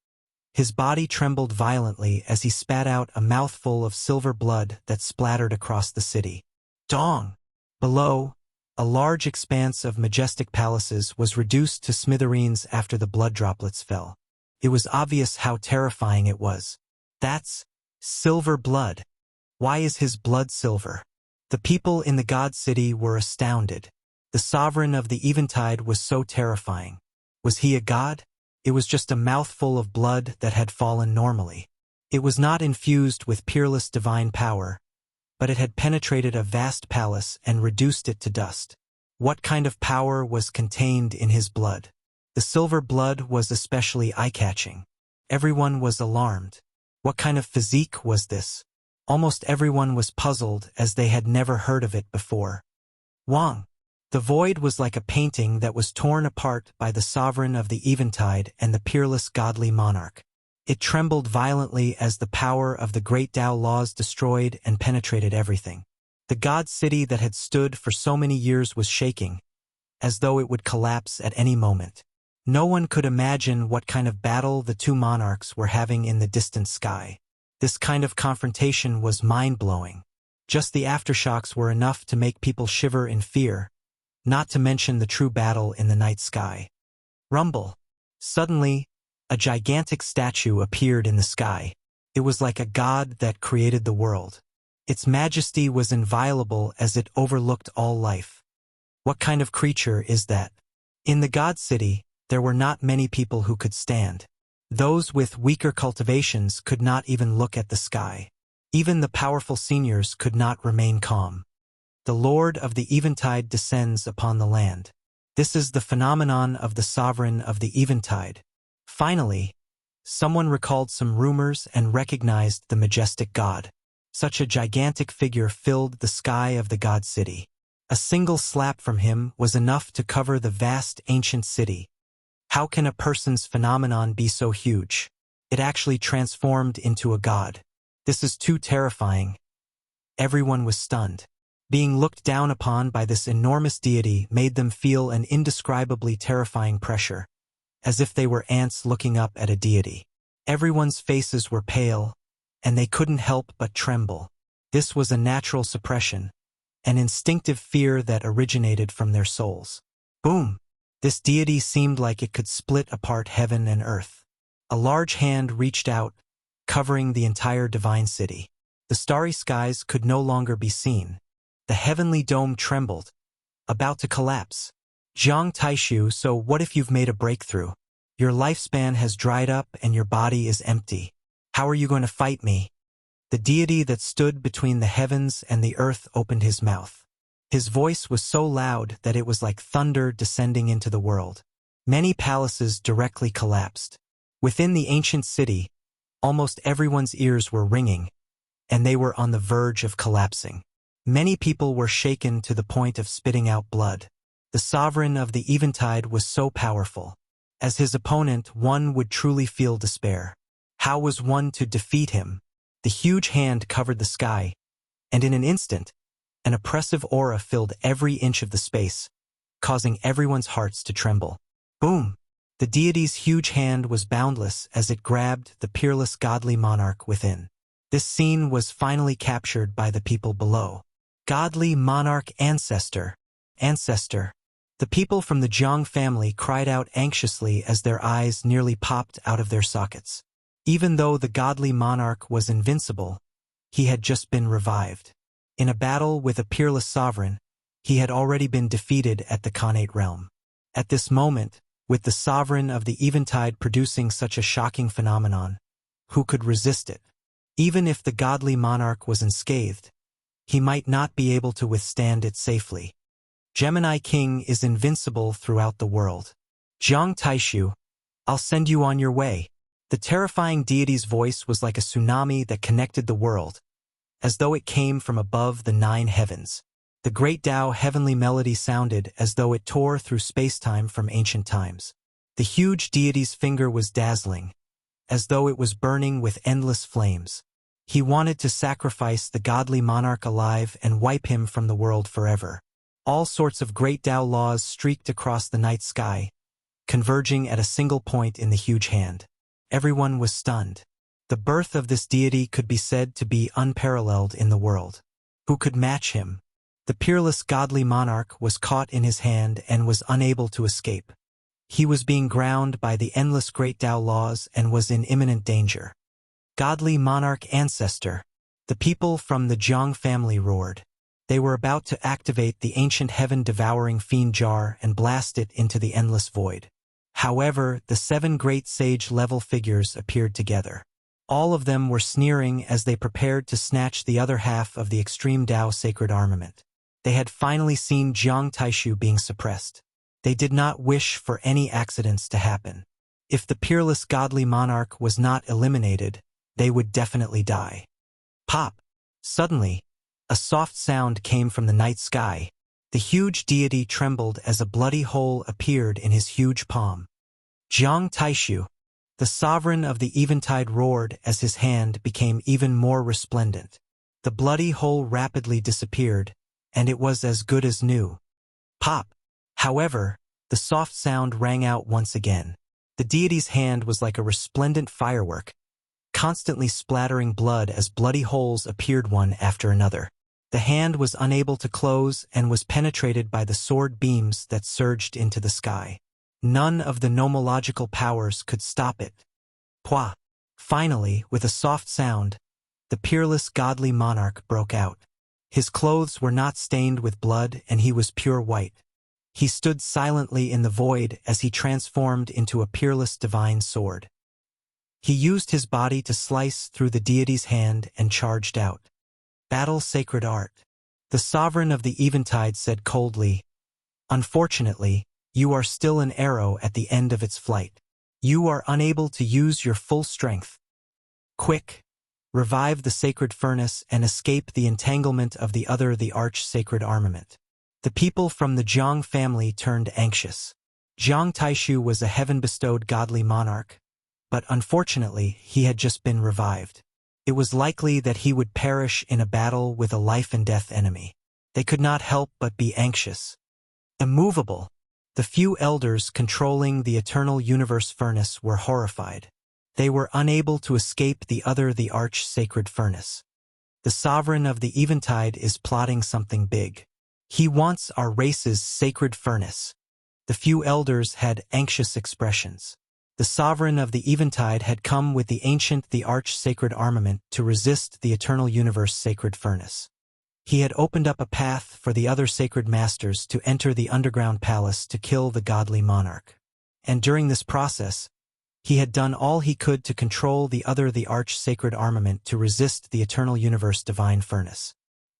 His body trembled violently as he spat out a mouthful of silver blood that splattered across the city. Dong! Below, a large expanse of majestic palaces was reduced to smithereens after the blood droplets fell. It was obvious how terrifying it was. That's silver blood. Why is his blood silver? The people in the God City were astounded. The sovereign of the eventide was so terrifying. Was he a god? It was just a mouthful of blood that had fallen normally. It was not infused with peerless divine power, but it had penetrated a vast palace and reduced it to dust. What kind of power was contained in his blood? The silver blood was especially eye-catching. Everyone was alarmed. What kind of physique was this? Almost everyone was puzzled as they had never heard of it before. Wang. The void was like a painting that was torn apart by the sovereign of the eventide and the peerless godly monarch. It trembled violently as the power of the great Tao laws destroyed and penetrated everything. The God City that had stood for so many years was shaking, as though it would collapse at any moment. No one could imagine what kind of battle the two monarchs were having in the distant sky. This kind of confrontation was mind-blowing. Just the aftershocks were enough to make people shiver in fear, not to mention the true battle in the night sky. Rumble. Suddenly, a gigantic statue appeared in the sky. It was like a god that created the world. Its majesty was inviolable as it overlooked all life. What kind of creature is that? In the God City, there were not many people who could stand. Those with weaker cultivations could not even look at the sky. Even the powerful seniors could not remain calm. The Lord of the Eventide descends upon the land. This is the phenomenon of the sovereign of the Eventide. Finally, someone recalled some rumors and recognized the majestic god. Such a gigantic figure filled the sky of the God City. A single slap from him was enough to cover the vast ancient city. How can a person's phenomenon be so huge? It actually transformed into a god. This is too terrifying. Everyone was stunned. Being looked down upon by this enormous deity made them feel an indescribably terrifying pressure, as if they were ants looking up at a deity. Everyone's faces were pale, and they couldn't help but tremble. This was a natural suppression, an instinctive fear that originated from their souls. Boom! This deity seemed like it could split apart heaven and earth. A large hand reached out, covering the entire divine city. The starry skies could no longer be seen. The heavenly dome trembled, about to collapse. Jiang Taishu, so what if you've made a breakthrough? Your lifespan has dried up and your body is empty. How are you going to fight me? The deity that stood between the heavens and the earth opened his mouth. His voice was so loud that it was like thunder descending into the world. Many palaces directly collapsed. Within the ancient city, almost everyone's ears were ringing, and they were on the verge of collapsing. Many people were shaken to the point of spitting out blood. The sovereign of the eventide was so powerful. As his opponent, one would truly feel despair. How was one to defeat him? The huge hand covered the sky, and in an instant, an oppressive aura filled every inch of the space, causing everyone's hearts to tremble. Boom! The deity's huge hand was boundless as it grabbed the peerless godly monarch within. This scene was finally captured by the people below. Godly monarch ancestor. Ancestor. The people from the Jiang family cried out anxiously as their eyes nearly popped out of their sockets. Even though the godly monarch was invincible, he had just been revived. In a battle with a peerless sovereign, he had already been defeated at the Khanate realm. At this moment, with the sovereign of the eventide producing such a shocking phenomenon, who could resist it? Even if the godly monarch was unscathed, he might not be able to withstand it safely. Gemini King is invincible throughout the world. Jiang Taishu, I'll send you on your way. The terrifying deity's voice was like a tsunami that connected the world, as though it came from above the 9 heavens. The great Tao heavenly melody sounded as though it tore through space-time from ancient times. The huge deity's finger was dazzling, as though it was burning with endless flames. He wanted to sacrifice the godly monarch alive and wipe him from the world forever. All sorts of great Tao laws streaked across the night sky, converging at a single point in the huge hand. Everyone was stunned. The birth of this deity could be said to be unparalleled in the world. Who could match him? The peerless godly monarch was caught in his hand and was unable to escape. He was being ground by the endless great Tao laws and was in imminent danger. Godly monarch ancestor. The people from the Jiang family roared. They were about to activate the ancient heaven-devouring fiend jar and blast it into the endless void. However, the 7 great sage-level figures appeared together. All of them were sneering as they prepared to snatch the other half of the extreme Tao sacred armament. They had finally seen Jiang Taishu being suppressed. They did not wish for any accidents to happen. If the peerless godly monarch was not eliminated, they would definitely die. Pop! Suddenly, a soft sound came from the night sky. The huge deity trembled as a bloody hole appeared in his huge palm. Jiang Taishu, the sovereign of the Eventide, roared as his hand became even more resplendent. The bloody hole rapidly disappeared, and it was as good as new. Pop! However, the soft sound rang out once again. The deity's hand was like a resplendent firework, constantly splattering blood as bloody holes appeared one after another. The hand was unable to close and was penetrated by the sword beams that surged into the sky. None of the nomological powers could stop it. Pwa! Finally, with a soft sound, the peerless godly monarch broke out. His clothes were not stained with blood and he was pure white. He stood silently in the void as he transformed into a peerless divine sword. He used his body to slice through the deity's hand and charged out. Battle sacred art. The sovereign of the Eventide said coldly, "Unfortunately, you are still an arrow at the end of its flight. You are unable to use your full strength. Quick! Revive the sacred furnace and escape the entanglement of the arch sacred armament." The people from the Jiang family turned anxious. Jiang Taishu was a heaven-bestowed godly monarch, but unfortunately he had just been revived. It was likely that he would perish in a battle with a life-and-death enemy. They could not help but be anxious. Immovable. The few elders controlling the eternal universe furnace were horrified. They were unable to escape the arch sacred furnace. The sovereign of the Eventide is plotting something big. He wants our race's sacred furnace. The few elders had anxious expressions. The sovereign of the Eventide had come with the arch sacred armament to resist the eternal universe sacred furnace. He had opened up a path for the other sacred masters to enter the underground palace to kill the godly monarch. And during this process, he had done all he could to control the arch sacred armament to resist the eternal universe divine furnace.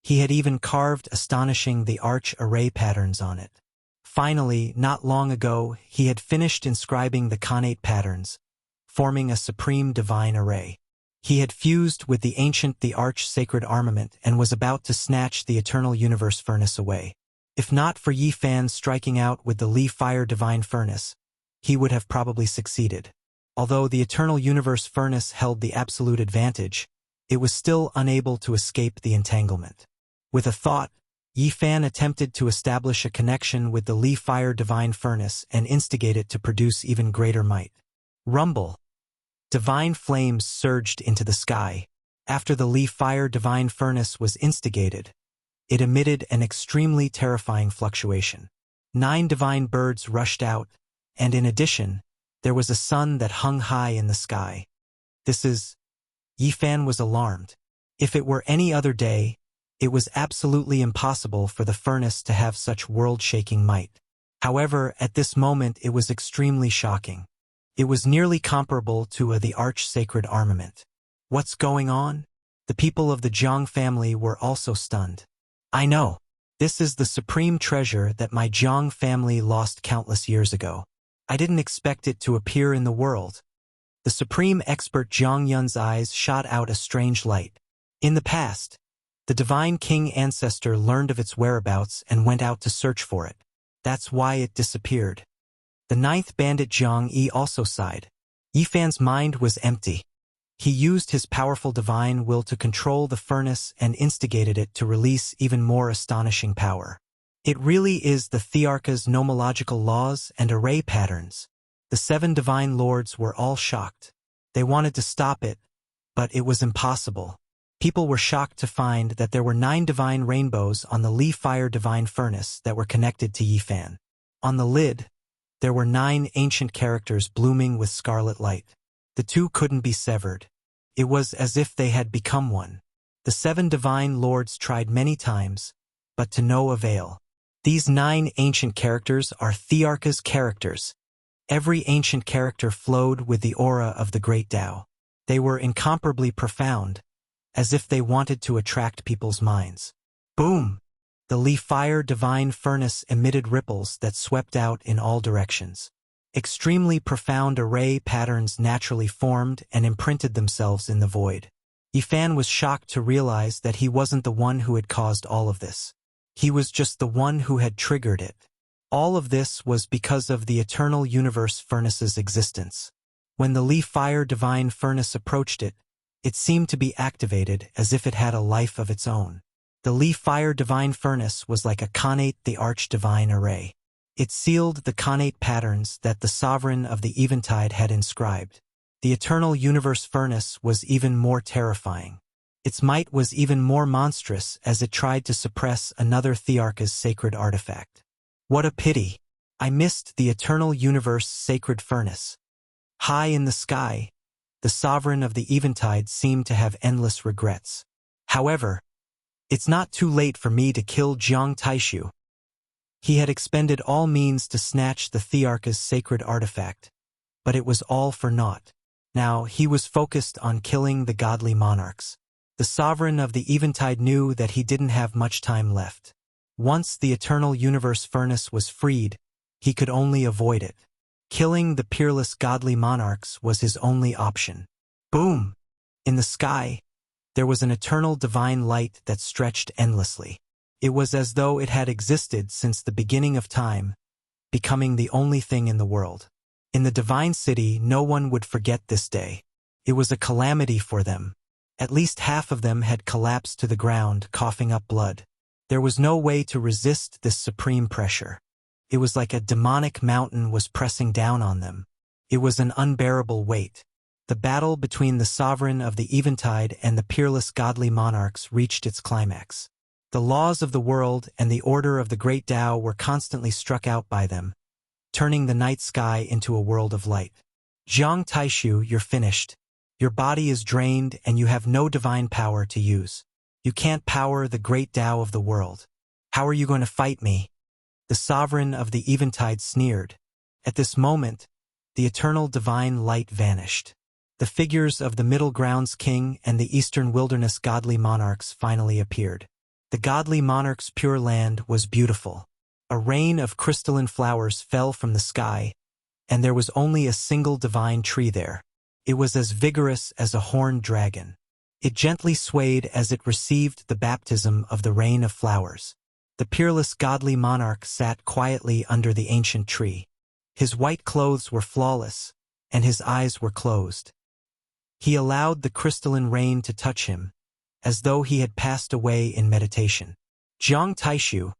He had even carved astonishing the arch array patterns on it. Finally, not long ago, he had finished inscribing the connate patterns, forming a supreme divine array. He had fused with the arch sacred armament and was about to snatch the eternal universe furnace away. If not for Yi Fan striking out with the Li Fire divine furnace, he would have probably succeeded. Although the eternal universe furnace held the absolute advantage, it was still unable to escape the entanglement. With a thought, Yi Fan attempted to establish a connection with the Li Fire divine furnace and instigate it to produce even greater might. Rumble. Divine flames surged into the sky. After the Li Fire divine furnace was instigated, it emitted an extremely terrifying fluctuation. 9 divine birds rushed out, and in addition, there was a sun that hung high in the sky. Yi Fan was alarmed. If it were any other day, it was absolutely impossible for the furnace to have such world-shaking might. However, at this moment it was extremely shocking. It was nearly comparable to the arch sacred armament. What's going on? The people of the Jiang family were also stunned. I know. This is the supreme treasure that my Jiang family lost countless years ago. I didn't expect it to appear in the world. The supreme expert Jiang Yun's eyes shot out a strange light. In the past, The divine king ancestor learned of its whereabouts and went out to search for it. That's why it disappeared. The ninth bandit Zhang Yi also sighed. Yifan's mind was empty. He used his powerful divine will to control the furnace and instigated it to release even more astonishing power. It really is the Thearcha's nomological laws and array patterns. The 7 divine lords were all shocked. They wanted to stop it, but it was impossible. People were shocked to find that there were 9 divine rainbows on the Li Fire divine furnace that were connected to Yifan. On the lid, there were 9 ancient characters blooming with scarlet light. The 2 couldn't be severed. It was as if they had become one. The 7 divine lords tried many times, but to no avail. These 9 ancient characters are Thearcha's characters. Every ancient character flowed with the aura of the great Tao. They were incomparably profound, as if they wanted to attract people's minds. Boom! The Li Fire divine furnace emitted ripples that swept out in all directions. Extremely profound array patterns naturally formed and imprinted themselves in the void. Yifan was shocked to realize that he wasn't the one who had caused all of this. He was just the one who had triggered it. All of this was because of the eternal universe furnace's existence. When the Li Fire divine furnace approached it, it seemed to be activated as if it had a life of its own. The Li Fire divine furnace was like a connate the arch-divine array. It sealed the connate patterns that the sovereign of the Eventide had inscribed. The eternal universe furnace was even more terrifying. Its might was even more monstrous as it tried to suppress another Thearcha's sacred artifact. What a pity! I missed the eternal universe sacred furnace. High in the sky, the sovereign of the Eventide seemed to have endless regrets. However, it's not too late for me to kill Jiang Taishu. He had expended all means to snatch the Thearcha's sacred artifact, but it was all for naught. Now he was focused on killing the godly monarchs. The sovereign of the Eventide knew that he didn't have much time left. Once the eternal universe furnace was freed, he could only avoid it. Killing the peerless godly monarchs was his only option. Boom! In the sky, there was an eternal divine light that stretched endlessly. It was as though it had existed since the beginning of time, becoming the only thing in the world. In the divine city, no one would forget this day. It was a calamity for them. At least half of them had collapsed to the ground, coughing up blood. There was no way to resist this supreme pressure. It was like a demonic mountain was pressing down on them. It was an unbearable weight. The battle between the sovereign of the Eventide and the peerless godly monarchs reached its climax. The laws of the world and the order of the great Tao were constantly struck out by them, turning the night sky into a world of light. Jiang Taishu, you're finished. Your body is drained and you have no divine power to use. You can't power the great Tao of the world. How are you going to fight me? The sovereign of the Eventide sneered. At this moment, the eternal divine light vanished. The figures of the Middle Grounds King and the Eastern Wilderness godly monarchs finally appeared. The godly monarch's pure land was beautiful. A rain of crystalline flowers fell from the sky, and there was only a single divine tree there. It was as vigorous as a horned dragon. It gently swayed as it received the baptism of the rain of flowers. The peerless godly monarch sat quietly under the ancient tree. His white clothes were flawless, and his eyes were closed. He allowed the crystalline rain to touch him, as though he had passed away in meditation. Jiang Taishu,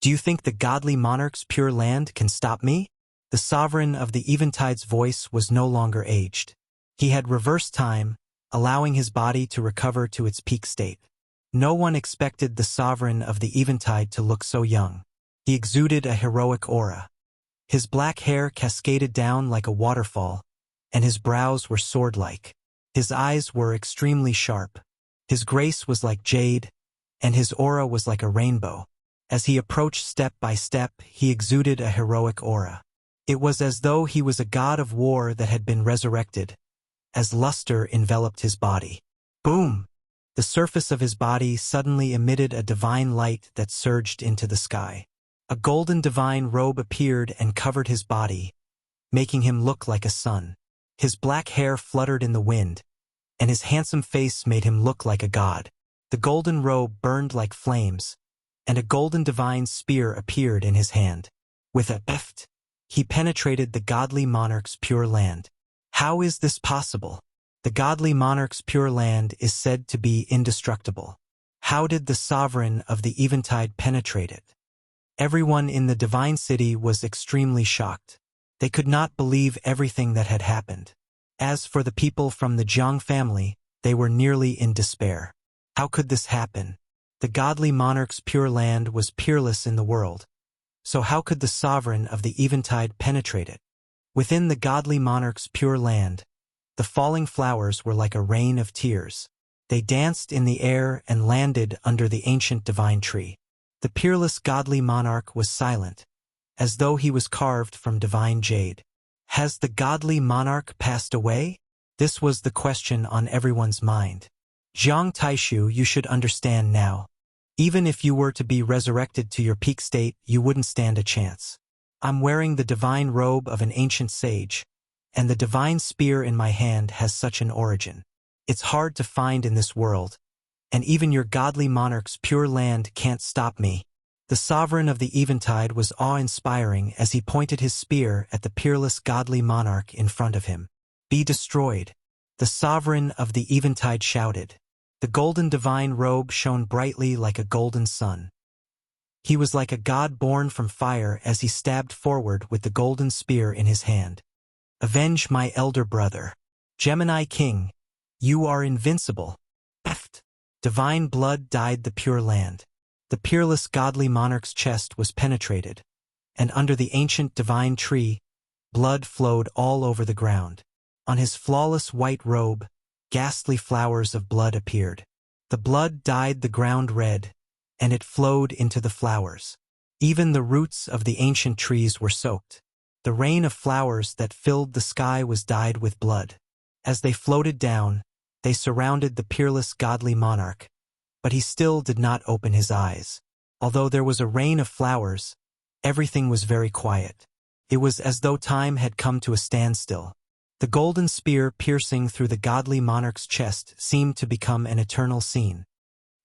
do you think the godly monarch's pure land can stop me? The sovereign of the Eventide's voice was no longer aged. He had reversed time, allowing his body to recover to its peak state. No one expected the sovereign of the Eventide to look so young. He exuded a heroic aura. His black hair cascaded down like a waterfall, and his brows were sword-like. His eyes were extremely sharp. His grace was like jade, and his aura was like a rainbow. As he approached step by step, he exuded a heroic aura. It was as though he was a god of war that had been resurrected, as luster enveloped his body. Boom! The surface of his body suddenly emitted a divine light that surged into the sky. A golden divine robe appeared and covered his body, making him look like a sun. His black hair fluttered in the wind, and his handsome face made him look like a god. The golden robe burned like flames, and a golden divine spear appeared in his hand. With a eft, he penetrated the godly monarch's pure land. How is this possible? The godly monarch's pure land is said to be indestructible. How did the sovereign of the Eventide penetrate it? Everyone in the divine city was extremely shocked. They could not believe everything that had happened. As for the people from the Jiang family, they were nearly in despair. How could this happen? The godly monarch's pure land was peerless in the world. So how could the sovereign of the Eventide penetrate it? Within the godly monarch's pure land, the falling flowers were like a rain of tears. They danced in the air and landed under the ancient divine tree. The peerless godly monarch was silent, as though he was carved from divine jade. Has the godly monarch passed away? This was the question on everyone's mind. Jiang Taishu, you should understand now. Even if you were to be resurrected to your peak state, you wouldn't stand a chance. I'm wearing the divine robe of an ancient sage, and the divine spear in my hand has such an origin. It's hard to find in this world, and even your godly monarch's pure land can't stop me. The sovereign of the Eventide was awe-inspiring as he pointed his spear at the peerless godly monarch in front of him. Be destroyed, the sovereign of the Eventide shouted. The golden divine robe shone brightly like a golden sun. He was like a god born from fire as he stabbed forward with the golden spear in his hand. Avenge my elder brother. Gemini King, you are invincible. Eft. Divine blood dyed the pure land. The peerless godly monarch's chest was penetrated, and under the ancient divine tree, blood flowed all over the ground. On his flawless white robe, ghastly flowers of blood appeared. The blood dyed the ground red, and it flowed into the flowers. Even the roots of the ancient trees were soaked. The rain of flowers that filled the sky was dyed with blood. As they floated down, they surrounded the peerless godly monarch, but he still did not open his eyes. Although there was a rain of flowers, everything was very quiet. It was as though time had come to a standstill. The golden spear piercing through the godly monarch's chest seemed to become an eternal scene.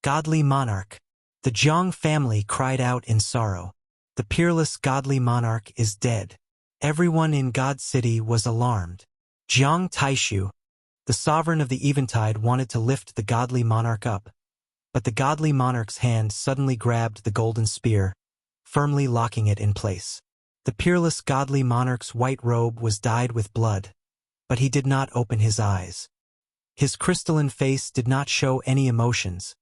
Godly monarch! The Jiang family cried out in sorrow. The peerless godly monarch is dead. Everyone in God City was alarmed. Jiang Taishu, the sovereign of the Eventide, wanted to lift the godly monarch up, but the godly monarch's hand suddenly grabbed the golden spear, firmly locking it in place. The peerless godly monarch's white robe was dyed with blood, but he did not open his eyes. His crystalline face did not show any emotions,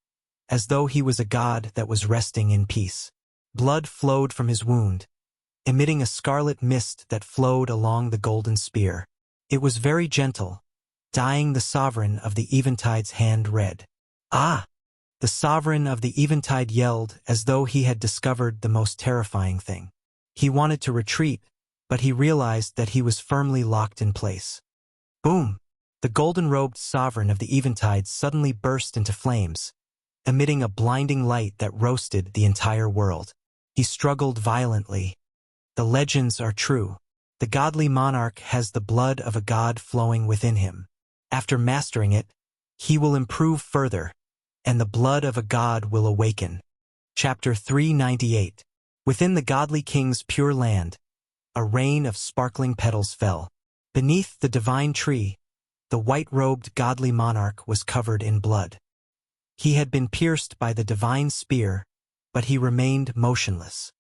as though he was a god that was resting in peace. Blood flowed from his wound, emitting a scarlet mist that flowed along the golden spear. It was very gentle, dyeing the sovereign of the Eventide's hand red. Ah! The sovereign of the Eventide yelled as though he had discovered the most terrifying thing. He wanted to retreat, but he realized that he was firmly locked in place. Boom! The golden-robed sovereign of the Eventide suddenly burst into flames, emitting a blinding light that roasted the entire world. He struggled violently. The legends are true. The godly monarch has the blood of a god flowing within him. After mastering it, he will improve further, and the blood of a god will awaken. Chapter 398. Within the godly king's pure land, a rain of sparkling petals fell. Beneath the divine tree, the white-robed godly monarch was covered in blood. He had been pierced by the divine spear, but he remained motionless.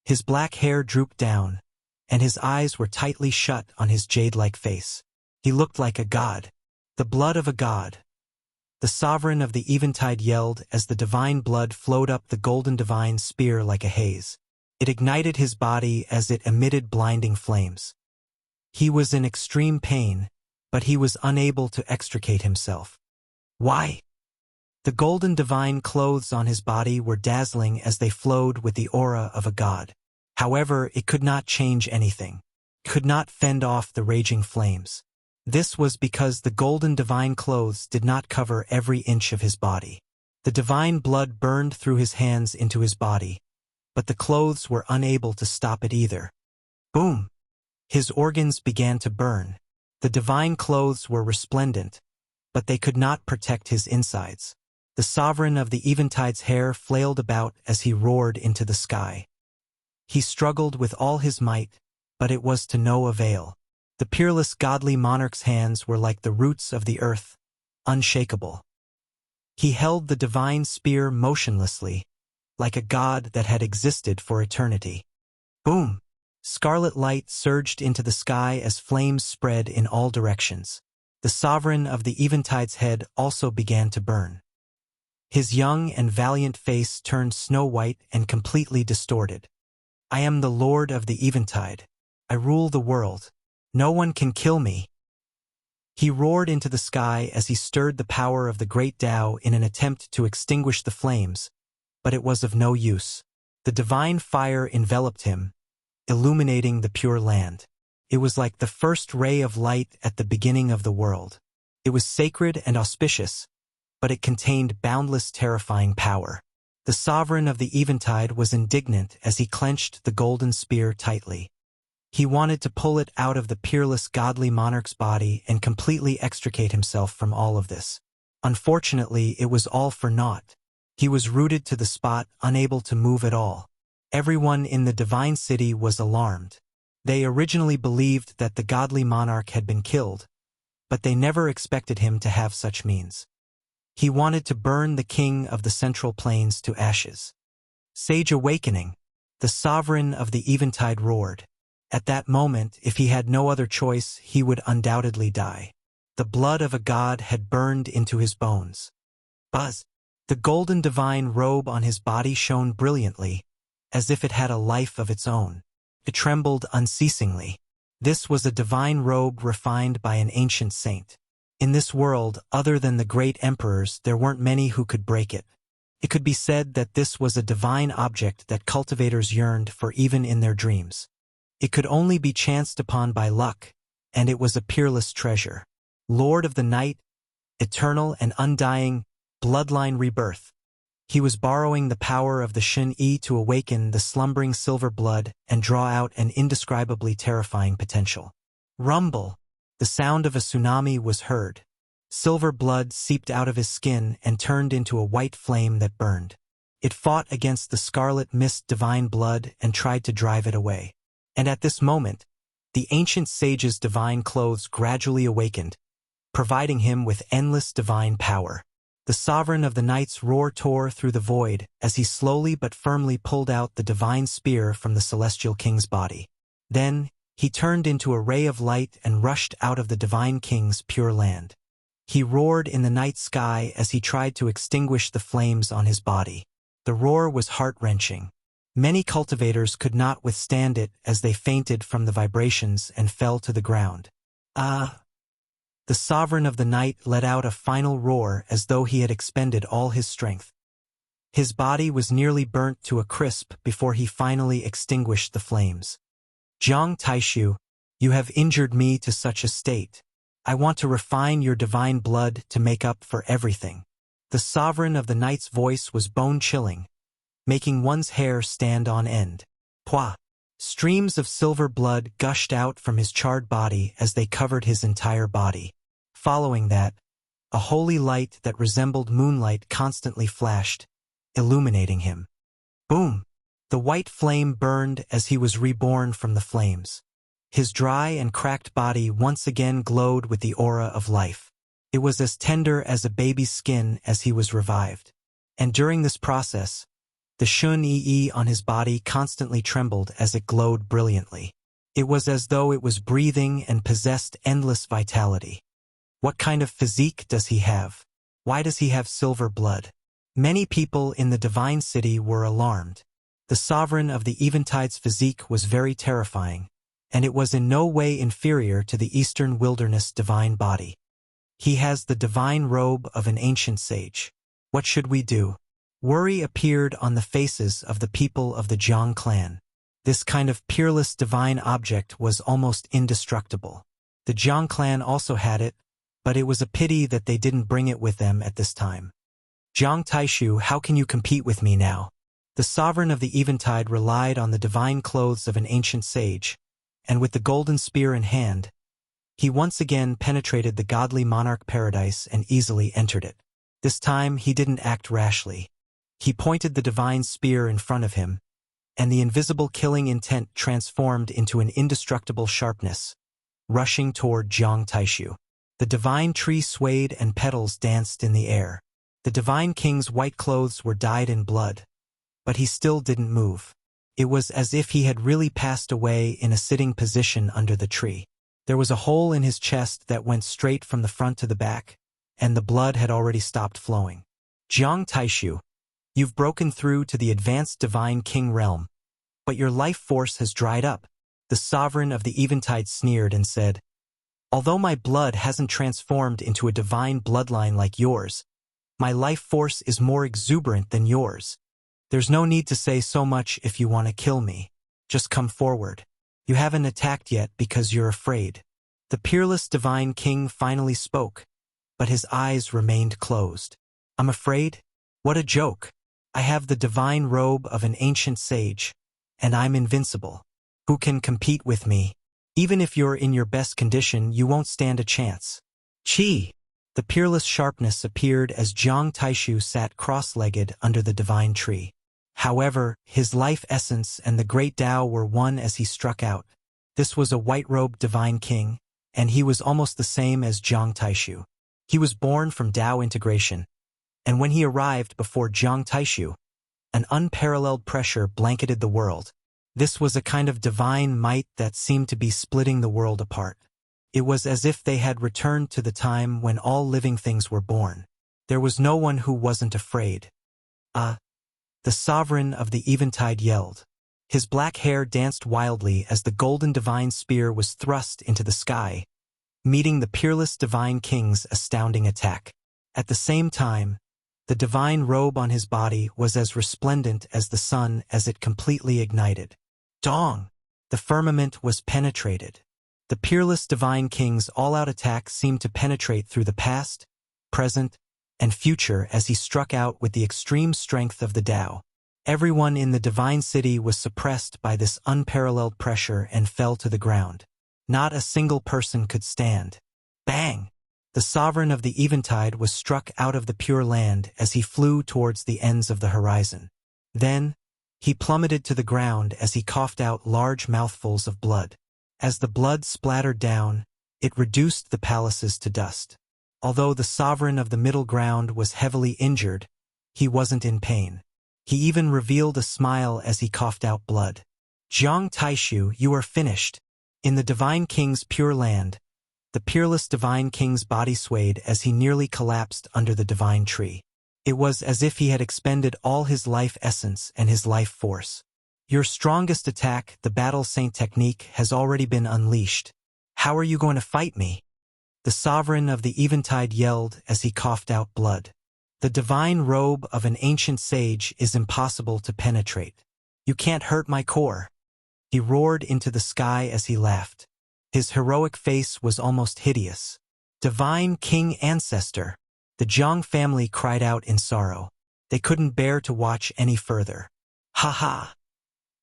His black hair drooped down, and his eyes were tightly shut on his jade-like face. He looked like a god. The blood of a god. The sovereign of the Eventide yelled as the divine blood flowed up the golden divine spear like a haze. It ignited his body as it emitted blinding flames. He was in extreme pain, but he was unable to extricate himself. Why? The golden divine clothes on his body were dazzling as they flowed with the aura of a god. However, it could not change anything. It could not fend off the raging flames. This was because the golden divine clothes did not cover every inch of his body. The divine blood burned through his hands into his body, but the clothes were unable to stop it either. Boom! His organs began to burn. The divine clothes were resplendent, but they could not protect his insides. The sovereign of the Eventide's hair flailed about as he roared into the sky. He struggled with all his might, but it was to no avail. The peerless godly monarch's hands were like the roots of the earth, unshakable. He held the divine spear motionlessly, like a god that had existed for eternity. Boom! Scarlet light surged into the sky as flames spread in all directions. The sovereign of the Eventide's head also began to burn. His young and valiant face turned snow-white and completely distorted. I am the Lord of the Eventide. I rule the world. No one can kill me. He roared into the sky as he stirred the power of the great Tao in an attempt to extinguish the flames, but it was of no use. The divine fire enveloped him, illuminating the pure land. It was like the first ray of light at the beginning of the world. It was sacred and auspicious, but it contained boundless terrifying power. The sovereign of the Eventide was indignant as he clenched the golden spear tightly. He wanted to pull it out of the peerless godly monarch's body and completely extricate himself from all of this. Unfortunately, it was all for naught. He was rooted to the spot, unable to move at all. Everyone in the divine city was alarmed. They originally believed that the godly monarch had been killed, but they never expected him to have such means. He wanted to burn the king of the Central Plains to ashes. Sage awakening! The sovereign of the Eventide roared. At that moment, if he had no other choice, he would undoubtedly die. The blood of a god had burned into his bones. Buzz! The golden divine robe on his body shone brilliantly, as if it had a life of its own. It trembled unceasingly. This was a divine robe refined by an ancient saint. In this world, other than the great emperors, there weren't many who could break it. It could be said that this was a divine object that cultivators yearned for even in their dreams. It could only be chanced upon by luck, and it was a peerless treasure. Lord of the Night, eternal and undying, bloodline rebirth. He was borrowing the power of the Shen-Yi to awaken the slumbering silver blood and draw out an indescribably terrifying potential. Rumble! The sound of a tsunami was heard. Silver blood seeped out of his skin and turned into a white flame that burned. It fought against the scarlet mist divine blood and tried to drive it away. And at this moment, the ancient sage's divine clothes gradually awakened, providing him with endless divine power. The sovereign of the night's roar tore through the void as he slowly but firmly pulled out the divine spear from the celestial king's body. Then, he turned into a ray of light and rushed out of the divine king's pure land. He roared in the night sky as he tried to extinguish the flames on his body. The roar was heart-wrenching. Many cultivators could not withstand it as they fainted from the vibrations and fell to the ground. The sovereign of the night let out a final roar as though he had expended all his strength. His body was nearly burnt to a crisp before he finally extinguished the flames. Jiang Taishu, you have injured me to such a state. I want to refine your divine blood to make up for everything. The sovereign of the night's voice was bone-chilling, making one's hair stand on end. Pwah! Streams of silver blood gushed out from his charred body as they covered his entire body. Following that, a holy light that resembled moonlight constantly flashed, illuminating him. Boom! The white flame burned as he was reborn from the flames. His dry and cracked body once again glowed with the aura of life. It was as tender as a baby's skin as he was revived. And during this process, the Shun-Yi on his body constantly trembled as it glowed brilliantly. It was as though it was breathing and possessed endless vitality. What kind of physique does he have? Why does he have silver blood? Many people in the divine city were alarmed. The sovereign of the Eventide's physique was very terrifying, and it was in no way inferior to the eastern wilderness divine body. He has the divine robe of an ancient sage. What should we do? Worry appeared on the faces of the people of the Jiang clan. This kind of peerless divine object was almost indestructible. The Jiang clan also had it, but it was a pity that they didn't bring it with them at this time. Jiang Taishu, how can you compete with me now? The sovereign of the Eventide relied on the divine clothes of an ancient sage, and with the golden spear in hand, he once again penetrated the godly monarch paradise and easily entered it. This time he didn't act rashly. He pointed the divine spear in front of him, and the invisible killing intent transformed into an indestructible sharpness, rushing toward Jiang Taishu. The divine tree swayed and petals danced in the air. The divine king's white clothes were dyed in blood, but he still didn't move. It was as if he had really passed away in a sitting position under the tree. There was a hole in his chest that went straight from the front to the back, and the blood had already stopped flowing. Jiang Taishu, you've broken through to the advanced divine king realm, but your life force has dried up. The sovereign of the Eventide sneered and said, although my blood hasn't transformed into a divine bloodline like yours, my life force is more exuberant than yours. There's no need to say so much if you want to kill me. Just come forward. You haven't attacked yet because you're afraid. The peerless divine king finally spoke, but his eyes remained closed. I'm afraid? What a joke. I have the divine robe of an ancient sage, and I'm invincible. Who can compete with me? Even if you're in your best condition, you won't stand a chance. Chi! The peerless sharpness appeared as Jiang Taishu sat cross-legged under the divine tree. However, his life essence and the great Tao were one as he struck out. This was a white-robed divine king, and he was almost the same as Jiang Taishu. He was born from Tao integration, and when he arrived before Jiang Taishu, an unparalleled pressure blanketed the world. This was a kind of divine might that seemed to be splitting the world apart. It was as if they had returned to the time when all living things were born. There was no one who wasn't afraid. The sovereign of the Eventide yelled. His black hair danced wildly as the golden divine spear was thrust into the sky, meeting the peerless divine king's astounding attack. At the same time, the divine robe on his body was as resplendent as the sun as it completely ignited. Dong! The firmament was penetrated. The peerless divine king's all-out attack seemed to penetrate through the past, present, and future as he struck out with the extreme strength of the Tao. Everyone in the divine city was suppressed by this unparalleled pressure and fell to the ground. Not a single person could stand. Bang! The sovereign of the Eventide was struck out of the pure land as he flew towards the ends of the horizon. Then, he plummeted to the ground as he coughed out large mouthfuls of blood. As the blood splattered down, it reduced the palaces to dust. Although the sovereign of the middle ground was heavily injured, he wasn't in pain. He even revealed a smile as he coughed out blood. Jiang Taishu, you are finished. In the divine king's pure land, the peerless divine king's body swayed as he nearly collapsed under the divine tree. It was as if he had expended all his life essence and his life force. Your strongest attack, the Battle Saint technique, has already been unleashed. How are you going to fight me? The sovereign of the Eventide yelled as he coughed out blood. The divine robe of an ancient sage is impossible to penetrate. You can't hurt my core. He roared into the sky as he laughed. His heroic face was almost hideous. Divine King Ancestor! The Jiang family cried out in sorrow. They couldn't bear to watch any further. Ha ha!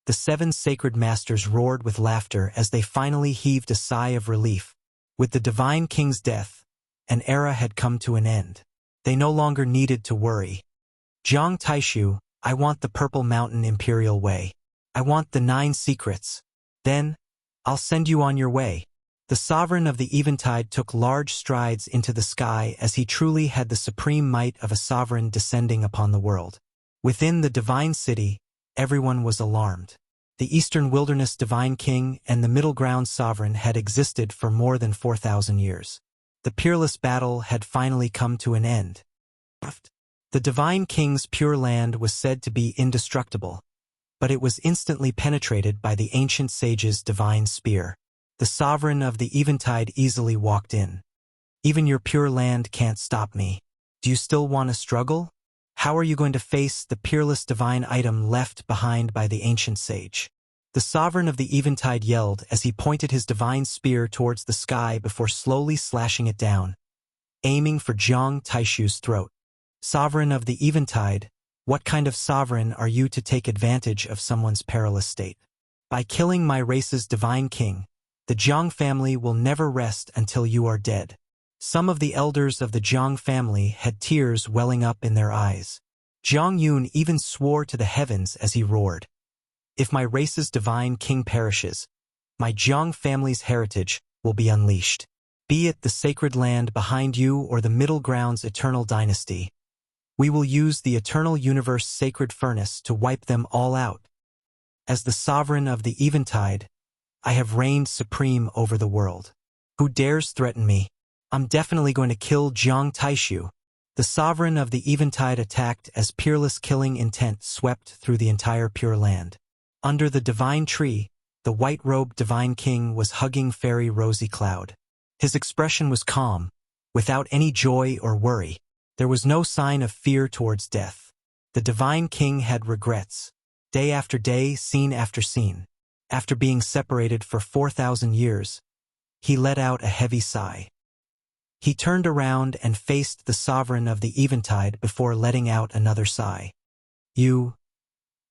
The 7 sacred masters roared with laughter as they finally heaved a sigh of relief. With the divine king's death, an era had come to an end. They no longer needed to worry. Jiang Taishu, I want the Purple Mountain Imperial Way. I want the 9 secrets. Then, I'll send you on your way. The sovereign of the Eventide took large strides into the sky as he truly had the supreme might of a sovereign descending upon the world. Within the divine city, everyone was alarmed. The Eastern Wilderness Divine King and the Middle Ground Sovereign had existed for more than 4,000 years. The peerless battle had finally come to an end. The Divine King's pure land was said to be indestructible, but it was instantly penetrated by the ancient sage's divine spear. The sovereign of the Eventide easily walked in. Even your pure land can't stop me. Do you still want to struggle? How are you going to face the peerless divine item left behind by the ancient sage? The sovereign of the Eventide yelled as he pointed his divine spear towards the sky before slowly slashing it down, aiming for Jiang Taishu's throat. Sovereign of the Eventide, what kind of sovereign are you to take advantage of someone's perilous state? By killing my race's divine king, the Jiang family will never rest until you are dead. Some of the elders of the Jiang family had tears welling up in their eyes. Jiang Yun even swore to the heavens as he roared, "If my race's divine king perishes, my Jiang family's heritage will be unleashed. Be it the sacred land behind you or the Middle Ground's eternal dynasty, we will use the eternal universe sacred furnace to wipe them all out. As the sovereign of the Eventide, I have reigned supreme over the world. Who dares threaten me? I'm definitely going to kill Jiang Taishu." The sovereign of the Eventide attacked as peerless killing intent swept through the entire Pure Land. Under the divine tree, the white-robed divine king was hugging fairy Rosy Cloud. His expression was calm, without any joy or worry. There was no sign of fear towards death. The divine king had regrets. Day after day, scene after scene. After being separated for 4,000 years, he let out a heavy sigh. He turned around and faced the sovereign of the Eventide before letting out another sigh. "You..."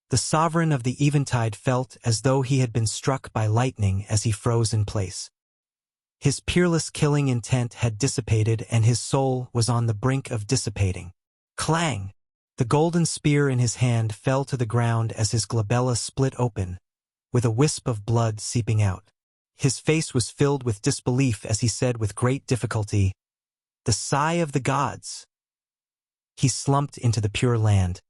The sovereign of the Eventide felt as though he had been struck by lightning as he froze in place. His peerless killing intent had dissipated and his soul was on the brink of dissipating. Clang! The golden spear in his hand fell to the ground as his glabella split open, with a wisp of blood seeping out. His face was filled with disbelief as he said with great difficulty, "The sigh of the gods." He slumped into the Pure Land,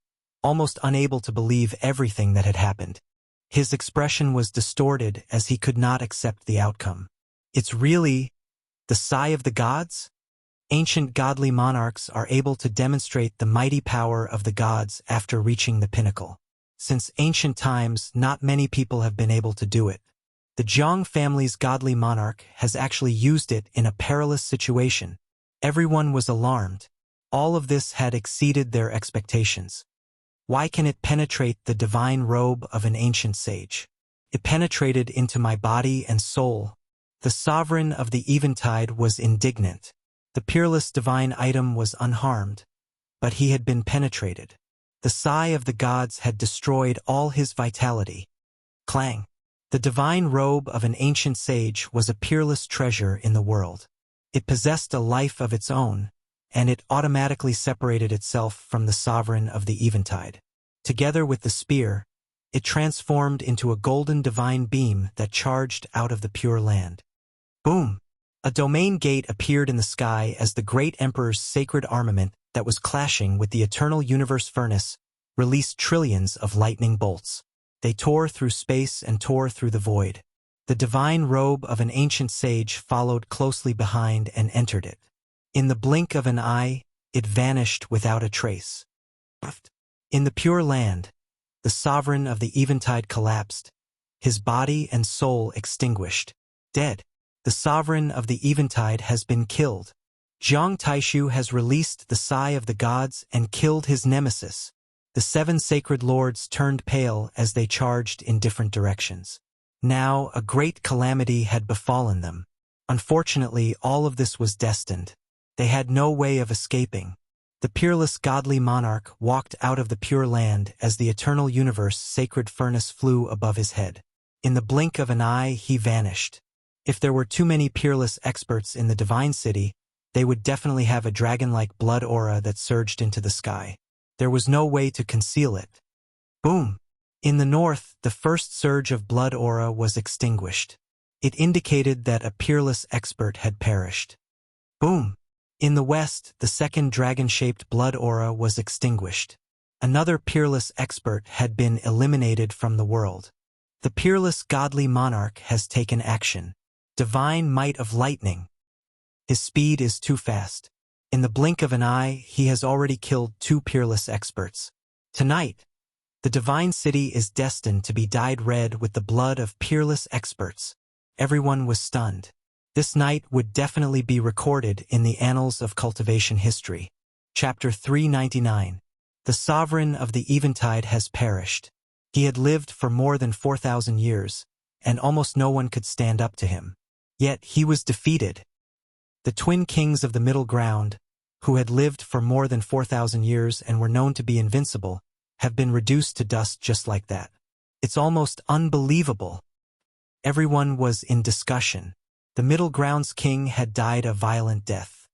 almost unable to believe everything that had happened. His expression was distorted as he could not accept the outcome. It's really the sigh of the gods? Ancient godly monarchs are able to demonstrate the mighty power of the gods after reaching the pinnacle. Since ancient times, not many people have been able to do it. The Jiang family's godly monarch has actually used it in a perilous situation. Everyone was alarmed. All of this had exceeded their expectations. Why can it penetrate the divine robe of an ancient sage? It penetrated into my body and soul. The sovereign of the Eventide was indignant. The peerless divine item was unharmed, but he had been penetrated. The sigh of the gods had destroyed all his vitality. Clang! The divine robe of an ancient sage was a peerless treasure in the world. It possessed a life of its own, and it automatically separated itself from the sovereign of the Eventide. Together with the spear, it transformed into a golden divine beam that charged out of the Pure Land. Boom! A domain gate appeared in the sky as the great emperor's sacred armament that was clashing with the eternal universe furnace released trillions of lightning bolts. They tore through space and tore through the void. The divine robe of an ancient sage followed closely behind and entered it. In the blink of an eye, it vanished without a trace. In the Pure Land, the sovereign of the Eventide collapsed, his body and soul extinguished. Dead. The sovereign of the Eventide has been killed. Jiang Taishu has released the sigh of the gods and killed his nemesis. The 7 sacred lords turned pale as they charged in different directions. Now a great calamity had befallen them. Unfortunately, all of this was destined. They had no way of escaping. The peerless godly monarch walked out of the Pure Land as the eternal universe sacred furnace flew above his head. In the blink of an eye, he vanished. If there were too many peerless experts in the divine city, they would definitely have a dragon-like blood aura that surged into the sky. There was no way to conceal it. Boom! In the north, the first surge of blood aura was extinguished. It indicated that a peerless expert had perished. Boom! In the west, the second dragon-shaped blood aura was extinguished. Another peerless expert had been eliminated from the world. The peerless godly monarch has taken action. Divine might of lightning. His speed is too fast. In the blink of an eye, he has already killed 2 peerless experts. Tonight, the divine city is destined to be dyed red with the blood of peerless experts. Everyone was stunned. This night would definitely be recorded in the annals of cultivation history. Chapter 399. The sovereign of the Eventide has perished. He had lived for more than 4,000 years, and almost no one could stand up to him. Yet he was defeated. The twin kings of the Middle Ground, who had lived for more than 4,000 years and were known to be invincible, have been reduced to dust just like that. It's almost unbelievable. Everyone was in discussion. The Middle Ground's king had died a violent death.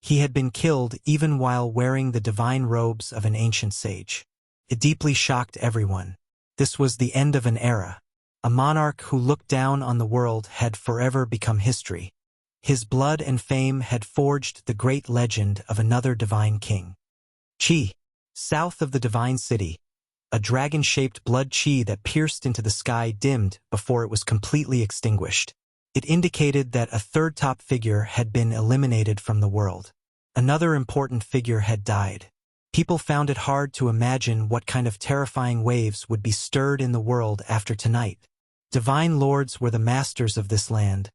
He had been killed even while wearing the divine robes of an ancient sage. It deeply shocked everyone. This was the end of an era. A monarch who looked down on the world had forever become history. His blood and fame had forged the great legend of another divine king. Qi. South of the divine city, a dragon-shaped blood qi that pierced into the sky dimmed before it was completely extinguished. It indicated that a third top figure had been eliminated from the world. Another important figure had died. People found it hard to imagine what kind of terrifying waves would be stirred in the world after tonight. Divine lords were the masters of this land,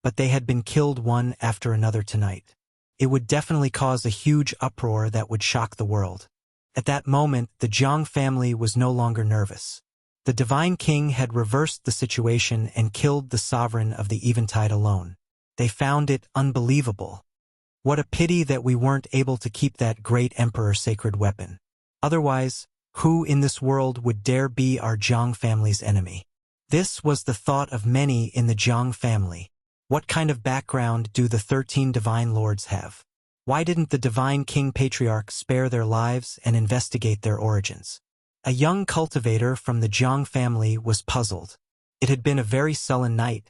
but they had been killed one after another tonight. It would definitely cause a huge uproar that would shock the world. At that moment, the Jiang family was no longer nervous. The divine king had reversed the situation and killed the sovereign of the Eventide alone. They found it unbelievable. What a pity that we weren't able to keep that great emperor's sacred weapon. Otherwise, who in this world would dare be our Jiang family's enemy? This was the thought of many in the Jiang family. What kind of background do the 13 divine lords have? Why didn't the divine king patriarch spare their lives and investigate their origins? A young cultivator from the Jiang family was puzzled. It had been a very sullen night,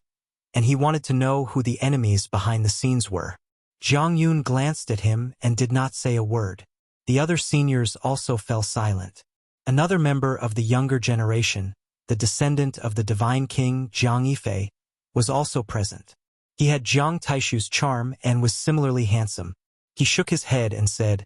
and he wanted to know who the enemies behind the scenes were. Jiang Yun glanced at him and did not say a word. The other seniors also fell silent. Another member of the younger generation, the descendant of the divine king Jiang Yifei, was also present. He had Jiang Taishu's charm and was similarly handsome. He shook his head and said,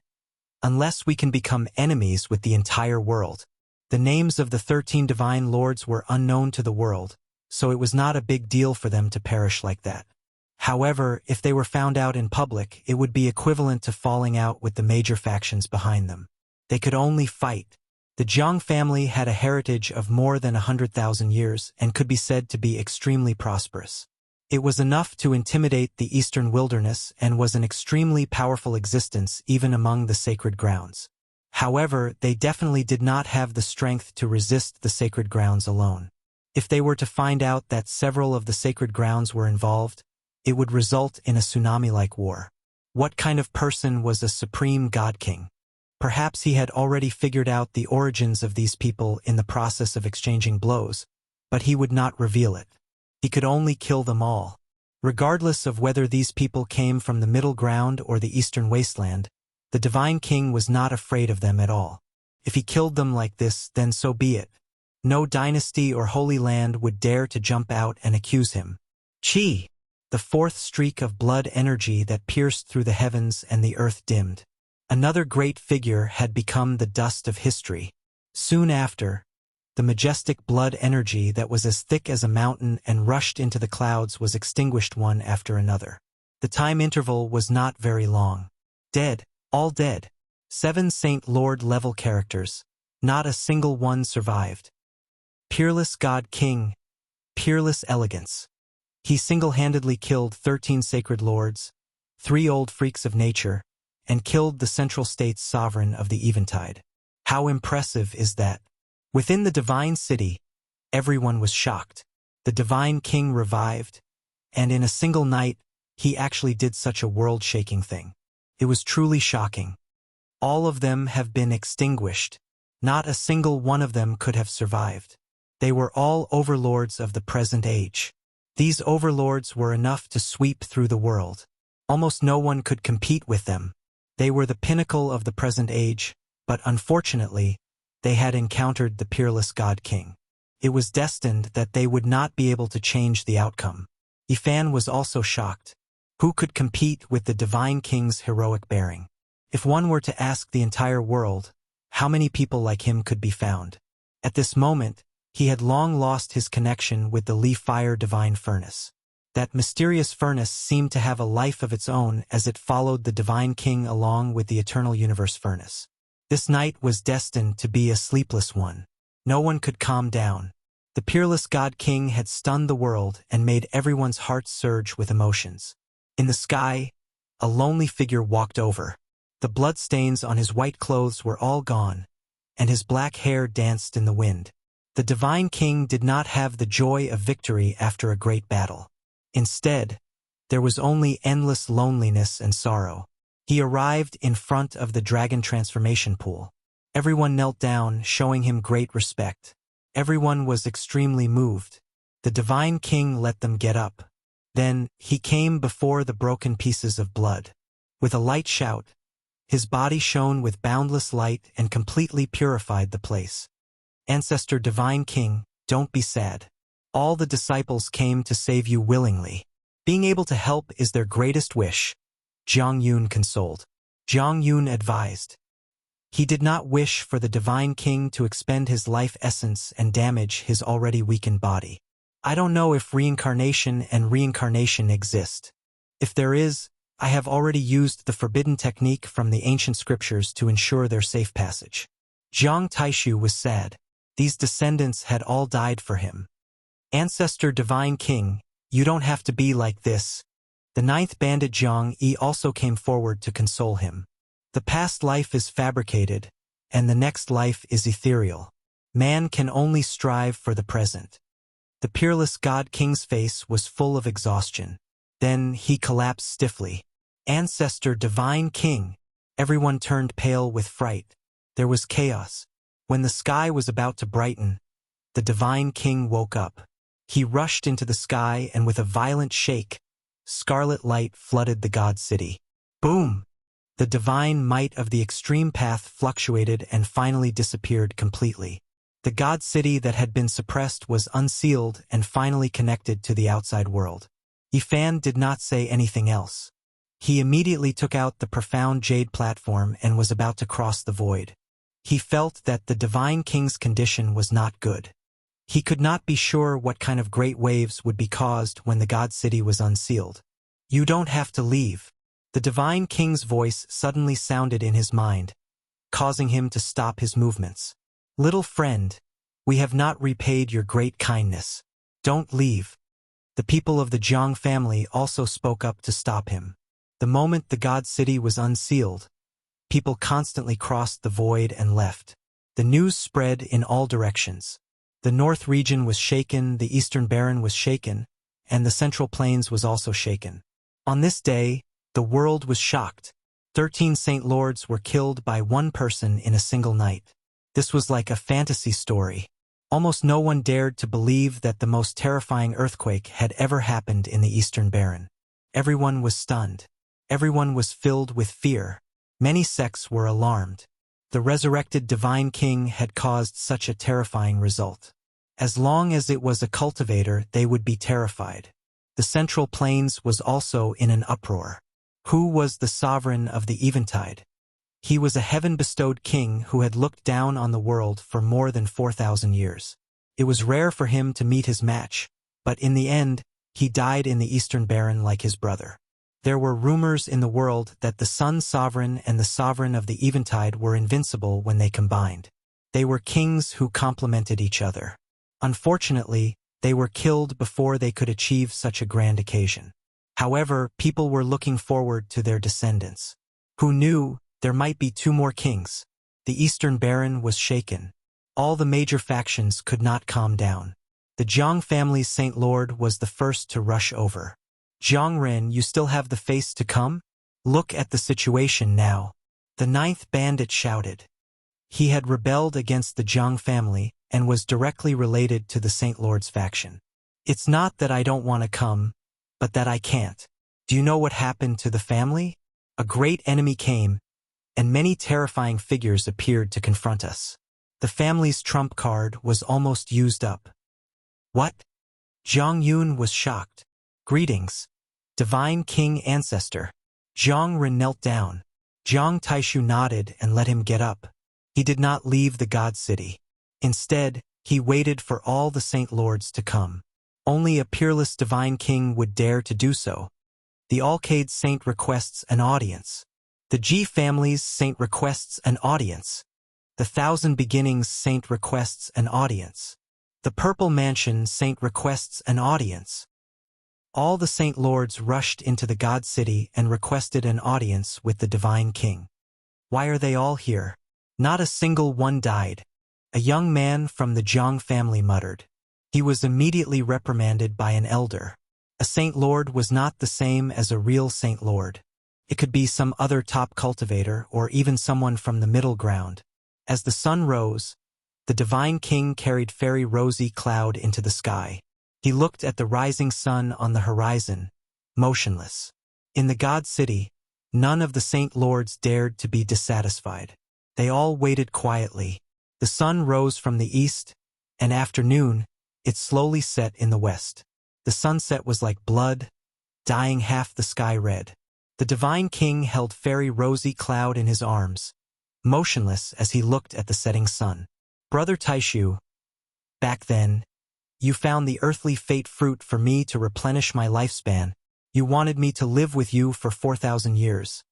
"Unless we can become enemies with the entire world." The names of the 13 divine lords were unknown to the world, so it was not a big deal for them to perish like that. However, if they were found out in public, it would be equivalent to falling out with the major factions behind them. They could only fight. The Jiang family had a heritage of more than 100,000 years and could be said to be extremely prosperous. It was enough to intimidate the eastern wilderness and was an extremely powerful existence even among the sacred grounds. However, they definitely did not have the strength to resist the sacred grounds alone. If they were to find out that several of the sacred grounds were involved, it would result in a tsunami-like war. What kind of person was a supreme god king? Perhaps he had already figured out the origins of these people in the process of exchanging blows, but he would not reveal it. He could only kill them all. Regardless of whether these people came from the middle ground or the eastern wasteland, the divine king was not afraid of them at all. If he killed them like this, then so be it. No dynasty or holy land would dare to jump out and accuse him. Qi, the fourth streak of blood energy that pierced through the heavens and the earth dimmed. Another great figure had become the dust of history. Soon after, the majestic blood energy that was as thick as a mountain and rushed into the clouds was extinguished one after another. The time interval was not very long. Dead, all dead. 7 Saint Lord level characters. Not a single one survived. Peerless God King. Peerless elegance. He single-handedly killed 13 sacred lords, 3 old freaks of nature, and killed the Central State's sovereign of the Eventide. How impressive is that? Within the divine city, everyone was shocked. The divine king revived, and in a single night, he actually did such a world-shaking thing. It was truly shocking. All of them have been extinguished. Not a single one of them could have survived. They were all overlords of the present age. These overlords were enough to sweep through the world. Almost no one could compete with them. They were the pinnacle of the present age, but unfortunately, they had encountered the peerless God King. It was destined that they would not be able to change the outcome. Yifan was also shocked. Who could compete with the divine king's heroic bearing? If one were to ask the entire world, how many people like him could be found? At this moment, he had long lost his connection with the Li Fire divine furnace. That mysterious furnace seemed to have a life of its own as it followed the divine king along with the eternal universe furnace. This night was destined to be a sleepless one. No one could calm down. The peerless God King had stunned the world and made everyone's hearts surge with emotions. In the sky, a lonely figure walked over. The bloodstains on his white clothes were all gone, and his black hair danced in the wind. The divine king did not have the joy of victory after a great battle. Instead, there was only endless loneliness and sorrow. He arrived in front of the dragon transformation pool. Everyone knelt down, showing him great respect. Everyone was extremely moved. The divine king let them get up. Then, he came before the broken pieces of blood. With a light shout, his body shone with boundless light and completely purified the place. Ancestor Divine King, don't be sad. All the disciples came to save you willingly. Being able to help is their greatest wish. Jiang Yun consoled. Jiang Yun advised. He did not wish for the Divine King to expend his life essence and damage his already weakened body. I don't know if reincarnation exist. If there is, I have already used the forbidden technique from the ancient scriptures to ensure their safe passage. Jiang Taishu was sad. These descendants had all died for him. Ancestor Divine King, you don't have to be like this. The ninth bandit Jiang Yi also came forward to console him. The past life is fabricated, and the next life is ethereal. Man can only strive for the present. The peerless God King's face was full of exhaustion. Then he collapsed stiffly. Ancestor Divine King. Everyone turned pale with fright. There was chaos. When the sky was about to brighten, the Divine King woke up. He rushed into the sky and with a violent shake, scarlet light flooded the God City. Boom! The divine might of the extreme path fluctuated and finally disappeared completely. The God City that had been suppressed was unsealed and finally connected to the outside world. Yifan did not say anything else. He immediately took out the profound jade platform and was about to cross the void. He felt that the Divine King's condition was not good. He could not be sure what kind of great waves would be caused when the God City was unsealed. You don't have to leave. The Divine King's voice suddenly sounded in his mind, causing him to stop his movements. Little friend, we have not repaid your great kindness. Don't leave. The people of the Jiang family also spoke up to stop him. The moment the God City was unsealed, people constantly crossed the void and left. The news spread in all directions. The north region was shaken, the eastern barren was shaken, and the central plains was also shaken. On this day, the world was shocked. 13 Saint Lords were killed by one person in a single night. This was like a fantasy story. Almost no one dared to believe that the most terrifying earthquake had ever happened in the eastern barren. Everyone was stunned. Everyone was filled with fear. Many sects were alarmed. The resurrected Divine King had caused such a terrifying result. As long as it was a cultivator, they would be terrified. The central plains was also in an uproar. Who was the sovereign of the Eventide? He was a heaven-bestowed king who had looked down on the world for more than 4,000 years. It was rare for him to meet his match, but in the end, he died in the Eastern Barren like his brother. There were rumors in the world that the Sun Sovereign and the Sovereign of the Eventide were invincible when they combined. They were kings who complemented each other. Unfortunately, they were killed before they could achieve such a grand occasion. However, people were looking forward to their descendants. Who knew there might be 2 more kings? The Eastern Barren was shaken. All the major factions could not calm down. The Jiang family's Saint Lord was the first to rush over. Jiang Ren, you still have the face to come? Look at the situation now. The 9th bandit shouted. He had rebelled against the Jiang family and was directly related to the Saint Lord's faction. It's not that I don't want to come, but that I can't. Do you know what happened to the family? A great enemy came, and many terrifying figures appeared to confront us. The family's trump card was almost used up. What? Jiang Yun was shocked. Greetings, Divine King Ancestor. Jiang Ren knelt down. Jiang Taishu nodded and let him get up. He did not leave the God City. Instead, he waited for all the Saint Lords to come. Only a peerless Divine King would dare to do so. The Alcade Saint requests an audience. The Ji family's Saint requests an audience. The Thousand Beginnings Saint requests an audience. The Purple Mansion Saint requests an audience. All the Saint Lords rushed into the God City and requested an audience with the Divine King. Why are they all here? Not a single one died. A young man from the Jiang family muttered. He was immediately reprimanded by an elder. A Saint Lord was not the same as a real Saint Lord. It could be some other top cultivator or even someone from the middle ground. As the sun rose, the divine king carried fairy Rosy Cloud into the sky. He looked at the rising sun on the horizon, motionless. In the God City, none of the Saint Lords dared to be dissatisfied. They all waited quietly. The sun rose from the east, and after noon, it slowly set in the west. The sunset was like blood, dyeing half the sky red. The divine king held fairy Rosy Cloud in his arms, motionless as he looked at the setting sun. Brother Taishu, back then, you found the earthly fate fruit for me to replenish my lifespan. You wanted me to live with you for 4,000 years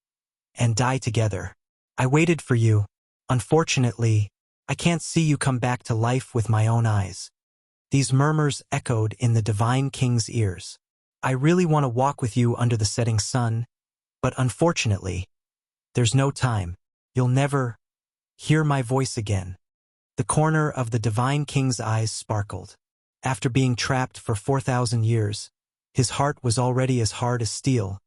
and die together. I waited for you. Unfortunately, I can't see you come back to life with my own eyes. These murmurs echoed in the divine king's ears. I really want to walk with you under the setting sun, but unfortunately, there's no time. You'll never hear my voice again. The corner of the divine king's eyes sparkled. After being trapped for 4,000 years, his heart was already as hard as steel,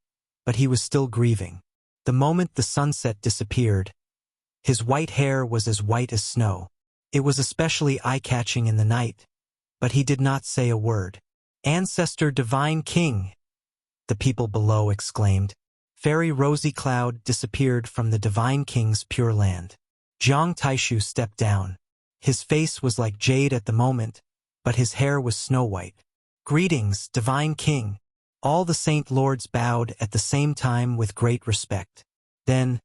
but he was still grieving. The moment the sunset disappeared, his white hair was as white as snow. It was especially eye-catching in the night, but he did not say a word. Ancestor Divine King, the people below exclaimed. Fairy Rosy Cloud disappeared from the divine king's pure land. Jiang Taishu stepped down. His face was like jade at the moment, but his hair was snow-white. Greetings, divine king. All the Saint Lords bowed at the same time with great respect. Then,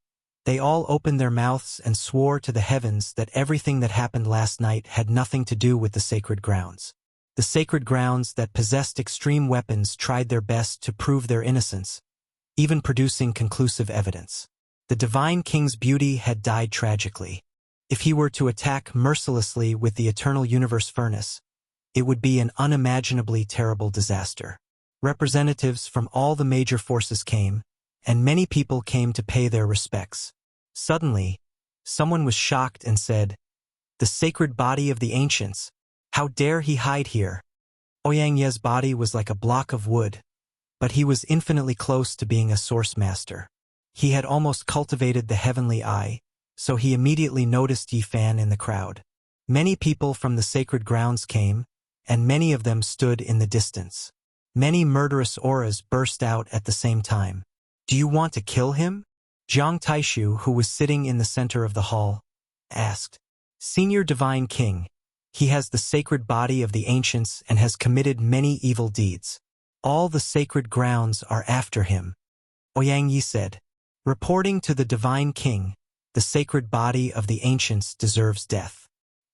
they all opened their mouths and swore to the heavens that everything that happened last night had nothing to do with the sacred grounds. The sacred grounds that possessed extreme weapons tried their best to prove their innocence, even producing conclusive evidence. The divine king's beauty had died tragically. If he were to attack mercilessly with the eternal universe furnace, it would be an unimaginably terrible disaster. Representatives from all the major forces came, and many people came to pay their respects. Suddenly, someone was shocked and said, "The sacred body of the ancients, how dare he hide here?" Ouyang Ye's body was like a block of wood, but he was infinitely close to being a source master. He had almost cultivated the heavenly eye, so he immediately noticed Yi Fan in the crowd. Many people from the sacred grounds came, and many of them stood in the distance. Many murderous auras burst out at the same time. "Do you want to kill him?" Jiang Taishu, who was sitting in the center of the hall, asked. "Senior Divine King, he has the sacred body of the ancients and has committed many evil deeds. All the sacred grounds are after him," Ouyang Yi said. "Reporting to the Divine King, the sacred body of the ancients deserves death.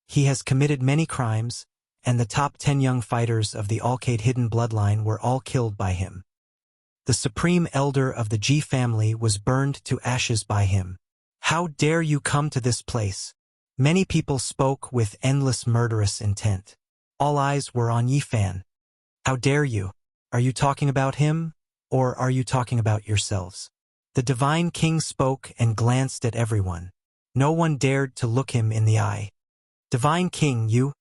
He has committed many crimes, and the top 10 young fighters of the Alcade hidden bloodline were all killed by him. The supreme elder of the Ji family was burned to ashes by him. How dare you come to this place?" Many people spoke with endless murderous intent. All eyes were on Yi Fan. "How dare you? Are you talking about him, or are you talking about yourselves?" The divine king spoke and glanced at everyone. No one dared to look him in the eye. "Divine King, you?"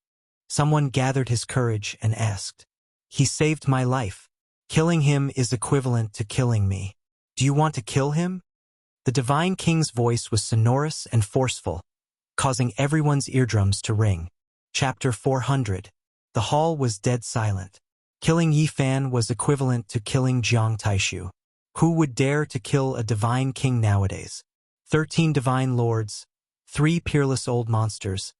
Someone gathered his courage and asked. "He saved my life. Killing him is equivalent to killing me. Do you want to kill him?" The divine king's voice was sonorous and forceful, causing everyone's eardrums to ring. Chapter 400. The hall was dead silent. Killing Yi Fan was equivalent to killing Jiang Taishu. Who would dare to kill a divine king nowadays? 13 divine lords, 3 peerless old monsters,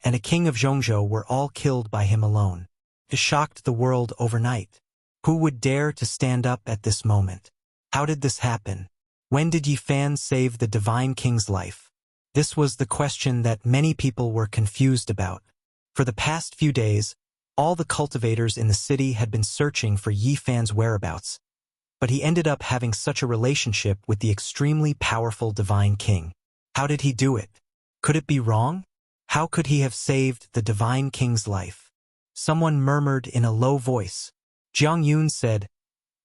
and a king of Zhongzhou were all killed by him alone. It shocked the world overnight. Who would dare to stand up at this moment? How did this happen? When did Yi Fan save the divine king's life? This was the question that many people were confused about. For the past few days, all the cultivators in the city had been searching for Yi Fan's whereabouts, but he ended up having such a relationship with the extremely powerful divine king. How did he do it? Could it be wrong? How could he have saved the divine king's life? Someone murmured in a low voice. Jiang Yun said,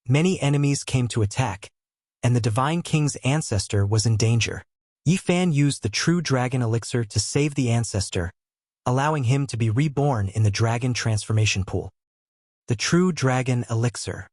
"Many enemies came to attack, and the divine king's ancestor was in danger. Yi Fan used the true dragon elixir to save the ancestor, allowing him to be reborn in the dragon transformation pool." The true dragon elixir.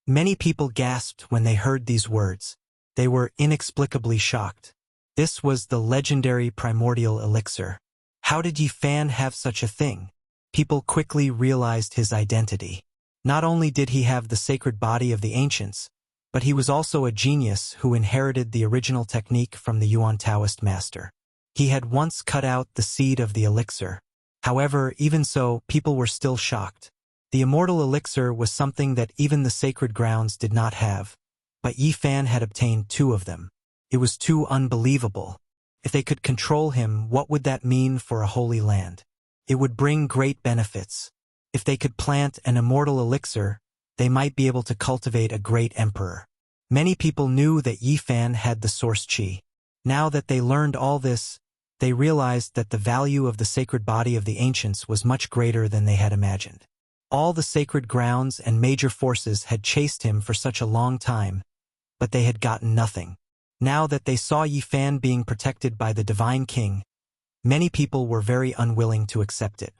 Many people gasped when they heard these words. They were inexplicably shocked. This was the legendary primordial elixir. How did Yi Fan have such a thing? People quickly realized his identity. Not only did he have the sacred body of the ancients, but he was also a genius who inherited the original technique from the Yuan Taoist master. He had once cut out the seed of the elixir. However, even so, people were still shocked. The immortal elixir was something that even the sacred grounds did not have, but Yi Fan had obtained 2 of them. It was too unbelievable. If they could control him, what would that mean for a holy land? It would bring great benefits. If they could plant an immortal elixir, they might be able to cultivate a great emperor. Many people knew that Yi Fan had the source qi. Now that they learned all this, they realized that the value of the sacred body of the ancients was much greater than they had imagined. All the sacred grounds and major forces had chased him for such a long time, but they had gotten nothing. Now that they saw Yi Fan being protected by the Divine King, many people were very unwilling to accept it.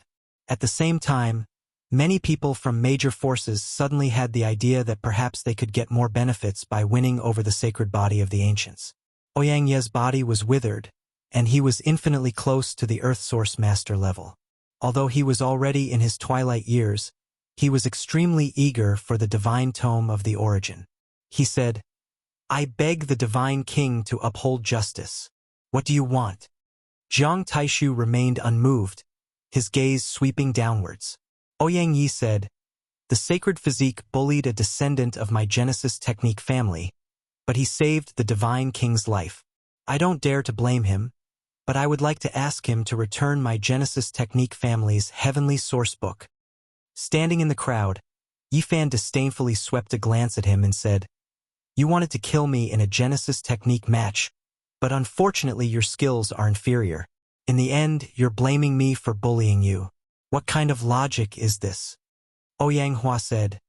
At the same time, many people from major forces suddenly had the idea that perhaps they could get more benefits by winning over the sacred body of the ancients. Ouyang Ye's body was withered, and he was infinitely close to the Earth Source Master level. Although he was already in his twilight years, he was extremely eager for the divine tome of the origin. He said, "I beg the Divine King to uphold justice. What do you want?" Jiang Taishu remained unmoved, his gaze sweeping downwards. Ouyang Yi said, "The sacred physique bullied a descendant of my Genesis technique family, but he saved the Divine King's life. I don't dare to blame him, but I would like to ask him to return my Genesis technique family's heavenly source book." Standing in the crowd, Yi Fan disdainfully swept a glance at him and said, "You wanted to kill me in a Genesis technique match, but unfortunately your skills are inferior. In the end, you're blaming me for bullying you. What kind of logic is this?" Ouyang Hua said,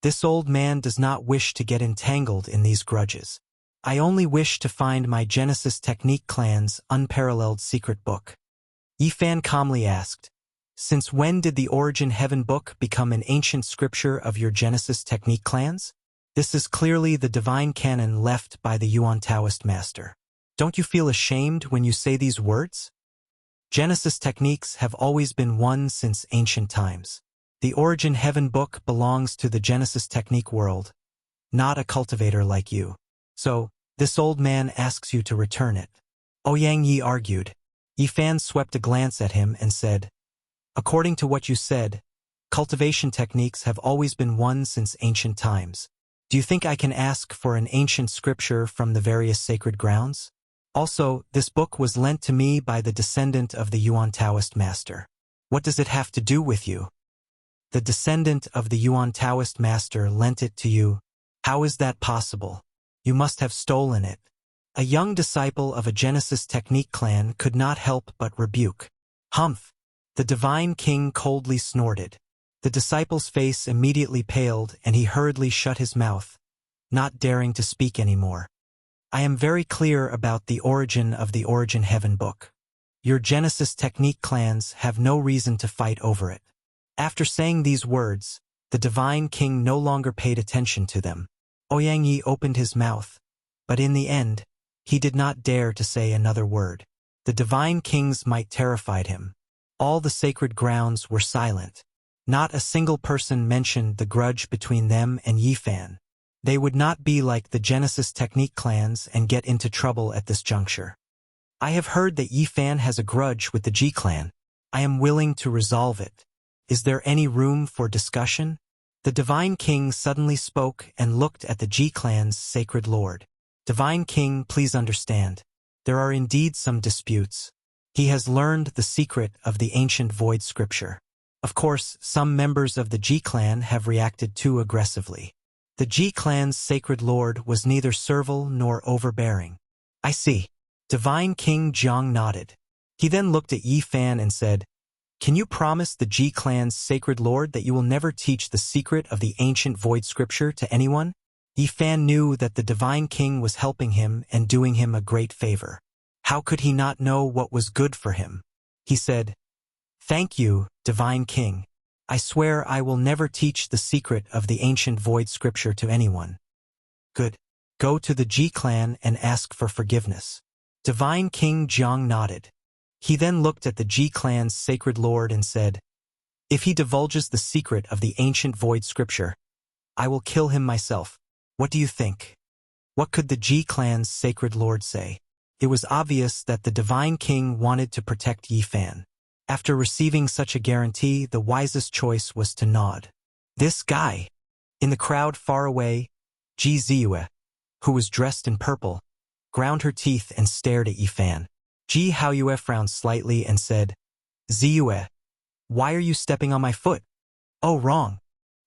"This old man does not wish to get entangled in these grudges. I only wish to find my Genesis technique clan's unparalleled secret book." Yi Fan calmly asked, "Since when did the Origin Heaven book become an ancient scripture of your Genesis technique clans? This is clearly the divine canon left by the Yuan Taoist master. Don't you feel ashamed when you say these words? Genesis techniques have always been one since ancient times. The Origin Heaven book belongs to the Genesis technique world, not a cultivator like you. So, this old man asks you to return it." Ouyang Yi argued. Yi Fan swept a glance at him and said, "According to what you said, cultivation techniques have always been one since ancient times. Do you think I can ask for an ancient scripture from the various sacred grounds? Also, this book was lent to me by the descendant of the Yuan Taoist master. What does it have to do with you?" "The descendant of the Yuan Taoist master lent it to you. How is that possible? You must have stolen it." A young disciple of a Genesis technique clan could not help but rebuke. "Humph!" The Divine King coldly snorted. The disciple's face immediately paled and he hurriedly shut his mouth, not daring to speak anymore. "I am very clear about the origin of the Origin Heaven book. Your Genesis technique clans have no reason to fight over it." After saying these words, the Divine King no longer paid attention to them. Ouyang Yi opened his mouth, but in the end, he did not dare to say another word. The Divine King's might terrified him. All the sacred grounds were silent. Not a single person mentioned the grudge between them and Yi Fan. They would not be like the Genesis technique clans and get into trouble at this juncture. "I have heard that Yi Fan has a grudge with the Ji clan. I am willing to resolve it. Is there any room for discussion?" The Divine King suddenly spoke and looked at the Ji clan's sacred lord. "Divine King, please understand. There are indeed some disputes. He has learned the secret of the ancient void scripture. Of course, some members of the Ji clan have reacted too aggressively. The Ji clan's sacred lord was neither servile nor overbearing." "I see." Divine King Jiang nodded. He then looked at Yi Fan and said, "Can you promise the Ji clan's sacred lord that you will never teach the secret of the ancient void scripture to anyone?" Yi Fan knew that the Divine King was helping him and doing him a great favor. How could he not know what was good for him? He said, "Thank you, Divine King. I swear I will never teach the secret of the ancient void scripture to anyone." "Good. Go to the Ji clan and ask for forgiveness. Divine King Jiang nodded. He then looked at the Ji clan's sacred lord and said, if he divulges the secret of the ancient void scripture, I will kill him myself. What do you think? What could the Ji clan's sacred lord say? It was obvious that the Divine King wanted to protect Yi Fan. After receiving such a guarantee, the wisest choice was to nod. This guy. In the crowd far away, Ji Ziyue, who was dressed in purple, ground her teeth and stared at Yi Fan. Ji Haoyue frowned slightly and said, Ziyue, why are you stepping on my foot? Oh, wrong.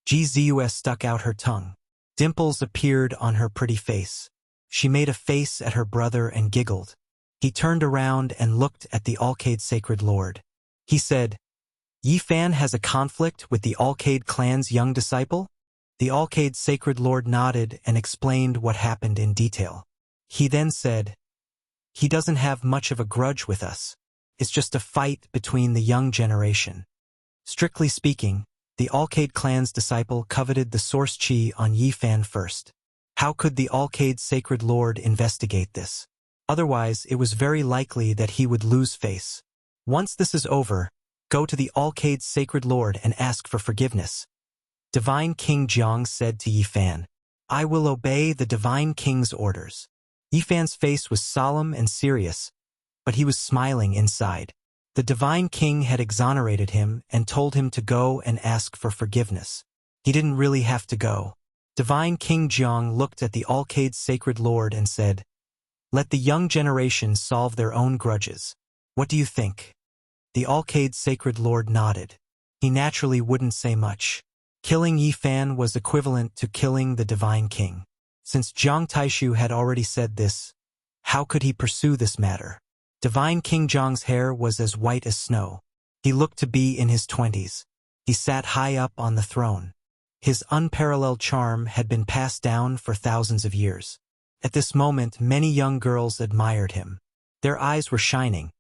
Ji Ziyue stuck out her tongue. Dimples appeared on her pretty face. She made a face at her brother and giggled. He turned around and looked at the Alcade Sacred Lord. He said, Yi Fan has a conflict with the Alcade clan's young disciple? The Alcade Sacred Lord nodded and explained what happened in detail. He then said, he doesn't have much of a grudge with us. It's just a fight between the young generation. Strictly speaking, the Alcade clan's disciple coveted the source chi on Yi Fan first. How could the Alcade Sacred Lord investigate this? Otherwise, it was very likely that he would lose face. Once this is over, go to the Alcade Sacred Lord and ask for forgiveness. Divine King Jiang said to Yi Fan, I will obey the Divine King's orders. Yi Fan's face was solemn and serious, but he was smiling inside. The Divine King had exonerated him and told him to go and ask for forgiveness. He didn't really have to go. Divine King Jiang looked at the Alcade Sacred Lord and said, let the young generation solve their own grudges. What do you think? The Alcade Sacred Lord nodded. He naturally wouldn't say much. Killing Yi Fan was equivalent to killing the Divine King. Since Jiang Taishu had already said this, how could he pursue this matter? Divine King Jiang's hair was as white as snow. He looked to be in his 20s. He sat high up on the throne. His unparalleled charm had been passed down for thousands of years. At this moment, many young girls admired him. Their eyes were shining,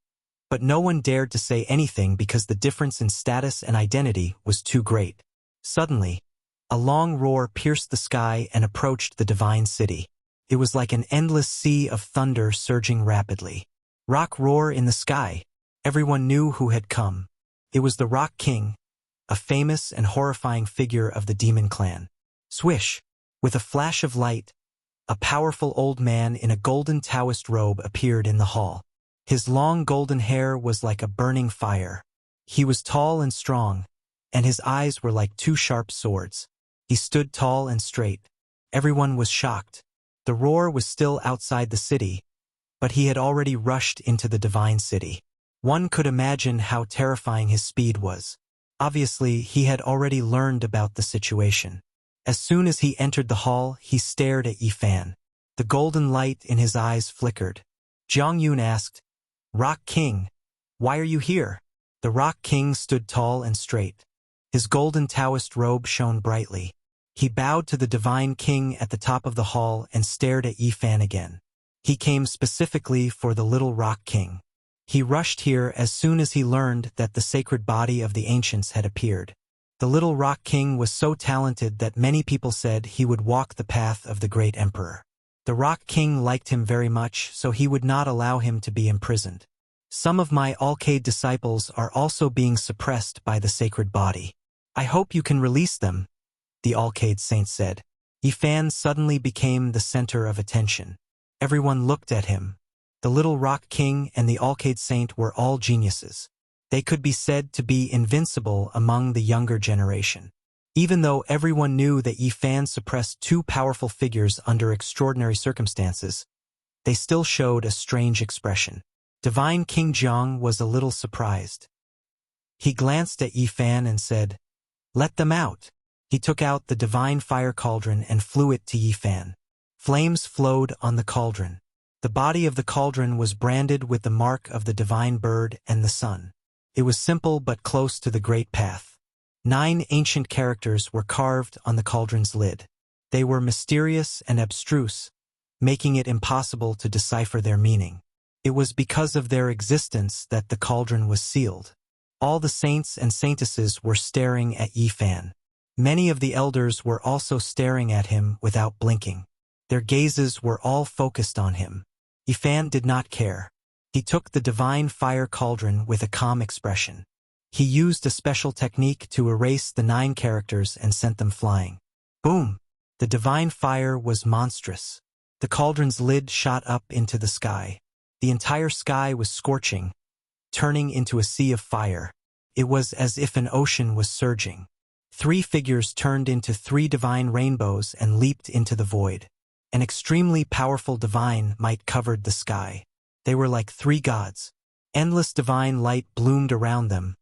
but no one dared to say anything because the difference in status and identity was too great. Suddenly, a long roar pierced the sky and approached the divine city. It was like an endless sea of thunder surging rapidly. Rock roar in the sky. Everyone knew who had come. It was the Rock King, a famous and horrifying figure of the demon clan. Swish! With a flash of light, a powerful old man in a golden Taoist robe appeared in the hall. His long golden hair was like a burning fire. He was tall and strong, and his eyes were like two sharp swords. He stood tall and straight. Everyone was shocked. The roar was still outside the city, but he had already rushed into the divine city. One could imagine how terrifying his speed was. Obviously, he had already learned about the situation. As soon as he entered the hall, he stared at Yi Fan. The golden light in his eyes flickered. Jiang Yun asked, Rock King, why are you here? The Rock King stood tall and straight. His golden Taoist robe shone brightly. He bowed to the Divine King at the top of the hall and stared at Yi Fan again. He came specifically for the little Rock King. He rushed here as soon as he learned that the sacred body of the ancients had appeared. The little Rock King was so talented that many people said he would walk the path of the great emperor. The Rock King liked him very much, so he would not allow him to be imprisoned. Some of my Alcade disciples are also being suppressed by the sacred body. I hope you can release them, the Alcade saint said. Yi Fan suddenly became the center of attention. Everyone looked at him. The little Rock King and the Alcade saint were all geniuses. They could be said to be invincible among the younger generation. Even though everyone knew that Yi Fan suppressed two powerful figures under extraordinary circumstances, they still showed a strange expression. Divine King Jiang was a little surprised. He glanced at Yi Fan and said, "Let them out." He took out the divine fire cauldron and flew it to Yi Fan. Flames flowed on the cauldron. The body of the cauldron was branded with the mark of the divine bird and the sun. It was simple but close to the great path. 9 ancient characters were carved on the cauldron's lid. They were mysterious and abstruse, making it impossible to decipher their meaning. It was because of their existence that the cauldron was sealed. All the saints and saintesses were staring at Yi Fan. Many of the elders were also staring at him without blinking. Their gazes were all focused on him. Yifan did not care. He took the divine fire cauldron with a calm expression. He used a special technique to erase the 9 characters and sent them flying. Boom! The divine fire was monstrous. The cauldron's lid shot up into the sky. The entire sky was scorching, turning into a sea of fire. It was as if an ocean was surging. 3 figures turned into 3 divine rainbows and leaped into the void. An extremely powerful divine might covered the sky. They were like 3 gods. Endless divine light bloomed around them,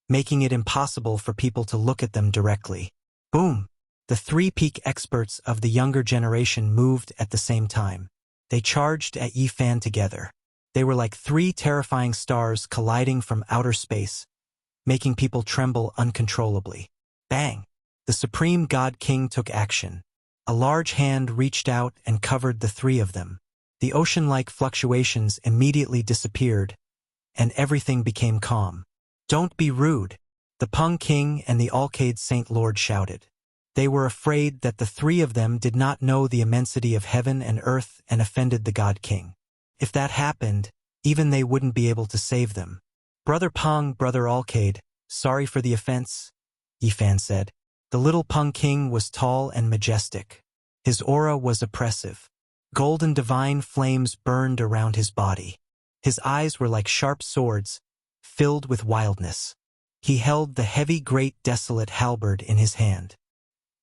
making it impossible for people to look at them directly. Boom! The 3 peak experts of the younger generation moved at the same time. They charged at Yifan together. They were like 3 terrifying stars colliding from outer space, making people tremble uncontrollably. Bang! The Supreme God King took action. A large hand reached out and covered the 3 of them. The ocean-like fluctuations immediately disappeared, and everything became calm. "Don't be rude," the Peng King and the Alcade Saint Lord shouted. They were afraid that the 3 of them did not know the immensity of heaven and earth and offended the God King. If that happened, even they wouldn't be able to save them. "Brother Peng, Brother Alcade, sorry for the offense," Yifan said. The little Peng King was tall and majestic. His aura was oppressive. Golden divine flames burned around his body. His eyes were like sharp swords, filled with wildness. He held the heavy great desolate halberd in his hand.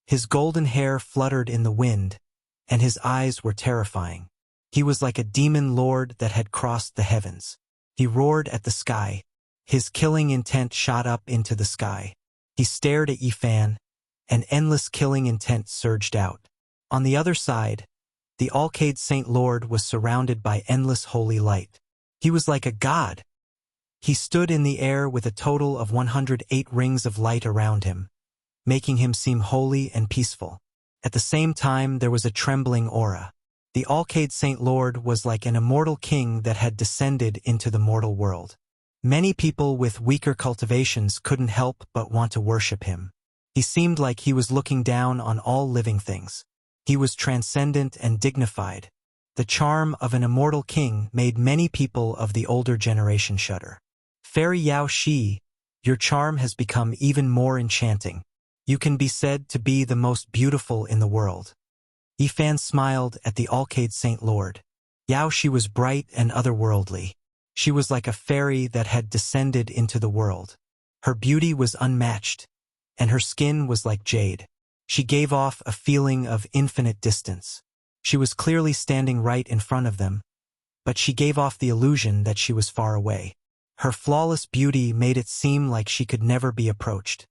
His golden hair fluttered in the wind, and his eyes were terrifying. He was like a demon lord that had crossed the heavens. He roared at the sky. His killing intent shot up into the sky. He stared at Yifan, and endless killing intent surged out. On the other side, the Alcade Saint Lord was surrounded by endless holy light. He was like a god. He stood in the air with a total of 108 rings of light around him, making him seem holy and peaceful. At the same time, there was a trembling aura. The Alcade Saint Lord was like an immortal king that had descended into the mortal world. Many people with weaker cultivations couldn't help but want to worship him. He seemed like he was looking down on all living things. He was transcendent and dignified. The charm of an immortal king made many people of the older generation shudder. "Fairy Yao Shi, your charm has become even more enchanting. You can be said to be the most beautiful in the world." Yifan smiled at the Alcade Saint Lord. Yao Shi was bright and otherworldly. She was like a fairy that had descended into the world. Her beauty was unmatched, and her skin was like jade. She gave off a feeling of infinite distance. She was clearly standing right in front of them, but she gave off the illusion that she was far away. Her flawless beauty made it seem like she could never be approached.